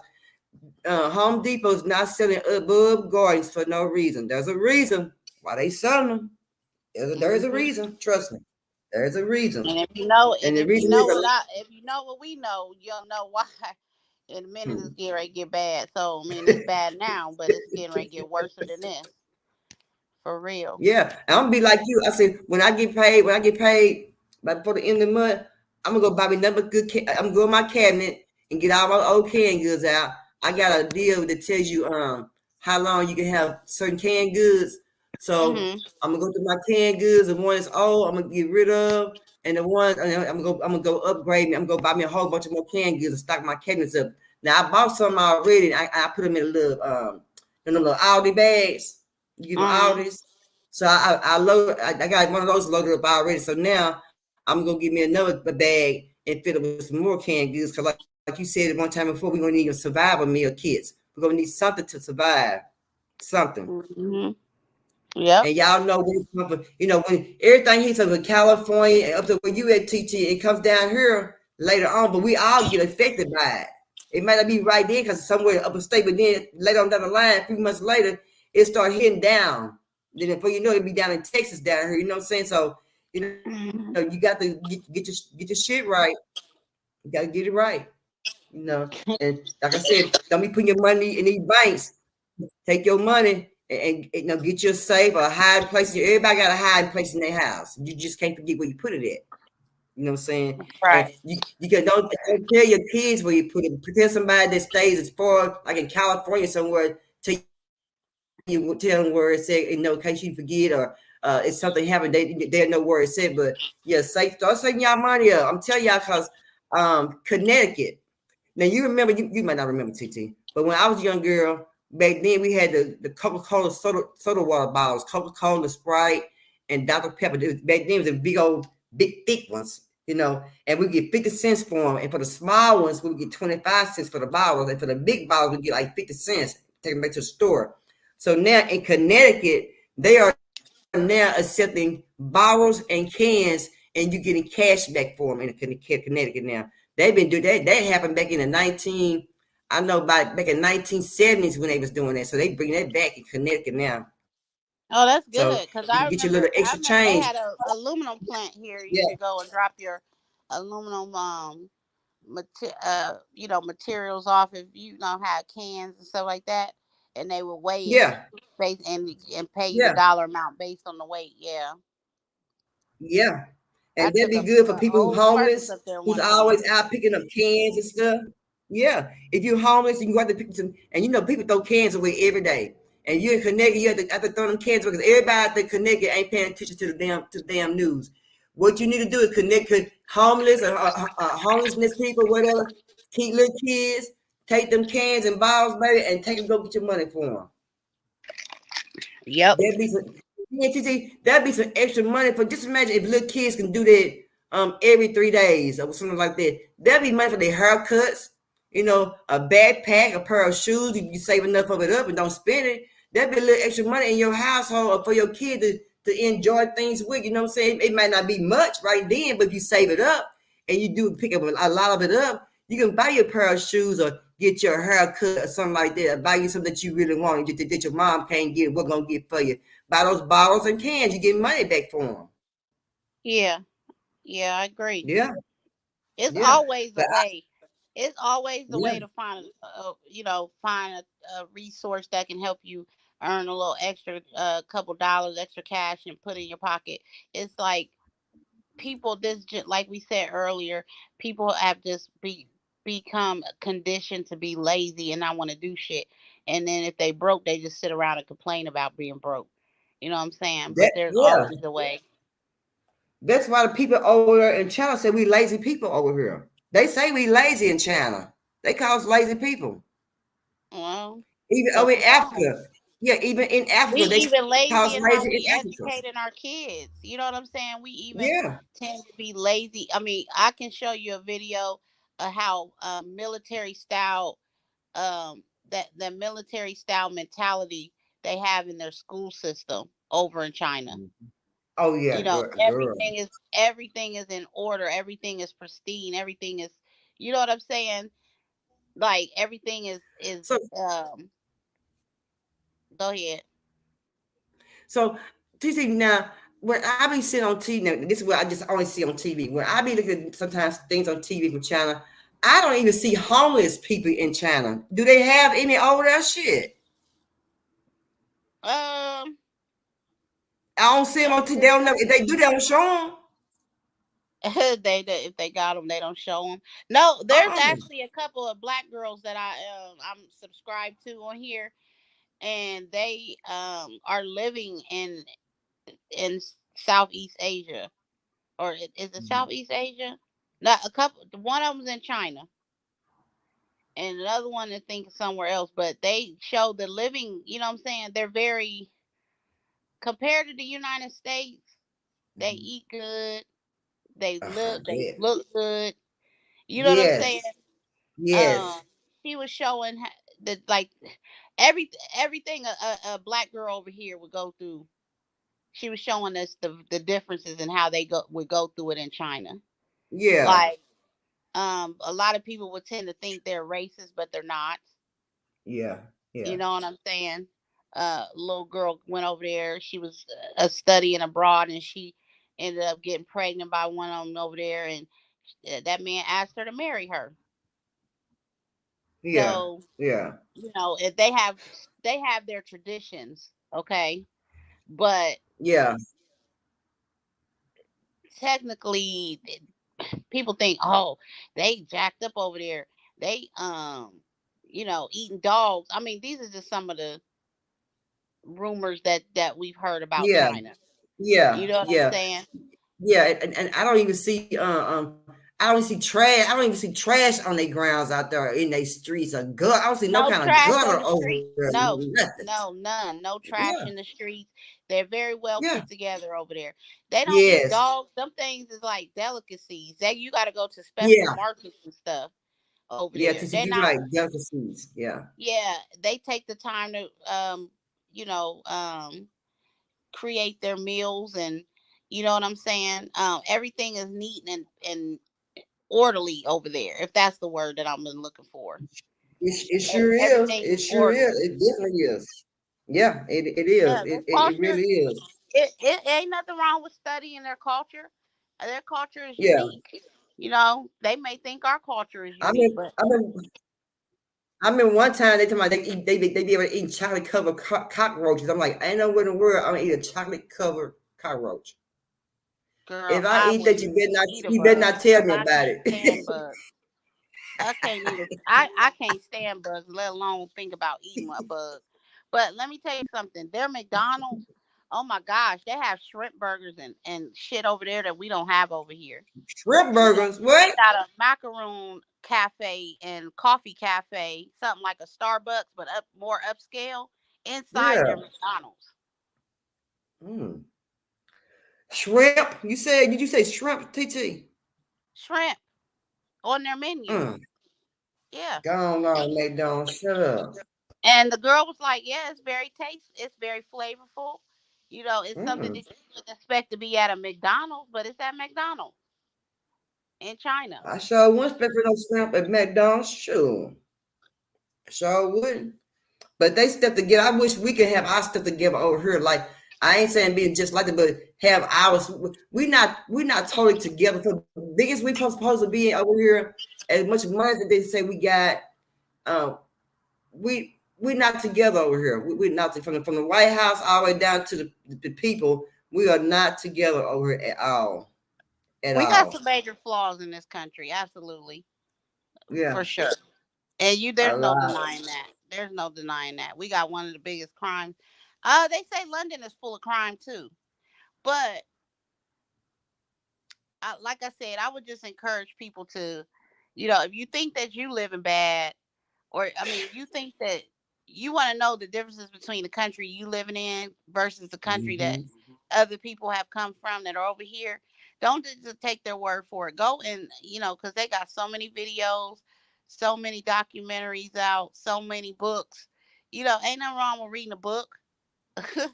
B: Home Depot is not selling above gardens for no reason. There's a reason why they selling them. There's a reason. Trust me. There's a reason.
D: And if you know what we know, you'll know why. In a minute, it's getting ready to get bad. So I mean, it's bad now, but it's getting ready to get worse than this. For real.
B: Yeah, I'm gonna be like you. I said, when I get paid before the end of the month, I'm gonna go buy me another good. I'm gonna go in my cabinet and get all my old canned goods out. I got a deal that tells you how long you can have certain canned goods. So I'm gonna go through my canned goods. The one that's old, I'm gonna get rid of, and the ones I'm gonna go upgrade me. I'm gonna go buy me a whole bunch of more canned goods and stock my cabinets up. Now I bought some already. And I put them in a little little Aldi bags. You know, Aldis. So I got one of those loaded up already. So now I'm gonna give me another bag and fill it with some more canned goods. Because like you said one time before, we're gonna need a survival meal kits. We're gonna need something to survive. Something.
D: Yeah.
B: And y'all know when everything hits up in California and up to where you at, TT, it comes down here later on, but we all get affected by it. It might not be right then because it's somewhere up state, but then later on down the line, a few months later, it start hitting down. Then before you know it, be down in Texas down here. You know what I'm saying? So you got to get your shit right. You got to get it right. You know, and like I said, don't be putting your money in these banks. Take your money and you know, get your safe or hide place. Everybody got a hiding place in their house. You just can't forget where you put it at. You know what I'm saying? And
D: Right.
B: you can don't tell your kids where you put it. Tell somebody that stays as far like in California somewhere. You tell them where it's at, you know, in case you forget or if something happened, they know where it's at. But yeah, start saving y'all money up. I'm telling y'all because Connecticut. Now you remember, you might not remember TT, but when I was a young girl, back then we had the Coca-Cola soda water bottles, Coca-Cola, Sprite, and Dr. Pepper. Back then it was a big thick ones, you know, and we get 50 cents for them. And for the small ones, we would get 25 cents for the bottles. And for the big bottles, we get like 50 cents, take them back to the store. So now in Connecticut, they are now accepting bottles and cans, and you're getting cash back for them in Connecticut now. They've been doing that. That happened back in back in 1970s when they was doing that. So they bring that back in Connecticut now.
D: Oh, that's
B: So
D: good because
B: you
D: I
B: can get your
D: remember
B: little extra
D: they
B: change.
D: had a aluminum plant here. You
B: Yeah,
D: could go and drop your aluminum materials off if you know have cans and stuff like that, and they would weigh it
B: yeah,
D: based and pay you the
B: yeah,
D: dollar amount based on the weight. Yeah,
B: yeah.
D: I
B: And that'd
D: took
B: be good for
D: a
B: people who
D: old purpose
B: homeless,
D: up there
B: who's
D: one time.
B: always out picking up cans and stuff. Yeah. If you're homeless, you can go out to pick some, and you know, people throw cans away every day. And you're in Connecticut, you have to throw them cans away because everybody at the Connecticut ain't paying attention to the damn news. What you need to do is connect homeless or homelessness people, whatever, keep little kids, take them cans and bottles, baby, and take them go get your money for them.
D: Yep.
B: That'd be some, yeah, TT, that'd be some extra money for. Just imagine if little kids can do that every 3 days or something like that. That'd be money for their haircuts, you know, a backpack, a pair of shoes. If you save enough of it up and don't spend it, that'd be a little extra money in your household or for your kid to enjoy things with. You know what I'm saying? It might not be much right then, but if you save it up and you do pick up a lot of it up, you can buy your pair of shoes or get your hair cut or something like that, or buy you something that you really want that your mom can't get. We're gonna get for you. Buy those bottles and cans, you get money back for them.
D: Yeah. Yeah, I agree.
B: Yeah,
D: It's
B: yeah,
D: always a
B: but
D: way. It's always a
B: yeah,
D: way to find a resource that can help you earn a little extra, couple dollars, extra cash, and put in your pocket. It's like people, like we said earlier, people have just become conditioned to be lazy and not want to do shit. And then if they broke, they just sit around and complain about being broke. You know what I'm saying? But there's
B: yeah.
D: always a way.
B: That's why the people over there in China say we lazy people over here. They say we lazy in China. They call us lazy people.
D: Well,
B: Even
D: prove
B: over in
D: them wrong.
B: Africa. Yeah, even in
D: We
B: Africa, they
D: even
B: call
D: lazy
B: us
D: in how
B: lazy in
D: we
B: Africa.
D: educating our kids. You know what I'm saying? We even
B: Yeah.
D: tend to be lazy. I mean, I can show you a video of how military style that the military style mentality they have in their school system over in China.
B: Oh
D: You
B: yeah,
D: know,
B: girl.
D: everything is in order, everything is pristine, everything is, you know what I'm saying? Like everything is
B: So
D: go ahead.
B: So, TC, now when I be sitting on TV, now this is what I just only see on TV. When I be looking at sometimes things on TV from China, I don't even see homeless people in China. Do they have any over there? Shit,
D: Um
B: I don't see them on TV. They don't know if they do. They don't show them.
D: if they got them, they don't show them. No, there's
B: Uh-uh.
D: actually a couple of black girls that I'm subscribed to on here, and they are living in Southeast Asia, or is it Southeast Asia? Not a couple. One of them's in China, and another one I think somewhere else. But they show the living. You know what I'm saying? They're very compared to the United States. They eat good. They
B: I
D: look. They
B: bet.
D: look good. You know what I'm saying?
B: Yes, yes,
D: Um, she was showing that like everything a black girl over here would go through. She was showing us the differences in how they would go through it in China.
B: yeah,
D: Like a lot of people would tend to think they're racist, but they're not.
B: yeah,
D: You
B: yeah,
D: know what I'm saying? Little girl went over there. She was studying abroad, and she ended up getting pregnant by one of them over there, and that man asked her to marry her.
B: Yeah.
D: So,
B: Yeah.
D: if they have their traditions, okay, but
B: Yeah.
D: technically people think, oh, they jacked up over there. They eating dogs. I mean, these are just some of the rumors that we've heard about
B: Yeah.
D: China.
B: Yeah.
D: You know what I'm
B: Yeah.
D: saying?
B: Yeah. And I don't even see I don't see trash. I don't even see trash on their grounds out there in their streets. I don't see no
D: No
B: kind of
D: trash on
B: gutter
D: the
B: over
D: street.
B: there.
D: No,
B: Nothing.
D: no, none. No trash
B: Yeah.
D: in the streets. They're very well
B: Yeah.
D: put together over there. They don't eat
B: Yes.
D: dogs. Some things is like delicacies. That you got to go to special
B: Yeah.
D: markets and stuff over
B: Yeah.
D: there.
B: To
D: They're
B: you
D: not.
B: right. Delicacies. Yeah.
D: Yeah, they take the time to you know create their meals, and you know what I'm saying. Everything is neat and orderly over there. If that's the word that I'm looking for.
B: It sure is.
D: Everything
B: It
D: is
B: sure is.
D: orderly.
B: It definitely is. Yeah. It is.
D: Yeah, their
B: It
D: culture.
B: really is.
D: It ain't nothing wrong with studying their culture. Their culture is
B: Yeah.
D: unique. They may think our culture is
B: I
D: unique,
B: mean,
D: but
B: I mean, I remember one time they told me they be able to eat chocolate covered cockroaches. I'm like, ain't no way in the world I'm gonna eat a chocolate covered cockroach.
D: girl,
B: If I
D: I
B: eat
D: wouldn't
B: that,
D: even eat a
B: you better
D: bug
B: not tell
D: because
B: me
D: I
B: about
D: can't stand
B: it.
D: bugs. I can't eat I can't stand bugs, let alone think about eating a bug. But let me tell you something. Their McDonald's, oh my gosh, they have shrimp burgers and shit over there that we don't have over here.
B: Shrimp
D: You
B: burgers,
D: they
B: what?
D: got a macaroon cafe and coffee cafe, something like a Starbucks, but more upscale inside their
B: Yeah.
D: McDonald's.
B: Mm. Shrimp. Did you say shrimp, TT?
D: Shrimp on their menu.
B: Mm.
D: Yeah.
B: Go on, McDonald's. Shut up.
D: And the girl was like, "Yeah, it's very it's very flavorful. It's something
B: Mm.
D: that you wouldn't expect to be at a McDonald's, but it's at McDonald's in China."
B: I sure wouldn't expect for no shrimp at McDonald's. Sure wouldn't. But they stuff together. I wish we could have our stuff together over here. Like I ain't saying being just like that, but have ours. We not totally together. So the biggest we supposed to be over here, as much money that they say we got, we not together over here. We're not from the White House all the way down to the people. We are not together over here at all. At
D: We got
B: all.
D: some major flaws in this country, absolutely,
B: Yeah.
D: for sure. And
B: A
D: there's no
B: lot.
D: denying that. There's no denying that. We got one of the biggest crimes. They say London is full of crime too. But like I said, I would just encourage people to, if you think that you living bad, or I mean, if you think that you want to know the differences between the country you living in versus the country that
B: Hmm.
D: other people have come from that are over here, don't just take their word for it. Go and because they got so many videos, so many documentaries out, so many books. Ain't nothing wrong with reading a book.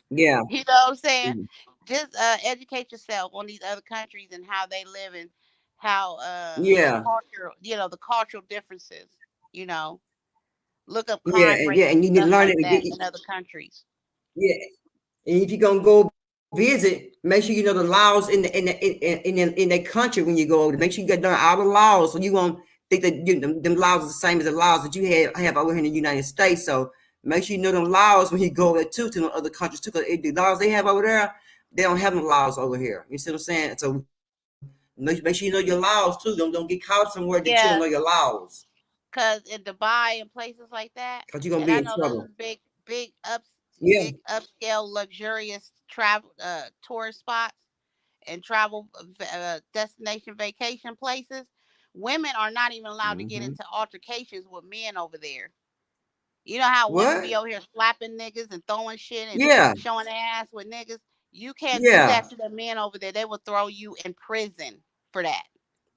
B: Yeah.
D: You know what I'm saying? Just educate yourself on these other countries and how they live, and how
B: Yeah.
D: the cultural differences. You know, look up
B: Yeah.
D: crime
B: And
D: rates
B: yeah.
D: and
B: And you need to
D: stuff
B: learn
D: like
B: it.
D: that in other countries.
B: Yeah. And if you're gonna go visit, make sure you know the laws in that country when you go over. Make sure you got done all the laws, so you won't think that them laws are the same as the laws that you have over here in the United States. So make sure you know them laws when you go over too to the other countries too. Because the laws they have over there, they don't have no laws over here. You see what I'm saying? So make sure you know your laws too. Don't get caught somewhere that you don't
D: Yeah,
B: know your laws,
D: because in Dubai and places like that,
B: because you're gonna
D: and
B: be
D: I
B: in
D: know those
B: trouble.
D: are
B: Yeah.
D: big upscale, luxurious travel tourist spots and travel destination vacation places. Women are not even allowed to get
B: Hmm.
D: into altercations with men over there. You know how women
B: What?
D: be over here slapping niggas and throwing shit and
B: Yeah.
D: showing their ass with niggas? You can't do
B: Yeah.
D: that to the men over there. They will throw you in prison for that.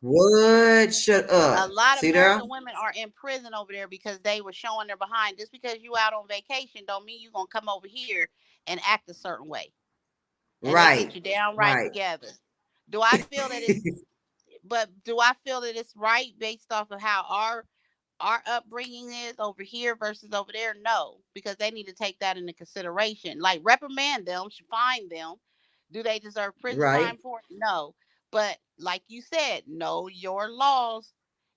B: What? Shut
D: A
B: up.
D: lot of
B: See there?
D: American women are in prison over there because they were showing their behind. Just because you out on vacation don't mean you gonna come over here and act a certain way. And they get
B: Right.
D: you downright
B: Right.
D: together. Do I feel that it's do I feel that it's right based off of how our upbringing is over here versus over there? No, because they need to take that into consideration. Like reprimand them, should fine them. Do they deserve prison
B: Right.
D: time for it? No. But like you said, know your laws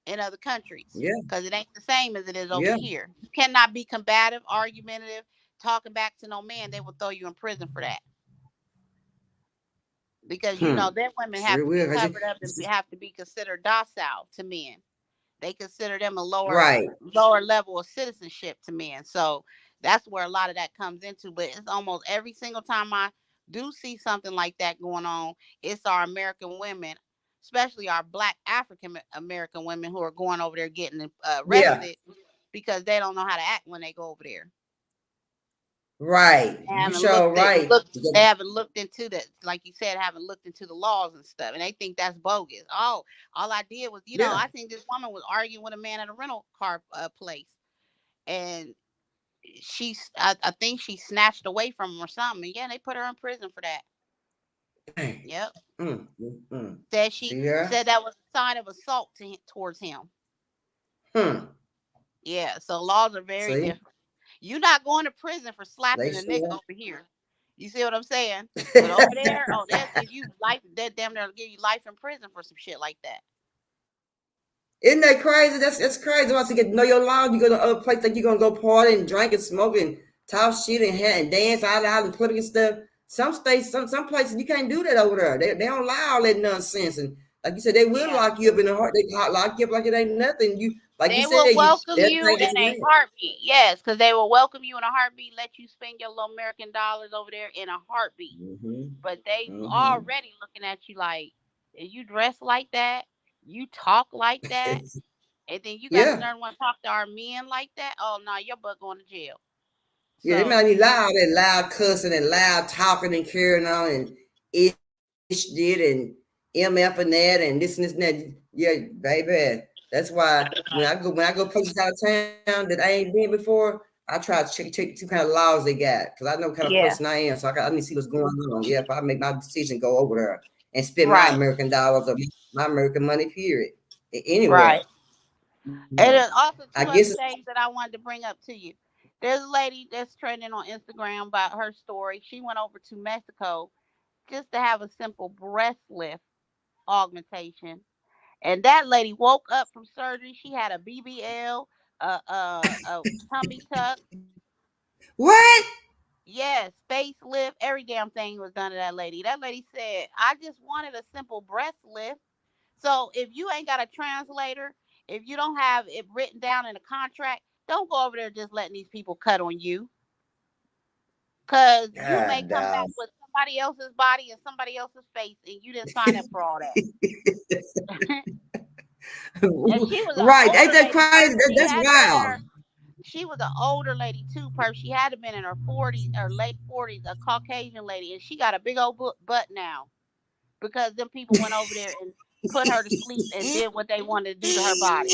D: in other countries.
B: Yeah.
D: Because it ain't the same as it is over
B: Yeah.
D: here. You cannot be combative, argumentative, talking back to no man. They will throw you in prison for that. Because you know their women have to be covered up and have to be considered docile to men. They consider them a lower level of citizenship to men. So that's where a lot of that comes into. But it's almost every single time I do see something like that going on, it's our American women, especially our Black African American women, who are going over there getting arrested because they don't know how to act when they go over there.
B: Right.
D: They haven't looked into that, like you said, haven't looked into the laws and stuff, and they think that's bogus. Oh, all I did was, I think this woman was arguing with a man at a rental car place, and I think she snatched away from him or something. And yeah, they put her in prison for that. Yep. Said said that was a sign of assault towards him. Yeah. So laws are very different. You're not going to prison for slapping a nigga over here. You see what I'm saying? But over there, they'll give you life. They damn near give you life in prison for some shit like that.
B: Isn't that crazy? That's crazy. Once you get to know your law, you go to other place, like you're gonna go party and drink and smoke and talk shit and dance out and political stuff. Some states, some places, you can't do that over there. They don't allow all that nonsense. And like you said, they will lock you up in a heart. They lock you up like it ain't nothing.
D: They will welcome you in a heartbeat. Yes, because they will welcome you in a heartbeat, let you spend your little American dollars over there in a heartbeat. But they already looking at you like, you dress like that, you talk like that, and then you got to learn to talk to our men like that. Oh no, your butt going to jail. So,
B: they might be loud cussing and loud talking and carrying on and ish did and MF and that and this and this and that. Yeah, baby. That's why when I go places out of town that I ain't been before, I try to check two kind of laws they got, because I know what kind of person I am. So I need to see what's going on. Yeah, if I make my decision, go over there and spend my American dollars or my American money, period. Anyway.
D: Right. And there's also two other things that I wanted to bring up to you. There's a lady that's trending on Instagram about her story. She went over to Mexico just to have a simple breast lift augmentation. And that lady woke up from surgery. She had a BBL, a tummy tuck.
B: What?
D: Yes, facelift. Every damn thing was done to that lady. That lady said, I just wanted a simple breast lift. So if you ain't got a translator, if you don't have it written down in a contract, don't go over there just letting these people cut on you. Because you may come back with somebody else's body and somebody else's face, and you didn't sign up for all that.
B: Right. Ain't that crazy? That's wild.
D: She was an older lady too, she had to been in her 40s or late 40s, a Caucasian lady, and she got a big old butt now because them people went over there and put her to sleep and did what they wanted to do to her body.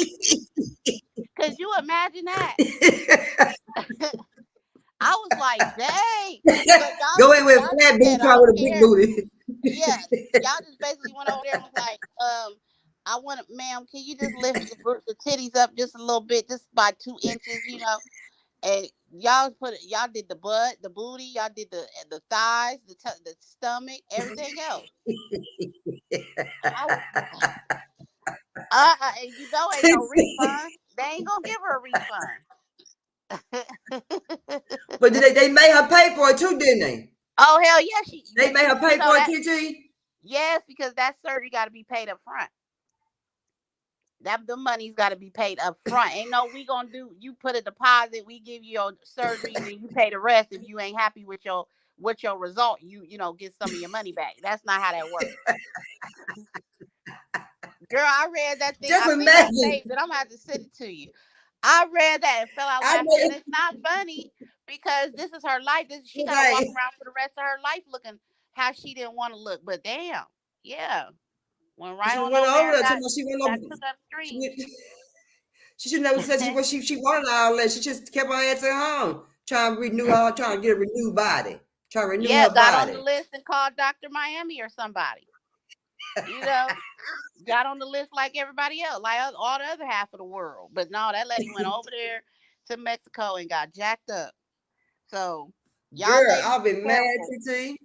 D: Could you imagine that? I was like, dang.
B: Go in with a flat booty, try with a big booty.
D: Yeah, y'all just basically went over there and was like, I want it, ma'am, can you just lift the titties up just a little bit, just by 2 inches, and y'all did the butt, the booty, y'all did the thighs, the stomach, everything else. And ain't no refund. They ain't gonna give her a refund.
B: But they made her pay for it too, didn't they?
D: Oh hell yeah,
B: they made her pay for it, TT.
D: Yes, because that surgery got to be paid up front. The money's got to be paid up front. Ain't no we gonna do. You put a deposit, we give you your surgery, and then you pay the rest. If you ain't happy with your result, you get some of your money back. That's not how that works. Girl, I read that thing.
B: Just imagine.
D: That I'm gonna have to send it to you. I read that and fell out laughing. And it's not funny because this is her life. She gotta walk around for the rest of her life looking how she didn't want to look. But damn, yeah. Went right on over there. Took up street.
B: She should never said she wanted all that. She just kept her ass at home, trying to get a renewed body. Trying to renew her body.
D: Got on the list and called Dr. Miami or somebody. Got on the list like everybody else, like all the other half of the world. But no, that lady went over there to Mexico and got jacked up. So y'all,
B: girl, I'll be mad, TT.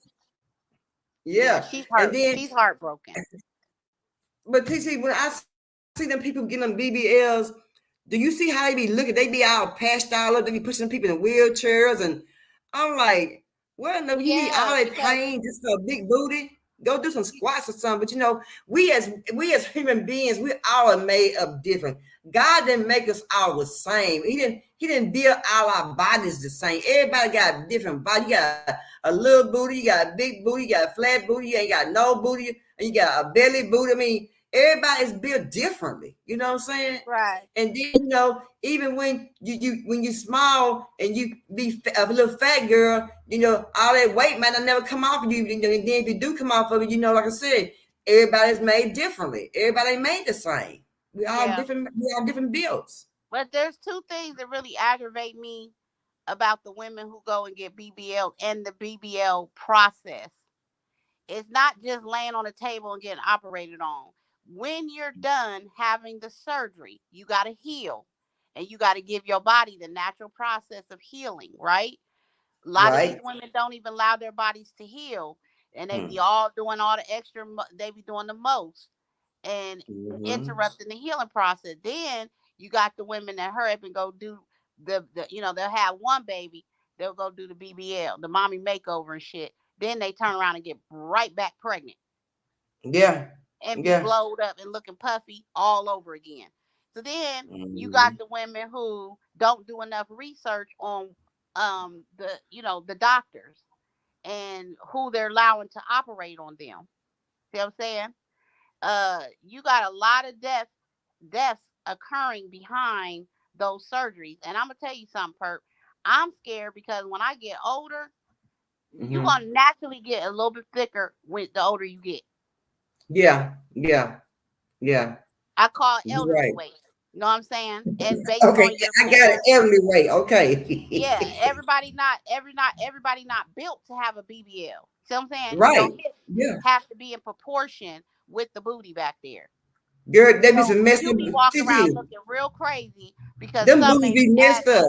B: Yeah,
D: she's heartbroken.
B: But TT, when I see them people getting them BBLs, do you see how they be looking? They be all patched all up. They be pushing people in wheelchairs, and I'm like, well, no, you need all that pain just for a big booty. Go do some squats or something. But you know, we as human beings, we all are made up different. God didn't make us all the same. He didn't build all our bodies the same. Everybody got a different body. You got a little booty, you got a big booty, you got a flat booty, you ain't got no booty, and you got a belly booty. I mean, everybody is built differently. You know what I'm saying?
D: Right.
B: And then, you know, even when you small and you be a little fat girl, you know, all that weight might not never come off of you. And then if you do come off of it, you know, like I said, everybody's made differently. Everybody ain't made the same. We all different. We all different builds.
D: But there's two things that really aggravate me about the women who go and get BBL and the BBL process. It's not just laying on the table and getting operated on. When you're done having the surgery, you got to heal, and you got to give your body the natural process of healing, right? A lot of these women don't even allow their bodies to heal, and they be all doing all the extra, they be doing the most and interrupting the healing process. Then you got the women that hurry up and go do the you know, they'll have one baby, they'll go do the BBL, the mommy makeover and shit. Then they turn around and get right back pregnant.
B: Yeah.
D: And be blowed up and looking puffy all over again. So then you got the women who don't do enough research on the doctors and who they're allowing to operate on them. See what I'm saying? You got a lot of deaths occurring behind those surgeries. And I'm gonna tell you something, Perk. I'm scared because when I get older, you're gonna naturally get a little bit thicker with the older you get.
B: Yeah.
D: I call elderly weight. You know what I'm saying? And based
B: on
D: your
B: I got an elderly weight. Okay.
D: Yeah, everybody not built to have a BBL. See what I'm saying?
B: Right.
D: Your hips have to be in proportion with the booty back there.
B: Girl, they be some messed
D: up. You be walking around looking real crazy because
B: them booties be messed up.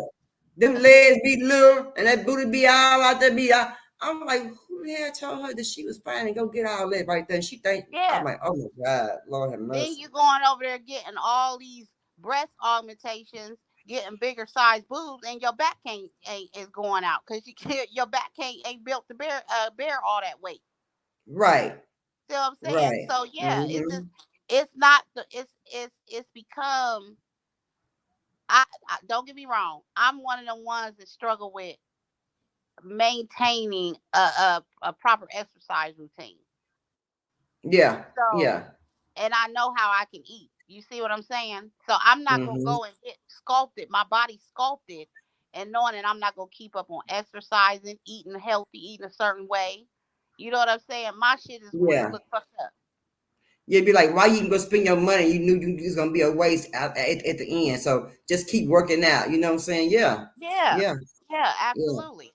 B: Them legs be little and that booty be all out there. I'm like, who the hell told her that she was fine and go get all that right there? And she think, I'm like, oh my God, Lord have mercy.
D: Then you going over there getting all these breast augmentations, getting bigger size boobs, and your back ain't is going out because your back ain't built to bear all that weight.
B: Right.
D: See what I'm saying? Right. So yeah, it's not it's become. I don't get me wrong. I'm one of the ones that struggle with maintaining a proper exercise routine.
B: Yeah.
D: And I know how I can eat. You see what I'm saying? So I'm not gonna go and get sculpted, my body sculpted, and knowing that I'm not gonna keep up on exercising, eating healthy, eating a certain way. You know what I'm saying? My shit is going to look fucked up.
B: You'd be like, why you can go spend your money? You knew you was gonna be a waste at the end. So just keep working out. You know what I'm saying? Yeah,
D: absolutely.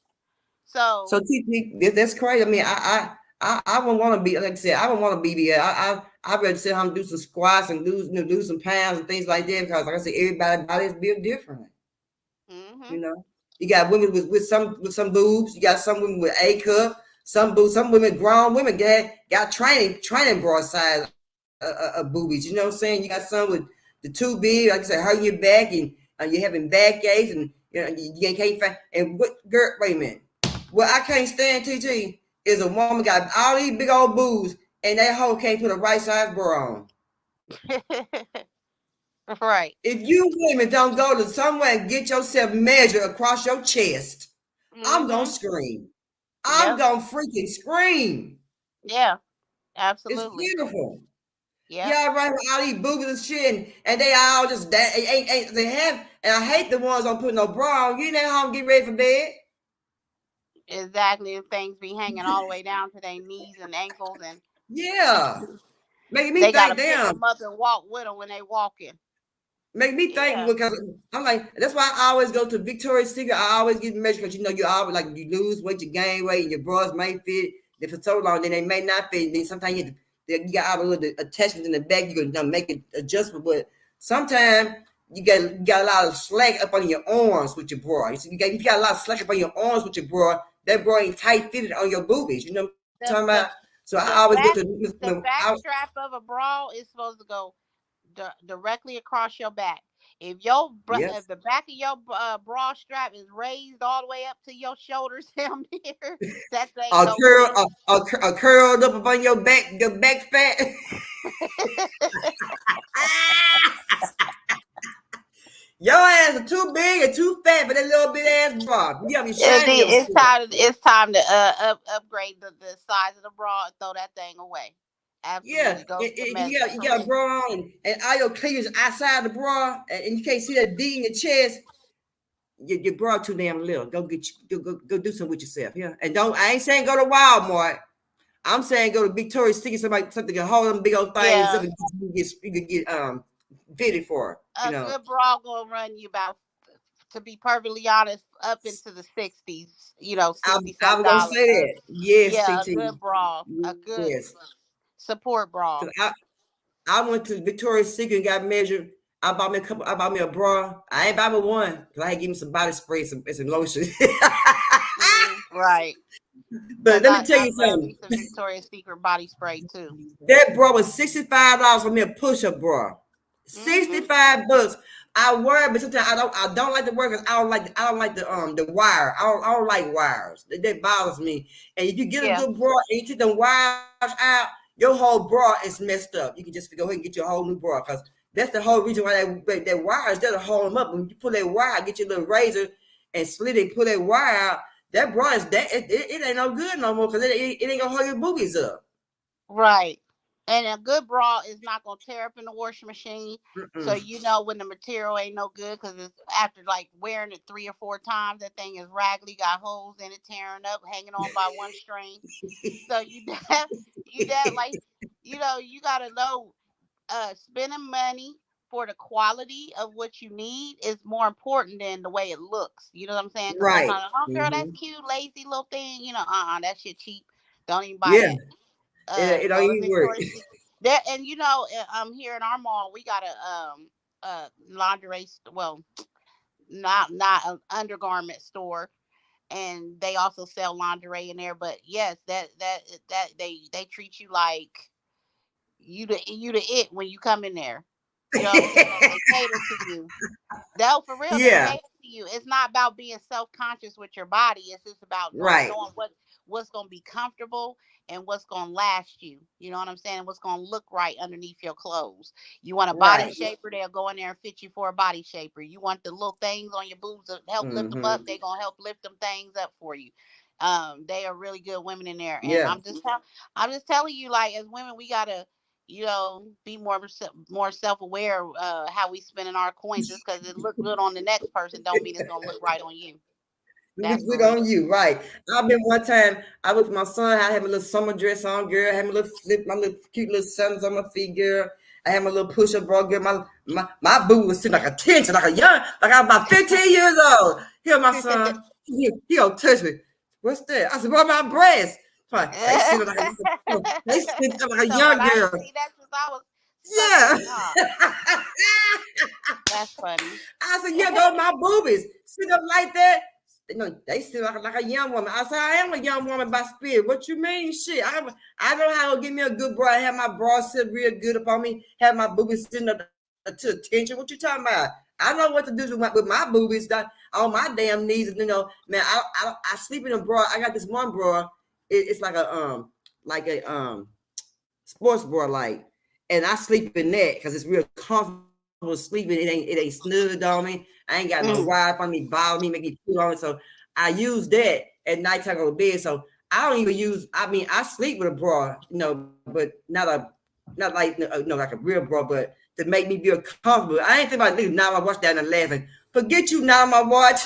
D: So
B: TT, that's crazy. I mean, I wouldn't want to be, like I said, I don't want to be. I'd rather sit home and do some squats and do some pounds and things like that, because like I said, everybody's body is built different. You know, you got women with some boobs. You got some women with A cup. Some women, grown women, got training bra size boobies. You know what I'm saying? You got some with the too big, like I said, hurting your back, and you're having back aches, and you know you can't find. And what, girl? Wait a minute. What I can't stand, TT, is a woman got all these big old boobs and that hoe can't put a right size bra on.
D: Right.
B: If you women don't go to somewhere and get yourself measured across your chest, I'm gonna scream. I'm gonna freaking scream.
D: Yeah, absolutely.
B: It's beautiful. Yeah, y'all right with all these boobies and shit, and they all just they have. And I hate the ones don't put no bra on. You know how I'm get ready for bed.
D: Exactly, things be hanging all the way down to their knees and ankles, and
B: making me
D: they
B: think,
D: gotta
B: damn,
D: pick them up and walk with them when they walking.
B: Make me think, because I'm like, that's why I always go to Victoria's Secret. I always get measured, because you know you always, like, you lose weight, you gain weight, and your bras may fit. If for so long, then they may not fit. And then sometimes you got all the little attachments in the back. You can make it adjustable, but sometimes you got a lot of slack up on your arms with your bra. You got a lot of slack up on your arms with your bra. That bra ain't tight fitted on your boobies. You know what I'm talking about? So I always go to
D: the back strap of a bra is supposed to go directly across your back. If your if
B: Yes.
D: the back of your bra strap is raised all the way up to your shoulders down there, that ain't
B: Or
D: no
B: curl,
D: good.
B: or curled up upon your back fat. Your ass are too big and too fat for that little bit ass bra. You gotta be shining
D: It's
B: yourself.
D: time to upgrade the size of the bra and throw that thing away.
B: Yeah,
D: Absolutely, go
B: you got a bra on, and all your cleavage outside the bra, and you can't see that D in your chest. Your bra too damn little. Go get go do something with yourself. Yeah, and don't. I ain't saying go to Walmart. I'm saying go to Victoria's Secret. Something can hold them big old things
D: Yeah,
B: up, and you can get fitted for. You
D: a
B: know.
D: good bra gonna run you about, to be perfectly honest, up into the 60s. $60
B: I
D: some
B: was gonna
D: dollars.
B: say that. Yes,
D: Yeah, a
B: TT.
D: good bra, a good
B: Yes.
D: support bra.
B: So I went to Victoria's Secret and got measured. I bought me a couple. I bought me a bra. I ain't buy me one because I had give me some body spray, and some lotion.
D: Right.
B: But
D: Because
B: let me tell
D: I
B: you
D: love me
B: something.
D: some Victoria's Secret body spray too.
B: That bra was $65 for me a push-up bra.
D: Mm-hmm.
B: $65. I wear it, but sometimes I don't like to wear because I don't like the wire. I don't like wires. That bothers me. And if you get a
D: Yeah.
B: good bra and you take the wires out, your whole bra is messed up. You can just go ahead and get your whole new bra because that's the whole reason why that wires that'll hold them up. When you pull that wire, get your little razor and slit it, pull that wire out. That bra is it ain't no good no more because it ain't gonna hold your boobies up.
D: Right. And a good bra is not gonna tear up in the washing machine. So
B: Mm-mm.
D: you know when the material ain't no good, because it's after like wearing it 3 or 4 times, that thing is raggedy, got holes in it, tearing up, hanging on by one string. So like you gotta know, spending money for the quality of what you need is more important than the way it looks. You know what I'm saying? Because
B: Right.
D: sometimes, oh girl, that's
B: Hmm.
D: cute, lazy little thing. That shit cheap. Don't even buy
B: Yeah.
D: that.
B: It don't
D: Go to
B: even work.
D: Victoria's Secret. There, and here in our mall, we got a lingerie. Well, not an undergarment store, and they also sell lingerie in there. But yes, that they treat you like you the it when you come in there. You know what I'm saying? They cater to you. No, for real, they
B: Yeah.
D: cater to you. It's not about being self-conscious with your body. It's just about
B: Right.
D: knowing what's gonna be comfortable and what's gonna last you. You know what I'm saying? What's gonna look right underneath your clothes. You want a body
B: Right.
D: shaper, they'll go in there and fit you for a body shaper. You want the little things on your boobs to help lift them
B: Hmm.
D: up, they're gonna help lift them things up for you. They are really good women in there. And
B: Yeah.
D: I'm just telling you, like, as women, we gotta be more self-aware, how we spending our coins. Just because it look good on the next person don't mean it's gonna look right on you.
B: Look
D: That's
B: good
D: for
B: on
D: real.
B: you, right? I've been one time. I was with my son. I had my little summer dress on, girl. I had my little cute little sandals on my feet, girl. I had my little push-up bra, girl. My boo was sitting like a 10, like I was about 15 years old. Here, my son, he gonna touch me. What's that? I said, "What my breast?" Like, they sit like they sit
D: She
B: like a
D: talking about,
B: young
D: I ain't
B: girl.
D: see that since I was
B: Yeah.
D: sucking. Oh, that's funny.
B: I said, yeah, those my boobies. Sit up like that. They sit like a young woman. I said, I am a young woman by spirit. What you mean? Shit. I know how to give me a good bra. Have my bra sit real good upon me. Have my boobies sitting up to attention. What you talking about? I know what to do with my boobies on my damn knees. Man, I sleep in a bra. I got this one bra. It's like a sports bra, like, and I sleep in that because it's real comfortable sleeping. It ain't snugged on me. I ain't got no
D: Mm.
B: ride on me, bother me, make me feel on it. So I use that at nighttime on the bed. So I don't even use. I mean, I sleep with a bra, but not like like a real bra, but to make me feel comfortable. I ain't think about niggas now my watch down and laughing. Forget you now my watch.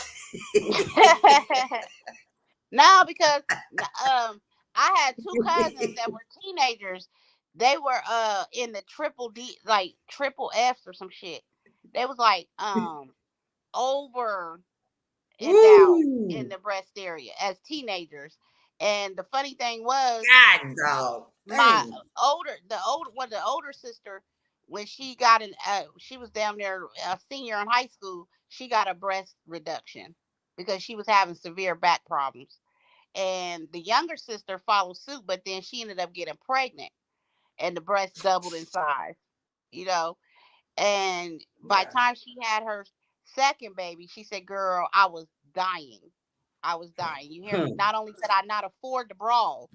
D: No, because I had two cousins that were teenagers. They were in the triple D, like triple F's or some shit. They was like over endowed in
B: Woo!
D: the breast area as teenagers. And the funny thing was,
B: God dog.
D: my
B: Dang.
D: the older sister, when she was down there a senior in high school, she got a breast reduction because she was having severe back problems. And the younger sister followed suit, but then she ended up getting pregnant, and the breast doubled in size. You know, And by the time she had her second baby, she said, "Girl, I was dying. I was dying. You hear me? Not only could I not afford the bra,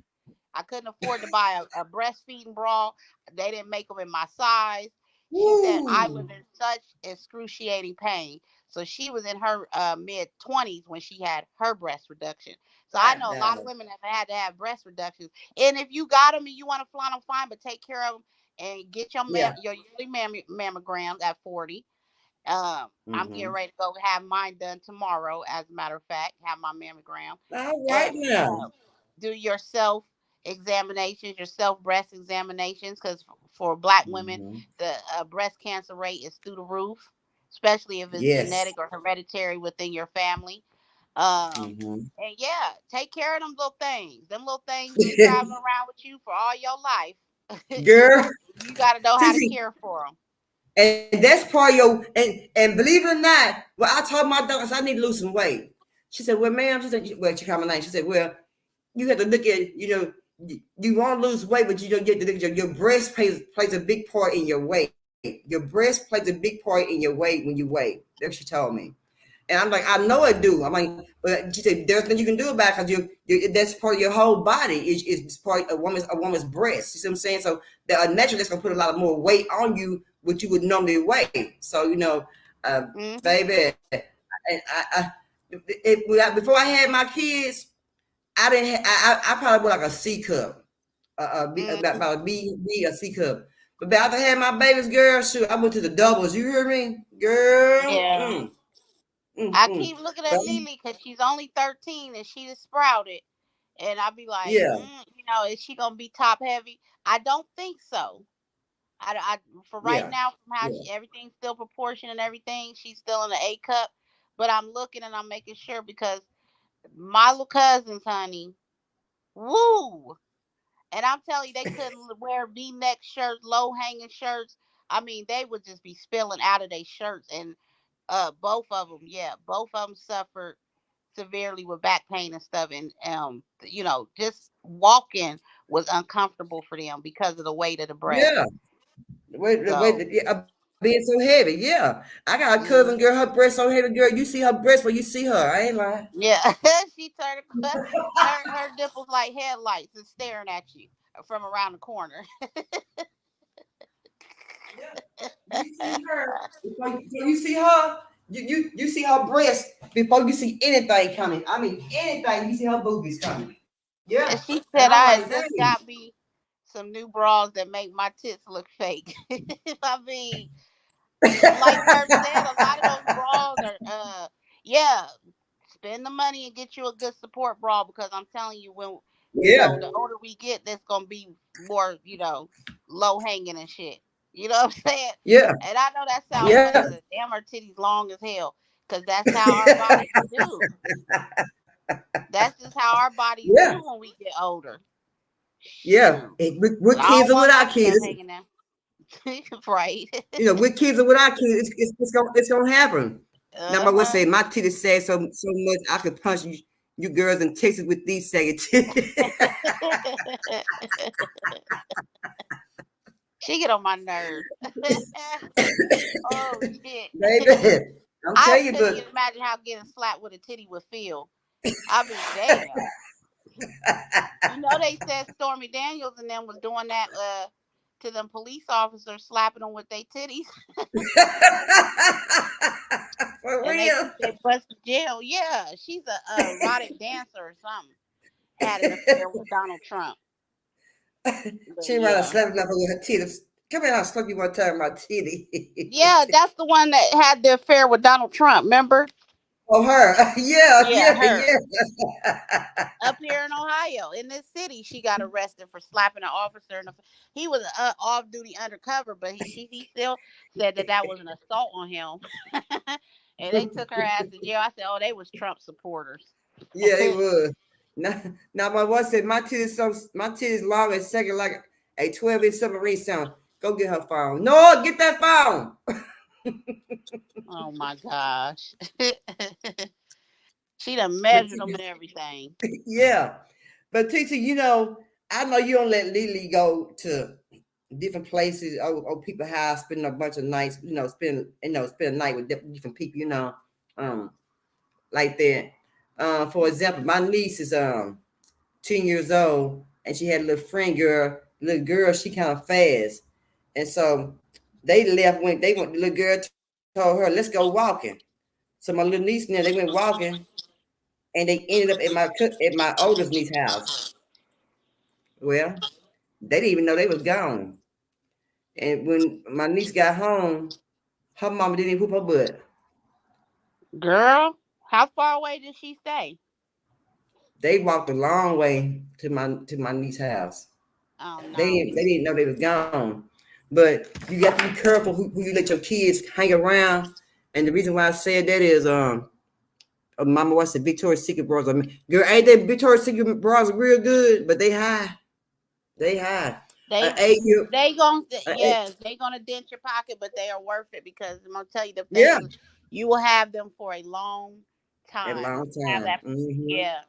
D: I couldn't afford to buy a breastfeeding bra. They didn't make them in my size." She said I was in such excruciating pain. So she was in her mid-20s when she had her breast reduction. So I know a lot of women have had to have breast reductions. And if you got them and you want to flaunt them, fine, but take care of them and get your your yearly mammograms at 40. I'm getting ready to go have mine done tomorrow. As a matter of fact, have my mammogram.
B: All right now.
D: Do your self examinations, your self breast examinations, because for Black women, the breast cancer rate is through the roof, especially if it's genetic or hereditary within your family. And yeah, take care of them little things. Them little things been traveling around with you for all your life.
B: Girl,
D: you got to know how to care for them.
B: And that's part of your, and believe it or not, well, I told my daughter, I need to lose some weight. She said, well, ma'am, she said, well, she called my name. She said, well, you have to look at, you want to lose weight, but you don't get to look at your breast plays a big part in your weight. Your breast plays a big part in your weight when you weigh. That's what she told me. And I'm like, I know it do. I'm like, but she said, there's nothing you can do about it because that's part of your whole body. Is part of a woman's breast. You see what I'm saying? So naturally, that's gonna put a lot of more weight on you, what you would normally weigh. So baby, before I had my kids, I didn't. I probably was like a C cup, about a B, a C cup. But after I had my babies, girl, shoot, I went to the doubles. You hear me, girl?
D: Yeah. I keep looking at Lily because she's only 13 and she just sprouted, and I be like, is she gonna be top heavy? I don't think so. I for right now, from how everything's still proportioned and everything, she's still in the A cup. But I'm looking and I'm making sure because my little cousins, honey, woo. And I'm telling you, they couldn't wear V-neck shirts, low-hanging shirts. I mean, they would just be spilling out of their shirts. And both of them suffered severely with back pain and stuff. And, just walking was uncomfortable for them because of the weight of the breast.
B: Yeah. The way being so heavy. Yeah. I got a cousin girl, her breast so heavy, girl. You see her breast, but you see her. I ain't lying.
D: Yeah. She turned her nipples like headlights and staring at you from around the corner.
B: You see her. You see her. You see her breast before you see anything coming. I mean, anything, you see her boobies coming. Yeah.
D: And she said, I just got me some new bras that make my tits look fake. I mean, like her said, a lot of those bras are, spend the money and get you a good support bra because I'm telling you, when the older we get, there's gonna be more, low hanging and shit. You know what I'm saying?
B: Yeah.
D: And I know that sounds funny. Damn, her titties long as hell because that's how our bodies do. That's just how our bodies do when we get older.
B: Yeah, with kids or without kids,
D: right?
B: With kids or without kids, it's gonna happen. Now, my wife said my titties sad so much I could punch you girls in Texas with these saggy titties.
D: She get on my nerves. Oh shit,
B: baby! I'm telling you, but
D: you imagine how getting slapped with a titty would feel. I mean, damn. They said Stormy Daniels and them was doing that to them police officers, slapping them with their titties.
B: For real?
D: They busted jail. Yeah, she's a erotic dancer or something. Had an affair with Donald Trump.
B: She rather slapping up with her titties. Come here, I'll slap you one time, my titty.
D: Yeah, that's the one that had the affair with Donald Trump. Remember?
B: Oh, her. Yeah.
D: Up here in Ohio, in this city, she got arrested for slapping an officer. He was off-duty undercover, but he still said that was an assault on him. And they took her ass to jail. I said, oh, they was Trump supporters.
B: Yeah, they was. Now my wife said my titties long and second like a 12-inch submarine sound. Go get her phone. No, get that phone.
D: Oh my gosh. She done measured them and everything.
B: Yeah. But TT, I know you don't let Lily go to different places, or people house, spending a bunch of nights, spend a night with different people, like that. For example, my niece is 10 years old, and she had a little girl, she kind of fast. And so they left when the little girl told her, let's go walking. So my little niece and they went walking, and they ended up at my oldest niece's house. Well, they didn't even know they was gone. And when my niece got home, her mama didn't even whoop her butt.
D: Girl, how far away did she stay?
B: They walked a long way to my niece's house.
D: Oh no.
B: They didn't know they was gone. But you got to be careful who you let your kids hang around. And the reason why I said that is Mama watched the Victoria's Secret bras. I mean, girl, ain't they Victoria's Secret bras real good? But they high. They high.
D: They gonna dent your pocket, but they are worth it because I'm gonna tell you the things you will have them for a long time. Yeah,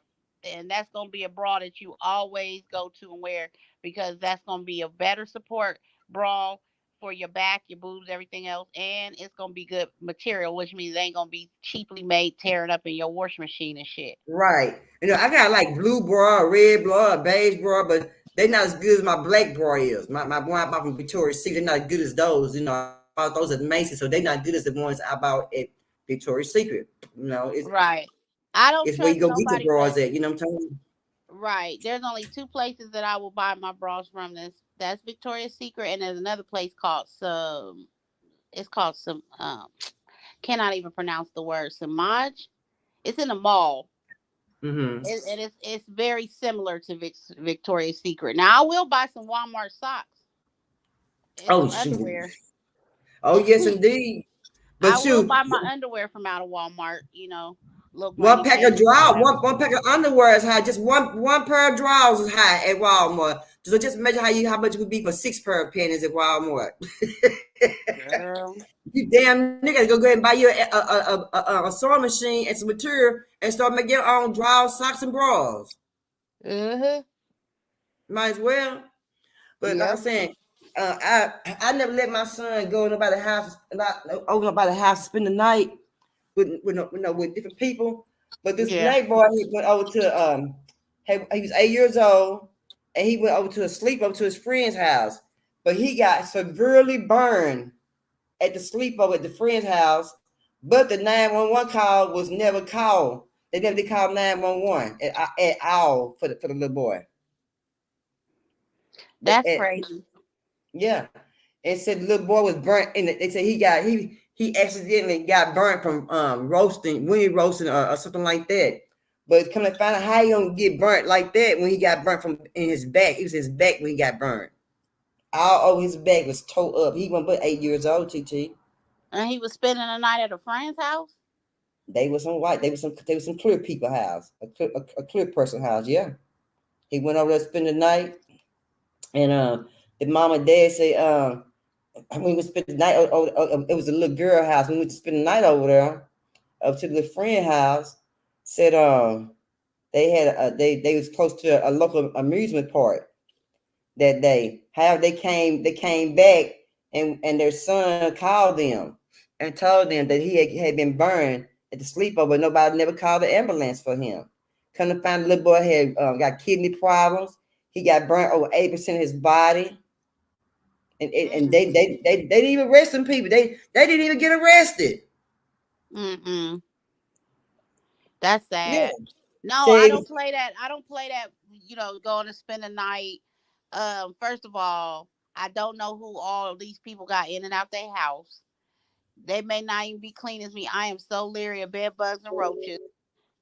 D: and that's gonna be a bra that you always go to and wear because that's gonna be a better support bra for your back, your boobs, everything else, and it's gonna be good material, which means it ain't gonna be cheaply made, tearing up in your washing machine and shit.
B: Right. I got like blue bra, red bra, beige bra, but they're not as good as my black bra is. My one I bought from Victoria's Secret, they're not as good as those. I bought those at Macy's, so they're not good as the ones I bought at Victoria's Secret. It's
D: right. I don't.
B: It's where you go get the bras at. You know what I'm saying?
D: Right. There's only two places that I will buy my bras from. That's Victoria's Secret, and there's another place called cannot even pronounce the word, Samaj. It's in a mall.
B: Mm-hmm.
D: And it's very similar to Victoria's Secret. Now I will buy some Walmart socks.
B: And some underwear. Oh yes, indeed.
D: But I will buy my underwear from out of Walmart.
B: One pack of drawers, one pack of underwear is high. Just one pair of drawers is high at Walmart. So just imagine how much it would be for 6 pair of panties at Walmart.
D: Girl.
B: You damn nigga, go ahead and buy you a sewing machine and some material and start making your own drawers, socks, and bras. Might as well. But like I'm saying, I never let my son go to nobody's house, over nobody's house to spend the night with different people. But this black boy, he went over to he was 8 years old, and he went over to his friend's house. But he got severely burned at the sleepover at the friend's house. But the 911 call was never called. They never did call 911 at all for the little boy.
D: That's crazy.
B: Yeah, and said the little boy was burnt. And they said he accidentally got burnt from roasting or something like that. But come to find out how he gonna get burnt like that when he got burnt from in his back. It was his back when he got burnt. All over his back was tore up. He wasn't but 8 years old, TT.
D: And he was spending the night at a friend's house?
B: They was some white. They was some clear people house. A clear person house, yeah. He went over there to spend the night. And the mom and dad say, when we spent the night it was a little girl house. We went to spend the night over there, up to the friend house. Said they had they was close to a local amusement park that day. However, they came back and their son called them and told them that he had been burned at the sleepover. Nobody never called the ambulance for him. Come to find the little boy had got kidney problems. He got burnt over 80% of his body. And they didn't even arrest some people. They didn't even get arrested.
D: That's sad.
B: Yeah.
D: No, I don't play that. Going to spend the night. First of all, I don't know who all of these people got in and out their house. They may not even be clean as me. I am so leery of bed bugs and roaches.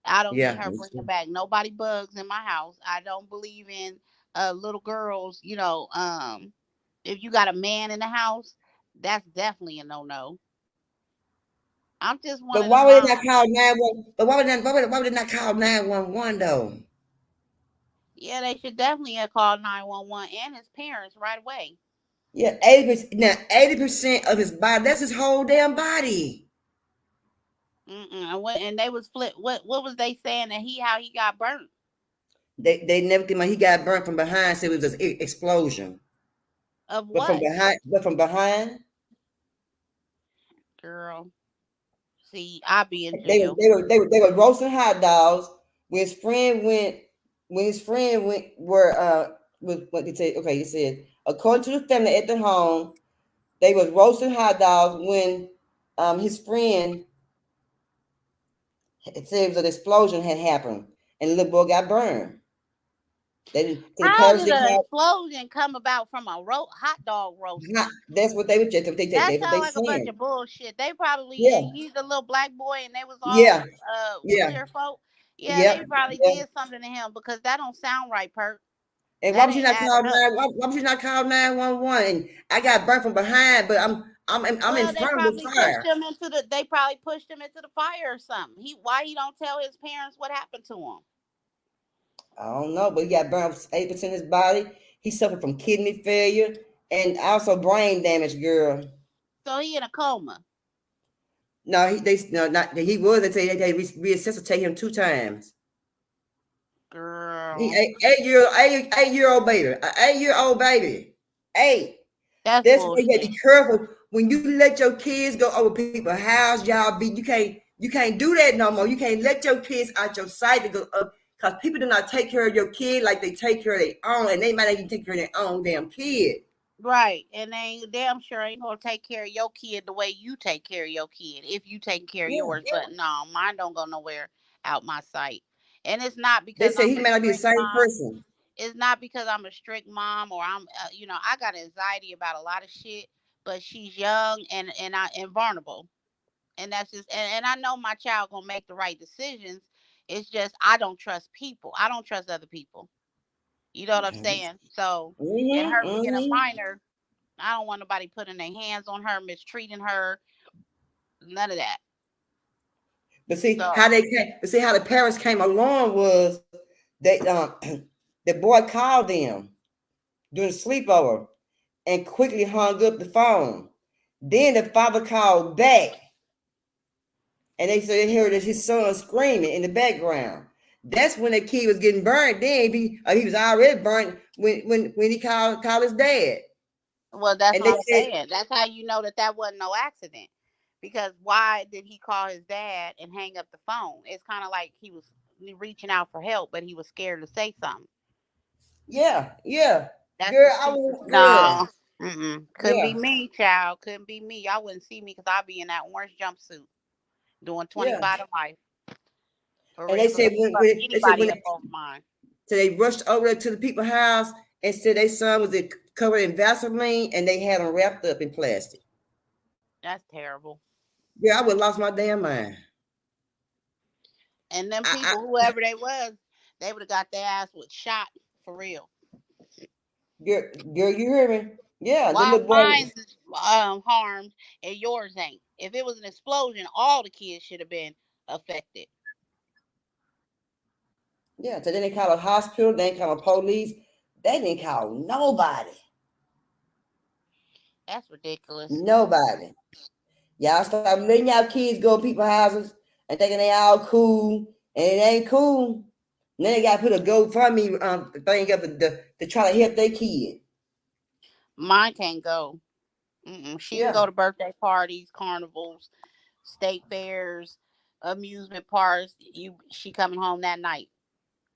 D: I don't need her bringing back nobody bugs in my house. I don't believe in little girls. If you got a man in the house, that's definitely a no-no. I'm just one.
B: But why would they not call 911? But why would they not call 911 though?
D: Yeah, they should definitely have called 911 and his parents right away.
B: Yeah, 80%. Now 80% of his body. That's his whole damn body.
D: And they was flip. What was they saying that how he got burnt?
B: They never think he got burnt from behind. So it was an explosion.
D: Of
B: But from
D: what?
B: behind,
D: Girl. See, I'll be in
B: they
D: jail.
B: were roasting hot dogs. When his friend went, was what they said. Okay, he said according to the family at the home, they was roasting hot dogs when his friend, it says an explosion had happened and the little boy got burned. The
D: How
B: parents
D: did
B: they
D: an
B: called.
D: explosion come about from a hot dog roasting?
B: That's what they were just
D: That
B: that's what
D: sounds
B: they
D: like a bunch
B: saying.
D: of bullshit. They probably,
B: Yeah,
D: and he's a little black boy, and they was all
B: yeah, yeah,
D: clear folk. Yeah,
B: yeah,
D: they probably
B: yeah.
D: did something to him because that don't sound right, Perk.
B: And why
D: That
B: would you
D: ain't
B: not call
D: adding up.
B: why would you not call 911? And I got burnt from behind, but I'm in
D: Well, they
B: front of the
D: probably pushed
B: fire.
D: him into the. They probably pushed him into the fire or something. Why he don't tell his parents what happened to him?
B: I don't know, but he got burned 8% of his body. He suffered from kidney failure and also brain damage, girl.
D: So he in a coma.
B: No, he was. They say they resuscitate him 2 times. He
D: Girl,
B: 8-year-old baby, an 8-year-old baby, 8.
D: that's
B: That's why you gotta
D: bullshit.
B: be careful when you let your kids go over people's house. Y'all you can't do that no more. You can't let your kids out your sight to go up because people do not take care of your kid like they take care of their own, and they might not even take care of their own damn kid.
D: Right, and they damn sure ain't gonna take care of your kid the way you take care of your kid if you take care of
B: Yeah.
D: yours. But no, mine don't go nowhere out my sight. And it's not
B: They
D: because
B: say
D: I'm
B: he
D: a
B: may not be the
D: strict
B: same
D: mom.
B: person.
D: It's not because I'm a strict mom or I'm, I got anxiety about a lot of shit. But she's young and vulnerable, and that's just and I know my child gonna make the right decisions. It's just I don't trust people. I don't trust other people. You know what I'm saying? So, and her being a minor, I don't want nobody putting their hands on her, mistreating her, none of that.
B: But see
D: So,
B: how the parents came along was they the boy called them during the sleepover and quickly hung up the phone. Then the father called back, and they said they heard his son screaming in the background. That's when the kid was getting burned. Then he was already burnt when he called his dad.
D: well, that's
B: And
D: what
B: they
D: I'm
B: said,
D: saying. That's how you know that wasn't no accident. Because why did he call his dad and hang up the phone? It's kind of like he was reaching out for help, but he was scared to say something.
B: yeah,
D: That's
B: girl,
D: the
B: I
D: stupid.
B: was
D: No, couldn't
B: yeah,
D: be me, child. Couldn't be me. Y'all wouldn't see me because I'd be in that orange jumpsuit doing
B: yeah.
D: 25 to life. For
B: And
D: real.
B: they
D: Because
B: said
D: they fuck anybody up over mine.
B: so they rushed over there to the people's house and said their son was covered in Vaseline and they had him wrapped up in plastic.
D: That's terrible.
B: Yeah, I would have lost my damn mind.
D: And them people, whoever they was, they would have got their ass with shot for real.
B: Girl, you hear me? Yeah, the
D: Why
B: little boy.
D: mine's is harmed and yours ain't? If it was an explosion, all the kids should have been affected.
B: Yeah, so then they call a hospital, they call police. They didn't call nobody.
D: That's ridiculous.
B: Nobody. Y'all stop letting y'all kids go to people's houses and thinking they all cool, and it ain't cool. And then they got to put a GoFundMe thing up to try to help their kid.
D: Mine can't go. She can go to birthday parties, carnivals, state fairs, amusement parks. She coming home that night.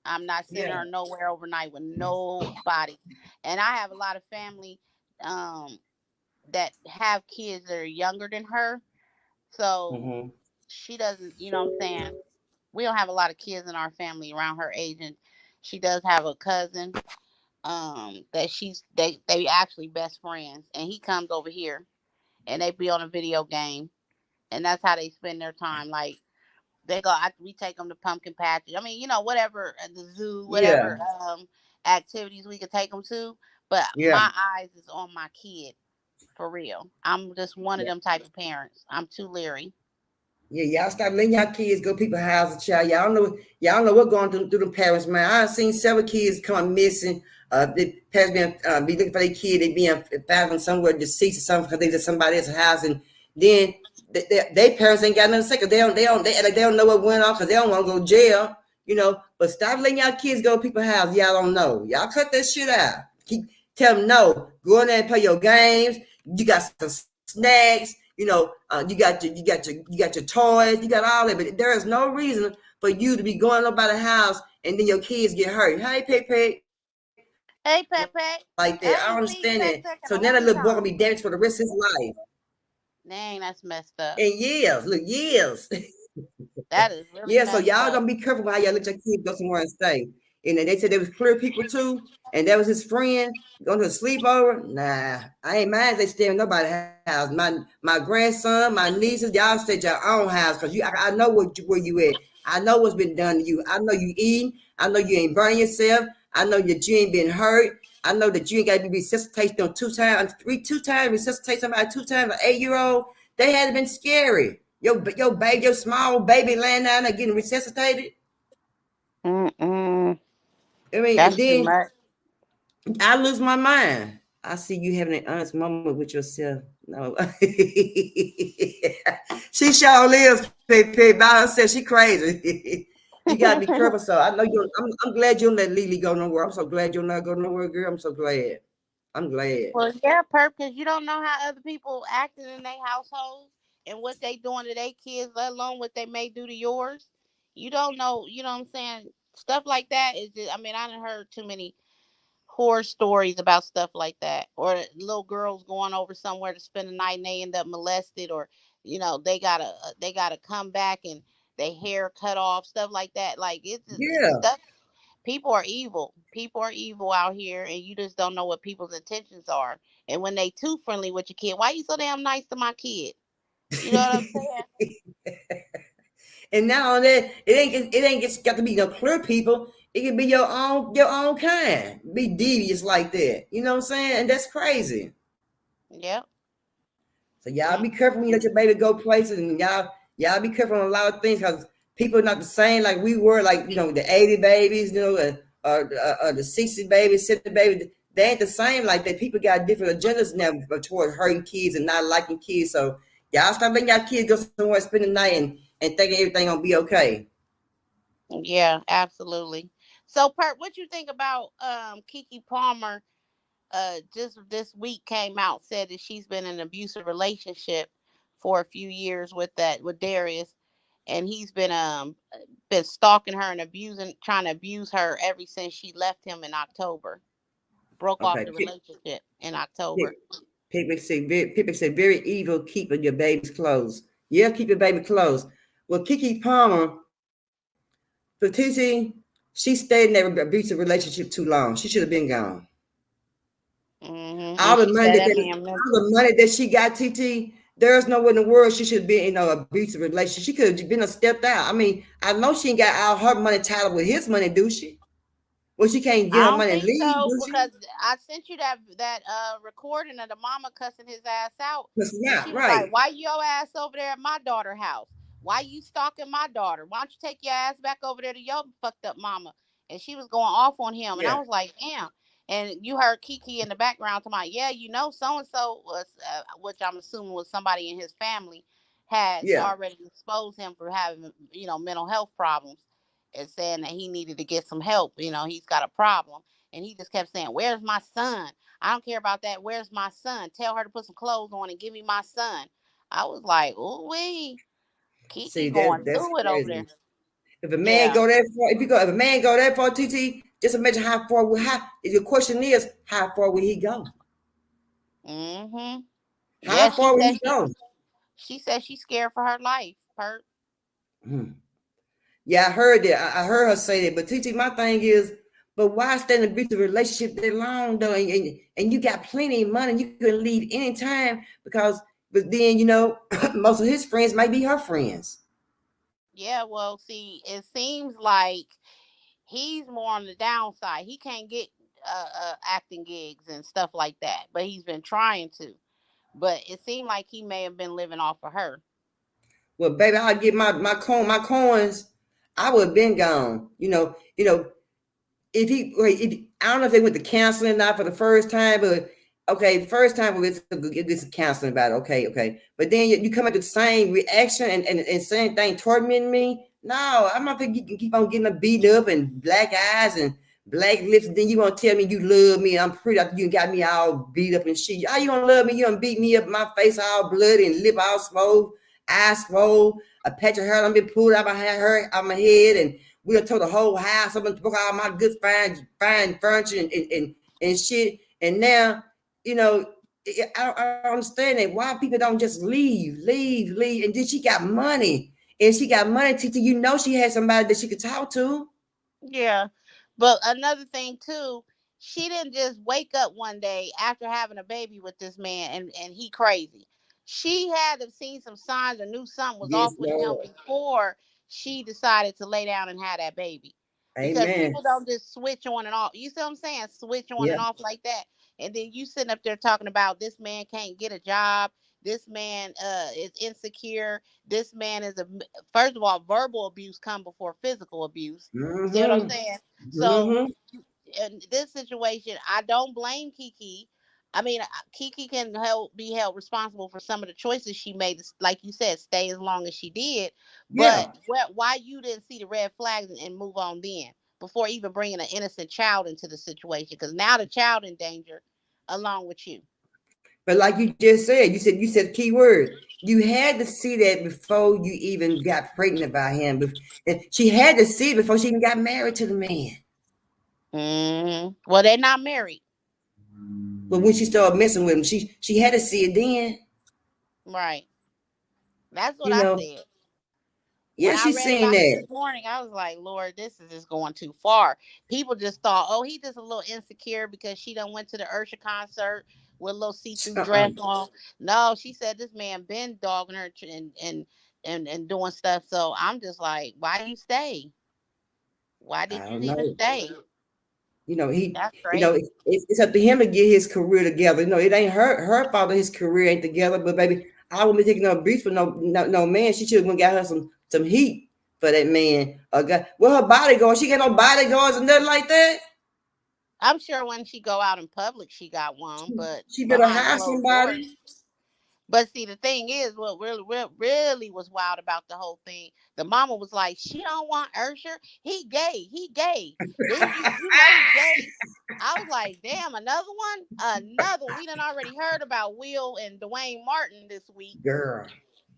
D: I'm not sending her nowhere overnight with nobody. And I have a lot of family that have kids that are younger than her. So she doesn't, you know what I'm saying? We don't have a lot of kids in our family around her age, and she does have a cousin that they actually best friends, and he comes over here and they be on a video game, and that's how they spend their time. Like they go, we take them to pumpkin patches. I mean, whatever at the zoo, whatever activities we could take them to. But my eyes is on my kid for real. I'm just one of them type of parents. I'm too leery.
B: Yeah, y'all stop letting y'all kids go to people's houses, child. Y'all know what going through the parents' mind. I've seen several kids come missing. The parents be looking for their kid. They being found somewhere deceased or something because they just somebody else's house, and then their parents ain't got nothing to say because they don't know what went on because they don't want to go to jail. But stop letting y'all kids go to people's house. Y'all don't know. Y'all cut that shit out. Tell them no. Go in there and play your games. You got some snacks. You know, you got your toys. You got all that. But there is no reason for you to be going up by the house and then your kids get hurt. Hey, Pepe.
D: Hey, Pepe.
B: Like that. I understand that. So now that little boy gonna be damaged for the rest of his life.
D: Dang, that's messed up.
B: And years, look, years.
D: That is really
B: yeah. So y'all gonna be careful how y'all let your kids go somewhere and stay. And they said there was clear people too, and that was his friend going to a sleepover. Nah, I ain't mind they stay in nobody's house. My grandson, my nieces, y'all stay at your own house because I know where you at. I know what's been done to you. I know you eating. I know you ain't burning yourself. I know that you ain't been hurt. I know that you ain't got to be resuscitated on two times, resuscitate somebody 2 times, an 8-year-old. They had been scary. Your baby, your small baby laying down there getting resuscitated. I mean,
D: that's
B: and then
D: too much.
B: I lose my mind. I see you having an honest moment with yourself. No. She sure lives, Pepe. By herself. She crazy. You gotta be careful. So I know I'm glad you don't let Lily go nowhere. I'm so glad you'll not go nowhere, girl. I'm so glad. I'm glad.
D: Well, yeah, Perp, because you don't know how other people acting in their households and what they doing to their kids, let alone what they may do to yours. You don't know, you know what I'm saying? Stuff like that is just, I mean, I done heard too many horror stories about stuff like that. Or little girls going over somewhere to spend the night and they end up molested, or, you know, they gotta come back and their hair cut off, stuff like that. Like it's stuff. People are evil. People are evil out here, and you just don't know what people's intentions are. And when they too friendly with your kid, why you so damn nice to my kid? You know what I'm saying?
B: And now on that, it ain't just got to be no clear people. It can be your own kind. Be devious like that. You know what I'm saying? And that's crazy.
D: Yep.
B: So y'all be careful when you let your baby go places, and y'all be careful on a lot of things because people are not the same like we were. Like, you know, the 80 babies, you know, the 60 babies, 70 babies. They ain't the same like that. People got different agendas now towards hurting kids and not liking kids. So y'all stop letting y'all kids go somewhere and spend the night and thinking everything gonna be okay.
D: Yeah, absolutely. So, Perk, what you think about Keke Palmer? Just this week came out, said that she's been in an abusive relationship for a few years with Darius, and he's been stalking her and trying to abuse her ever since she left him in October. Broke off the relationship in October.
B: People say very evil keeping your baby's clothes. Yeah, keep your baby clothes. Well, Keke Palmer, for TT, she stayed in that abusive relationship too long. She should have been gone. All the money that she got, TT, there's nowhere in the world she should be in an abusive relationship. She could have been stepped out. I mean, I know she ain't got all her money tied up with his money, do she? Well, she can't get her money and leave, do she?
D: Because I sent you that recording of the mama cussing his ass out.
B: Yeah,
D: she was
B: right.
D: like, why your ass over there at my daughter's house? Why you stalking my daughter? Why don't you take your ass back over there to your fucked up mama? And she was going off on him. And I was like, damn. And you heard Keke in the background talking about, yeah, you know, so-and-so was, which I'm assuming was somebody in his family, had already exposed him for having, you know, mental health problems, and saying that he needed to get some help. You know, he's got a problem. And he just kept saying, where's my son? I don't care about that. Where's my son? Tell her to put some clothes on and give me my son. I was like, ooh wee. Keke going through it over there.
B: If a man go that far, if a man go that far, TT, just imagine how far the question is, how far will he go? How far will he go?
D: She said she's scared for her life, Perk.
B: Yeah, I heard that. I heard her say that. But TT, my thing is, but why stay in a abusive relationship that long though? And you got plenty of money, you can leave anytime but then, you know, most of his friends might be her friends.
D: Yeah, well, see, it seems like he's more on the downside. He can't get acting gigs and stuff like that, but he's been trying to. But it seemed like he may have been living off of her.
B: Well, baby, I'd get my coins, I would have been gone. You know, if I don't know if they went to counseling or not for the first time, but okay, first time we get this counseling about it. Okay. But then you come at the same reaction and same thing tormenting me. No, I'm not gonna keep on getting beat up and black eyes and black lips, and then you gonna tell me you love me, I'm pretty after you got me all beat up and shit. How you gonna love me? You gonna beat me up, my face all bloody and lip all swole, eyes swole, a patch of hair done been pulled out my hair out my head, and we done told the whole house, I'm gonna took all my good fine furniture and shit. And now, you know, I don't understand that. Why people don't just leave. And then she got money. And she got money, Titi. You know she had somebody that she could talk to.
D: Yeah. But another thing too, she didn't just wake up one day after having a baby with this man and he crazy. She had to have seen some signs or knew something was
B: Yes,
D: off with him
B: Lord.
D: before she decided to lay down and have that baby. Because
B: Amen.
D: people don't just switch on and off. You see what I'm saying? Switch on and
B: Yeah.
D: off like that. And then you sitting up there talking about this man can't get a job. This man is insecure. This man is first of all, verbal abuse come before physical abuse. You see what I'm
B: Mm-hmm.
D: saying? So
B: Mm-hmm.
D: in this situation, I don't blame Kiki. I mean, Kiki can be held responsible for some of the choices she made, like you said, stay as long as she did.
B: Yeah.
D: But why you didn't see the red flags and move on then, before even bringing an innocent child into the situation? Because now the child in danger, along with you.
B: But like you just said, you said key word. You had to see that before you even got pregnant by him. And she had to see it before she even got married to the man.
D: Mm-hmm. Well, they're not married.
B: But when she started messing with him, she had to see it then.
D: Right. That's what
B: You
D: I
B: know.
D: said.
B: Yeah,
D: When I
B: she's
D: read
B: seen
D: about it
B: that.
D: this morning, I was like, Lord, this is just going too far. People just thought, oh, he just a little insecure because she done went to the Ursha concert with a little see-through
B: Uh-uh.
D: dress on. No, she said this man been dogging her and doing stuff. So I'm just like, why you stay? Why
B: I
D: did you
B: don't
D: even
B: know.
D: stay?
B: You know,
D: That's crazy.
B: it's up to him to get his career together. You know, it ain't her fault that his career ain't together. But baby, I wouldn't be taking no beef for no man. She should have got her some heat for that man. Well, her bodyguard, she got no bodyguards and nothing like that.
D: I'm sure when she go out in public, she got one, but
B: She better
D: behind
B: hire
D: closed doors.
B: somebody.
D: But see, the thing is, what really was wild about the whole thing, the mama was like, she don't want Ursher. He gay. He gay. Then you know he gay. I was like, damn, another one? Another. We done already heard about Will and Dwayne Martin this week.
B: Girl.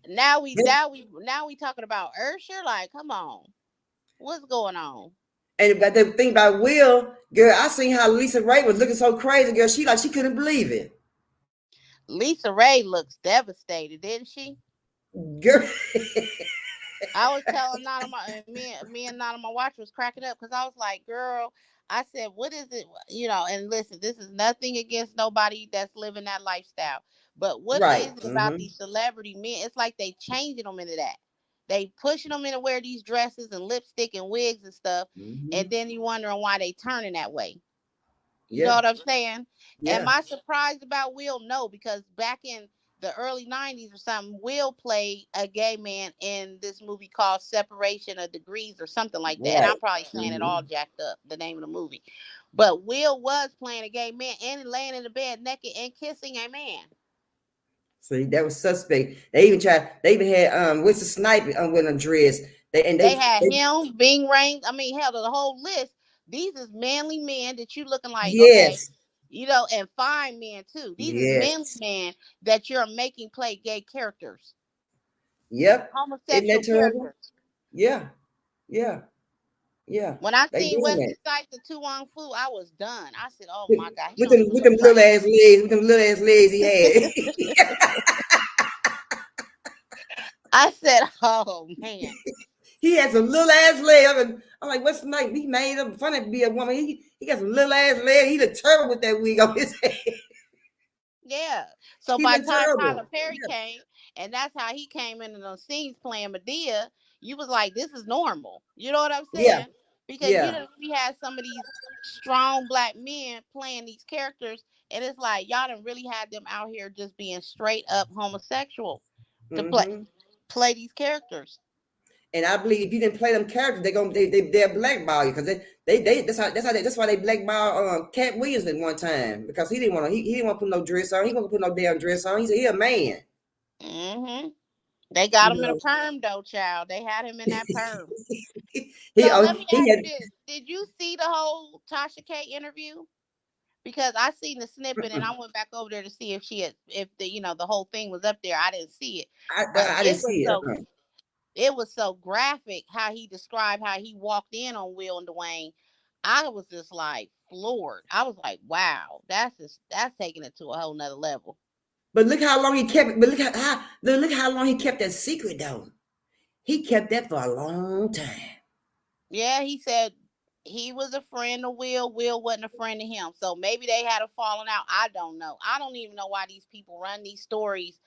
D: Now we talking about Ursher? Like, come on. What's going on?
B: And about the thing about Will, girl, I seen how Lisa Ray was looking so crazy, girl. She couldn't believe it.
D: Lisa Ray looks devastated, didn't she?
B: Girl.
D: I was telling Nana, me and Nana, my watch was cracking up because I was like, girl, I said, what is it? You know, and listen, this is nothing against nobody that's living that lifestyle. But what
B: Right.
D: is it about these celebrity men? It's like they changing them into that. They pushing them in to wear these dresses and lipstick and wigs and stuff. And then you wondering why they turning that way. You know what I'm saying?
B: Yeah.
D: Am I surprised about Will? No, because back in the early 90s or something, Will played a gay man in this movie called Separation of Degrees or something like that.
B: Right.
D: And I'm probably saying it all jacked up, the name of the movie. But Will was playing a gay man and laying in the bed naked and kissing a man.
B: So that was suspect. They even had Wesley Snipes with a dress.
D: They had him, Bing Rames. I mean, hell, the whole list. These is manly men that you looking like, okay, you know, and fine men too. These is manly men that you're making play gay characters.
B: Yep.
D: Homosexual characters.
B: Yeah.
D: When I seen Wesley Snipes and Tu Wong Fu, I was done. I said, "Oh my God!"
B: With them little ass legs, he had.
D: I said, "Oh man."
B: He had some little ass legs. I'm like, what's Snipes? He made him funny to be a woman. He got some little ass legs. He looked terrible with that wig on his head.
D: Yeah. So by the time Tyler Perry came, and that's how he came into those scenes playing Medea, you was like, this is normal. You know what I'm saying?
B: Yeah.
D: Because you done really had some of these strong black men playing these characters, and it's like y'all done really had them out here just being straight up homosexual to play these characters.
B: And I believe if you didn't play them characters, they're blackball you because that's why they blackball Cat Williams at one time because he didn't want to put no dress on. He wasn't put no damn dress on. He said he a man.
D: They got
B: You
D: him in a
B: know,
D: perm though, child. They had him in that perm.
B: he
D: So let me
B: he
D: ask
B: had.
D: you this: did you see the whole Tasha K interview? Because I seen the snippet and I went back over there to see if she had, if the the whole thing was up there. I didn't see it, but
B: I didn't see it.
D: it was so graphic how he described how he walked in on Will and Dwayne. I was just like floored. I was like, wow, that's taking it to a whole nother level.
B: But look how long he kept it. But look how long he kept that secret though. He kept that for a long time.
D: Yeah, he said he was a friend of Will. Will wasn't a friend of him. So maybe they had a falling out. I don't know. I don't even know why these people run these stories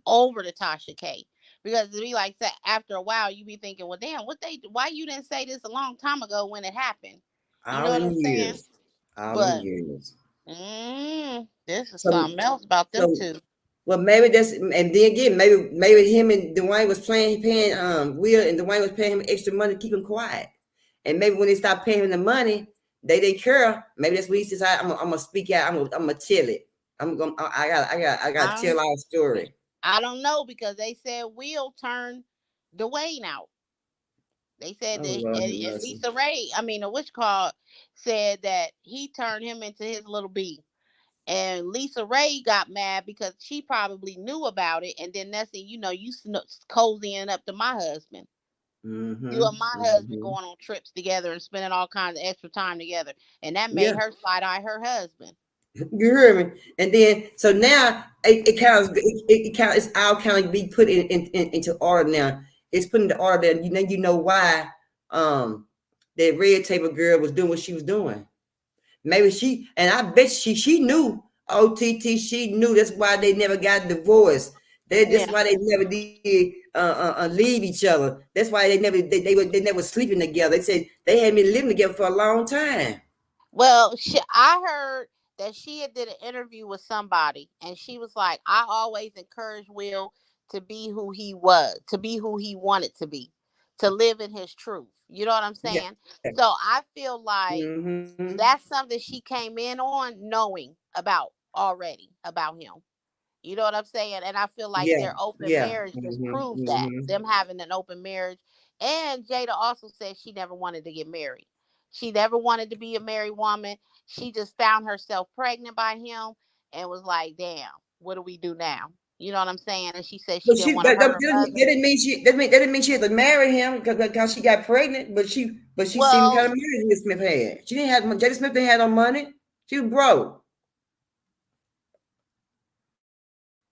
D: over to Tasha K. Because to be like that, after a while, you be thinking, well, damn, why you didn't say this a long time ago when it happened? You know
B: All
D: what
B: them
D: I'm saying?
B: years. All them
D: But
B: years.
D: this is
B: So
D: something else about them
B: so
D: two.
B: well maybe that's and then again maybe him and Dwayne was paying Will and Dwayne was paying him extra money to keep him quiet. And maybe when they stopped paying him the money, they didn't care. Maybe that's what he says. I'm gonna speak out. I'm gonna tell it. I got to
D: I
B: tell our story.
D: I don't know because they said Will turned Dwayne out. They said
B: Oh
D: that,
B: Lord, have
D: and
B: mercy.
D: Lisa Ray, I mean, a witch call said that he turned him into his little bee. And Lisa Ray got mad because she probably knew about it. And then next thing you know, cozying up to my husband. You and my husband going on trips together and spending all kinds of extra time together. And that made
B: Yeah,
D: her side eye her husband.
B: you heard me. And then so now it kind of it's all kind of be put into order now. It's put into order. And you know why that red table girl was doing what she was doing. Maybe she, and I bet she knew OTT. She knew that's why they never got divorced. That's
D: Yeah.
B: why they never did leave each other. That's why they never sleeping together. They said they had been living together for a long time.
D: Well, I heard that she had did an interview with somebody, and she was like, "I always encourage Will to be who he was, to be who he wanted to be, to live in his truth." You know what I'm
B: Yeah.
D: saying? So I feel like
B: Mm-hmm.
D: that's something she came in on knowing about already about him. You know what I'm saying? And I feel like
B: Yeah.
D: their open
B: Yeah.
D: marriage just
B: Mm-hmm.
D: proved that.
B: Mm-hmm.
D: Them having an open marriage. And Jada also said she never wanted to get married. She never wanted to be a married woman. She just found herself pregnant by him and was like, damn, what do we do now? You know what I'm saying? And she said she
B: But
D: didn't
B: she
D: want to
B: that,
D: hurt
B: that
D: her
B: didn't
D: mother.
B: that didn't mean that didn't mean she had to marry him because she got pregnant. But she seemed kind
D: Well,
B: of money Will Smith had. She didn't have Jada Smith didn't have no money. She was broke.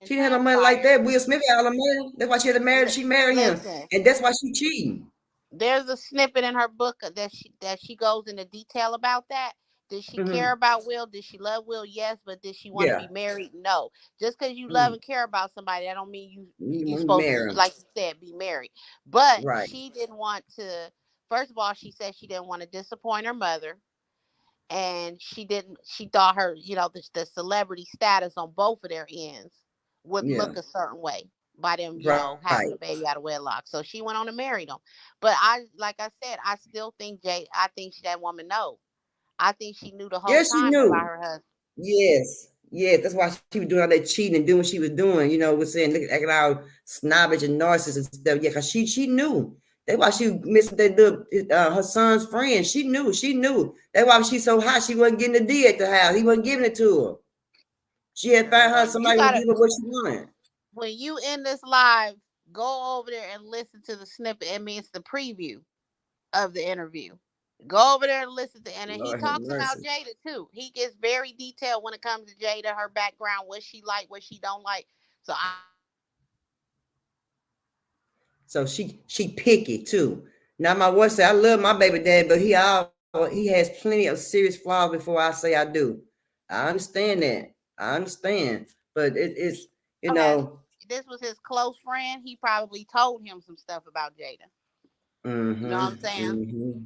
D: and
B: She didn't have no money like
D: transpired.
B: that. Will Smith had all the money. That's why she had to marry. She married him,
D: Listen,
B: and that's why she cheating.
D: there's a snippet in her book that she goes into detail about that. Did she care
B: Mm-hmm.
D: about Will? Did she love Will? Yes, but did she want to
B: Yeah.
D: be married? No. Just because you love
B: Mm.
D: and care about somebody, that don't mean
B: You
D: you
B: want to
D: supposed to,
B: marry him,
D: like you said, be married. But
B: right?
D: she didn't want to. First of all, she said she didn't want to disappoint her mother, and she didn't. She thought her, the celebrity status on both of their ends would
B: Yeah.
D: look a certain way by them, having
B: Right.
D: a baby out of wedlock. So she went on and married him. But like I said, I still think I think that woman know. I think she knew the whole
B: Yes, she
D: time about
B: knew.
D: her husband.
B: Yes. Yes. That's why she was doing all that cheating and doing what she was doing. Was saying look acting all snobbish and narcissist and stuff. Yeah, because she knew. That's why she missed that little her son's friend. She knew. She knew. That's why she's so hot. She wasn't getting the D at the house. He wasn't giving it to her. She had found her
D: Girl, you
B: somebody who would
D: gotta
B: give her what she wanted.
D: when you end this live, go over there and listen to the snippet. It means the preview of the interview. Go over there and listen to, and then he
B: Lord have
D: talks about
B: mercy.
D: Jada too. He gets very detailed when it comes to Jada, her background, what she like, what she don't like. So
B: So she picky too. Now my wife said I love my baby dad, but he has plenty of serious flaws before I say I do. I understand that. I understand, but it's you
D: had
B: know.
D: this was his close friend. He probably told him some stuff about Jada. You know what I'm saying?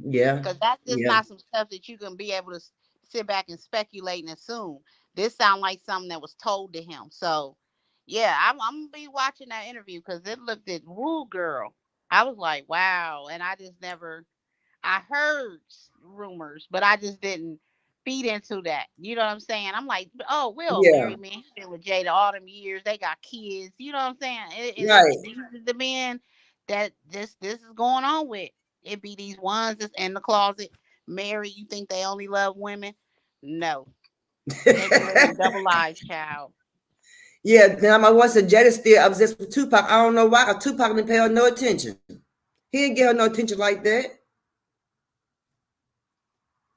B: Yeah,
D: Because that's just
B: yeah.
D: not some stuff that you can be able to sit back and speculate and assume. This sounds like something that was told to him. So, yeah, I'm gonna be watching that interview because it looked at woo girl. I was like, wow, and I just never. I heard rumors, but I just didn't feed into that. You know what I'm saying? I'm like, oh, Will,
B: Yeah,
D: married man, he been with Jada all them years. They got kids. You know what I'm saying?
B: right.
D: These are the men that this is going on with. It be these ones that's in the closet, married. You think they only love women? No, they be living double lives, child.
B: Yeah, now my one said Jada still obsessed with Tupac. I don't know why, 'cause Tupac didn't pay her no attention. He didn't give her no attention like that.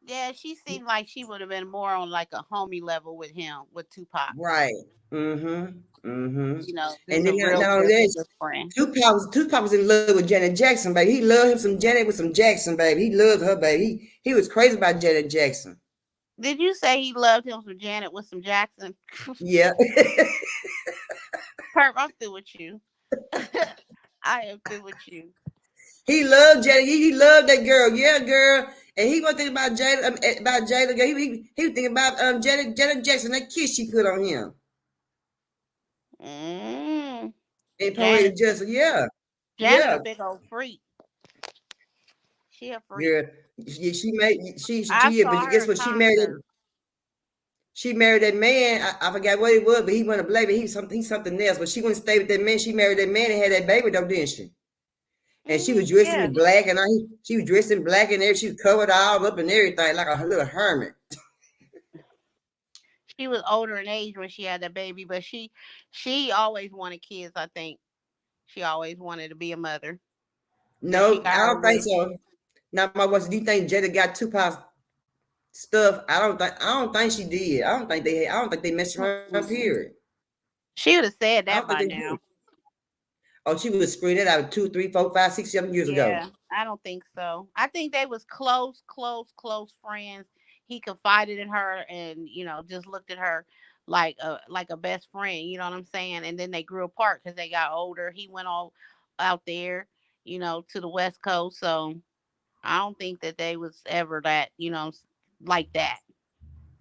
D: Yeah, she seemed like she would have been more on like a homie level with him, with Tupac.
B: Right. Mm-hmm. Mm-hmm.
D: You know,
B: And
D: just a
B: then
D: real
B: not only
D: good,
B: that,
D: good friend.
B: Tupac was in love with Janet Jackson, baby. He loved him some Janet with some Jackson, baby. He loved her, baby. He was crazy about Janet Jackson.
D: Did you say he loved him some Janet with some Jackson?
B: Yeah.
D: Perp, I'm through with you. I am through with you.
B: He loved Janet. He loved that girl. Yeah, girl. And he wasn't thinking about Jada. About Jada. He was thinking about Janet Jackson. That kiss she put on him.
D: Mm.
B: And
D: Janet,
B: Poetic Justice. Yeah.
D: Janet a
B: Yeah.
D: big old freak. She a freak.
B: Yeah. She made she
D: I
B: yeah,
D: saw
B: but
D: her
B: guess
D: in
B: what?
D: concert.
B: She married that man. I forgot what it was, but he wasn't a black, but he's something else. But she wouldn't stay with that man. She married that man and had that baby though, didn't she? And she was dressed
D: Yeah,
B: in black, and she was dressed in black, and she was covered all up and everything, like a little hermit.
D: she was older in age when she had that baby, but she always wanted kids. I think she always wanted to be a mother. When she
B: No,
D: got
B: I
D: her
B: don't think
D: little,
B: so. Now, my wife, do you think Jada got Tupac's stuff? I don't think she did. I don't think they messed around. Period.
D: she would have said
B: I
D: that
B: don't think
D: by
B: they
D: now.
B: did. Oh, she was screwing that out 2, 3, 4, 5, 6, 7 years ago.
D: Yeah, I don't think so. I think they was close friends. He confided in her, and just looked at her like a best friend. You know what I'm saying? And then they grew apart because they got older. He went all out there, to the West Coast. So I don't think that they was ever that, like that.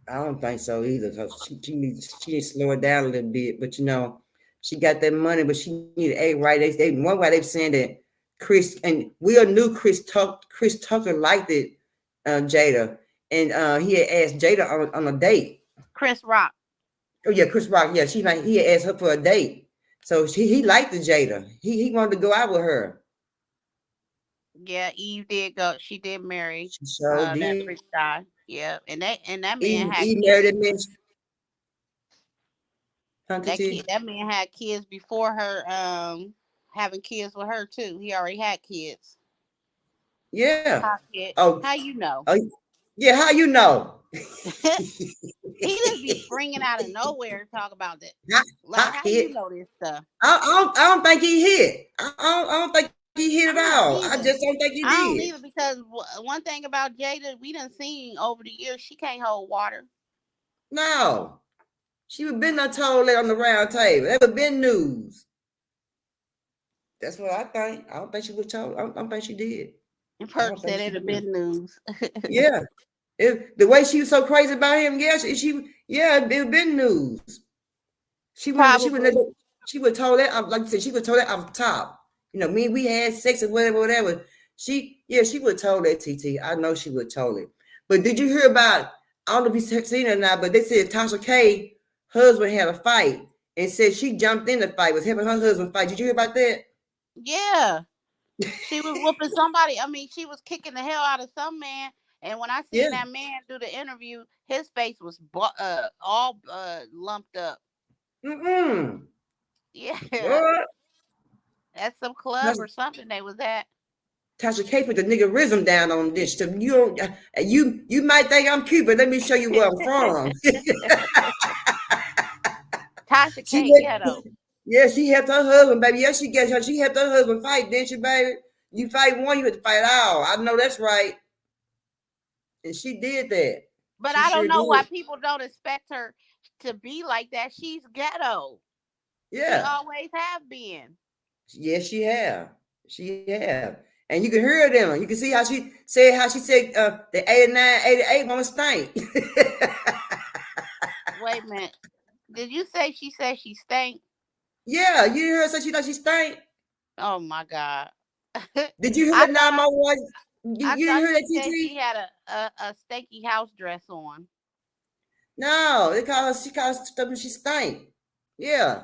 B: I don't think so either. Cause she needs to slow it down a little bit. But she got that money, but she needed a right. They one way they're saying that Chris and we all knew Chris Tucker liked it, Jada, and he had asked Jada on a date.
D: Chris Rock.
B: Oh yeah, Chris Rock. Yeah, he had asked her for a date. So he liked the Jada. He wanted to go out with her.
D: Yeah, Eve did go. She did marry
B: She sure
D: that
B: did.
D: rich guy. Yeah, and that man had
B: He married
D: kids.
B: that man.
D: That
B: Hunter.
D: kid, that man had kids before her having kids with her too. He already had kids.
B: Yeah.
D: How
B: Oh,
D: you know?
B: oh, yeah. How you know?
D: He just be springing out of nowhere to talk about that. Like,
B: Hot
D: how
B: hit.
D: you know this stuff?
B: I don't think he hit. I don't think he hit
D: I
B: at
D: don't
B: all. I
D: either.
B: just don't think he
D: I don't
B: did.
D: either because one thing about Jada, we done seen over the years, she can't hold water.
B: No. She would been told that on the round table. That would have been news. That's what I think. I don't think she was told. I don't think she did.
D: And
B: I
D: Perp
B: don't think
D: said
B: she
D: it'd have
B: did.
D: been news.
B: Yeah. The way she was so crazy about him, yeah, it would been news. She would have told that, like you said, she would have told that off the top. We had sex or whatever. She would have told that, TT. I know she would have told it. But did you hear about, I don't know if you've seen it or not, but they said Tasha K husband had a fight and said she jumped in the fight, was helping her husband fight. Did you hear about that?
D: Yeah. She was whooping somebody. I mean, she was kicking the hell out of some man. And when I seen that man do the interview, his face was all lumped up. Yeah.
B: What?
D: At some club or something they was at.
B: Tasha K put the niggerism down on this. So you might think I'm cute, but let me show you where I'm from.
D: Tasha K ghetto.
B: Yeah, she helped her husband, baby. Yes, she helped her husband fight, didn't she, baby? You fight one, you have to fight all. I know that's right. And she did that.
D: But I don't know why people don't expect her to be like that. She's ghetto.
B: Yeah.
D: She always have been.
B: Yes, she have. She have. And you can hear it in her. You can see how she said the 89, 88 woman stank.
D: Wait a minute. Did you say she said she stank?
B: Yeah, you heard her say she stank.
D: Oh my God.
B: Did you hear that now, my wife? You
D: I thought
B: heard that,
D: she said
B: TT?
D: she had a stanky house dress on.
B: No, they call her. She calls stuff when she stank. Yeah,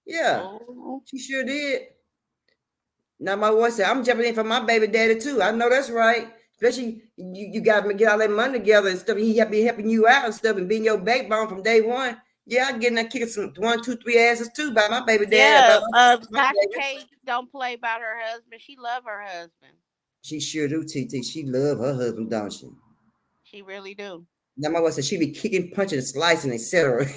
B: yeah,
D: Oh,
B: she sure did. Now my wife said, "I'm jumping in for my baby daddy too." I know that's right. Especially you got to get all that money together and stuff. He be helping you out and stuff and being your backbone from day one. Yeah, I'm getting that kick some 1, 2, 3 asses too by my baby daddy. By
D: yeah.
B: my
D: Tasha
B: baby.
D: K don't play about her husband. She love her husband.
B: She sure do, TT. She love her husband, don't she?
D: She really do.
B: Now my wife said she be kicking, punching, slicing, etc.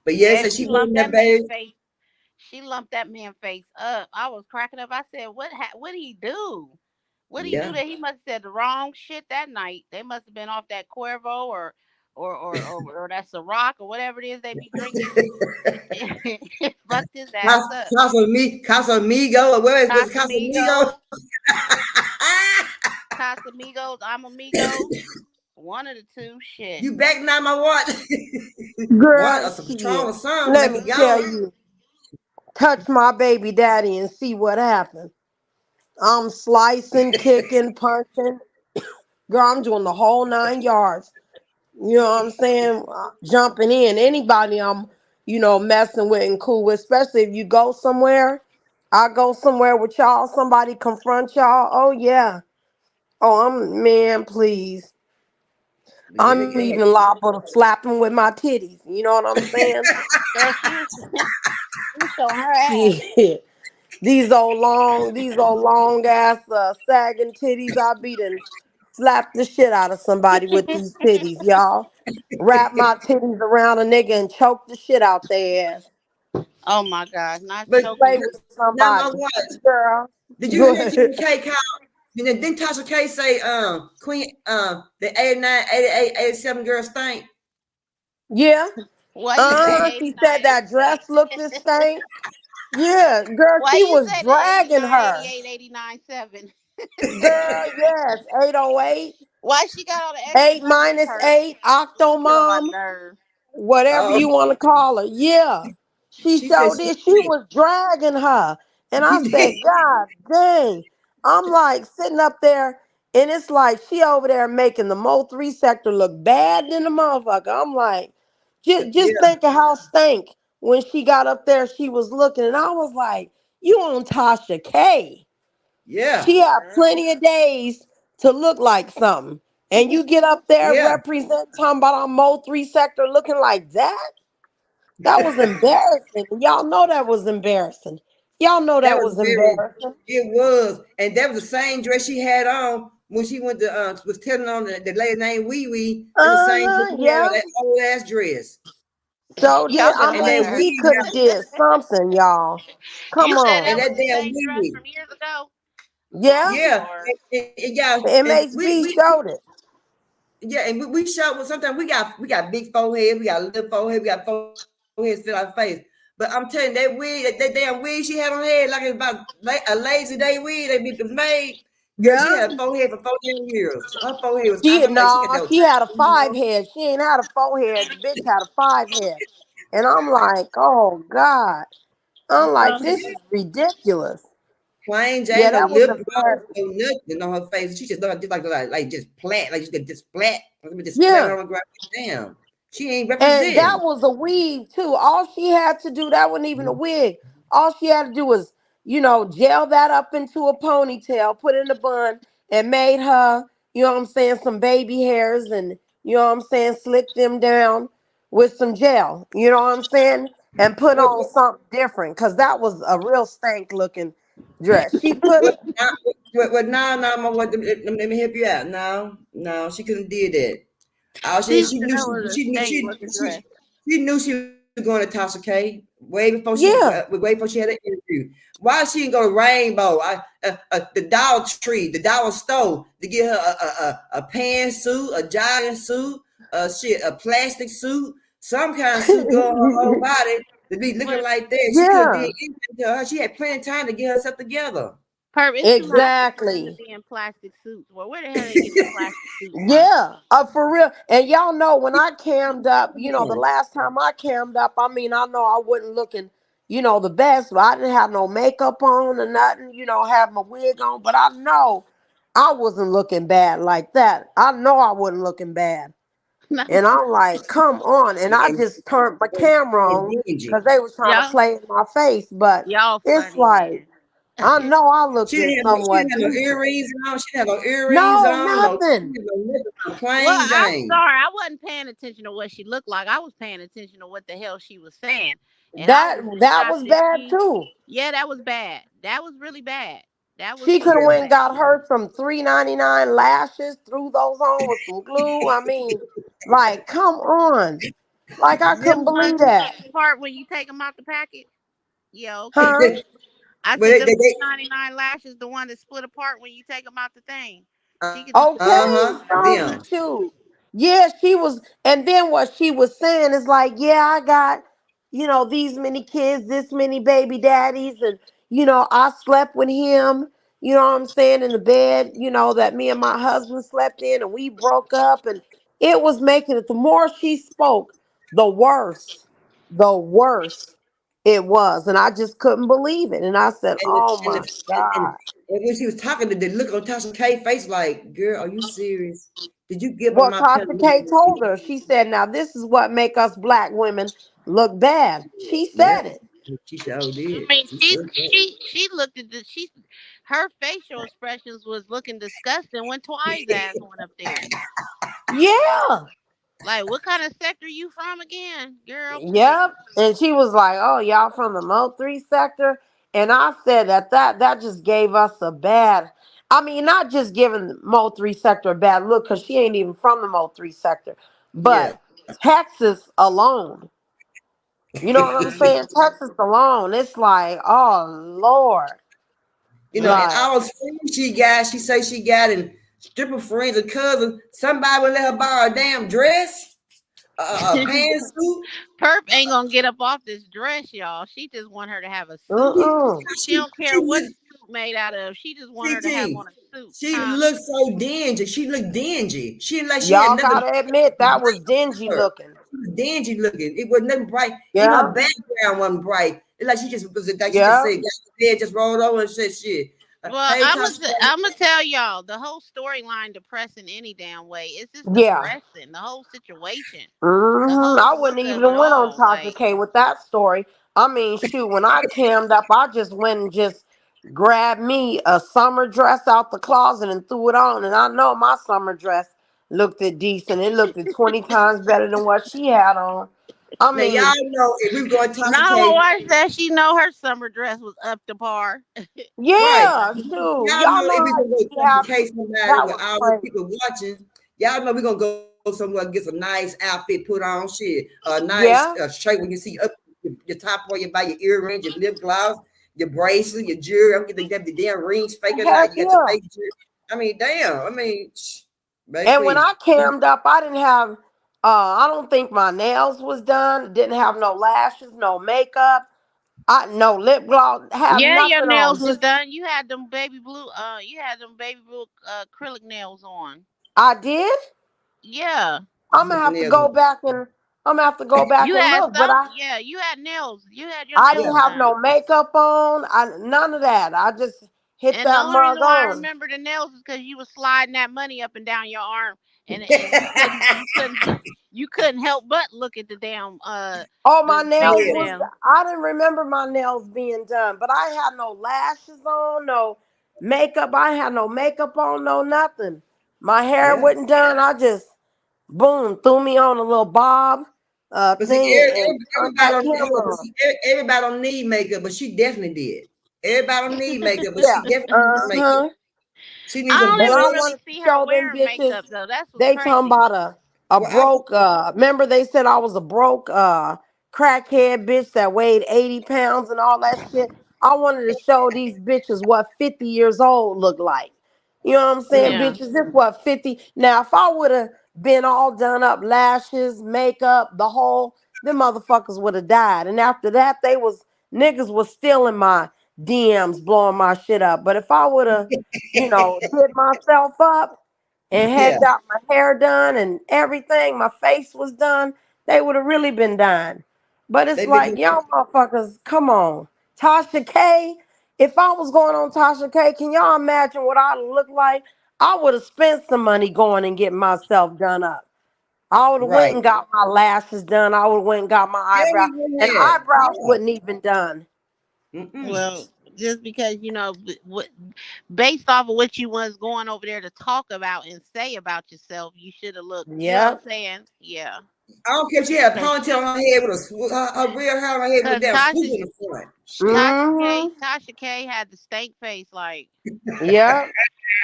B: But yeah,
D: Yeah,
B: so she
D: she
B: wanted
D: lumped
B: that
D: that man
B: baby.
D: face. She lumped that man face up. I was cracking up. I said, what did he do? What did he do
B: Yeah.
D: that he must have said the wrong shit that night? They must have been off that Cuervo or that Ciroc or whatever it is they be drinking. Fucked his ass up.
B: Casamigo, or where is was Casamigo?
D: Casamigos, Casamigos, I'm amigo. One of the two. Shit.
B: You back now, my what? One
F: Girl,
B: or some Patron
F: shit.
B: or something,
F: Let
B: make
F: me
B: it
F: tell
B: gone.
F: you, touch my baby daddy and see what happens. I'm slicing, kicking, punching. Girl, I'm doing the whole 9 yards. You know what I'm saying? Jumping in. Anybody I'm, messing with and cool with, especially if you go somewhere. I go somewhere with y'all, somebody confront y'all. Oh, yeah. Oh, man, please.
B: But there we
F: I'm
B: go.
F: even liable to slap him with my titties. You know what I'm saying?
D: Girl, she was she was showing her ass.
F: Shit. These old long ass sagging titties. I beat and slap the shit out of somebody with these titties, y'all. Wrap my titties around a nigga and choke the shit out their ass.
D: Oh my gosh, not
B: But
F: Play
D: choking.
F: with
B: now my
F: somebody,
B: what?
F: girl.
B: Did you
F: Go
B: hear
F: ahead.
B: Tasha K call? Didn't Tasha K say Queen the 89, 88, 87 girl stink?
F: Yeah.
D: Why you say
F: She
D: 89,
F: said that dress looked the
D: 87?
F: same. Yeah, girl,
D: Why
F: she
D: you
F: was
D: say the
F: dragging
D: 89,
F: her.
D: 88, 89, 7?
F: Girl, yes, 808.
D: Why she got all the extra
F: 8
D: numbers,
F: minus
D: Perp?
F: 8,
D: You get on my
F: Octomom,
D: nerves.
F: whatever
B: Oh,
F: you want to call her. Yeah. She
B: she said
F: showed
B: she
F: this. She was dragging her. And I said, God dang. I'm like sitting up there, and it's like she over there making the Mo 3 sector look bad than the motherfucker. I'm like, just
B: yeah,
F: think of how stank when she got up there, she was looking. And I was like, you on Tasha K.
B: yeah,
F: She had
D: Girl.
F: plenty of days to look like something. And you get up there
B: yeah.
F: represent talking about our Mo 3 sector looking like that? That was embarrassing. Y'all know that was embarrassing. Y'all know
B: That
F: that
B: was
F: was
B: very,
F: embarrassing.
B: it was. And that was the same dress she had on when she went to was telling on the lady named Wee Wee. That's the same dress
F: Uh-huh,
B: she had on,
F: yeah.
B: that old ass dress.
F: So did
D: Y'all get
F: I
D: on
B: And
D: my
B: that
F: mean
D: nerves.
F: she
B: Wee
F: could have did something, y'all.
D: You
F: Come
D: said
B: and
D: that
F: on.
D: was
B: that
D: the
B: damn
D: same
B: Wee
D: dress
B: Wee.
D: from years ago? Oh,
F: Yeah.
B: Yeah.
D: Lord.
B: And yeah, and
F: MHB showed it.
B: yeah, and we show well, sometimes we got big forehead, we got little forehead, we got foreheads fill our face. But I'm telling you, that wig, that damn wig she had on her head, like it's about a lazy day wig they be made. Girl, she
F: Yeah.
B: had a forehead for 14 years. Her forehead was,
F: She
B: I'm like, she got
F: no,
B: that.
F: she had a 5 head. She ain't had a 4 head. The bitch had a 5 head. And I'm like, oh God. I'm like, this is ridiculous.
B: Plain
F: Yeah,
B: Jane, no
F: that was
B: lip gloss,
F: embarrassing.
B: no nothing on her face. She just looked like just flat, like she could just flat, just flat
F: Yeah.
B: on the ground. Damn, she ain't
F: And that
B: representing.
F: was a weave too. All she had to do, that wasn't even a wig. All she had to do was, gel that up into a ponytail, put in a bun, and made her, some baby hairs and, slick them down with some gel, and put
B: What,
F: on something different because that was a real stank looking dress. She could
B: What
F: have,
B: now? Let me help you out. No, no, she couldn't did that. All
D: She
B: she
D: said
B: knew
D: that was a stank looking dress.
B: she knew she was going to Tasha K
F: yeah,
B: way before she had an interview. Why she didn't go to Rainbow, the Dollar Tree, the Dollar Store to get her a pantsuit, a jogging suit, a plastic suit, some kind of suit go on her whole body to be looking
D: But
B: like that. She could have did
F: yeah,
B: anything to her. She had plenty of time to get herself together.
D: Perp, it's too hot for women to
F: exactly.
D: be in plastic suits. Well, where the hell they get the plastic suits from?
F: Yeah, for real. And y'all know when I cammed up, the last time I cammed up, I mean, I know I wasn't looking, the best, but I didn't have no makeup on or nothing, have my wig on. But I wasn't looking bad like that. I know I wasn't looking bad. And I'm like, come on. And I just turned my camera on because they was trying to
D: y'all,
F: play in my face. But
D: y'all
F: it's
D: funny, man.
F: like, I know I looked
B: She
F: at
B: didn't
F: somewhat
B: have no
F: decent.
B: earrings on. She had no earrings
F: No,
B: on. No,
F: nothing.
D: Well,
B: plain
D: I'm
B: Jane.
D: sorry, I wasn't paying attention to what she looked like. I was paying attention to what the hell she was saying, and I
F: That
D: was just
F: that
D: shocked
F: was
D: that
F: bad
D: she.
F: too.
D: Yeah, that was bad. That was really bad. That was
F: She could have
D: really
F: went and
D: bad.
F: got her some $3.99 lashes, threw those on with some glue. I mean, like, come on. Like, I
D: Them
F: couldn't
D: ones
F: believe
D: that
F: that.
D: split apart when you take them out the package. Yeah, okay.
F: Huh?
D: I
B: But
D: said them 3.99 lashes, the one that split apart when you take them out the thing. She could just.
F: Okay, no,
B: them.
F: shoot. Yeah, she was, and then what she was saying is like, yeah, I got, these many kids, this many baby daddies, and I slept with him, what I'm saying, in the bed, that me and my husband slept in, and we broke up, and it was making it. The more she spoke, the worse it was, and I just couldn't believe it, and I said,
B: And,
F: oh
B: and,
F: my God.
B: and when she was talking, the look on Tasha K's face, like, girl, are you serious? Did you give her
F: Well,
B: my pen?
F: Tasha K told her. She said, "Now this is what make us black women look bad." She
B: Yeah,
F: said it.
B: she sure
D: I
B: did.
D: mean,
B: She
D: she
B: sure did.
D: she looked at her facial expressions was looking disgusting when Twice ass went up there.
F: Yeah.
D: Like, what kind of sector you from again, girl? Please.
F: Yep. And she was like, "Oh, y'all from the Mo3 sector?" And I said that just gave us a bad. I mean, not just giving the Mo3 sector a bad look because she ain't even from the Mo3 sector,
B: Yeah.
F: but Texas alone. You know what I'm saying? Texas alone. It's like, oh Lord.
B: And
F: Like,
B: all those friends she say she got, and stripper friends and cousins, somebody would let her borrow a damn dress, a pantsuit.
D: Perp ain't gonna get up off this dress, y'all. She just want her to have a suit.
F: mm-mm.
D: She don't
B: She
D: care what
B: look,
D: the suit made out of. She just want her to have
B: CT.
D: on a suit,
B: She
D: huh?
B: looked so dingy. She looked dingy. She looked like she had
F: Y'all
B: nothing
F: gotta admit
B: bright
F: that was
B: on
F: dingy
B: her.
F: looking.
B: She was dingy looking. It was nothing bright. Even her
F: Yeah,
B: background wasn't bright. It's like she just was like she just
F: yeah,
B: said, got the bed, just rolled over and said shit.
D: Well,
B: Hey, Tasha,
D: I'm gonna tell y'all the whole storyline depressing any damn way. It's just
F: yeah.
D: depressing. The whole situation, the
F: I
D: whole
F: wouldn't
D: look of it
F: even went on
D: all.
F: Tasha
D: Like,
F: K with that story. I mean, shoot, when I cammed up, I just went and just grabbed me a summer dress out the closet and threw it on. And I know my summer dress looked it decent. It looked it 20 times better than what she had on. I
B: now y'all
F: mean,
B: know if we were going to Tasha
D: not my
B: K,
D: wife said she know her summer dress was up to par.
B: right?
F: yeah, shoot.
B: Y'all
F: Y'all
B: know
F: know
B: if we
F: how
B: gonna go
F: she
B: to
F: be
B: Tasha
F: having.
B: K somebody
F: That
B: with
F: was
B: all the
F: crazy.
B: people watching, y'all know we gonna go somewhere and get some nice outfit put on, shit, a nice
F: Yeah,
B: shirt when you see up your top part, you buy your earrings, your lip gloss, your bracelet, your jewelry. I'm getting the damn rings fake or
F: heck
B: not. You got your
F: yeah.
B: fake jewelry. I mean, damn. I mean, baby,
F: And when
B: please.
F: I cammed up, I didn't have I don't think my nails was done. Didn't have no lashes, no makeup, I no lip gloss, have
D: Yeah, your
F: nothing
D: nails
F: on.
D: was
F: Just
D: done. You had them baby blue acrylic nails on.
F: I did.
D: Yeah.
F: I'm gonna have to go back and look. But
D: You had nails. You had your
F: I
B: Yeah.
D: nails
F: didn't have
D: done.
F: no makeup on. None of that. I just hit
D: And the
F: that
D: only
F: mug
D: reason why I
F: on.
D: remember the nails is because you was sliding that money up and down your arm, and you couldn't help but look at the damn
F: Oh, my
D: the
F: nails was.
D: fingernail.
F: I didn't remember my nails being done, but I had no lashes on, no makeup. I had no makeup on, no nothing. My hair
B: Yeah.
F: wasn't done. I just boom threw me on a little bob
B: But see,
F: thing and turned
B: everybody
F: that
B: don't hold on, but
F: camera on.
B: see, everybody don't need makeup, but she definitely did. Everybody don't need makeup, but
F: Yeah.
B: she definitely needs
F: Uh
B: makeup.
F: huh.
B: She
D: I
B: needs some
D: don't
F: And
D: ever
F: I
B: blush.
D: really
F: wanted to
D: see her
F: show them
D: wearing
F: bitches.
D: makeup though. That's what's
F: They talking
D: crazy.
F: about a
B: Well, I
F: broke remember they said I was a broke crackhead bitch that weighed 80 pounds and all that shit. I wanted to show these bitches what 50 years old look like. You know what I'm saying?
B: mm,
D: Yeah.
F: Bitches, this what 50. Now if I would have been all done up, lashes, makeup, the whole, them motherfuckers would have died. And after that, niggas was still in my DMs blowing my shit up. But if I would have, did myself up and
B: yeah,
F: had got my hair done and everything, my face was done, they would have really been dying. But it's
B: they been
F: like, y'all motherfuckers, come on. Tasha K, if I was going on Tasha K, can y'all imagine what I look like? I would have spent some money going and getting myself done up. I would have went
B: Right.
F: and got my lashes done. I would have went and got my
B: Yeah,
F: eyebrow.
B: we went
F: And
B: ahead.
F: eyebrows wouldn't even done.
B: Mm-mm.
D: Well, just because what, based off of what you was going over there to talk about and say about yourself, you should have looked. You know what I'm
F: Yep.
D: saying? Yeah.
B: I don't care if she had a
D: Cause,
B: ponytail on her head with her real hair on her head with a
D: cause
B: damn swoop in the front. Shit.
F: Mm-hmm.
D: Tasha K had the stank face. Like,
F: Yep.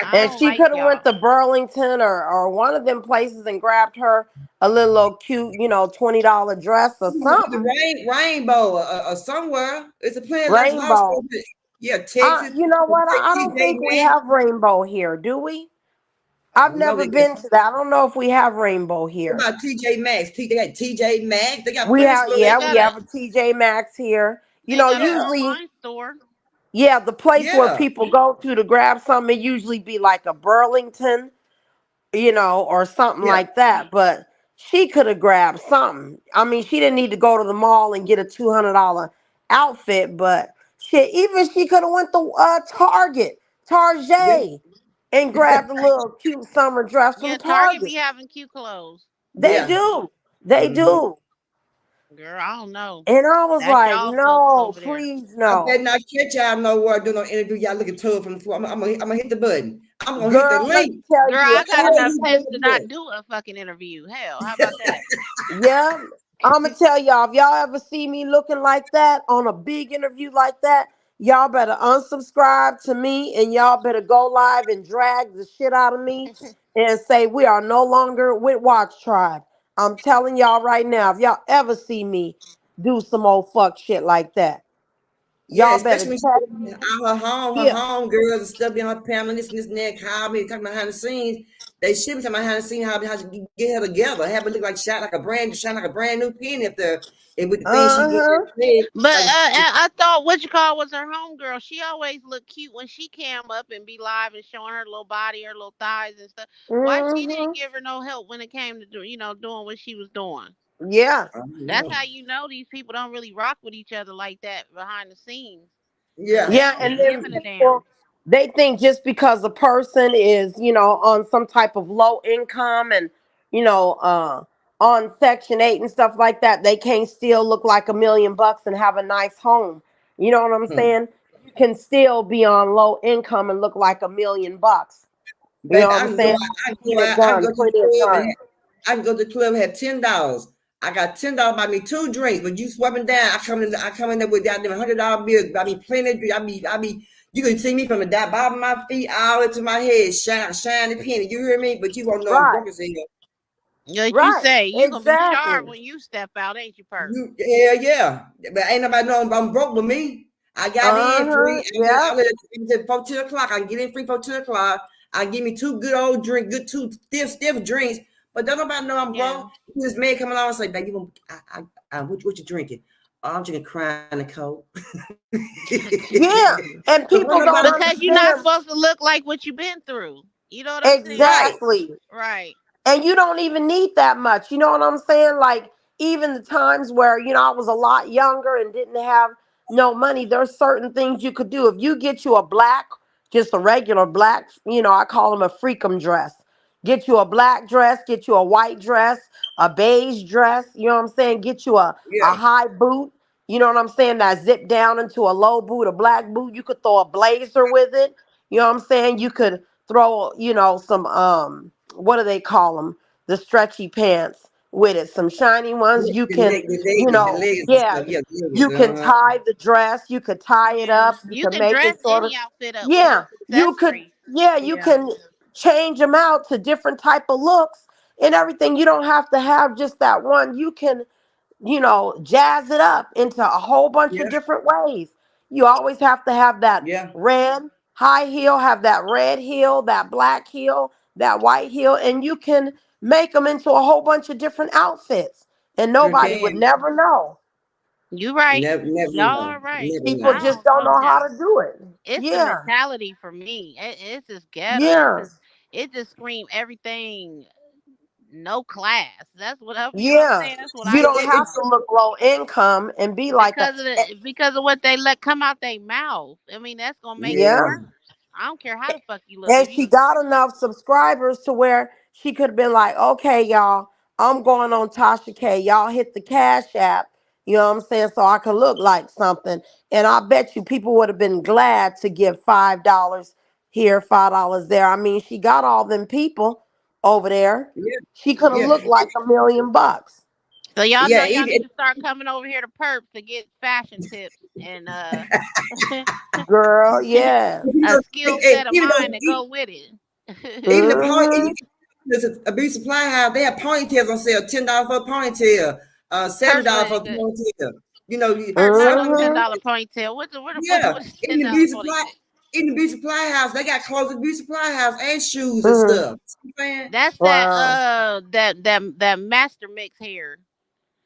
D: I
F: And
D: don't
F: she
D: like
F: could have went
D: y'all.
F: to Burlington or one of them places and grabbed her a little cute, $20 dress or
B: You went to
F: something.
B: Rainbow or somewhere. It's a plan. That's lost.
F: Rainbow.
B: Yeah, Texas.
F: You know what? I don't
B: TJ
F: think we
B: Maxx.
F: have rainbow here, do we?
B: I
F: I've
B: don't know.
F: never been to that. I don't know if we have rainbow
B: What
F: here.
B: about TJ Maxx? They got TJ Maxx. They got
F: We
B: plenty of
F: have,
B: stuff.
D: They
F: yeah, we
D: got a
F: have a TJ Maxx here.
D: they got an
B: Yeah,
F: Usually,
D: online store.
F: yeah, the place where
B: yeah,
F: people go to grab something, it usually be like a Burlington, or something
B: yeah.
F: like that. But she could have grabbed something. I mean, she didn't need to go to the mall and get a $200 outfit, but shit, even she could have went to
B: Yeah.
F: Target, and grabbed a little cute summer dress from
D: Yeah, Target
F: Target.
D: be having cute clothes.
F: They
B: Yeah.
F: do, they
B: Mm-hmm.
F: do.
D: Girl, I don't know.
F: And I was
D: That's
F: like,
D: y'all folks
F: no,
D: over there.
F: please
B: I
F: no.
B: better not catch y'all nowhere doing no interview. Y'all looking tough from the floor. I'm gonna hit the button. I'm gonna hit the
F: Girl, let me
B: link.
F: tell
D: Girl,
F: you,
D: I
B: Make
D: got
B: sure
D: enough
B: you
D: sense to not
B: get
D: do a fucking interview. Hell, how about that?
F: yeah, I'm gonna tell y'all, if y'all ever see me looking like that on a big interview like that, y'all better unsubscribe to me and y'all better go live and drag the shit out of me and say we are no longer with Watch Tribe. I'm telling y'all right now, if y'all ever see me do some old fuck shit like that,
B: Yeah,
F: y'all better
B: especially when
F: tag me.
B: she her
F: Yeah.
B: home girls and stuff being her family, this and that, call me, talking behind the scenes. They should be talking behind the scenes how to get her together, have her look like shine like a brand new penny if with the things she looked
F: Uh-huh.
B: at.
D: But
B: Like,
D: I thought what you call was her homegirl. She always looked cute when she came up and be live and showing her little body, her little thighs and stuff. Why she didn't
F: Mm-hmm.
D: give her no help when it came to doing what she was doing?
F: Yeah.
B: I don't
D: That's
B: know.
D: how you know these people don't really rock with each other like that behind the scenes, cause
B: Yeah,
D: they
F: Yeah,
D: don't
F: and
D: be
F: then
D: giving a
F: people,
D: damn.
F: they think just because a person is, on some type of low income and, on Section 8 and stuff like that, they can't still look like $1 million and have a nice home. You know what I'm
B: hmm.
F: saying? You can still be on low income and look like $1 million. You know
B: Baby,
F: what I'm saying?
B: I can go to the
F: Plenty of
B: club
F: time.
B: I can go to the club and have $10. I got $10 buy me 2 drinks, but you swapping down. I come in there with goddamn $100 bills. Buy me plenty of drinks. I be. You can see me from the bottom of my feet all the way to my head, shiny penny. You hear me? But you won't know I'm
F: Right,
B: broke as hell.
D: Like you
F: right,
D: say, you gonna be sharp
F: exactly.
D: when you step out, ain't you, Perk?
B: You hell yeah. But ain't nobody know I'm broke with me. I got in free.
F: Uh-huh. Yeah.
B: I let it for 10 o'clock. I can get in free for 10 o'clock. I give me two good old drink, good two stiff drinks. But don't nobody know I'm
D: Yeah.
B: broke. This man come along and say, "Baby, what you drinking?" Oh, I'm drinking Crown and Coke.
F: Yeah. And
B: But don't
F: people don't
B: nobody
D: Because you're not
F: understand.
D: supposed to look like what you've been through. You know what I'm saying?
B: right.
F: Exactly.
D: Right.
F: And you don't even need that much. You know what I'm saying? Like, even the times where, I was a lot younger and didn't have no money, there's certain things you could do. If you get you a black, just a regular black, I call them a freakum dress. Get you a black dress, get you a white dress, a beige dress, you know what I'm saying? Get you a
B: Yeah.
F: high boot, you know what I'm saying? That zip down into a low boot, a black boot. You could throw a blazer with it. You know what I'm saying? You could throw, some what do they call them? The stretchy pants with it. Some shiny ones. You can,
B: The legs and
F: yeah,
B: stuff. Yeah,
F: you can
B: yeah.
F: tie the dress. You could tie it
D: Yeah.
F: up. You
D: You
F: can
D: can
F: make
D: dress
F: it sort of,
D: any outfit up with
F: yeah.
D: just
F: You could,
D: accessories.
F: yeah. You
D: Yeah.
F: can change them out to different type of looks and everything. You don't have to have just that one. You can, jazz it up into a whole bunch of
B: Yeah,
F: different ways. You always have to have that
B: yeah,
F: red high heel, have that red heel, that black heel, that white heel, and you can make them into a whole bunch of different outfits. And
B: sure
F: nobody would
B: can.
F: never know.
D: You right.
B: Never
D: Y'all
B: know.
D: are right.
B: Never
F: People
D: I
B: know.
F: just
D: don't
F: don't
D: know,
F: know
D: child.
F: how to do it.
D: It's the
F: Yeah,
D: mentality for me. It's just ghetto.
F: yeah,
D: It just scream everything no class. That's what I, you know what I'm
F: yeah.
D: saying? That's what
F: You
D: I
F: don't
D: get
F: have
B: It's
F: to
D: from
F: look low income and be like that.
D: because of what they let come out their mouth. I mean, that's gonna make it
F: Yeah,
B: yeah,
D: worse. I don't care how the fuck you look.
F: And
D: If
F: she
D: you
F: got enough subscribers to where she could have been like, okay, y'all, I'm going on Tasha K. Y'all hit the Cash App. You know what I'm saying? So I could look like something. And I bet you people would have been glad to give $5 here, $5 there. I mean, she got all them people over there.
B: Yeah,
F: She could have
B: yeah,
F: looked like $1,000,000.
D: so y'all know
B: yeah.
D: y'all need
B: Even
D: to start coming over here to Perp to get fashion tips and
F: Girl, yeah.
D: a skill set of
B: even
D: mine
B: though
D: to go with it.
B: even the pony,
F: Mm-hmm.
B: a beauty supply house, they have ponytails on sale. $10 for a ponytail, $7 for
D: Personally,
B: a ponytail. You know,
D: Perp, I want a
B: something.
F: Mm-hmm.
D: $10 ponytail.
B: Yeah,
D: What is
B: in the
D: $10
B: beauty supply,
D: ponytail?
B: in the beauty supply house, they got clothes in the beauty supply house and shoes and
F: Mm-hmm.
B: stuff. You know what I'm
D: That's that
F: Wow.
D: that master mix hair.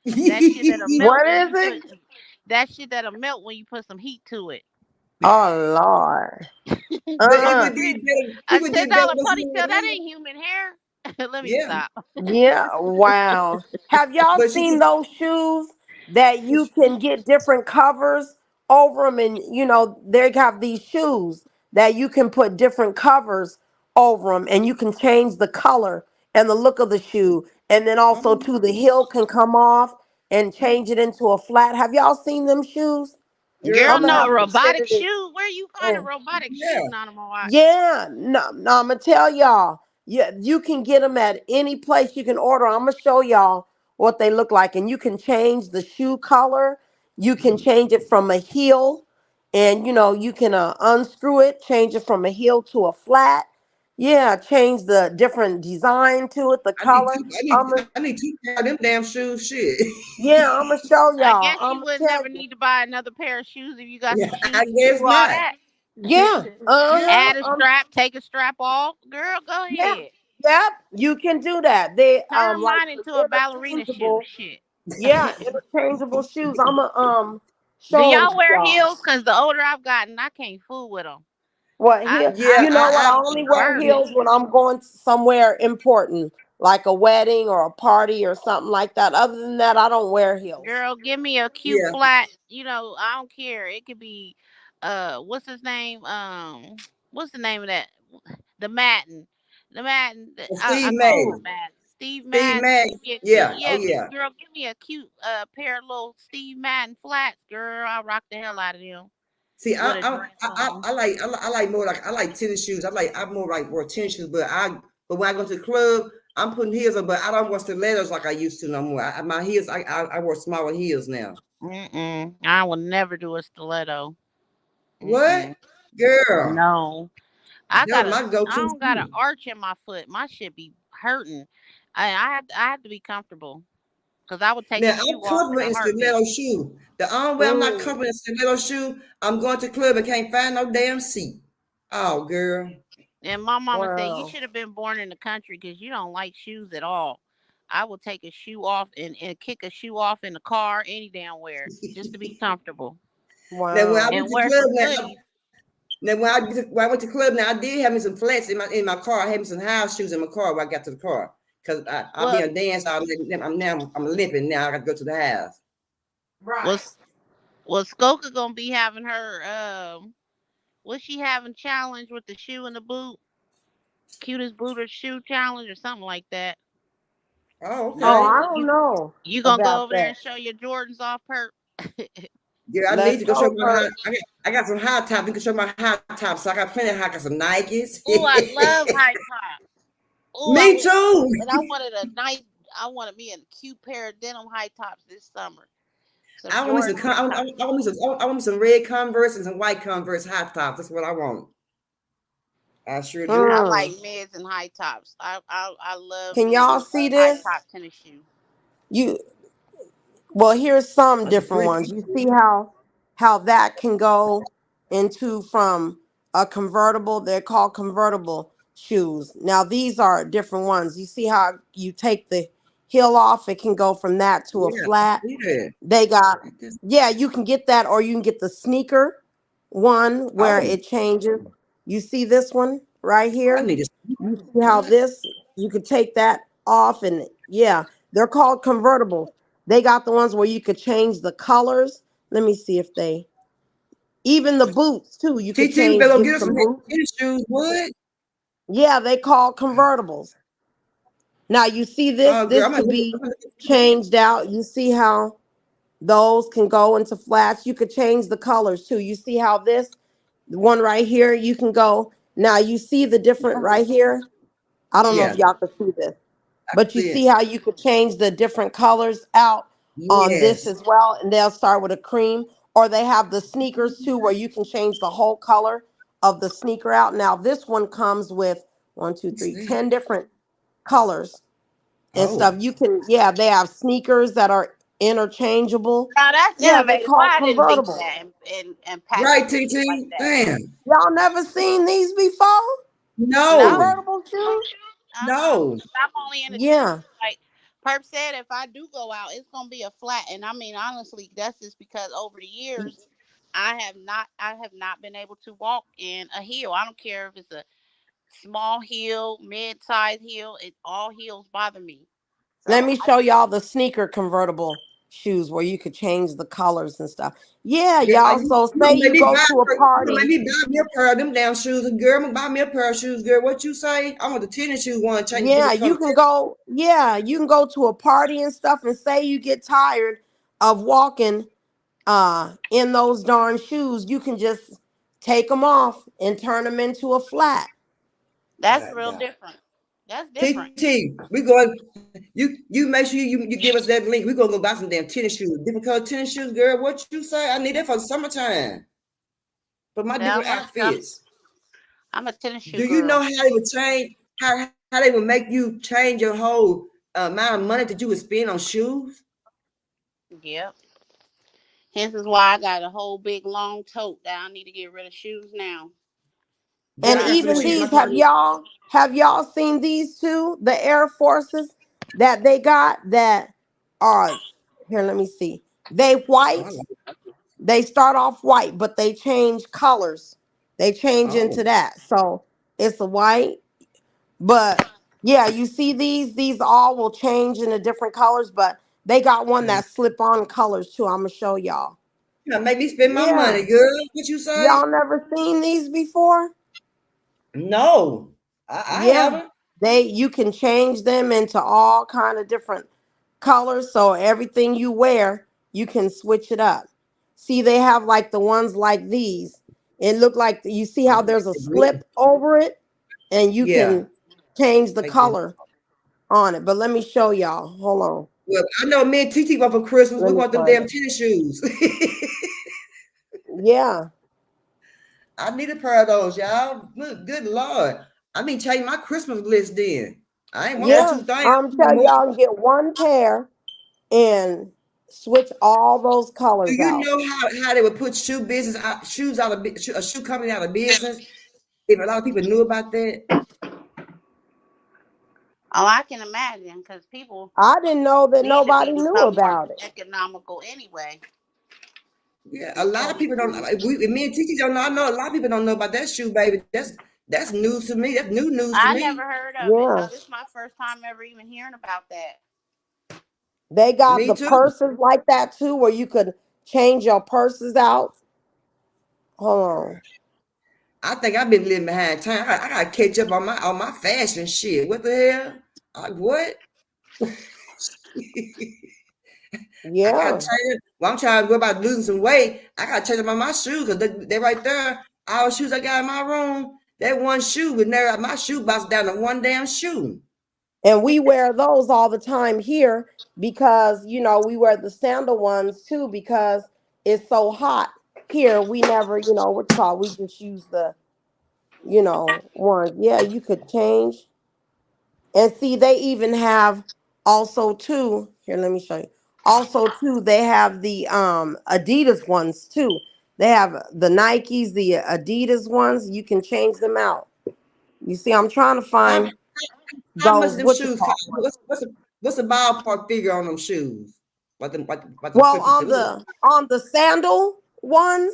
D: That shit that'll melt
F: What
D: when
F: is
D: you
F: it?
D: put that shit that'll melt when you put some heat to it.
F: Oh Lord.
B: But it
F: Uh-uh.
B: would did better.
D: A
B: It would
D: ten
B: did better
D: dollar
B: with
D: ponytail, that
B: human hair.
D: ain't human hair. Let me
B: Yeah,
D: stop.
F: Yeah, wow. Have y'all
B: but she
F: seen
B: just
F: those shoes that you can get different covers over them? And, they have these shoes that you can put different covers over them and you can change the color and the look of the shoe. And then also,
B: oh,
F: too, the heel can come off and change it into a flat. Have y'all seen them shoes?
B: girl,
D: Girl,
F: I'm going to
D: no, a
F: have
B: no,
F: to send
D: robotic
F: it in.
D: shoe? Where you find a robotic
B: yeah,
D: shoe, Nana Moai?
F: Yeah, no, no, I'm gonna tell y'all. Yeah, you can get them at any place you can order. I'm gonna show y'all what they look like, and you can change the shoe color. You can change it from a heel, and you can unscrew it, change it from a heel to a flat. Yeah, change the different design to it, the
B: I need
F: color.
B: two. I need.
F: I'm gonna,
B: I need two pair of them damn shoes. Shit.
F: yeah, I'm gonna show
D: I
F: y'all.
D: guess
F: I'm
D: you
F: gonna
D: would
F: tell
D: never
F: you.
D: need to buy another pair of shoes if you got
B: Yeah,
D: some shoes
B: I
D: to
B: guess
D: do all
B: not.
D: that.
F: Yeah,
B: Yeah,
F: uh-huh.
D: Add a strap, take a strap off. Girl, go
F: Yeah,
D: ahead.
F: yep, you can do that. They
D: Turn
F: like
D: mine
F: the
D: into a ballerina shoe.
F: interchangeable.
D: Shit.
F: Yeah, interchangeable shoes. I'ma
D: Do
F: show them
D: y'all
F: to
D: wear
F: y'all.
D: heels? Cause the older I've gotten, I can't fool with them.
F: What
D: I
F: heel?
D: I
B: yeah.
F: You know
D: I
F: what? I
B: I
D: used to
F: only wear
D: burn
B: yeah.
D: them.
F: heels when I'm going somewhere important, like a wedding or a party or something like that. Other than that, I don't wear heels.
D: Girl, give me a cute
B: Yeah.
D: flat. I don't care. It could be, what's his name? What's the name of that? The Madden. The Madden. I
B: Steve
D: call him
B: May.
D: the Madden. Steve
B: Steve
D: Madden.
B: May.
D: Give me a cute.
B: Yeah. Oh
D: Yeah,
B: yeah.
D: girl, give me a cute pair of little Steve Madden flats. Girl, I rock the hell out of them
B: See,
D: with a dress on.
B: I like more like I like tennis shoes. I'm more like more tennis shoes, but when I go to the club, I'm putting heels on, but I don't wear stilettos like I used to no more. My heels, I wear smaller heels now.
D: Mm-mm. I will never do a stiletto.
B: What,
D: Mm-mm.
B: girl?
D: No. I
B: That
D: got
B: was
D: a
B: my go-to
D: I don't got an
B: shoe.
D: arch in my foot. My shit be hurting. I have to be comfortable because I would take
B: Now
D: a
B: I'm
D: shoe off in
B: comfortable
D: a
B: in
D: heartbeat.
B: stiletto shoe. The only way I'm not
F: Mm.
B: comfortable in stiletto shoe, I'm going to the club and can't find no damn seat. Oh, girl.
D: And my mama said you
F: Wow.
D: should have been born in the country because you don't like shoes at all. I will take a shoe off and kick a shoe off in the car any damn where just to be comfortable
B: Now when I
F: Wow.
B: went
D: and
B: to the
D: wear
B: club
D: some
B: now,
D: goodies.
B: when I went to the club now, I did have me some flats in my car. I had me some house shoes in my car when I got to the car. Cause I'll be
D: Well,
B: a dance. I'm limping now. I got to go to the house.
F: Right.
D: was was Skoka gonna be having her was she having challenge with the shoe and the boot? Cutest boot or shoe challenge or something like that.
B: Oh,
F: Oh,
B: okay.
F: I don't know
D: You gonna go
F: about
D: over there
F: that.
D: and show your Jordans off, Perp?
B: Yeah, I need
F: Let's
B: to go show
F: go
B: my high.
F: first.
B: I got some high tops. You can show my high tops. So I got plenty of high. I got some Nikes.
D: Oh, I love high top. Oh,
B: Me too.
D: I wanted a nice. I wanted me a cute pair of denim high tops this summer. Some
B: I want me some.
D: Jordan high tops.
B: I want me some red Converse and some white Converse high tops. That's what I want. I sure
D: I
B: do.
D: like
F: Mm.
D: mids and high tops. I love
F: Can
D: me
F: y'all
D: a
F: see
D: high
F: this?
D: top tennis shoe.
F: You Well, here's some
B: That's a
F: different
B: pretty
F: ones. You
B: picture.
F: see how that can go into from a convertible. They're called convertible shoes. Now these are different ones. You see how you take the heel off, it can go from that to a
B: Yeah, I
F: flat.
B: see that.
F: They got,
B: Right there.
F: yeah, you can get that, or you can get the sneaker one where
B: Oh,
F: it changes. You see this one right
B: I
F: here?
B: need to.
F: You see how
B: What?
F: this, you could take that off, and yeah, they're called convertibles. They got the ones where you could change the colors. Let me see if they, Even the boots too. You could
B: TT, we better
F: change,
B: go
F: get
B: get us
F: some
B: some
F: boots.
B: tennis shoes. What?
F: Yeah, they call convertibles. Now you see this.
B: Girl,
F: This could be changed out. You see how those can go into flats. You could change the colors too. You see how this one right here, you can go. Now you see the different right here. I don't know if
B: Yeah,
F: y'all can see this,
B: I
F: but you
B: see
F: see
B: it.
F: how you could change the different colors out on this
B: Yes.
F: as well. And they'll start with a cream, or they have the sneakers too, where you can change the whole color of the sneaker out. Now this one comes with 1, 2, 3, 10 different colors and stuff.
B: Oh,
F: You can, yeah, they have sneakers that are interchangeable.
D: Now that's
F: Yeah, they
D: innovative.
F: call
D: Why I didn't think of
F: convertible.
D: that and package
B: right,
D: it like
B: TT.
D: that.
B: Damn.
F: Y'all never seen these before?
D: No,
B: No,
F: Convertible shoes?
B: no.
D: I'm only in the tennis.
F: Yeah.
D: Like Perp said, if I do go out, it's gonna be a flat. And I mean, honestly, that's just because over the years, I have not been able to walk in a heel. I don't care if it's a small heel, mid-sized heel. All heels bother me.
F: Let
D: So
F: me show y'all the sneaker convertible shoes where you could change the colors and stuff. Yeah,
B: Girl,
F: y'all. So say you go to a
B: you
F: party.
B: make me buy me a pair of them damn shoes. Girl, I'm gonna buy me a pair of shoes, girl. What you say? I want the tennis shoe one. Change
F: Yeah,
B: different color.
F: you can go. Yeah, you can go to a party and stuff, and say you get tired of walking in those darn shoes. You can just take them off and turn them into a flat.
D: that's real different. That's different.
B: TT, we going. You make sure you give us that link. We gonna go buy some damn tennis shoes. Different color tennis shoes, girl. What you say? I need that for the summertime. For my
D: Yeah,
B: different outfits.
D: I'm a tennis shoe
B: Do you
D: girl.
B: know how they would change? How they would make you change your whole amount of money that you would spend on shoes?
D: Yep. This is why I got a whole big long tote that I need to get rid of shoes now.
F: And
B: Girl, I got some
F: even
B: shoes.
F: these, have y'all seen these two? The Air Forces that they got that are here. Let me see. They white. They start off white, but they change colors. They change into that. So it's a white. But yeah, you see these all will change into different colors, but they got one that slip on colors too. I'm gonna show y'all.
B: Yeah, make me spend my
F: Yeah.
B: money, girl. What you say?
F: Y'all never seen these before?
B: No, I haven't.
F: You can change them into all kind of different colors. So everything you wear, you can switch it up. See, they have like the ones like these. It look like you see how there's a slip over it, and you can change the color on it. But let me show y'all. Hold on.
B: Well, I know me and TT want for Christmas.
F: Let
B: We
F: me
B: want them
F: find
B: damn
F: it.
B: tennis shoes.
F: Yeah.
B: I need a pair of those, y'all. Good Lord. I mean, change my Christmas list then. I ain't want
F: Yeah.
B: two things.
F: I'm telling y'all, get one pair and switch all those
B: Do
F: colors
B: you
F: out.
B: know how they would put shoes out of a shoe company out of business? If a lot of people knew about that.
D: Oh, I can imagine because people
F: I didn't know that
D: need to
F: nobody knew
D: become more
F: about it.
D: economical anyway.
B: Yeah, a lot of people don't. Me and TT don't know. I know a lot of people don't know about that shoe, baby. That's news to me. That's new news to
D: I
B: me.
D: never heard of it.
F: Yeah.
D: No, this is my first time ever even hearing about that.
F: They got
B: Me
F: the
B: too.
F: purses like that too, where you could change your purses out. Hold on.
B: I think I've been living behind time. I gotta catch up on my fashion shit. What the hell? What? I gotta
F: Yeah.
B: change. Well, I'm trying to go about losing some weight. I gotta change up on my shoes because they right there. All the shoes I got in my room. That one shoe would never. My shoe box down to one damn shoe.
F: And we wear those all the time here because, we wear the sandal ones too because it's so hot here. We never, we just use the, ones. Yeah, you could change. And see, they even have also too. Here, let me show you. Also too, they have the Adidas ones too. They have the Nikes, the Adidas ones. You can change them out. You see, I'm trying to find
B: How much
F: those
B: them shoes cost? What's the ballpark figure on them shoes?
F: Well, on the sandal ones,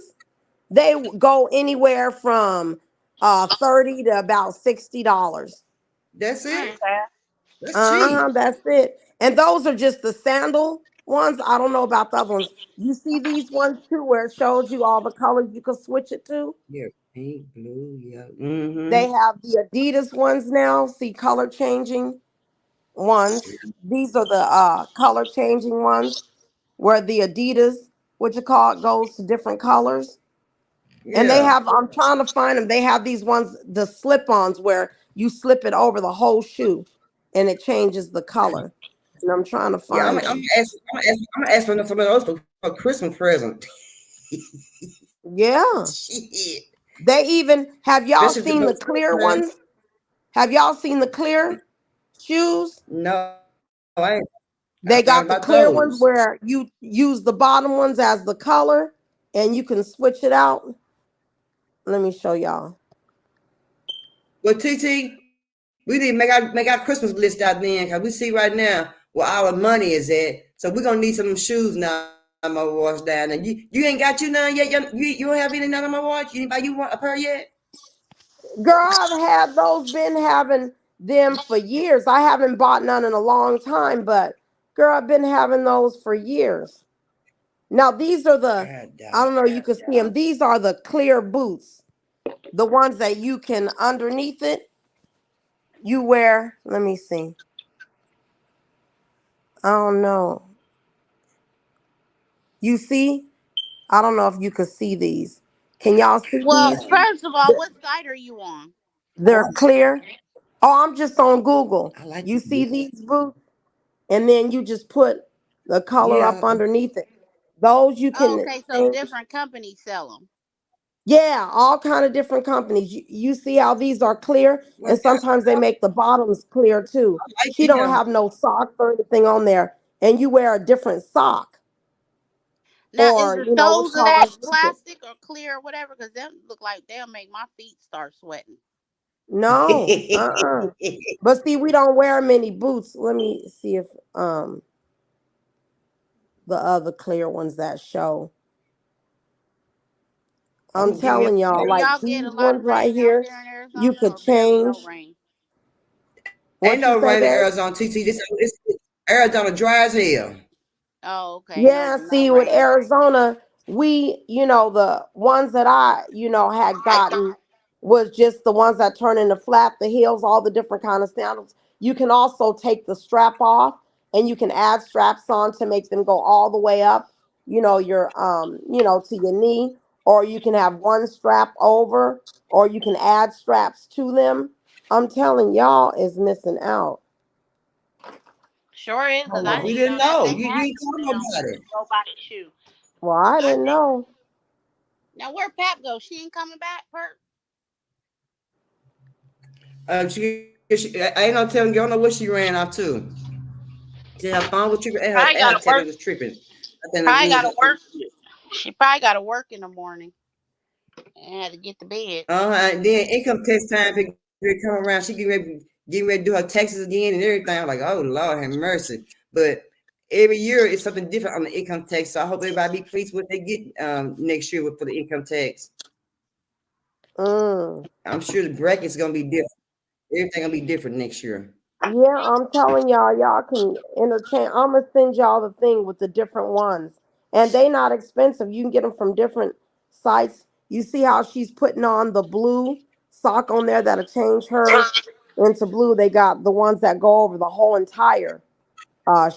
F: they go anywhere from $30 to about $60.
B: That's it.
D: Okay.
B: That's cheap.
F: That's it. And those are just the sandal ones. I don't know about the other ones. You see these ones too, where it shows you all the colors you can switch it to.
B: Yeah, pink, blue, yeah.
F: They have the Adidas ones now. See color changing ones. These are the color changing ones where the Adidas, what you call it, goes to different colors. And they
B: Yeah.
F: have, I'm trying to find them. They have these ones, the slip-ons where you slip it over the whole shoe and it changes the color. And I'm trying to
B: Yeah,
F: find them.
B: I'm gonna ask for some of those for Christmas present.
F: Yeah.
B: Shit.
F: They even, have y'all
B: Especially
F: seen the
B: those
F: clear ones? Have y'all seen the clear shoes?
B: No, I ain't
F: They
B: thought
F: got the
B: about
F: clear ones
B: those.
F: where you use the bottom ones as the color and you can switch it out. Let me show y'all.
B: Well, TT, we need to make our Christmas list out then, because we see right now where our money is at. So we're gonna need some shoes now. I'm gonna wash down. And you ain't got you none yet. You don't have any none of my watch. Anybody you want a pair yet?
F: Girl, I've had those, been having them for years. I haven't bought none in a long time, but girl, I've been having those for years. Now these are the, I don't know, you can see them. These are the clear boots. The ones that you can underneath it, you wear, let me see. I don't know. You see? I don't know if you can see these. Can y'all see
D: Well,
F: these?
D: first of all, what site are you on?
F: They're clear. Oh, I'm just on Google.
B: I like
F: You
B: these
F: see
B: boots.
F: these boots? And then you just put the color up
B: Yeah.
F: underneath it. Those you
D: Oh,
F: can
D: okay, so
F: change.
D: different companies sell them.
F: Yeah, all kind of different companies. You see how these are clear,
B: Well,
F: and sometimes they make the bottoms clear too.
B: I like
F: She don't
B: them.
F: have no socks or anything on there, and you wear a different sock,
D: Now, is
F: or
D: the
F: what you
D: soles of
F: call
D: that
F: underneath it.
D: plastic or clear or whatever? Because them look like they'll make my feet start sweating.
F: No, But see, we don't wear many boots. Let me see if the other clear ones that show.
B: I'm
F: I'm
B: gonna give me
F: telling y'all,
D: Do
F: like
D: y'all get
F: these
D: a lot
F: ones
D: of
F: right
D: rain out
F: here,
D: there in
F: you
D: Arizona
F: could
D: or barely
F: change.
D: no rain?
B: ain't
F: What you
B: no
F: say,
B: rain in
F: babe?
B: Arizona, TT. It's Arizona dry as hell.
D: Oh, okay.
F: Yeah,
D: No
F: see, with
D: rain.
F: Arizona, we, the ones that I, had gotten was just the ones that turn into flat, the heels, all the different kind of sandals. You can also take the strap off and you can add straps on to make them go all the way up, to your knee, or you can have one strap over, or you can add straps to them. I'm telling y'all is missing out.
D: Sure is, because I
B: We
D: didn't
B: didn't
D: know that
B: know.
D: they
B: You
D: had
B: ain't
D: them
B: told
D: now.
B: nobody.
D: Go buy the shoe.
F: Well, I
D: I
F: didn't
D: did.
F: know.
D: Now, where Pap go? She ain't coming back, Perk?
B: I ain't no telling you. I don't know what she ran off to. Her phone was tripping,
D: Probably
B: and
D: got
B: her
D: to work.
B: tablet was tripping. I think
D: Probably
B: it
D: got
B: was.
D: to work. She probably got to work in the morning and had to get to bed.
B: And then income tax time come around. She getting ready to do her taxes again and everything. I'm like, oh Lord, have mercy. But every year it's something different on the income tax. So I hope everybody be pleased with what they get next year for the income tax.
F: Mm.
B: I'm sure the bracket's gonna be different. Everything gonna be different next year.
F: Yeah, I'm telling y'all, y'all can interchange. I'm gonna send y'all the thing with the different ones, and they not expensive. You can get them from different sites. You see how she's putting on the blue sock on there that'll change hers into blue. They got the ones that go over the whole entire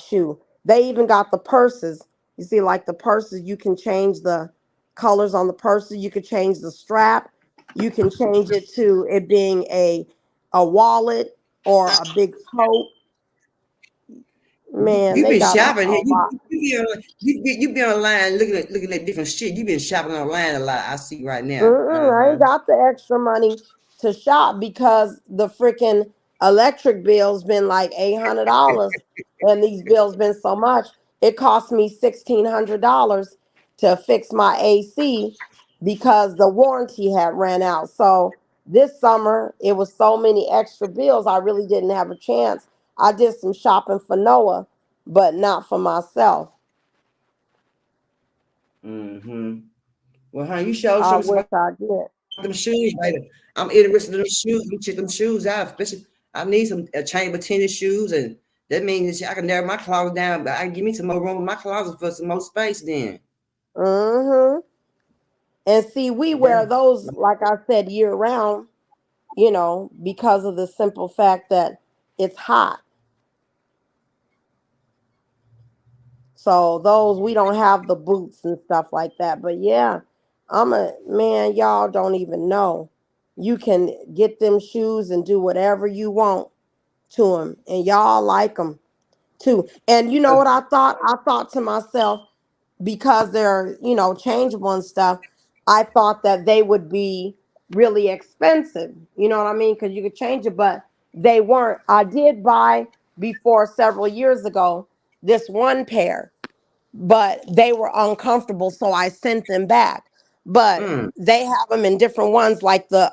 F: shoe. They even got the purses. You see, like the purses, you can change the colors on the purses. You can change the strap. You can change it to it being a wallet or a big tote. Man,
B: You
F: they
B: been
F: got a
B: shopping.
F: lot.
B: You been online looking at different shit. You been shopping online a lot. I see right now.
F: I ain't got the extra money to shop because the freaking electric bill's been like $800, and these bills been so much. It cost me $1,600 to fix my AC because the warranty had ran out. So this summer it was so many extra bills. I really didn't have a chance. I did some shopping for Noah, but not for myself.
B: Mm-hmm. Well, honey, you show
F: I
B: me some
F: wish I did.
B: them shoes later. I'm interested in them shoes. You check them shoes out, especially I need some chamber tennis shoes and That means I can narrow my closet down, but I can give me some more room in my closet for some more space then.
F: Mm-hmm. And see, we
B: Yeah.
F: wear those, like I said, year round, because of the simple fact that it's hot. So those, we don't have the boots and stuff like that. But yeah, man, y'all don't even know. You can get them shoes and do whatever you want to them, and y'all like them too. And you know what I thought? I thought to myself, because they're, changeable and stuff, I thought that they would be really expensive. You know what I mean? Because you could change it, but they weren't. I did buy before several years ago this one pair, but they were uncomfortable, so I sent them back. But
B: Mm.
F: they have them in different ones, like the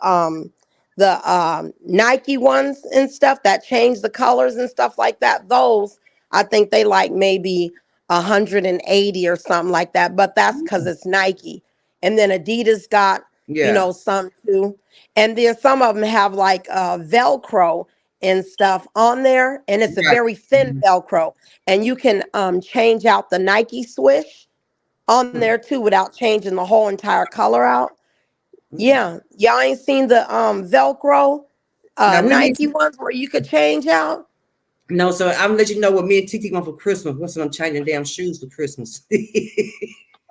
F: Nike ones and stuff that change the colors and stuff like that. Those, I think they like maybe 180 or something like that, but that's because it's Nike. And then Adidas got,
B: Yeah.
F: some too. And then some of them have like Velcro and stuff on there, and it's a
B: Right.
F: very thin Velcro, and you can change out the Nike swish on there too without changing the whole entire color out. Yeah, y'all ain't seen the Velcro
B: Now we need
F: Nike ones where you could change out?
B: no, so I'm gonna let you know what me and Titi want for Christmas. Once I'm changing damn shoes for Christmas.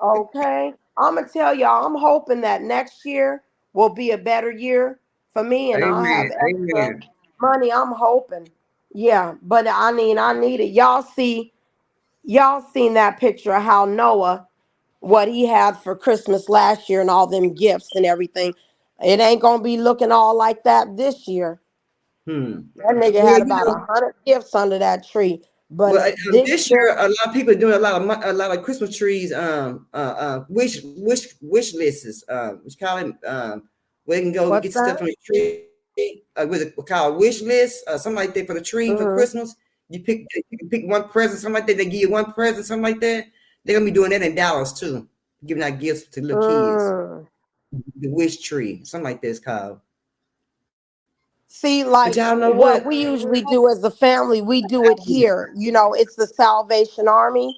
F: Okay. I'm gonna tell y'all, I'm hoping that next year will be a better year for me and I'll have
B: Amen.
F: extra
B: Amen.
F: money. I'm hoping. Yeah, but I mean, I need it. Y'all seen that picture of how Noah, what he had for Christmas last year and all them gifts and everything. It ain't gonna be looking all like that this year.
B: Hmm.
F: That nigga
B: Well,
F: had about 100 gifts under that tree. But this
B: this
F: year,
B: year a lot of people are doing a lot of Christmas trees. Wish lists. What you call it? Where you can go
F: what's
B: get stuff
F: that?
B: from the tree. With it called wish list? Something like that for the tree for
F: Mm-hmm.
B: Christmas. You can pick one present, something like that. They give you one present, something like that. They're gonna be doing that in Dallas too, giving out gifts to little kids.
F: Mm.
B: The wish tree, something like this called.
F: See,
B: But
F: like
B: y'all know
F: what
B: what?
F: we usually do as a family, we do it here. It's the Salvation Army.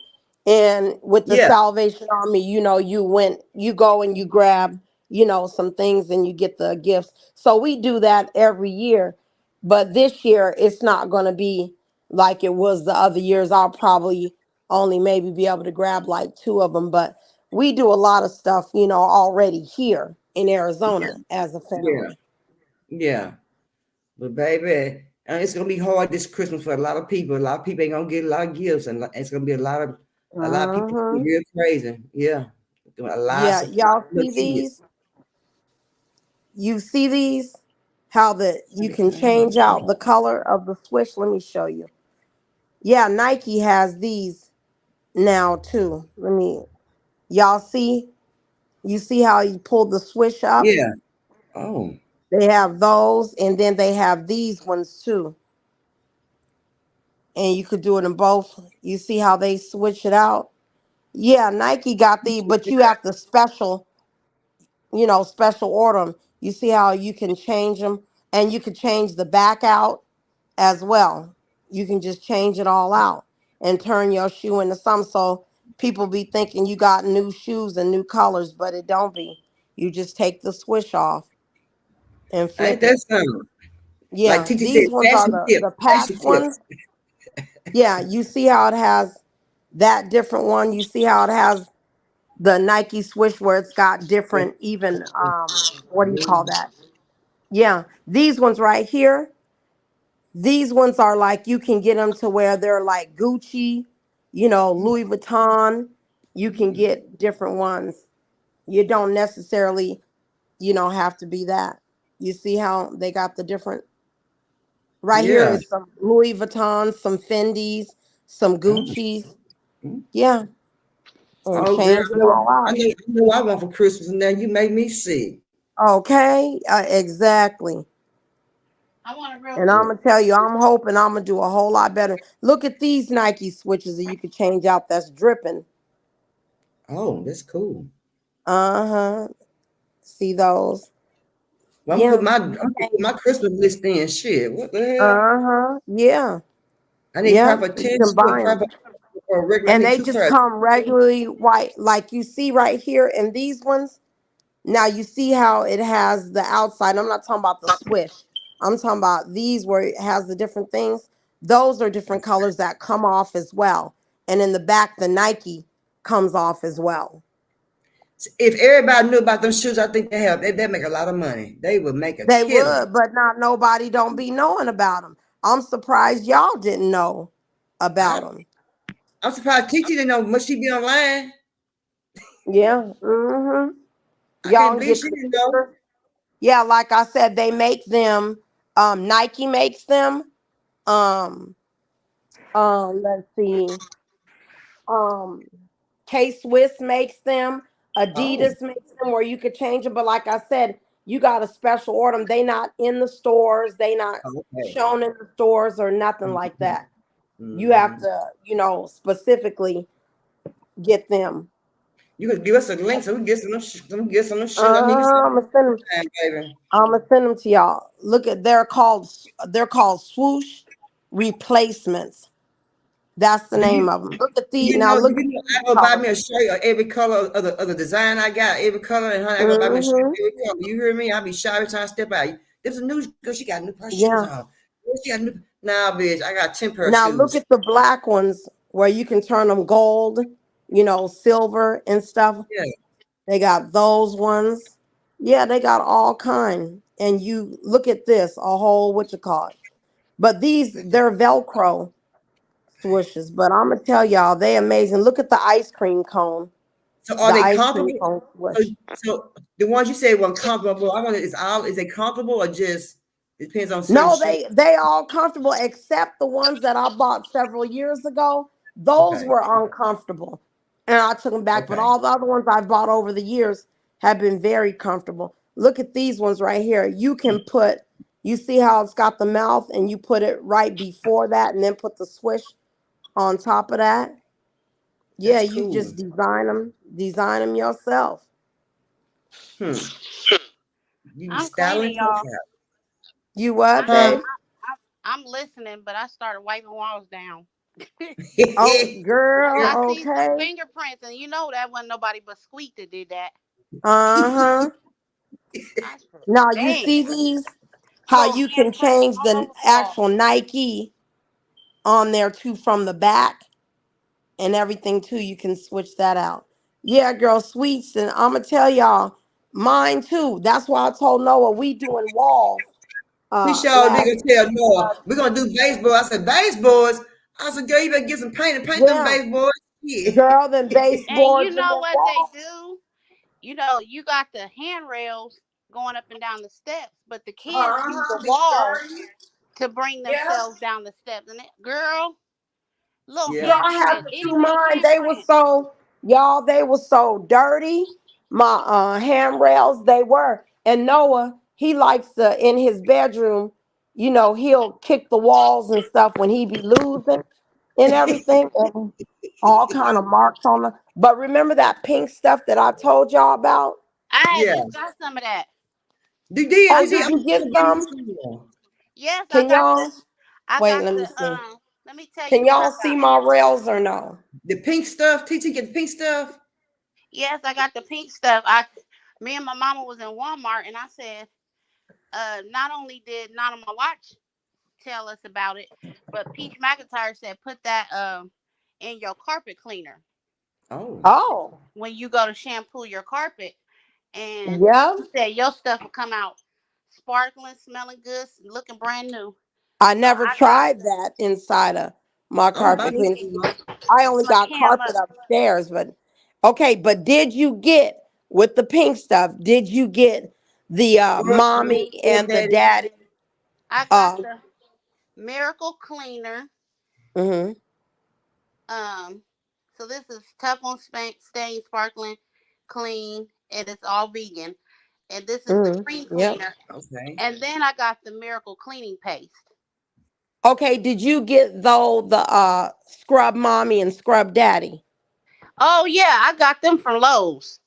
F: And with the
B: Yeah.
F: Salvation Army, you go and you grab, some things and you get the gifts. So we do that every year. But this year, it's not going to be like it was the other years. I'll probably only maybe be able to grab like two of them. But we do a lot of stuff, already here in Arizona as a
B: Yeah.
F: family.
B: Yeah. But baby, and it's gonna be hard this Christmas for a lot of people. A lot of people ain't gonna get a lot of gifts, and it's gonna be a lot of people
F: Uh-huh.
B: real crazy. Yeah, doing a lot
F: Yeah,
B: of
F: y'all
B: little
F: see
B: kids.
F: these? You see these? How you can change out the color of the switch. Let me show you. Yeah, Nike has these now too. Y'all see? You see how you pull the switch up?
B: Yeah. Oh.
F: They have those, and then they have these ones too. And you could do it in both. You see how they switch it out? Yeah, Nike got these, but you have to special order them. You see how you can change them, and you can change the back out as well. You can just change it all out and turn your shoe into something. So people be thinking you got new shoes and new colors, but it don't be. You just take the switch off and
B: Ain't
F: flip
B: that
F: it.
B: something? Like
F: Yeah,
B: TT said,
F: these ones are
B: fashion
F: the
B: tips.
F: patch
B: Fashion
F: ones.
B: tips.
F: Yeah, you see how it has that different one. You see how it has the Nike switch where it's got different, even what do you call that? Yeah, these ones right here. These ones are like you can get them to where they're like Gucci, Louis Vuitton. You can get different ones. You don't necessarily, have to be that. You see how they got the different. Right here
B: Yeah.
F: is some Louis Vuittons, some Fendi's, some
B: Oh,
F: Gucci's. Yeah, and
B: oh girl,
F: change them all out.
B: I know what I want for Christmas, and now you made me sick.
F: Okay, exactly.
D: I want a real
F: And I'm gonna tell you, I'm hoping I'm gonna do a whole lot better. Look at these Nike switches that you could change out. That's dripping.
B: Oh, that's cool.
F: Uh-huh. See those?
B: Well,
F: Yeah.
B: I'm
F: You
B: gonna put
F: can't.
B: my Christmas list in. Shit, what the hell?
F: Uh-huh. Yeah.
B: I need
F: Yeah,
B: proper
F: you
B: tissue
F: can buy
B: and
F: them.
B: proper or regular. I
F: And
B: need
F: they
B: two
F: just
B: pairs.
F: come regularly white, like you see right here in these ones. Now you see how it has the outside. I'm not talking about the swish. I'm talking about these where it has the different things. Those are different colors that come off as well. And in the back, the Nike comes off as well.
B: If everybody knew about them shoes, I think they make a lot of money. They would make a
F: They
B: killing.
F: would, but not nobody don't be knowing about them. I'm surprised y'all didn't know
B: I,
F: about them.
B: I'm surprised TT didn't know much she be online.
F: Yeah. Mm-hmm.
B: I
F: Y'all
B: can't
F: can
B: believe
F: get
B: she
F: the
B: didn't know.
F: sticker. Yeah, like I said, they make them. Nike makes them. Um, let's see. Um, K Swiss makes them.
B: Oh,
F: Adidas makes them where you could change them. But like I said, you got to special order them. They not in the stores. They not
B: okay.
F: shown in the stores or nothing like that. You have
B: Mm-hmm.
F: to, specifically get them.
B: You could give us a link so we can get some of them shoes. I need some
F: I'm gonna send them.
B: time, baby.
F: I'm gonna send them to y'all. Look at they're called swoosh replacements. That's the
B: Do
F: name
B: you
F: of them. Look at
B: do
F: the
B: you
F: now.
B: know? Do
F: Look
B: you
F: at
B: know?
F: these
B: I go buy
F: colors.
B: me a shirt of every color of the design I got, every color, and honey, I go buy me a shirt of
F: Mm-hmm.
B: every color. You hear me? I be shy every time I step out. There's a new girl. She got new pair of shoes
F: Yeah.
B: on. She got new. Now, bitch, I got 10 pair of
F: Now look
B: shoes.
F: at the black ones where you can turn them gold, silver and stuff.
B: Yeah.
F: They got those ones. Yeah, they got all kind. And you look at this, a whole what you call it. But they're Velcro swooshes. But I'm gonna tell y'all, they amazing. Look at the ice cream cone.
B: So are
F: The
B: they
F: ice cream
B: comfortable?
F: cone
B: So,
F: swoosh.
B: so the ones you say were comfortable. I wonder is they comfortable or just depends on certain
F: No,
B: shoes?
F: they all comfortable except the ones that I bought several years ago. Those
B: Okay.
F: were uncomfortable, and I took them back. But
B: Okay.
F: all the other ones I bought over the years have been very comfortable. Look at these ones right here. You see how it's got the mouth, and you put it right before that, and then put the swish on top of that. Yeah,
B: That's
F: you
B: cool.
F: just design them yourself.
B: Hmm. You be
D: I'm
B: styling
D: cleaning, y'all.
B: profile.
F: You what,
D: I,
B: Huh?
F: babe?
D: I'm listening, but I started wiping walls down.
F: Oh,
D: I
F: girl,
D: see some
F: okay.
D: fingerprints, and that wasn't nobody but Squeak that did that.
F: Uh-huh.
D: I said,
F: Now you
D: dang,
F: see these, how
D: little
F: you can
D: handprints
F: change
D: all
F: the
D: over the wall.
F: actual Nike on there too from the back and everything too. You can switch that out. Yeah, girl, sweets, and I'm gonna tell y'all, mine too. That's why I told Noah we doing walls
B: We sure
F: last
B: nigga tell Noah we're gonna do baseball. I said baseboards. I said, girl, you better get some paint and paint them
F: yeah,
B: baseboards. Yeah.
F: girl, then
D: And you
F: baseboards and
D: know
F: then
D: what they
F: walls.
D: do? You got the handrails going up and down the steps, but the kids use the
F: Uh-huh, be
D: walls
F: dirty.
D: to bring
F: Yeah.
D: themselves down the steps. And girl, little
B: Yeah.
F: Girl, I had
D: handprint,
F: to
D: itty
F: do
D: bitty
F: mine.
D: handprint.
F: They were so dirty. My handrails, they were. And Noah, he likes to in his bedroom, he'll kick the walls and stuff when he be losing and everything, and all kind of marks on the. But remember that pink stuff that I told y'all about?
D: I had
B: Yeah.
D: just got some of that.
B: Did
F: Oh,
B: you see?
F: did
B: I'm
F: you get
B: gonna give me
F: some?
B: some.
D: Yes,
F: Can y'all
D: I
F: wait?
D: got
F: Let me
D: the
F: see.
D: let me tell you
F: Can
D: what I
F: y'all
D: got.
F: see my rails or no?
B: The pink stuff. TT get the pink stuff.
D: Yes, I got the pink stuff. Me and my mama was in Walmart, and I said, not only did Not on My Watch tell us about it, but Peach McIntyre said put that in your carpet cleaner
B: Oh.
F: Oh,
D: when you go to shampoo your carpet. And
F: yeah.
D: she said your stuff will come out sparkling, smelling good, looking brand new.
F: I
D: So
F: never
D: I got
F: tried that inside of my
B: I'm gonna buy
F: carpet
B: me
F: cleaner.
B: some.
F: I only
D: I'm gonna
F: got
D: cam
F: carpet
D: up.
F: upstairs, but okay. But did you get with the pink stuff? Did you get the
B: Scrub
F: mommy and the
B: daddy.
F: daddy?
D: I got
F: Uh,
D: the Miracle Cleaner.
F: mm-hmm,
D: Um, so this is tough on stain, sparkling, clean, and it's all vegan. And this is the cream
F: mm-hmm, yep.
D: cleaner.
B: Okay.
D: And then I got the Miracle Cleaning Paste.
F: Okay. Did you get though the scrub mommy and scrub daddy?
D: Oh yeah, I got them from Lowe's.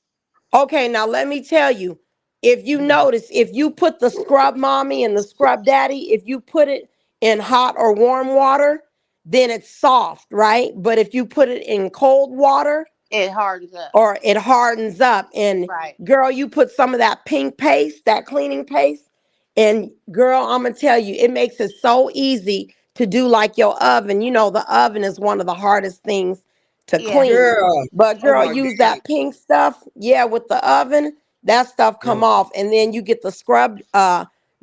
F: Okay. Now let me tell you. If you notice, if you put the scrub mommy and the scrub daddy, if you put it in hot or warm water, then it's soft, right? But if you put it in cold water,
D: It hardens up.
F: or it hardens up. And
D: Right.
F: girl, you put some of that pink paste, that cleaning paste, and girl, I'm gonna tell you, it makes it so easy to do like your oven. You know, the oven is one of the hardest things to
D: Yeah.
F: clean.
B: Girl.
F: But
B: Oh
F: girl,
B: my
F: use
B: God.
F: that pink stuff. Yeah, with the oven, that stuff come off. And then you get the scrub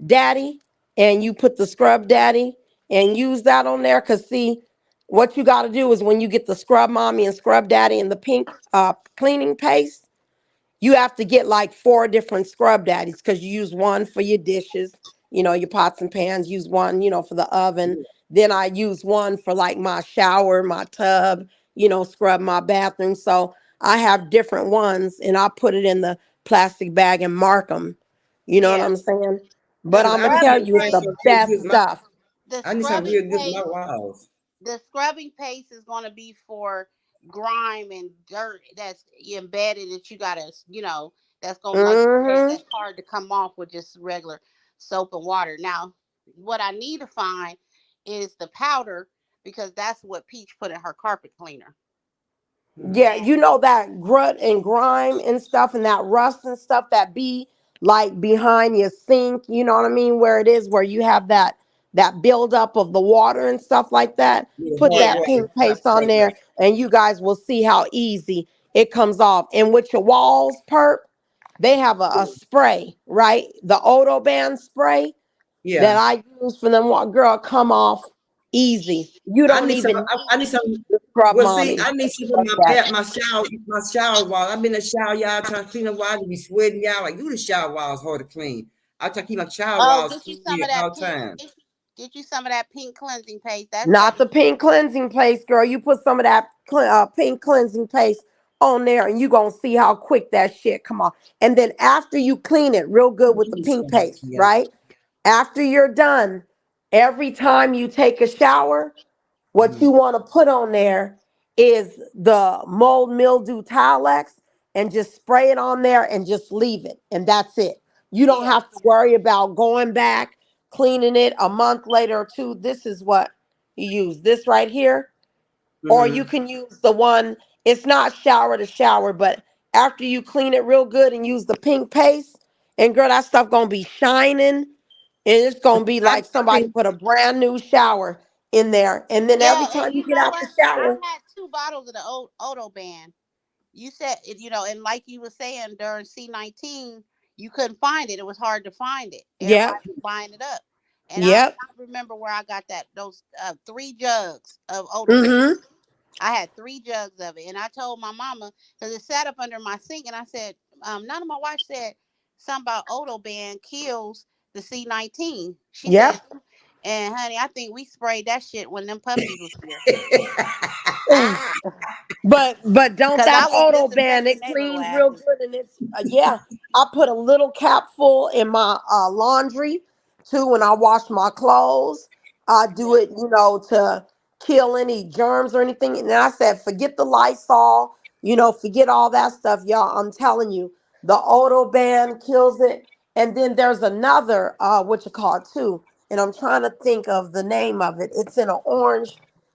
F: daddy, and you put the scrub daddy and use that on there. Cause see, what you got to do is when you get the scrub mommy and scrub daddy and the pink cleaning paste, you have to get like 4 different scrub daddies, because you use one for your dishes, you know, your pots and pans, use one, you know, for the oven. Then I use one for like my shower, my tub, you know, scrub my bathroom. So I have different ones, and I put it in the plastic bag and mark them. You know what
D: Yeah.
F: I'm saying? But
D: The
F: I'm
B: I
F: gonna
B: need
F: tell
D: scrubbing
F: you, it's
B: to find
F: the
D: paste,
B: some real
F: best
B: good.
F: stuff.
D: the
B: I need some
D: scrubbing
B: real good for my
D: paste,
B: walls.
D: the scrubbing paste is going to be for grime and dirt that's embedded that you gotta, that's gonna, like you said,
F: Hmm.
D: that's hard to come off with just regular soap and water. Now, what I need to find is the powder, because that's what Peach put in her carpet cleaner.
F: Yeah,
D: And
F: you know that grit and grime and stuff, and that rust and stuff that be like behind your sink, you know what I mean? Where it is, where you have that buildup of the water and stuff like that.
B: Yeah,
F: Put
B: hard
D: yeah,
F: that
B: water.
F: pink paste on there, and you guys will see how easy it comes off. And with your walls, perp, they have a spray, right? The Odoban spray that
B: Yeah.
F: I use for them. Girl, come off easy. You
B: I
F: don't
B: need some.
F: even
B: I
F: need
B: need some.
F: the scrub
B: Well, see,
F: mommy.
B: I need some of
F: Scrub
B: my
F: daddy.
B: my shower wall. I've been in the shower, y'all, trying to clean the water. Be sweating, y'all. Like, you the shower walls hard to clean. I try to keep my shower
D: oh,
B: walls
D: get you
B: clean
D: some of
B: at
D: that
B: all
D: pink,
B: time.
D: get you some of that pink cleansing paste.
F: Not the pink cleansing paste, girl. You put some of that pink cleansing paste on there, and you gonna see how quick that shit come off. And then after you clean it real good with the pink paste,
B: Yeah.
F: right? After you're done, every time you take a shower, what you want to put on there is the mold mildew Tilex, and just spray it on there and just leave it. And that's it. You don't
D: Yeah.
F: have to worry about going back, cleaning it a month later or two. This is what you use. This right here. Or you can use the one, it's not shower to shower, but after you clean it real good and use the pink paste, and girl, that stuff gonna be shining, and it's gonna be
B: I
F: like somebody
B: think,
F: put a brand new shower in there. And then
D: Yeah,
F: every
D: and
F: time you
D: you
F: get
D: know
F: out the
D: what? I
F: shower,
D: had 2 bottles of the Odo Band. You said, and like you were saying during C19, you couldn't find it. It was hard to find it.
F: yep,
D: Everybody was buying it up, and I
F: yep,
D: cannot remember where I got those 3 jugs of Odo Band.
F: mm-hmm,
D: I had 3 jugs of it, and I told my mama, because it sat up under my sink, and I said, none of my wife said something about Odo Band kills the C19. She said,
F: yep.
D: and honey, I think we sprayed that shit when them puppies was here.
F: But don't
D: Because
F: that
D: I was
F: auto ban,
D: disinfecting
F: it
D: their little
F: cleans real
D: asses.
F: good, and it's yeah. I put a little cap full in my laundry too when I wash my clothes. I do
D: Yeah.
F: it, to kill any germs or anything. And I said, forget the Lysol, forget all that stuff, y'all. I'm telling you, the auto ban kills it. And then there's another what you call it too, and I'm trying to think of the name of it. It's in an orange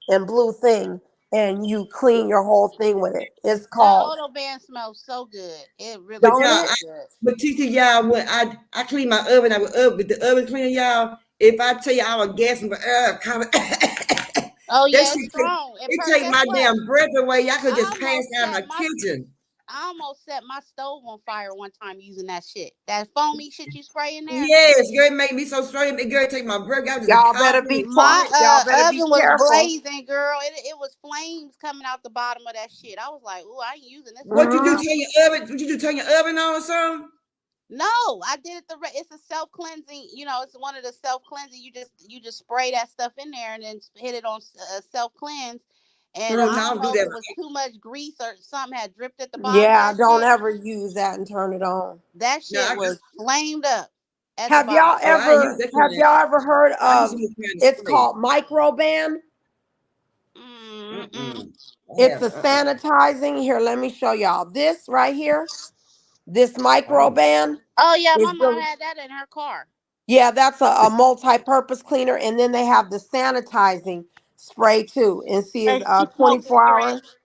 F: and blue thing, and you clean your whole thing with it. It's
D: That
F: called,
D: Odo Band smells so good. It really
B: but
F: don't
B: y'all,
D: smells
F: it?
D: good.
B: but TT, y'all, when I clean my oven, I would with the oven cleaner, y'all. If I tell you I was gasping, but kind of that
D: Oh yeah, it's
B: shit
D: strong. And
B: it
D: per
B: take
D: guess
B: my
D: what?
B: damn breath away. Y'all could
D: I
B: just pass
D: almost
B: out in
D: set
B: the
D: my
B: kitchen.
D: I almost set my stove on fire one time using that shit. That foamy shit you spray in there.
B: Yes, girl, it make me so straight. It girl take my breath. I was just
F: Y'all better
B: coughing.
F: be
D: My
F: quiet. Y'all better be
D: oven was
F: careful.
D: blazing, girl. It was flames coming out the bottom of that shit. I was like, "Ooh, I ain't using this no
B: What you
D: more."
B: do?
F: Hmm.
B: Turn your oven? What you do? Turn your oven on or something?
D: No, I did it it's a self cleansing. It's one of the self cleansing. You just spray that stuff in there and then hit it on self cleanse. And
B: Oh
D: I
B: no, I
D: don't
B: don't do
D: know if
B: that.
D: it was too much grease or something had dripped at the bottom of
F: Yeah,
D: that
F: don't
D: shit.
F: ever use that and turn it on.
D: That
B: No,
D: shit was flamed up at the
F: Have y'all
D: bottom.
B: oh, I use
F: ever
B: that
F: have
B: kind.
F: y'all ever heard
B: I use
F: of,
B: some kind of
F: it's
B: spray.
F: called Microban?
D: Mm-mm.
B: Mm-mm. I
F: It's
B: have.
F: a sanitizing. Here, let me show y'all. This right here, this
B: Oh.
F: Microban
D: Oh yeah, my
F: is
D: mom
F: really,
D: had that in her car.
F: yeah, that's a multi-purpose cleaner. And then they have the sanitizing. spray too, and see is
D: And she smoked
F: 24
D: cigarettes.
F: hours.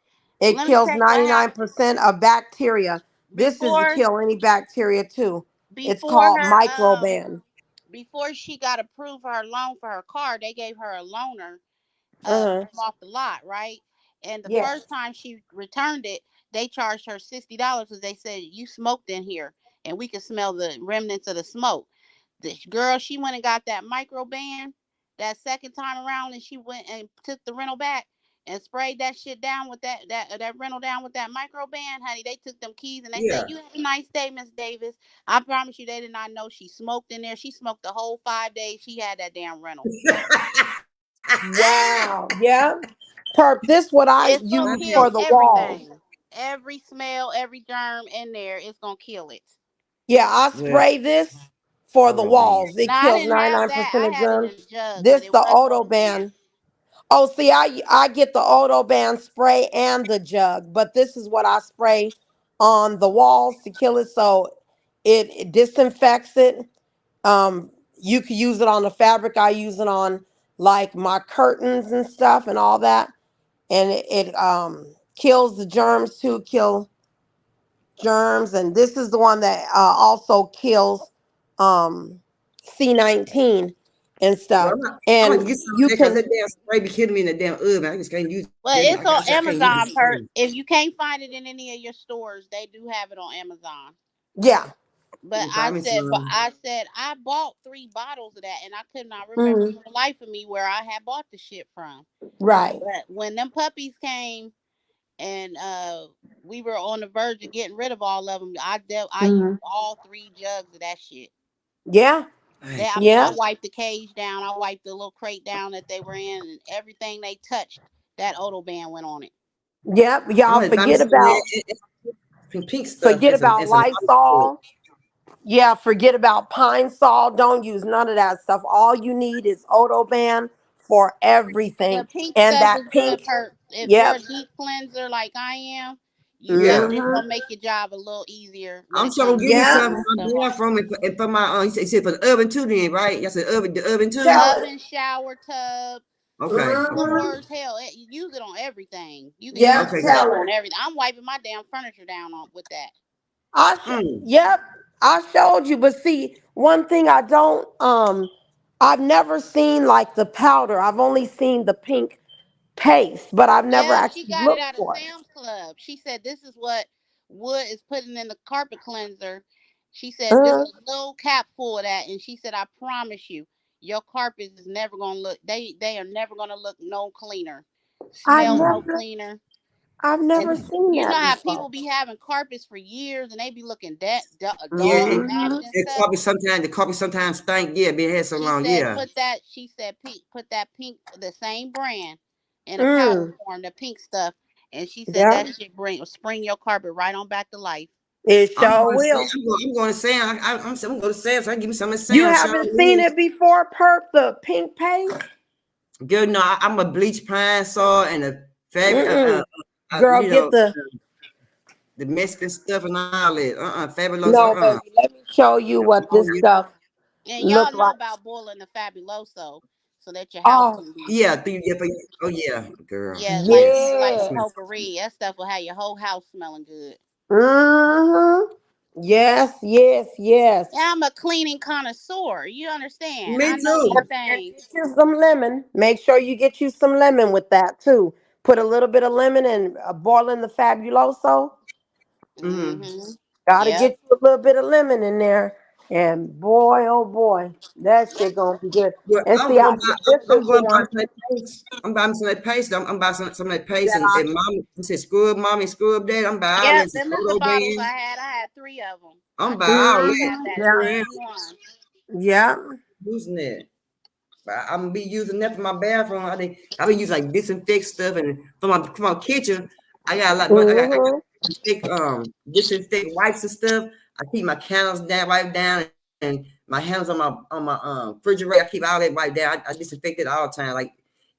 F: It
D: Let me
F: kills
D: tell you what happened
F: 99% of bacteria. This is to
D: before
F: kill any bacteria too. It's
D: before
F: called
D: her
F: Microban.
D: before she got approved for her loan for her car. They gave her a loaner to
F: Uh-huh.
D: come off the lot, right? And the
F: Yes.
D: first time she returned it, they charged her $60 because they said you smoked in here, and we could smell the remnants of the smoke. The girl, she went and got that Microban that second time around, and she went and took the rental back and sprayed that shit down with that rental down with that Microban, honey. They took them keys and they said,
B: Yeah.
D: "You have a nice day, Miss Davis." I promise you, they did not know she smoked in there. She smoked the whole 5 days she had that damn rental.
F: Wow. Yeah. Perp, this what I
D: It's gonna
F: use
D: kill
F: for the walls.
D: everything. Every smell, every germ in there, it's gonna kill it.
F: Yeah, I
B: Well,
F: spray this for the
B: auto ban.
F: walls. It
D: Now I
F: kills
D: didn't have that.
F: 99%
D: I
F: of
D: had it
F: germs.
D: in a jug, but
F: This
D: it
F: the
D: was
F: Auto
D: Autoban.
F: Ban. Oh, see, I get the Autoban spray and the jug, but this is what I spray on the walls to kill it, so it disinfects it. You could use it on the fabric. I use it on like my curtains and stuff and all that, and it kills the germs too. Kill germs, and this is the one that also kills um C19 and
B: Well,
F: stuff.
B: I'm gonna
F: And
B: get some of
F: you
B: that because
F: can,
B: that damn spray be killing me in the damn oven. I just can't use
D: Well,
B: that.
D: it's on
B: I can't use
D: Amazon, per.
B: it.
D: If you can't find it in any of your stores, they do have it on Amazon.
F: yeah.
D: But
B: Buy me some.
D: I bought 3 bottles of that, and I could not remember
F: Mhm.
D: for the life of me where I had bought the shit from.
F: Right.
D: But when them puppies came and we were on the verge of getting rid of all of them, I used
F: Mhm.
D: all 3 jugs of that shit.
F: Yeah.
B: Hey,
D: I
F: Yeah.
D: wiped the cage down. I wiped the little crate down that they were in, and everything they touched, that Autoban went on it.
F: Yep.
B: I'm
F: Y'all
B: gonna buy me some pink stuff
F: forget
B: and
F: about
B: some
F: Lysol. Yeah, forget about Pine Sol. Don't use none of that stuff. All you need is Autoban for
D: The
F: everything.
D: pink
F: And
D: stuff
F: that
D: is
F: pink,
D: good for if you're
F: yep.
D: a deep cleanser like I am.
B: Yeah.
D: It's
F: Mm-hmm.
D: gonna make your job a little easier when
B: I'm
D: it
B: sure gonna
D: comes
B: give
D: to
B: me
F: Yep.
B: some for
D: cleaning
B: my
D: stuff off.
B: bathroom and for my you said for the oven too then, right? Y'all said the oven too?
F: Tell it.
D: Oven, shower tub,
B: Okay. Okay.
F: Mm-hmm.
D: floors, hell, you use it on everything. You can use
F: Yep.
B: Okay,
D: the
B: good.
D: stuff
F: Tell
D: on
F: it.
D: everything. I'm wiping my damn furniture down with that.
B: Mm.
F: Yep. I showed you. But see, one thing I've never seen like the powder. I've only seen the pink paste, but I've never
D: Yeah, she
F: actually
D: got it
F: looked
D: at a
F: for it.
D: Sam's Club. She said this is what Wood is putting in the carpet cleanser. She said just
F: Uh,
D: a little cap full of that, and she said I promise you, your carpet is never gonna look. They are never gonna look no cleaner,
F: I've
D: smell no
F: never
D: cleaner.
F: I've
D: And
F: never seen
D: you know
F: that
D: how
F: before.
D: people be having carpets for years, and they be looking
B: Yeah,
D: dull,
B: and
D: matted
F: Mm-hmm.
D: and stuff.
B: the carpet sometimes stink. Yeah, been here so
D: She
B: long.
D: said
B: Yeah.
D: put that. She said put that pink, the same brand, in a powder
F: Mm.
D: form, the pink stuff. And she said
F: Yeah.
D: that shit spring your carpet right on back to life.
F: It
B: I'm
F: sure
B: going to say
F: will.
B: I'm going to say I'm going to go to Sam's. So I can give me some of
F: You
B: Sam's.
F: haven't seen it before, Perp, the pink paste?
B: Good. No, I'm a bleach pine saw and a fabric.
F: Mm-mm. Girl,
B: You
F: get
B: know
F: the
B: the Mexican stuff and all that. Fabulous.
F: no, baby. Let me show you what
B: Oh
F: this
B: yeah.
F: stuff
D: And
F: look
D: y'all know
F: like.
D: about boiling the Fabuloso so that your house
F: Oh,
D: can be,
B: Yeah. Oh yeah, girl.
D: yeah,
B: Yes.
D: like
B: It
F: yeah.
B: smells.
D: potpourri. That stuff will have your whole house smelling good.
F: Mm-hmm. Yes, yes, yes.
D: Yeah, I'm a cleaning connoisseur. You understand?
B: Me
D: I know these
B: too.
F: And
D: things.
F: get you some lemon. Make sure you get you some lemon with that too. Put a little bit of lemon and boil in the Fabuloso.
B: Mm-hmm.
D: Mm-hmm.
F: Gotta
D: Yep.
F: get you a little bit of lemon in there. And boy, oh boy, that shit gonna be good.
B: Well,
F: And see, this
B: I'm
F: is the
B: going to buy
F: one
B: some of that paste. I'm buying some of that paste. I'm buying some of that paste.
F: that
B: And mommy, she said, scrub, mommy, scrub that. I'm buying all
D: Yep.
B: that. Some
D: Them is the
B: photo
D: bottles
B: band.
D: I had 3 of them. I
B: I'm buying
D: still
B: all
F: Mm-hmm.
D: have
B: that.
D: that
F: Yeah.
B: Girl,
D: same one.
F: Yeah.
B: using it. But I'm gonna be using that for my bathroom. I been using like disinfect stuff and for my kitchen. I got a lot. I got
F: Mm-hmm.
B: disinfect wipes and stuff. I keep my candles down, wiped down, and my handles on my refrigerator. I keep all that wiped down. I disinfect it all the time, like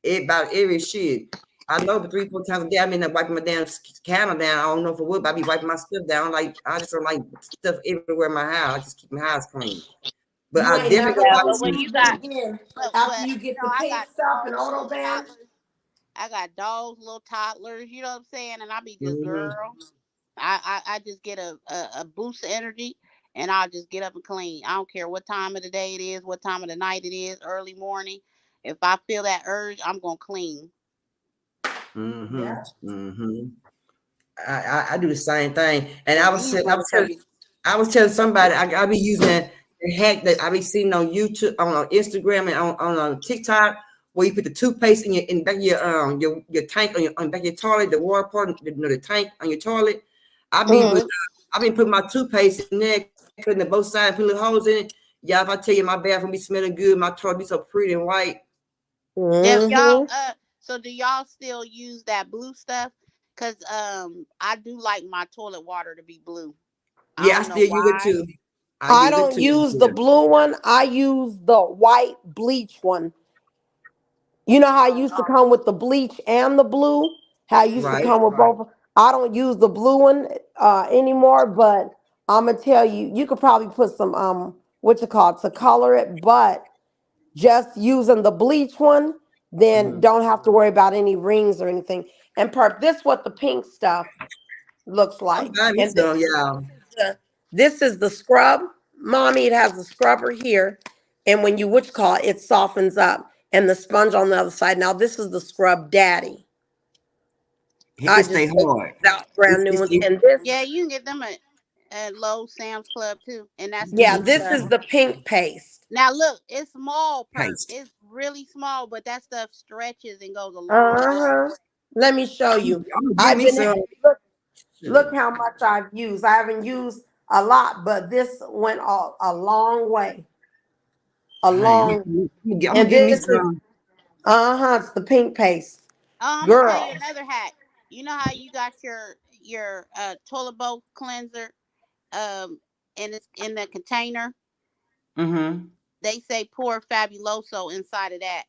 B: about every shit. I know, but 3-4 times a day, I mean, I'm wiping my damn candle down. I don't know for what, but I be wiping my stuff down. Like I just don't like stuff everywhere in my house. I just keep my house clean. But
F: You
B: I
F: ain't
B: definitely
F: never
B: go
D: Yeah,
B: buy
F: gonna
B: me
D: but when
B: some.
D: you
F: use it
D: got,
F: again
D: but
F: after you
D: you
F: get
D: know,
F: the
D: I
F: pink
D: got
F: stuff
D: all
F: and
D: these little
F: Autoban.
D: toddlers. I got dogs, little toddlers, you know what I'm saying? And I be just,
B: Mm-hmm.
D: girl, I just get a boost of energy and I'll just get up and clean. I don't care what time of the day it is, what time of the night it is, early morning. If I feel that urge, I'm going to clean.
B: Mm-hmm.
F: Yeah.
B: Mm-hmm. I do the same thing. And
D: Yeah, you
B: I was telling somebody I be using the hack that I be seeing on YouTube, on Instagram, and on TikTok, where you put the toothpaste in the back of your tank on the back of your toilet, the water part, the tank on your toilet. I've been putting my toothpaste in there, cutting the both sides, putting little holes in it. Yeah, if I tell you my bathroom be smelling good, my toilet be so pretty and white.
D: If y'all
F: Mm-hmm.
D: so do y'all still use that blue stuff? Cause I do like my toilet water to be blue. I
B: Yeah, I
D: don't know
B: still use it
D: why.
B: too. I
F: I
B: use it
F: don't
B: too.
F: use the
B: Yeah.
F: blue one. I use the white bleach one. You know how I used to come with the bleach and the blue? How I used to
B: Right.
F: come with both. I don't use the blue one anymore, but I'm gonna tell you, you could probably put some what you call it to color it, but just using the bleach one, then
B: Mm-hmm.
F: don't have to worry about any rings or anything. And perp, this what the pink stuff looks
B: I'm
F: like.
B: buying me
F: And this
B: some, y'all.
F: this is the scrub. Mommy, it has the scrubber here. And when you which call it softens up. And the sponge on the other side. Now this is the scrub daddy. I
B: It stay
F: just take
B: hard.
F: these out brand new
B: It
F: ones.
B: stay
F: And this,
D: Yeah, you can get them at Lowe's, Sam's Club too. And that's the
F: yeah,
D: pink
F: this
D: stuff.
F: is the pink paste.
D: Now look, it's small, perp.
B: paste.
D: It's really small, but that stuff stretches and goes a long way.
F: Uh-huh. Let me show you.
B: I'm gonna give
F: I've
B: me
F: been
B: some.
F: look how much I've used. I haven't used a lot, but this went a long way. A
B: Hey,
F: long.
B: I'm gonna
F: And
B: give me
F: this is
B: some.
F: it's the pink paste.
D: I'm gonna tell you
F: Girl.
D: another hack. You know how you got your toilet bowl cleanser, and it's in the container.
B: Mm-hmm.
D: They say pour Fabuloso inside of that,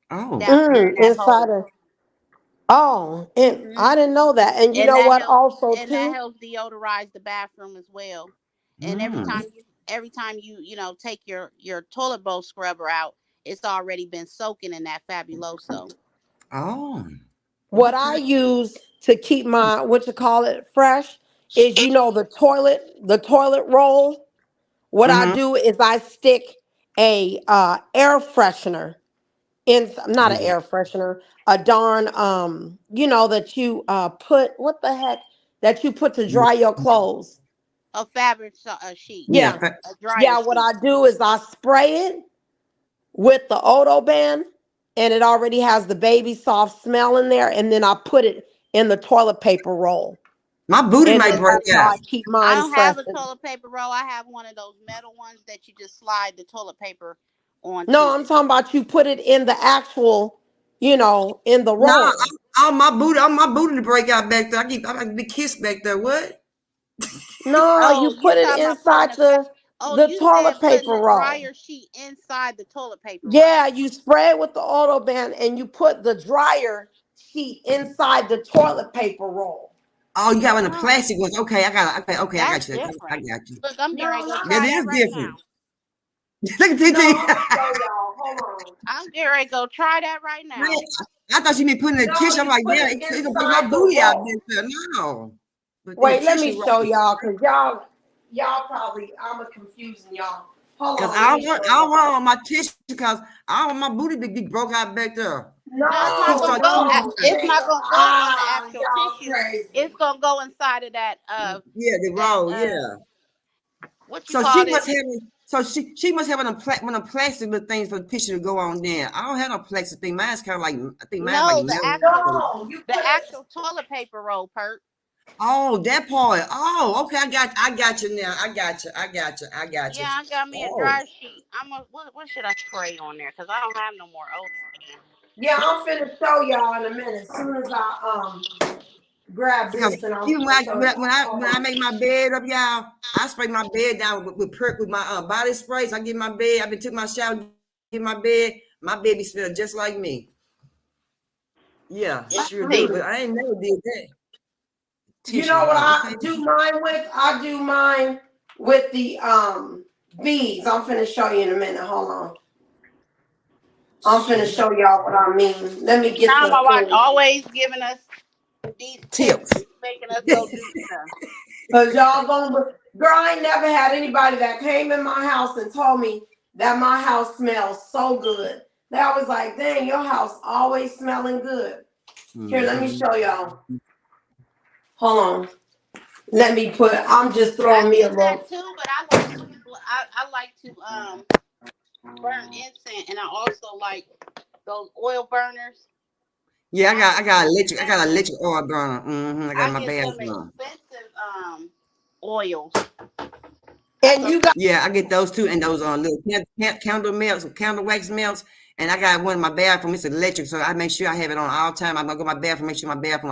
B: Oh.
D: down there in that
F: Inside
D: hole.
F: of and
D: Hmm
F: I didn't know that. And you
D: And
F: know
D: that
F: what
D: helps.
F: also
D: And that
F: too?
D: helps deodorize the bathroom as well. And
B: Mm.
D: every time you take your toilet bowl scrubber out, it's already been soaking in that Fabuloso.
B: Oh.
F: What I
B: Okay.
F: use to keep my what you call it fresh is the toilet roll. What I
B: Mm-hmm.
F: do is I stick a air freshener in not
B: Oh
F: an
B: yeah.
F: air freshener, a darn that you put what the heck that you put to dry your clothes.
D: A fabric sheet,
B: Yeah.
F: Yeah.
D: a dryer
F: Yeah, what
D: sheet.
F: I do is I spray it with the Odo Band, and it already has the baby soft smell in there, and then I put it in the toilet paper roll.
B: My booty
F: And
B: might
F: then
B: break
F: that's how
B: out.
F: I keep
D: I
F: mine
D: don't
F: fresh.
D: have a toilet paper roll. I have one of those metal ones that you just slide the toilet paper
F: No,
D: onto.
F: I'm talking about you put it in the actual, in the
B: No,
F: roll.
B: all my booty to break out back there. I be kissed back there. What?
F: No, you
D: Oh, you
F: put it
D: talking about putting
F: inside
D: oh,
F: the
D: you
F: toilet
D: said putting
F: paper
D: the
F: roll.
D: dryer sheet inside the toilet paper roll.
F: Yeah, you spray it with the Odo Band and you put the dryer sheet inside the toilet paper roll.
B: Oh, you got one of the
D: Oh,
B: plastic ones. Okay, I got. Okay, I
D: that's
B: got you. I
D: different.
B: got you.
D: Look, I'm
F: No,
D: getting ready to go
F: not
B: That
D: try that
B: is
D: right
B: different.
D: now.
B: Look at
F: no, I'm
B: TT.
F: gonna show y'all. Hold on.
D: I'm getting ready to go try that right
B: Man,
D: now.
B: I thought you mean putting the
F: No,
B: tissue. I'm
F: you
B: like,
F: put
B: yeah,
F: it
B: it's gonna break my
F: inside the
B: booty out
F: roll.
B: back there. No, but the
F: Wait, let
B: tissue,
F: me show
B: right?
F: y'all, cause y'all probably I'm confusing y'all. Hold
B: Cause
F: on, let me show
B: I don't
F: y'all.
B: want all my tissue because I don't want my booty to be broke out back there.
D: No, it's
B: People
D: not
F: No,
D: gonna
B: start
D: go.
B: telling
F: no,
B: me,
D: It's not gonna go on the actual
F: y'all
D: tissue.
F: crazy.
D: It's gonna go inside of
B: yeah, the
D: that
B: roll, yeah.
D: what you
B: So she
D: call it?
B: must have she must have one of plastic little things for the tissue to go on there. I don't have no plastic thing. Mine's kind of like I think mine's like
D: No,
B: metal.
F: No, you
D: the
F: put it.
D: actual toilet paper roll, Perk.
B: Oh, that part. Oh, okay. I got you now. I got you.
D: Yeah, I got me a
B: Oh.
D: dry sheet. What should I spray on there? Cause I don't have no more old.
F: Yeah, I'm finna show y'all in a minute. As soon as I grab
B: Because
F: this and I'm
B: even
F: finna show y'all. Hold
B: when I
F: on.
B: make my bed up, y'all, I spray my bed down with my body sprays. I get my bed. I've been took my shower, get my bed. My bed be smell just like me. Yeah,
D: Let's
B: sure do.
D: see.
B: But I ain't never did that.
F: You
B: Tissue
F: know what
B: roll.
F: I
B: Okay.
F: do mine with? I do mine with the beads. I'm finna show you in a minute. Hold on. I'm finna show y'all what I mean. Let me get
D: Now
F: the
D: my watch
F: thing.
D: always giving us these tips,
B: Tips.
D: making us go do stuff.
F: Cause y'all gonna, girl, I ain't never had anybody that came in my house and told me that my house smells so good. They always like, dang, your house always smelling good. Here, let me show y'all. Hold on. Let me put, I'm just
D: I
F: throwing me a
D: did that
F: little.
D: too, but I like to I like to burn incense, and I also like those oil burners.
B: Yeah,
D: I
B: I got electric oil burner. I got in my
D: get some
B: bathroom.
D: expensive oils.
F: And you got,
B: Yeah, I get those too, and those little candle melts, candle wax melts. And I got one in my bathroom. It's electric, so I make sure I have it on all the time. I'm gonna go to my bathroom, make sure my bathroom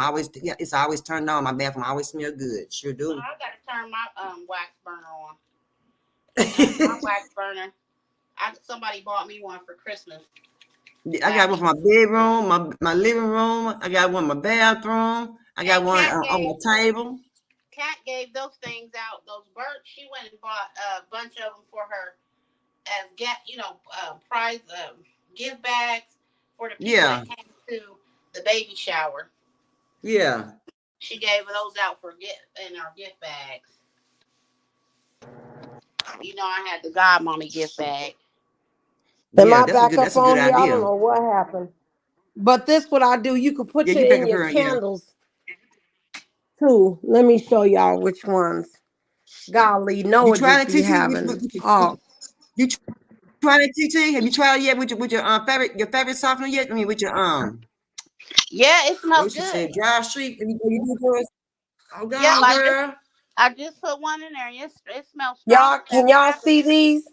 B: it's always turned on. My bathroom always smell good. Sure
D: So
B: do.
D: I gotta turn my wax burner on. My wax burner. Somebody bought me one for Christmas.
B: I got one for my bedroom, my living room. I got one in my bathroom. I got one on my table.
D: Kat gave those things out. Those birds. She went and bought a bunch of them for her as prize gift bags for the people
B: Yeah,
D: that came to the baby shower.
B: yeah.
D: She gave those out for gift in our gift bags. I had the godmommy gift bag.
F: am
B: Yeah,
F: I back up
B: that's a good
F: on here? I don't
B: idea.
F: know what happened. But this what I do. You could put
B: Yeah,
F: it
B: you back
F: in
B: up
F: your
B: here, yeah.
F: candles too. Let me show y'all which ones. Golly,
B: You
F: Noah
B: trying
F: just
B: to
F: be
B: teach me?
F: having. Oh,
B: You trying to teach? Have you tried it yet with your fabric softener yet? I mean, with your
D: Yeah, it smells
B: what she
D: good.
B: said, dry street. You do yours? Oh
D: Yeah,
B: God, girl.
D: I just put one in there. And it smells strong
F: y'all,
D: with
F: can
D: that
F: y'all
D: fabric,
F: see these?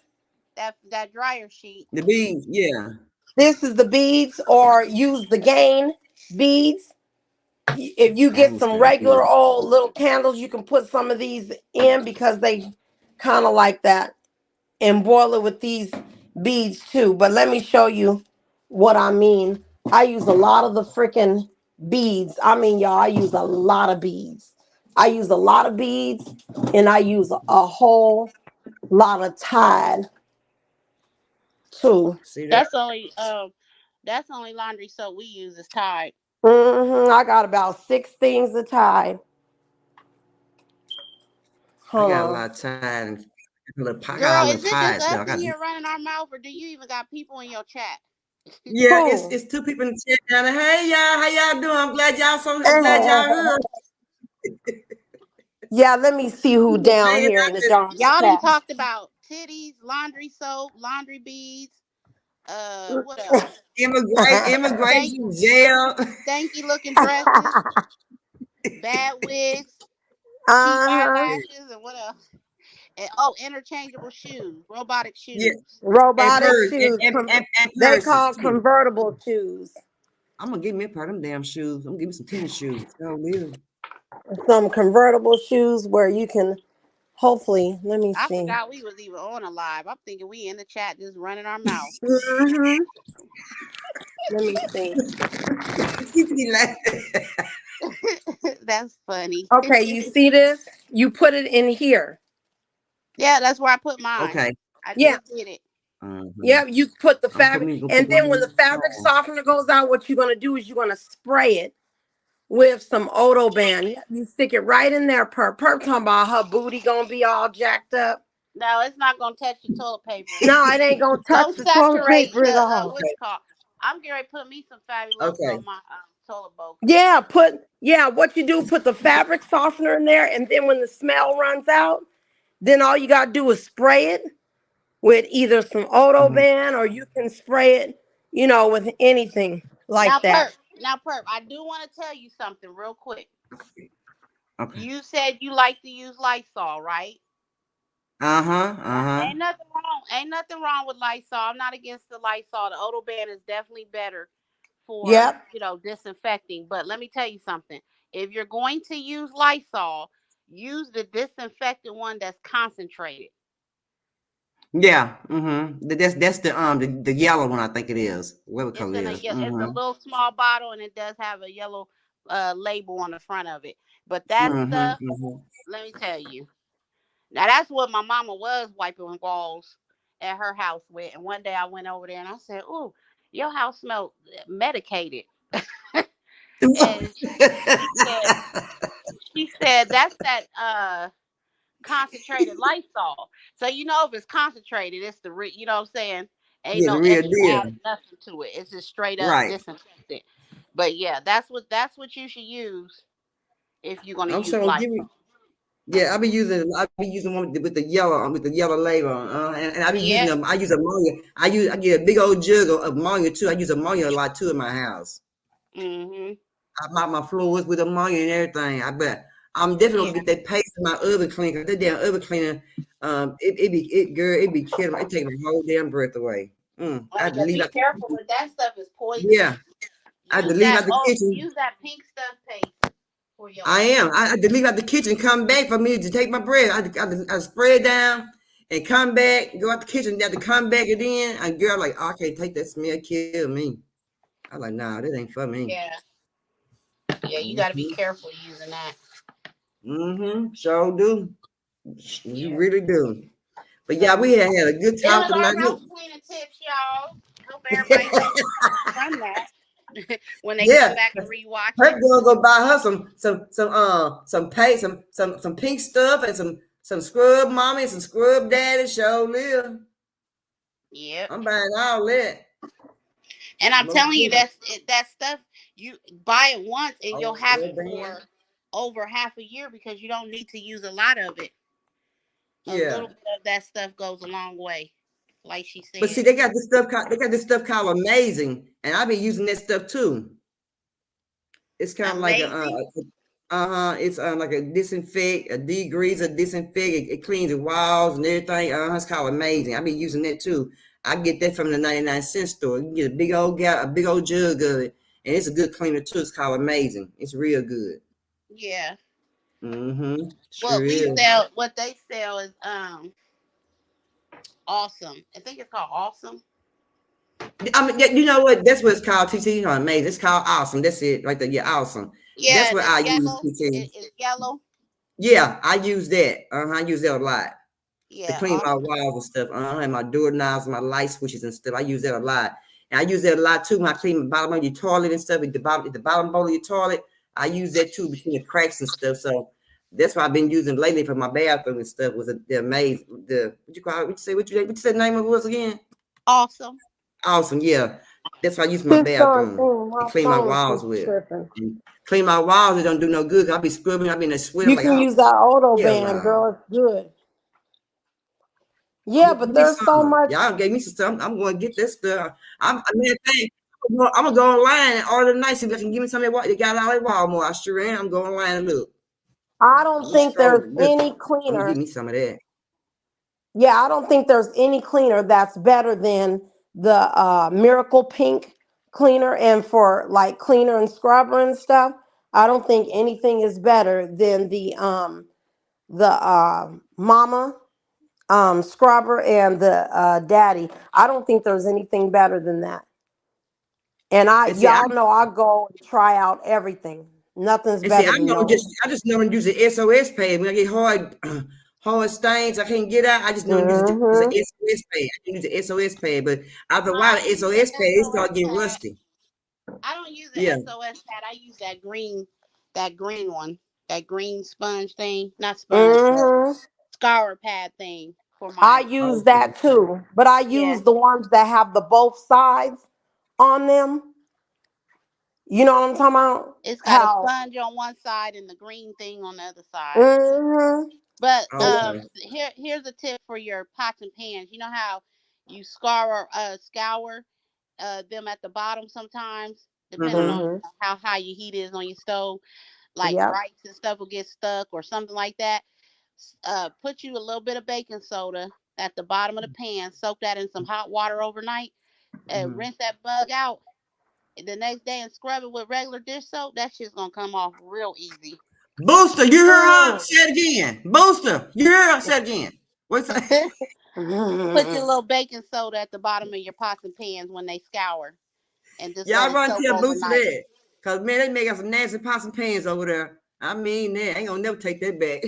D: that dryer sheet.
B: The beads, yeah.
F: This is the beads, or use the gain beads. If you
B: I
F: get
B: ain't
F: some
B: smell
F: regular
B: good.
F: old little candles, you can put some of these in because they kind of like that, and boil it with these beads too. But let me show you what I mean. I use a lot of the freaking beads. I mean, y'all, I use a lot of beads. I use a lot of beads, and I use a whole lot of Tide too.
B: See that?
D: That's only laundry soap we use is Tide.
F: I got about 6 things of Tide.
B: I
F: Hold
B: got a
F: on.
B: lot of time. I got
D: Girl,
B: a
D: is
B: little
D: it just
B: pie
D: us
B: stuff.
D: in here running our mouth, or do you even got people in your chat?
B: Yeah,
F: Who?
B: it's two people in the chat down there. Hey y'all, how y'all doing? I'm glad y'all here.
F: Yeah, let me see who down
B: Man,
F: here
B: I
F: in the
B: just
F: dark
D: Y'all done
F: chat.
D: talked about titties, laundry soap, laundry beads. What else? Stank,
B: immigration jail.
D: stanky looking dresses, bad wigs, cheap
F: Uh-huh.
D: eyelashes, and what else? And interchangeable shoes, robotic
B: Yeah,
D: shoes.
B: and
F: Robotic
B: purse
F: shoes.
B: and
F: They
B: purses
F: call
B: too.
F: convertible shoes.
B: I'm gonna give me a pair of them damn shoes. I'm gonna give me some tennis shoes. Oh, yeah.
F: Some convertible shoes where you can hopefully, let me
D: I
F: see.
D: forgot we was even on a live. I'm thinking we in the chat just running our mouth.
F: Hmm. Let me see.
B: Keep me laughing.
D: That's funny.
F: Okay, you see this? You put it in here.
D: Yeah, that's where I put mine.
B: Okay.
D: I
F: Yeah.
D: just did it.
F: Yeah, you put the
B: I'm
F: fabric,
B: gonna
F: and
B: put one
F: then when
B: in
F: the
B: the
F: fabric
B: phone.
F: softener goes out, what you're gonna do is you're gonna spray it with some Odo Band. You stick it right in there. Perp talking about her booty gonna be all jacked up.
D: No, it's not gonna touch your toilet paper.
F: No, it ain't gonna touch
D: Don't
F: the toilet
D: saturate
F: paper
D: the
F: at all.
D: what's it called. I'm getting ready to put me some Fabuloso
B: Okay.
D: on my toilet bowl.
F: Yeah, what you do, put the fabric softener in there, and then when the smell runs out, then all you gotta do is spray it with either some Odo
B: Mhm.
F: Band, or you can spray it, with anything
D: Now,
F: like that.
D: Perp, I do want to tell you something real quick.
B: Okay.
D: You said you like to use Lysol, right?
B: Uh-huh.
D: Ain't nothing wrong. Ain't nothing wrong with Lysol. I'm not against the Lysol. The Odo Band is definitely better for
F: Yep.
D: disinfecting. But let me tell you something. If you're going to use Lysol, use the disinfectant one that's concentrated.
B: Yeah. That's the yellow one, I think it is. Whatever
D: It's
B: color it is.
D: it's a little small bottle, and it does have a yellow label on the front of it. But that stuff, let me tell you. Now that's what my mama was wiping walls at her house with. And one day I went over there and I said, "Ooh, your house smelled medicated. And she said that's that concentrated Lysol. So you know if it's concentrated, it's the you know what I'm saying? Ain't
B: Yeah, the
D: no
B: real
D: extra
B: deal.
D: added nothing to it. It's just straight up
B: Right.
D: disinfectant. But yeah, that's what you should use if you're gonna
B: I'm
D: use
B: so give me.
D: Lysol.
B: Yeah, I be using one with the yellow label, and I be using
D: Yeah.
B: them. I use ammonia. I get a big old jug of ammonia too. I use ammonia a lot too in my house.
D: Mhm.
B: I mop my floors with ammonia and everything. I bet I'm definitely
D: Yeah.
B: gonna get that paste in my oven cleaner. That damn oven cleaner, it be killing. It taking my whole damn breath away. I
D: Oh
B: had to
D: yeah,
B: leave
D: be
B: out.
D: careful with that stuff is poisonous.
B: Yeah, I had to leave out the kitchen.
D: Use that pink stuff paste for your
B: I am. I had to leave out the kitchen, come back for me to take my breath. I spray it down and come back, go out the kitchen, have to come back again. And girl, like, oh, I can't take that smell, kill me. I'm like, nah, that ain't for me.
D: Yeah. Yeah, you gotta be careful using that.
B: Sure do. You
D: Yeah.
B: really do. But yeah, we had a good
D: It
B: talk
D: was our
B: tonight.
D: house cleaning tips, y'all. Hope everybody done that when they
B: Yeah,
D: come back and rewatch
B: her
D: it.
B: gonna go buy her some paint, some pink stuff and some scrub mommy and some scrub daddy. Show live.
D: Yep.
B: I'm buying all that.
D: And I'm
B: Most
D: telling you,
B: definitely.
D: that stuff you buy it once and you'll have it
B: Scrub
D: for
B: band.
D: over half a year because you don't need to use a lot of it. A
B: Yeah.
D: little bit of that stuff goes a long way, like she
B: But see,
D: said.
B: they got this stuff called Amazing, and I've been using that stuff too. It's kind of like
D: Amazing.
B: it's like a degreaser, disinfect. It cleans the walls and everything. It's called Amazing. I've been using that too. I get that from the 99-cent store. You can get a big old jug of it, and it's a good cleaner too. It's called Amazing. It's real good.
D: Yeah.
B: Sure is.
D: What they sell is awesome. I think it's called Awesome.
B: I mean, you know what? That's what it's called, TT. You know, Amazing. It's called Awesome. That's it, right there. Yeah, Awesome.
D: Yeah,
B: That's
D: and
B: what
D: it's
B: I use,
D: yellow.
B: TT.
D: It's yellow.
B: Yeah, I use that. I use that a lot to
D: Yeah,
B: clean my
D: Awesome.
B: walls and stuff. And my doorknobs, my light switches and stuff. I use that a lot. And I use that a lot too when I clean the bottom of your toilet and stuff. At the bottom bowl of your toilet, I use that too between the cracks and stuff. So that's what I've been using lately for my bathroom and stuff. Was the Amazing, what you call it? What you say the name of it was again?
D: Awesome.
B: Awesome, yeah. That's what I use for my
F: This darn
B: bathroom
F: thing,
B: to
F: my
B: clean my
F: phone
B: walls
F: keeps
B: with.
F: tripping.
B: And clean my walls, it don't do no good. I'll be scrubbing, I'll be in a sweat. I'm
F: You
B: like,
F: can
B: oh,
F: use that auto
B: hell
F: band,
B: no.
F: girl. It's good. Yeah, but
B: Give me
F: there's so
B: some.
F: much.
B: Y'all gave me some stuff. I'm going to get this stuff. I'm going to go online and order tonight. See if they can give me some of what they got out at Walmart. I sure am. I'm going online and look.
F: I don't think there's any
B: I'm going to
F: cleaner.
B: give me some of that.
F: Yeah, I don't think there's any cleaner that's better than the Miracle Pink cleaner. And for like cleaner and scrubber and stuff, I don't think anything is better than the Mama scrubber and the Daddy. I don't think there's anything better than that. And
B: And see,
F: y'all know I go and try out everything. Nothing's better than those.
B: I just know to use the SOS pad when I get hard stains I can't get out. I just know to use the SOS pad. I can use the SOS pad, but after a while, the SOS pad it start getting rusty.
D: I don't use the SOS pad. I use that green one, that green sponge thing, not sponge, scour pad thing for my.
F: I use that too, but I use the ones that have the both sides on them. You know what I'm talking about?
D: It's got a sponge on one side and the green thing on the other side. But here's a tip for your pots and pans. You know how you scour them at the bottom sometimes, depending on how high your heat is on your stove. Like rice and stuff will get stuck or something like that. Put you a little bit of baking soda at the bottom of the pan. Soak that in some hot water overnight. And rinse that bug out. The next day and scrub it with regular dish soap. That shit's gonna come off real easy.
B: Booster, you heard her? Say it again. Booster, you heard her? Say it again. What's that?
D: Put your little baking soda at the bottom of your pots and pans when they scour. And just
B: y'all run to your Booster that. Because, man, they make us some nasty pots and pans over there. I mean, that. I ain't going to never take that back.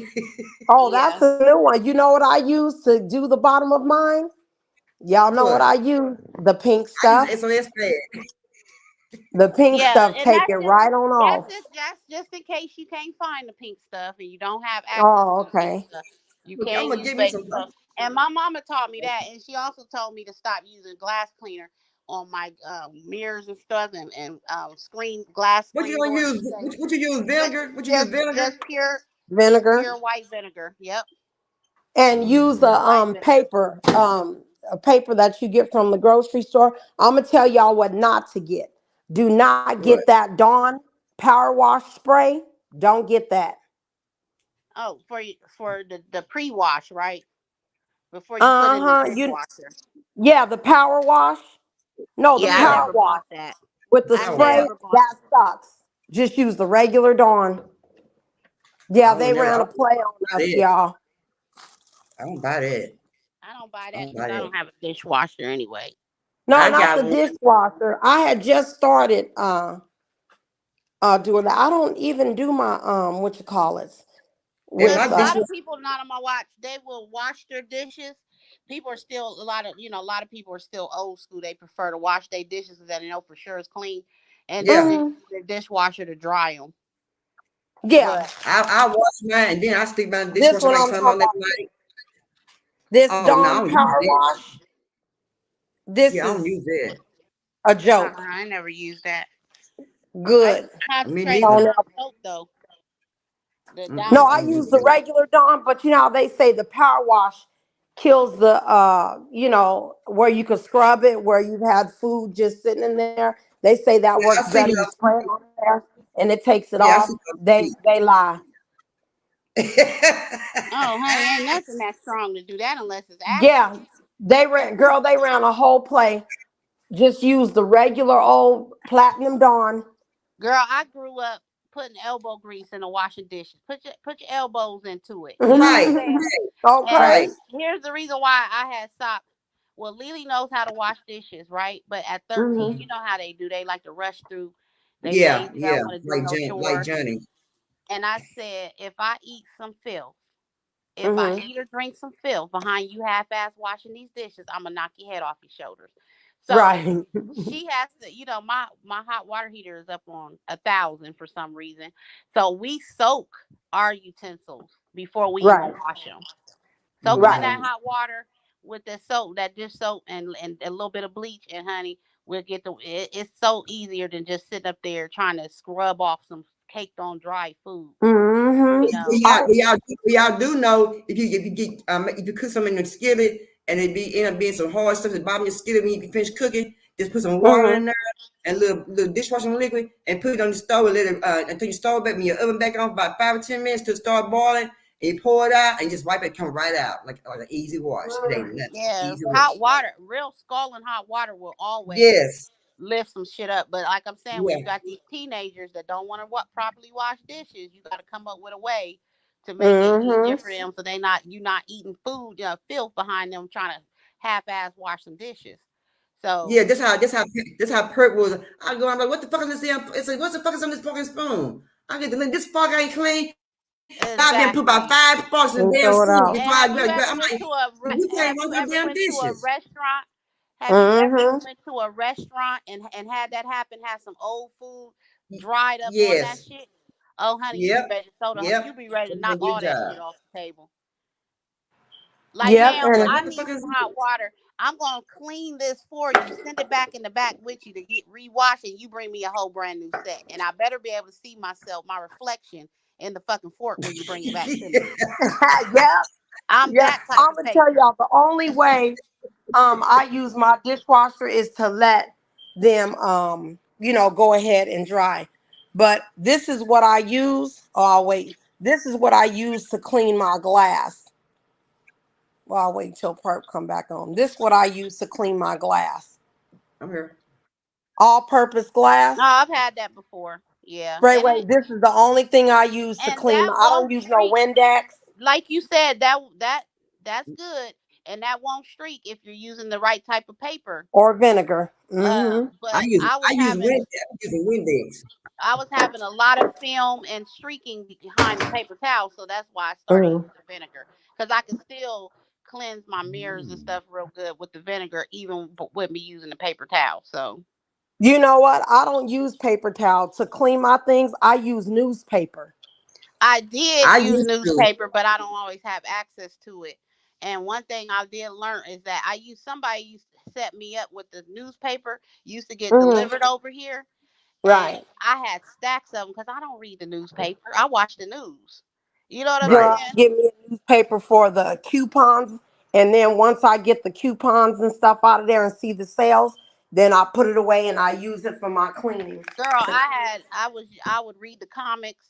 F: That's a new one. You know what I use to do the bottom of mine? Y'all know what
B: What?
F: I use? The pink
B: I use
F: stuff.
B: SOS pad.
F: The pink
D: Yeah,
F: stuff,
D: and
F: take it right on off.
D: that's just in case you can't find the pink stuff and you don't have access
F: Oh,
D: to the pink
F: okay.
D: stuff. You
B: Look, I'm
D: can
B: gonna
D: use
B: give me
D: baby
B: some.
D: soap. And my mama taught me that, and she also told me to stop using glass cleaner on my mirrors and stuff, and screen glass
B: What you
D: screen
B: gonna
D: doors.
B: use?
D: She said,
B: What you use? Vinegar? What you use? Vinegar?
D: just pure
F: Vinegar.
D: white vinegar. Yep,
F: And use
D: pure white vinegar.
F: a paper that you get from the grocery store. I'm gonna tell y'all what not to get. Do not
B: What?
F: get that Dawn power wash spray. Don't get that.
D: Oh, for the pre wash, right? Before you put in the
F: Uh-huh.
D: dishwasher.
F: Yeah, the power wash. No, the
D: Yeah, I
B: Yeah.
F: power
D: never
F: wash
D: bought that.
F: with the
D: I
B: Power wash.
F: spray,
D: never bought.
F: that sucks. Just use the regular Dawn. Yeah,
B: I don't
F: they
B: never. I
F: ran a
B: don't
F: play on
B: buy
F: us,
B: that.
F: y'all.
B: I don't buy that.
D: I don't buy
B: I
D: that
B: don't
D: because
B: buy
D: I
B: that.
D: don't have a dishwasher anyway.
F: No,
B: I
F: not
B: got
F: the
B: one.
F: dishwasher. I had just started doing that. I don't even do my what you call it
B: And
F: with
D: Because
B: my
D: a lot
B: dish.
D: of people not on my watch, they will wash their dishes. People are still a lot of people are still old school. They prefer to wash their dishes because they know for sure it's clean, and then
B: Yeah.
D: just
F: Mhm.
D: use their dishwasher to dry them.
F: Yeah,
D: But
B: I wash mine and then I stick my
F: this
B: dishwasher
F: one
B: like
F: I'm
B: something
F: talking
B: on that
F: about.
B: night.
F: This
B: Oh no, I
F: Dawn
B: don't use
F: power
B: that.
F: wash. This
B: Yeah, I don't
F: is
B: use that.
F: a joke.
D: I never use that. I
F: Good.
D: have
B: Me
D: straight
B: neither.
F: On
D: Dawn
F: there.
D: soap though. The
F: No,
D: Dawn
B: I
F: I
B: don't
D: soap.
B: use
F: use the
B: that.
F: regular Dawn, but you know how they say the power wash kills the where you can scrub it, where you've had food just sitting in there. They say that
B: Yeah, I
F: works
B: see
F: better. You spray it on there and it takes it
B: yeah, I
F: off.
B: see
F: They lie.
D: Oh, honey, ain't nothing that strong to do that unless it's acid.
F: Yeah, they ran a whole play. Just use the regular old platinum Dawn.
D: Girl, I grew up putting elbow grease in the washing dishes. Put your elbows into it. You know what I'm
B: Right,
D: saying? And
F: Okay.
B: right.
D: here's the reason why I had stopped. Well, Lily knows how to wash dishes, right? But at 13,
F: Hmm.
D: you know how they do. They like to rush through. They
B: Yeah,
D: lazy. They
B: yeah.
D: don't want to do no
B: Like
D: chores.
B: Johnny.
D: And I said, if I eat some filth, if I
F: Hmm.
D: eat or drink some filth behind you half-ass washing these dishes, I'm gonna knock your head off your shoulders. So
F: Right.
D: she has to, my hot water heater is up on 1,000 for some reason. So we soak our utensils before we even
F: Right.
D: wash them. Soak them in
F: Right.
D: that
B: Mm.
D: hot water with the soap, that dish soap, and a little bit of bleach, and honey, we'll get it's so easier than just sitting up there trying to scrub off some caked on dry food.
F: Hmm.
D: You know.
B: Y'all do know if you get if you cook something in the skillet and it end up being some hard stuff at the bottom of your skillet when you finish cooking, just put some water
F: Hmm.
B: in there and little dishwashing liquid and put it on the stove and let it until you stove back when your oven back on for about 5 or 10 minutes to start boiling and you pour it out and just wipe it, come right out like an easy wash. It ain't nothing.
D: Yeah,
B: Easy
D: hot
B: wash.
D: water, real scalding hot water will always
B: Yes.
D: lift some shit up. But like I'm saying, when you
B: Yeah.
D: got these teenagers that don't want to properly wash dishes, you got to come up with a way to make it easier
F: Hmm.
D: for them, so you not eating food, filth behind them trying to half-ass wash some dishes. So
B: Yeah, that's how Perk was. I go, I'm like, what the fuck is this damn? It's like, what the fuck is on this fucking spoon? I get the link. This fork ain't clean. I've been put about
D: exactly.
B: 5 forks in the
F: And
B: damn
F: throw it
B: sink
F: out.
B: before
D: And
B: I
D: have you
B: grab.
D: ever
B: I'm
D: went
B: like,
D: to
B: you can't wash no damn dishes.
D: restaurant? Have you ever
F: Hmm.
D: went to a restaurant and had that happen? Had some old food dried up on that
B: Yes.
D: shit? Oh, honey, you be
B: Yep.
D: ready to
B: Yep.
D: you be ready to
B: They did
D: knock
B: a good
D: all that
B: job.
D: shit off the table. Like,
F: Yep.
D: ma'am,
B: I'm like,
F: And
B: what
D: I
B: the fuck
D: need
B: is
D: some hot
B: this?
D: water. I'm gonna clean this for you. Send it back in the back with you to get rewashed, and you bring me a whole brand new set. And I better be able to see myself, my reflection in the fucking fork when you bring it back to me.
F: yeah,
D: I'm
F: yeah.
D: that type
F: I'm
D: of
F: gonna tell
D: patient.
F: y'all the only way I use my dishwasher is to let them go ahead and dry. But this is what I use. Oh, I'll wait. This is what I use to clean my glass. Well, I'll wait till Perp come back on. This is what I use to clean my glass.
B: I'm here.
F: All-purpose
D: No,
F: glass.
D: I've had that before. Yeah,
F: Spray
D: and
F: way. This is the only thing I use to clean.
D: that
F: I don't
D: won't
F: use no
D: streak.
F: Windex
D: Like you said, that's good, and that won't streak if you're using the right type of paper.
F: or vinegar. Hmm.
B: I
D: But
B: use I use Wind I'm using Windex.
D: I was having a lot of film and streaking behind the paper towel, so that's why I started
F: Hmm.
D: using vinegar because I could still cleanse my mirrors and
B: Mm.
D: stuff real good with the vinegar, even with me using the paper towel. So
F: You know what? I don't use paper towel to clean my things. I use newspaper.
D: I did
B: I
D: use
B: used to.
D: newspaper, but I don't always have access to it. And one thing I did learn is that somebody used to set me up with the newspaper, used to get
F: Hmm.
D: delivered over here, and
F: Right.
D: I had stacks of them because I don't read the newspaper. I watch the news. You know what I'm
B: Right.
F: Girl,
D: saying?
F: give me a newspaper for the coupons. And then once I get the coupons and stuff out of there and see the sales, then I put it away and I use it for my cleaning.
D: Girl, I would read the comics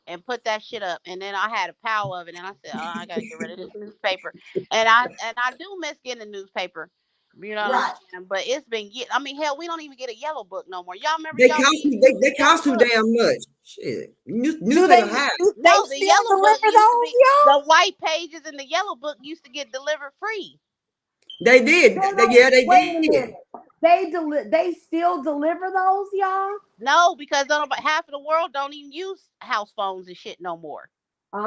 D: and put that shit up, and then I had a pile of it, and I said, "Oh, I gotta get rid of this newspaper," and I do miss getting a newspaper. You know what I'm
F: Right.
D: saying? But it's been I mean, hell, we don't even get a yellow book no more. Y'all remember
B: They
D: y'all
B: cost
D: read
B: me. They
D: yellow
B: cost too
D: book?
B: damn much. Shit.
F: Do
B: Newspaper high.
F: they
D: No, the
F: still
D: yellow book
F: deliver
D: used to
F: those,
D: be
F: y'all?
D: the white pages, and the yellow book used to get delivered free.
B: They did.
F: They
B: They,
F: don't.
B: yeah, they
F: Wait a
B: did.
F: minute. They still deliver those, y'all?
D: No, because half of the world don't even use house phones and shit no more.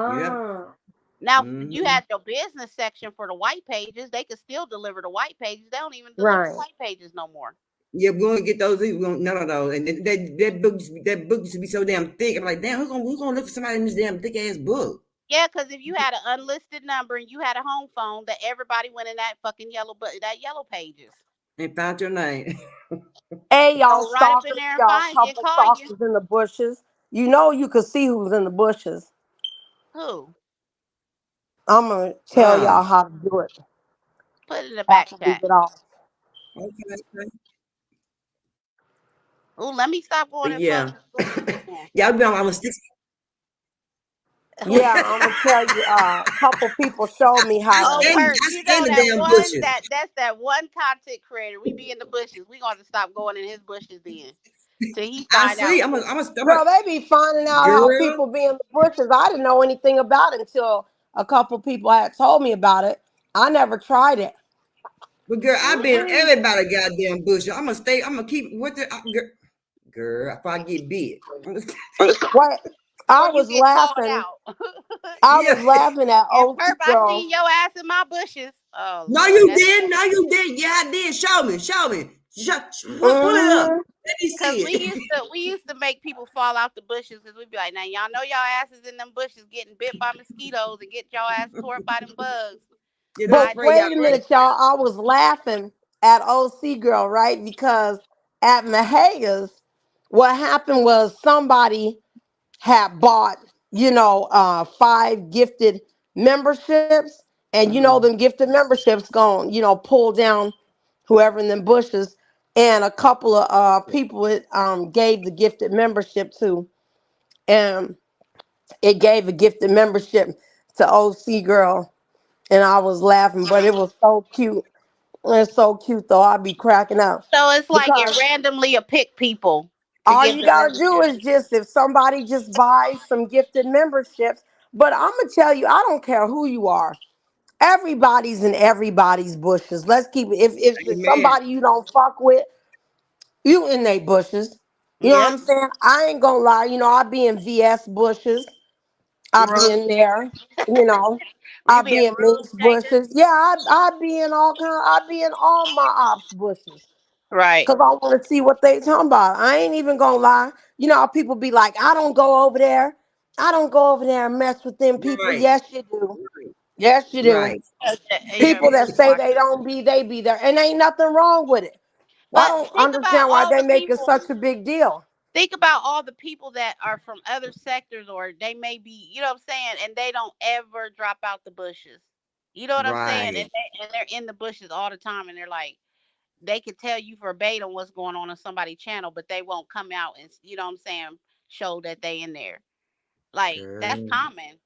B: Yep.
F: Ah,
D: Now you
B: Hmm.
D: had your business section for the white pages. They could still deliver the white pages. They don't even deliver the
F: right.
D: white pages no more.
B: Yeah, we gonna get those. We won't, none of those. And that book used to be so damn thick. I'm like, damn, who's gonna look for somebody in this damn thick ass book?
D: Yeah, because if you had an unlisted number and you had a home phone, that everybody went in that fucking yellow book, that yellow pages.
B: And found your name.
F: Hey, y'all
D: Go right up in
F: stalkers,
D: there and
F: y'all
D: find you and
F: couple
D: call you.
F: stalkers in the bushes. You know you could see who's in the bushes.
D: Who?
F: I'm gonna tell y'all
B: Ah,
F: how to do it
D: Put it in the back
F: after we
D: chat.
F: get off.
B: okay.
D: Oh, let me stop going
B: But
D: in
B: yeah,
D: public bushes then.
B: y'all be on. I'm a stick.
F: Yeah, I'm gonna tell you. A couple people showed me how
D: Oh,
F: to.
D: Perk,
B: I
D: you
B: stay
D: know
B: in the
D: that
B: damn
D: one
B: bushes.
D: that's that one content creator. We be in the bushes. We gonna stop going in his bushes then till he
B: I
D: find
B: see.
D: out
B: I'm a,
D: who.
B: I'm a, I'm a
F: Girl, they be finding out how
B: girl.
F: people be in the bushes. I didn't know anything about it until a couple people had told me about it. I never tried it.
B: But girl, I be in
D: Mm-mm.
B: everybody goddamn bush. I'm gonna stay. I'm gonna keep with it. Girl, if I get bit.
F: What?
D: Or
F: I
D: you
F: was
D: get called
F: laughing.
D: out.
F: I
B: Yeah.
F: was laughing at
D: And
F: OC
D: Perp, I
F: girl.
D: seen your ass in my bushes. Oh
B: No,
D: Lord,
B: you
D: that's
B: didn't. No, you didn't. Yeah, I did. Show me. Show me. Pull it up.
F: Hmm.
B: Let me
D: because
B: see it.
D: we used to make people fall out the bushes because we'd be like, now y'all know y'all asses in them bushes getting bit by mosquitoes and get y'all ass tore up by them bugs.
B: Yeah, they
F: But
D: Hide
B: spray
D: your
B: y'all
F: wait a
B: right.
F: minute, y'all. I was laughing at OC girl, right? Because at Mahega's, what happened was somebody had bought, 5 gifted memberships, and
B: Mm-hmm.
F: them gifted memberships going, pull down whoever in them bushes, and a couple of people it gave the gifted membership to, and it gave a gifted membership to OC girl, and I was laughing, but it was so cute. It's so cute though. I'd be cracking up
D: So it's like it
F: because
D: randomly a pick people to
F: all
D: give
F: you
D: the
F: gotta do
D: membership.
F: is just if somebody just buys some gifted memberships. But I'm gonna tell you, I don't care who you are. Everybody's in everybody's bushes. Let's keep it. If it's
B: Amen.
F: somebody you don't fuck with, you in they bushes. You know what
D: Yep.
F: I'm saying? I ain't gonna lie. I be in VS bushes. I be
D: Right.
F: in there. You know,
D: We
F: I
D: be
F: be
D: in
F: in
D: room
F: Minx
D: shakers.
F: bushes. Yeah, I be in all kind. I be in all my ops bushes.
D: Right.
F: Cause I want to see what they talking about. I ain't even gonna lie. You know how people be like, I don't go over there. I don't go over there and mess with them people.
B: Right.
F: Yes, you do. Yes, you do.
B: Right.
D: Yeah,
F: People that say
D: watch
F: they
D: it.
F: don't be, they be there. And ain't nothing wrong with it. Well, I
D: But
F: don't understand why they make it such a big deal.
D: think about all the people that are from other sectors, or they may be, you know what I'm saying, and they don't ever drop out the bushes. You know what I'm saying?
B: Right.
D: And they're in the bushes all the time, and they're like, they can tell you verbatim what's going on somebody's channel, but they won't come out and, you know what I'm saying, show that they in there. Like that's
B: Girl.
D: common.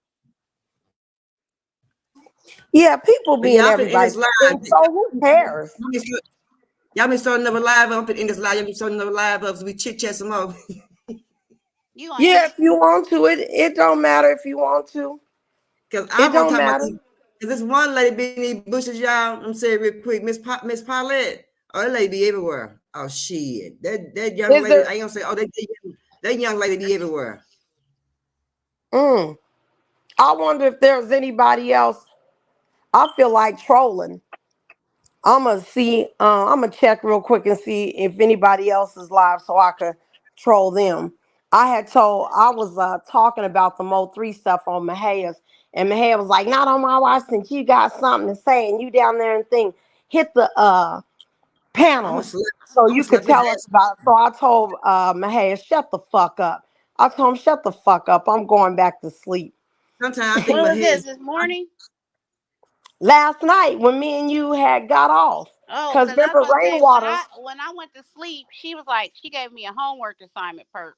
F: Yeah, people
B: But
F: be in
B: y'all been in
F: everybody.
B: this live.
F: And so who cares?
B: Y'all been starting another live up in this live. Y'all been starting another live up so we chit chat some more.
D: You gonna
F: Yeah,
D: hit
F: if you want to, it don't matter if you want to.
B: Cause I
F: It
B: want to
F: don't
B: talk about
F: matter.
B: these. Cause this one lady be in these bushes, y'all. I'm saying real quick, Miss Paulette. Oh, that lady be everywhere. Oh shit, that young
F: Is
B: lady.
F: there?
B: I ain't gonna say. Oh, that young lady be everywhere.
F: Mm, I wonder if there's anybody else. I feel like trolling. I'm gonna see. I'm gonna check real quick and see if anybody else is live, so I could troll them. I was talking about the Mo3 stuff on Mahia's, and Mahia was like, "Not on my watch, since you got something to say, and you down there and think hit the
B: I'm
F: panel so
B: gonna
F: you could
B: slap his
F: tell us
B: ass.
F: about it." So I told Mahia, "Shut the fuck up." I told him, "Shut the fuck up. I'm going back to sleep."
B: Sometimes I think
D: When
B: my
D: was
B: head
D: this?
B: is.
D: This morning?
F: Last night when me and you had got off,
D: Oh,
F: because
D: because I was
F: remember
D: about to say
F: Rainwater.
D: when I went to sleep, she was like, she gave me a homework assignment perk.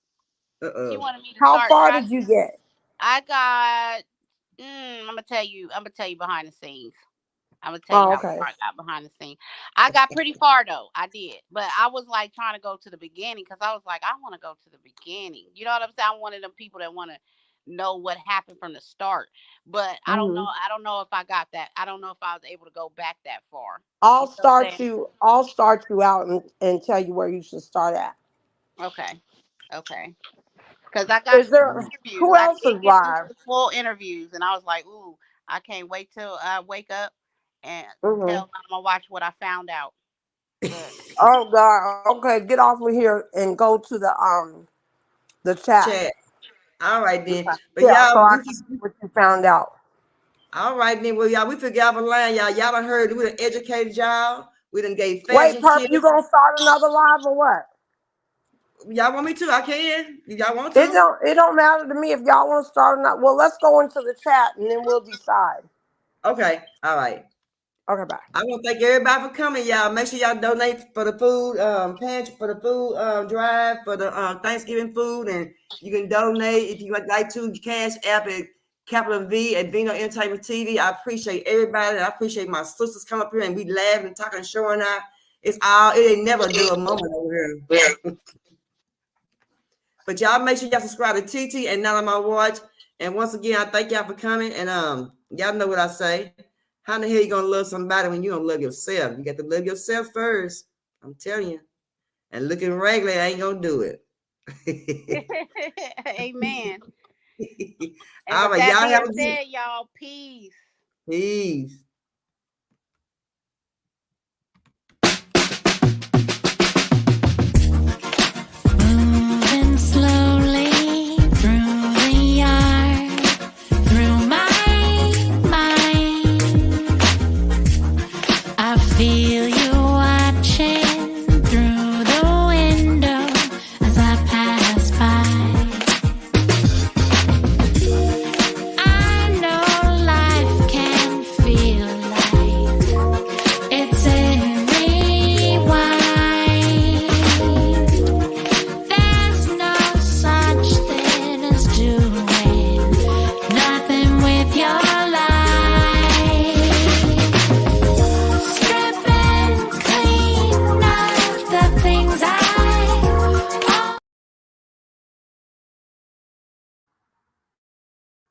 D: She
B: Uh-oh.
D: wanted me to
F: How
D: start
F: far
D: trying.
F: did you get?
D: I got. I'm gonna tell you. I'm gonna tell you behind the scenes. I'm gonna tell you
F: Oh,
D: how
F: okay.
D: far I got behind the scenes. I got pretty far though. I did, but I was like trying to go to the beginning because I was like, I want to go to the beginning. You know what I'm saying? I'm one of them people that want to know what happened from the start. But I don't know.
F: Hmm.
D: I don't know if I got that. I don't know if I was able to go back that far. You
F: I'll
D: know what I'm
F: start
D: saying?
F: you. I'll start you out and tell you where you should start at.
D: Okay. Okay. Because I got
F: Is
D: some
F: there
D: interviews.
F: who
D: I
F: else is
D: did get through
F: live?
D: some full interviews, and I was like, ooh, I can't wait till I wake up and
F: Hmm.
D: tell I'm gonna watch what I found out. But
F: Oh God. Okay, get off of here and go to the chat.
B: Chat. All right then.
F: Okay.
B: But
F: Yeah, so
B: y'all,
F: I can see what you found out.
B: all right then. Well, y'all, we forgot our line, y'all. Y'all done heard we done educated y'all. We done gave
F: Wait,
B: fashion
F: Perp,
B: tips.
F: you gonna start another live or what?
B: Y'all want me to? I can. Y'all want
F: It
B: to?
F: don't matter to me if y'all want to start or not. Well, let's go into the chat and then we'll decide.
B: Okay. All right.
F: Okay, bye.
B: I want to thank everybody for coming, y'all. Make sure y'all donate for the food pantry, for the food drive, for the Thanksgiving food, and you can donate if you would like to. Cash App at Capital V at Vino Entertainment TV. I appreciate everybody. I appreciate my sisters come up here and we laughing and talking, showing out. It ain't never a dull moment over here. But y'all make sure y'all subscribe to TT and Not On My Watch. And once again, I thank y'all for coming. And y'all know what I say. How the hell you gonna love somebody when you don't love yourself? You got to love yourself first. I'm telling you. And looking regular ain't gonna do it.
D: amen. And
B: All
D: with
B: right,
D: that
B: y'all have
D: being
B: a good
D: said, y'all, peace.
B: peace.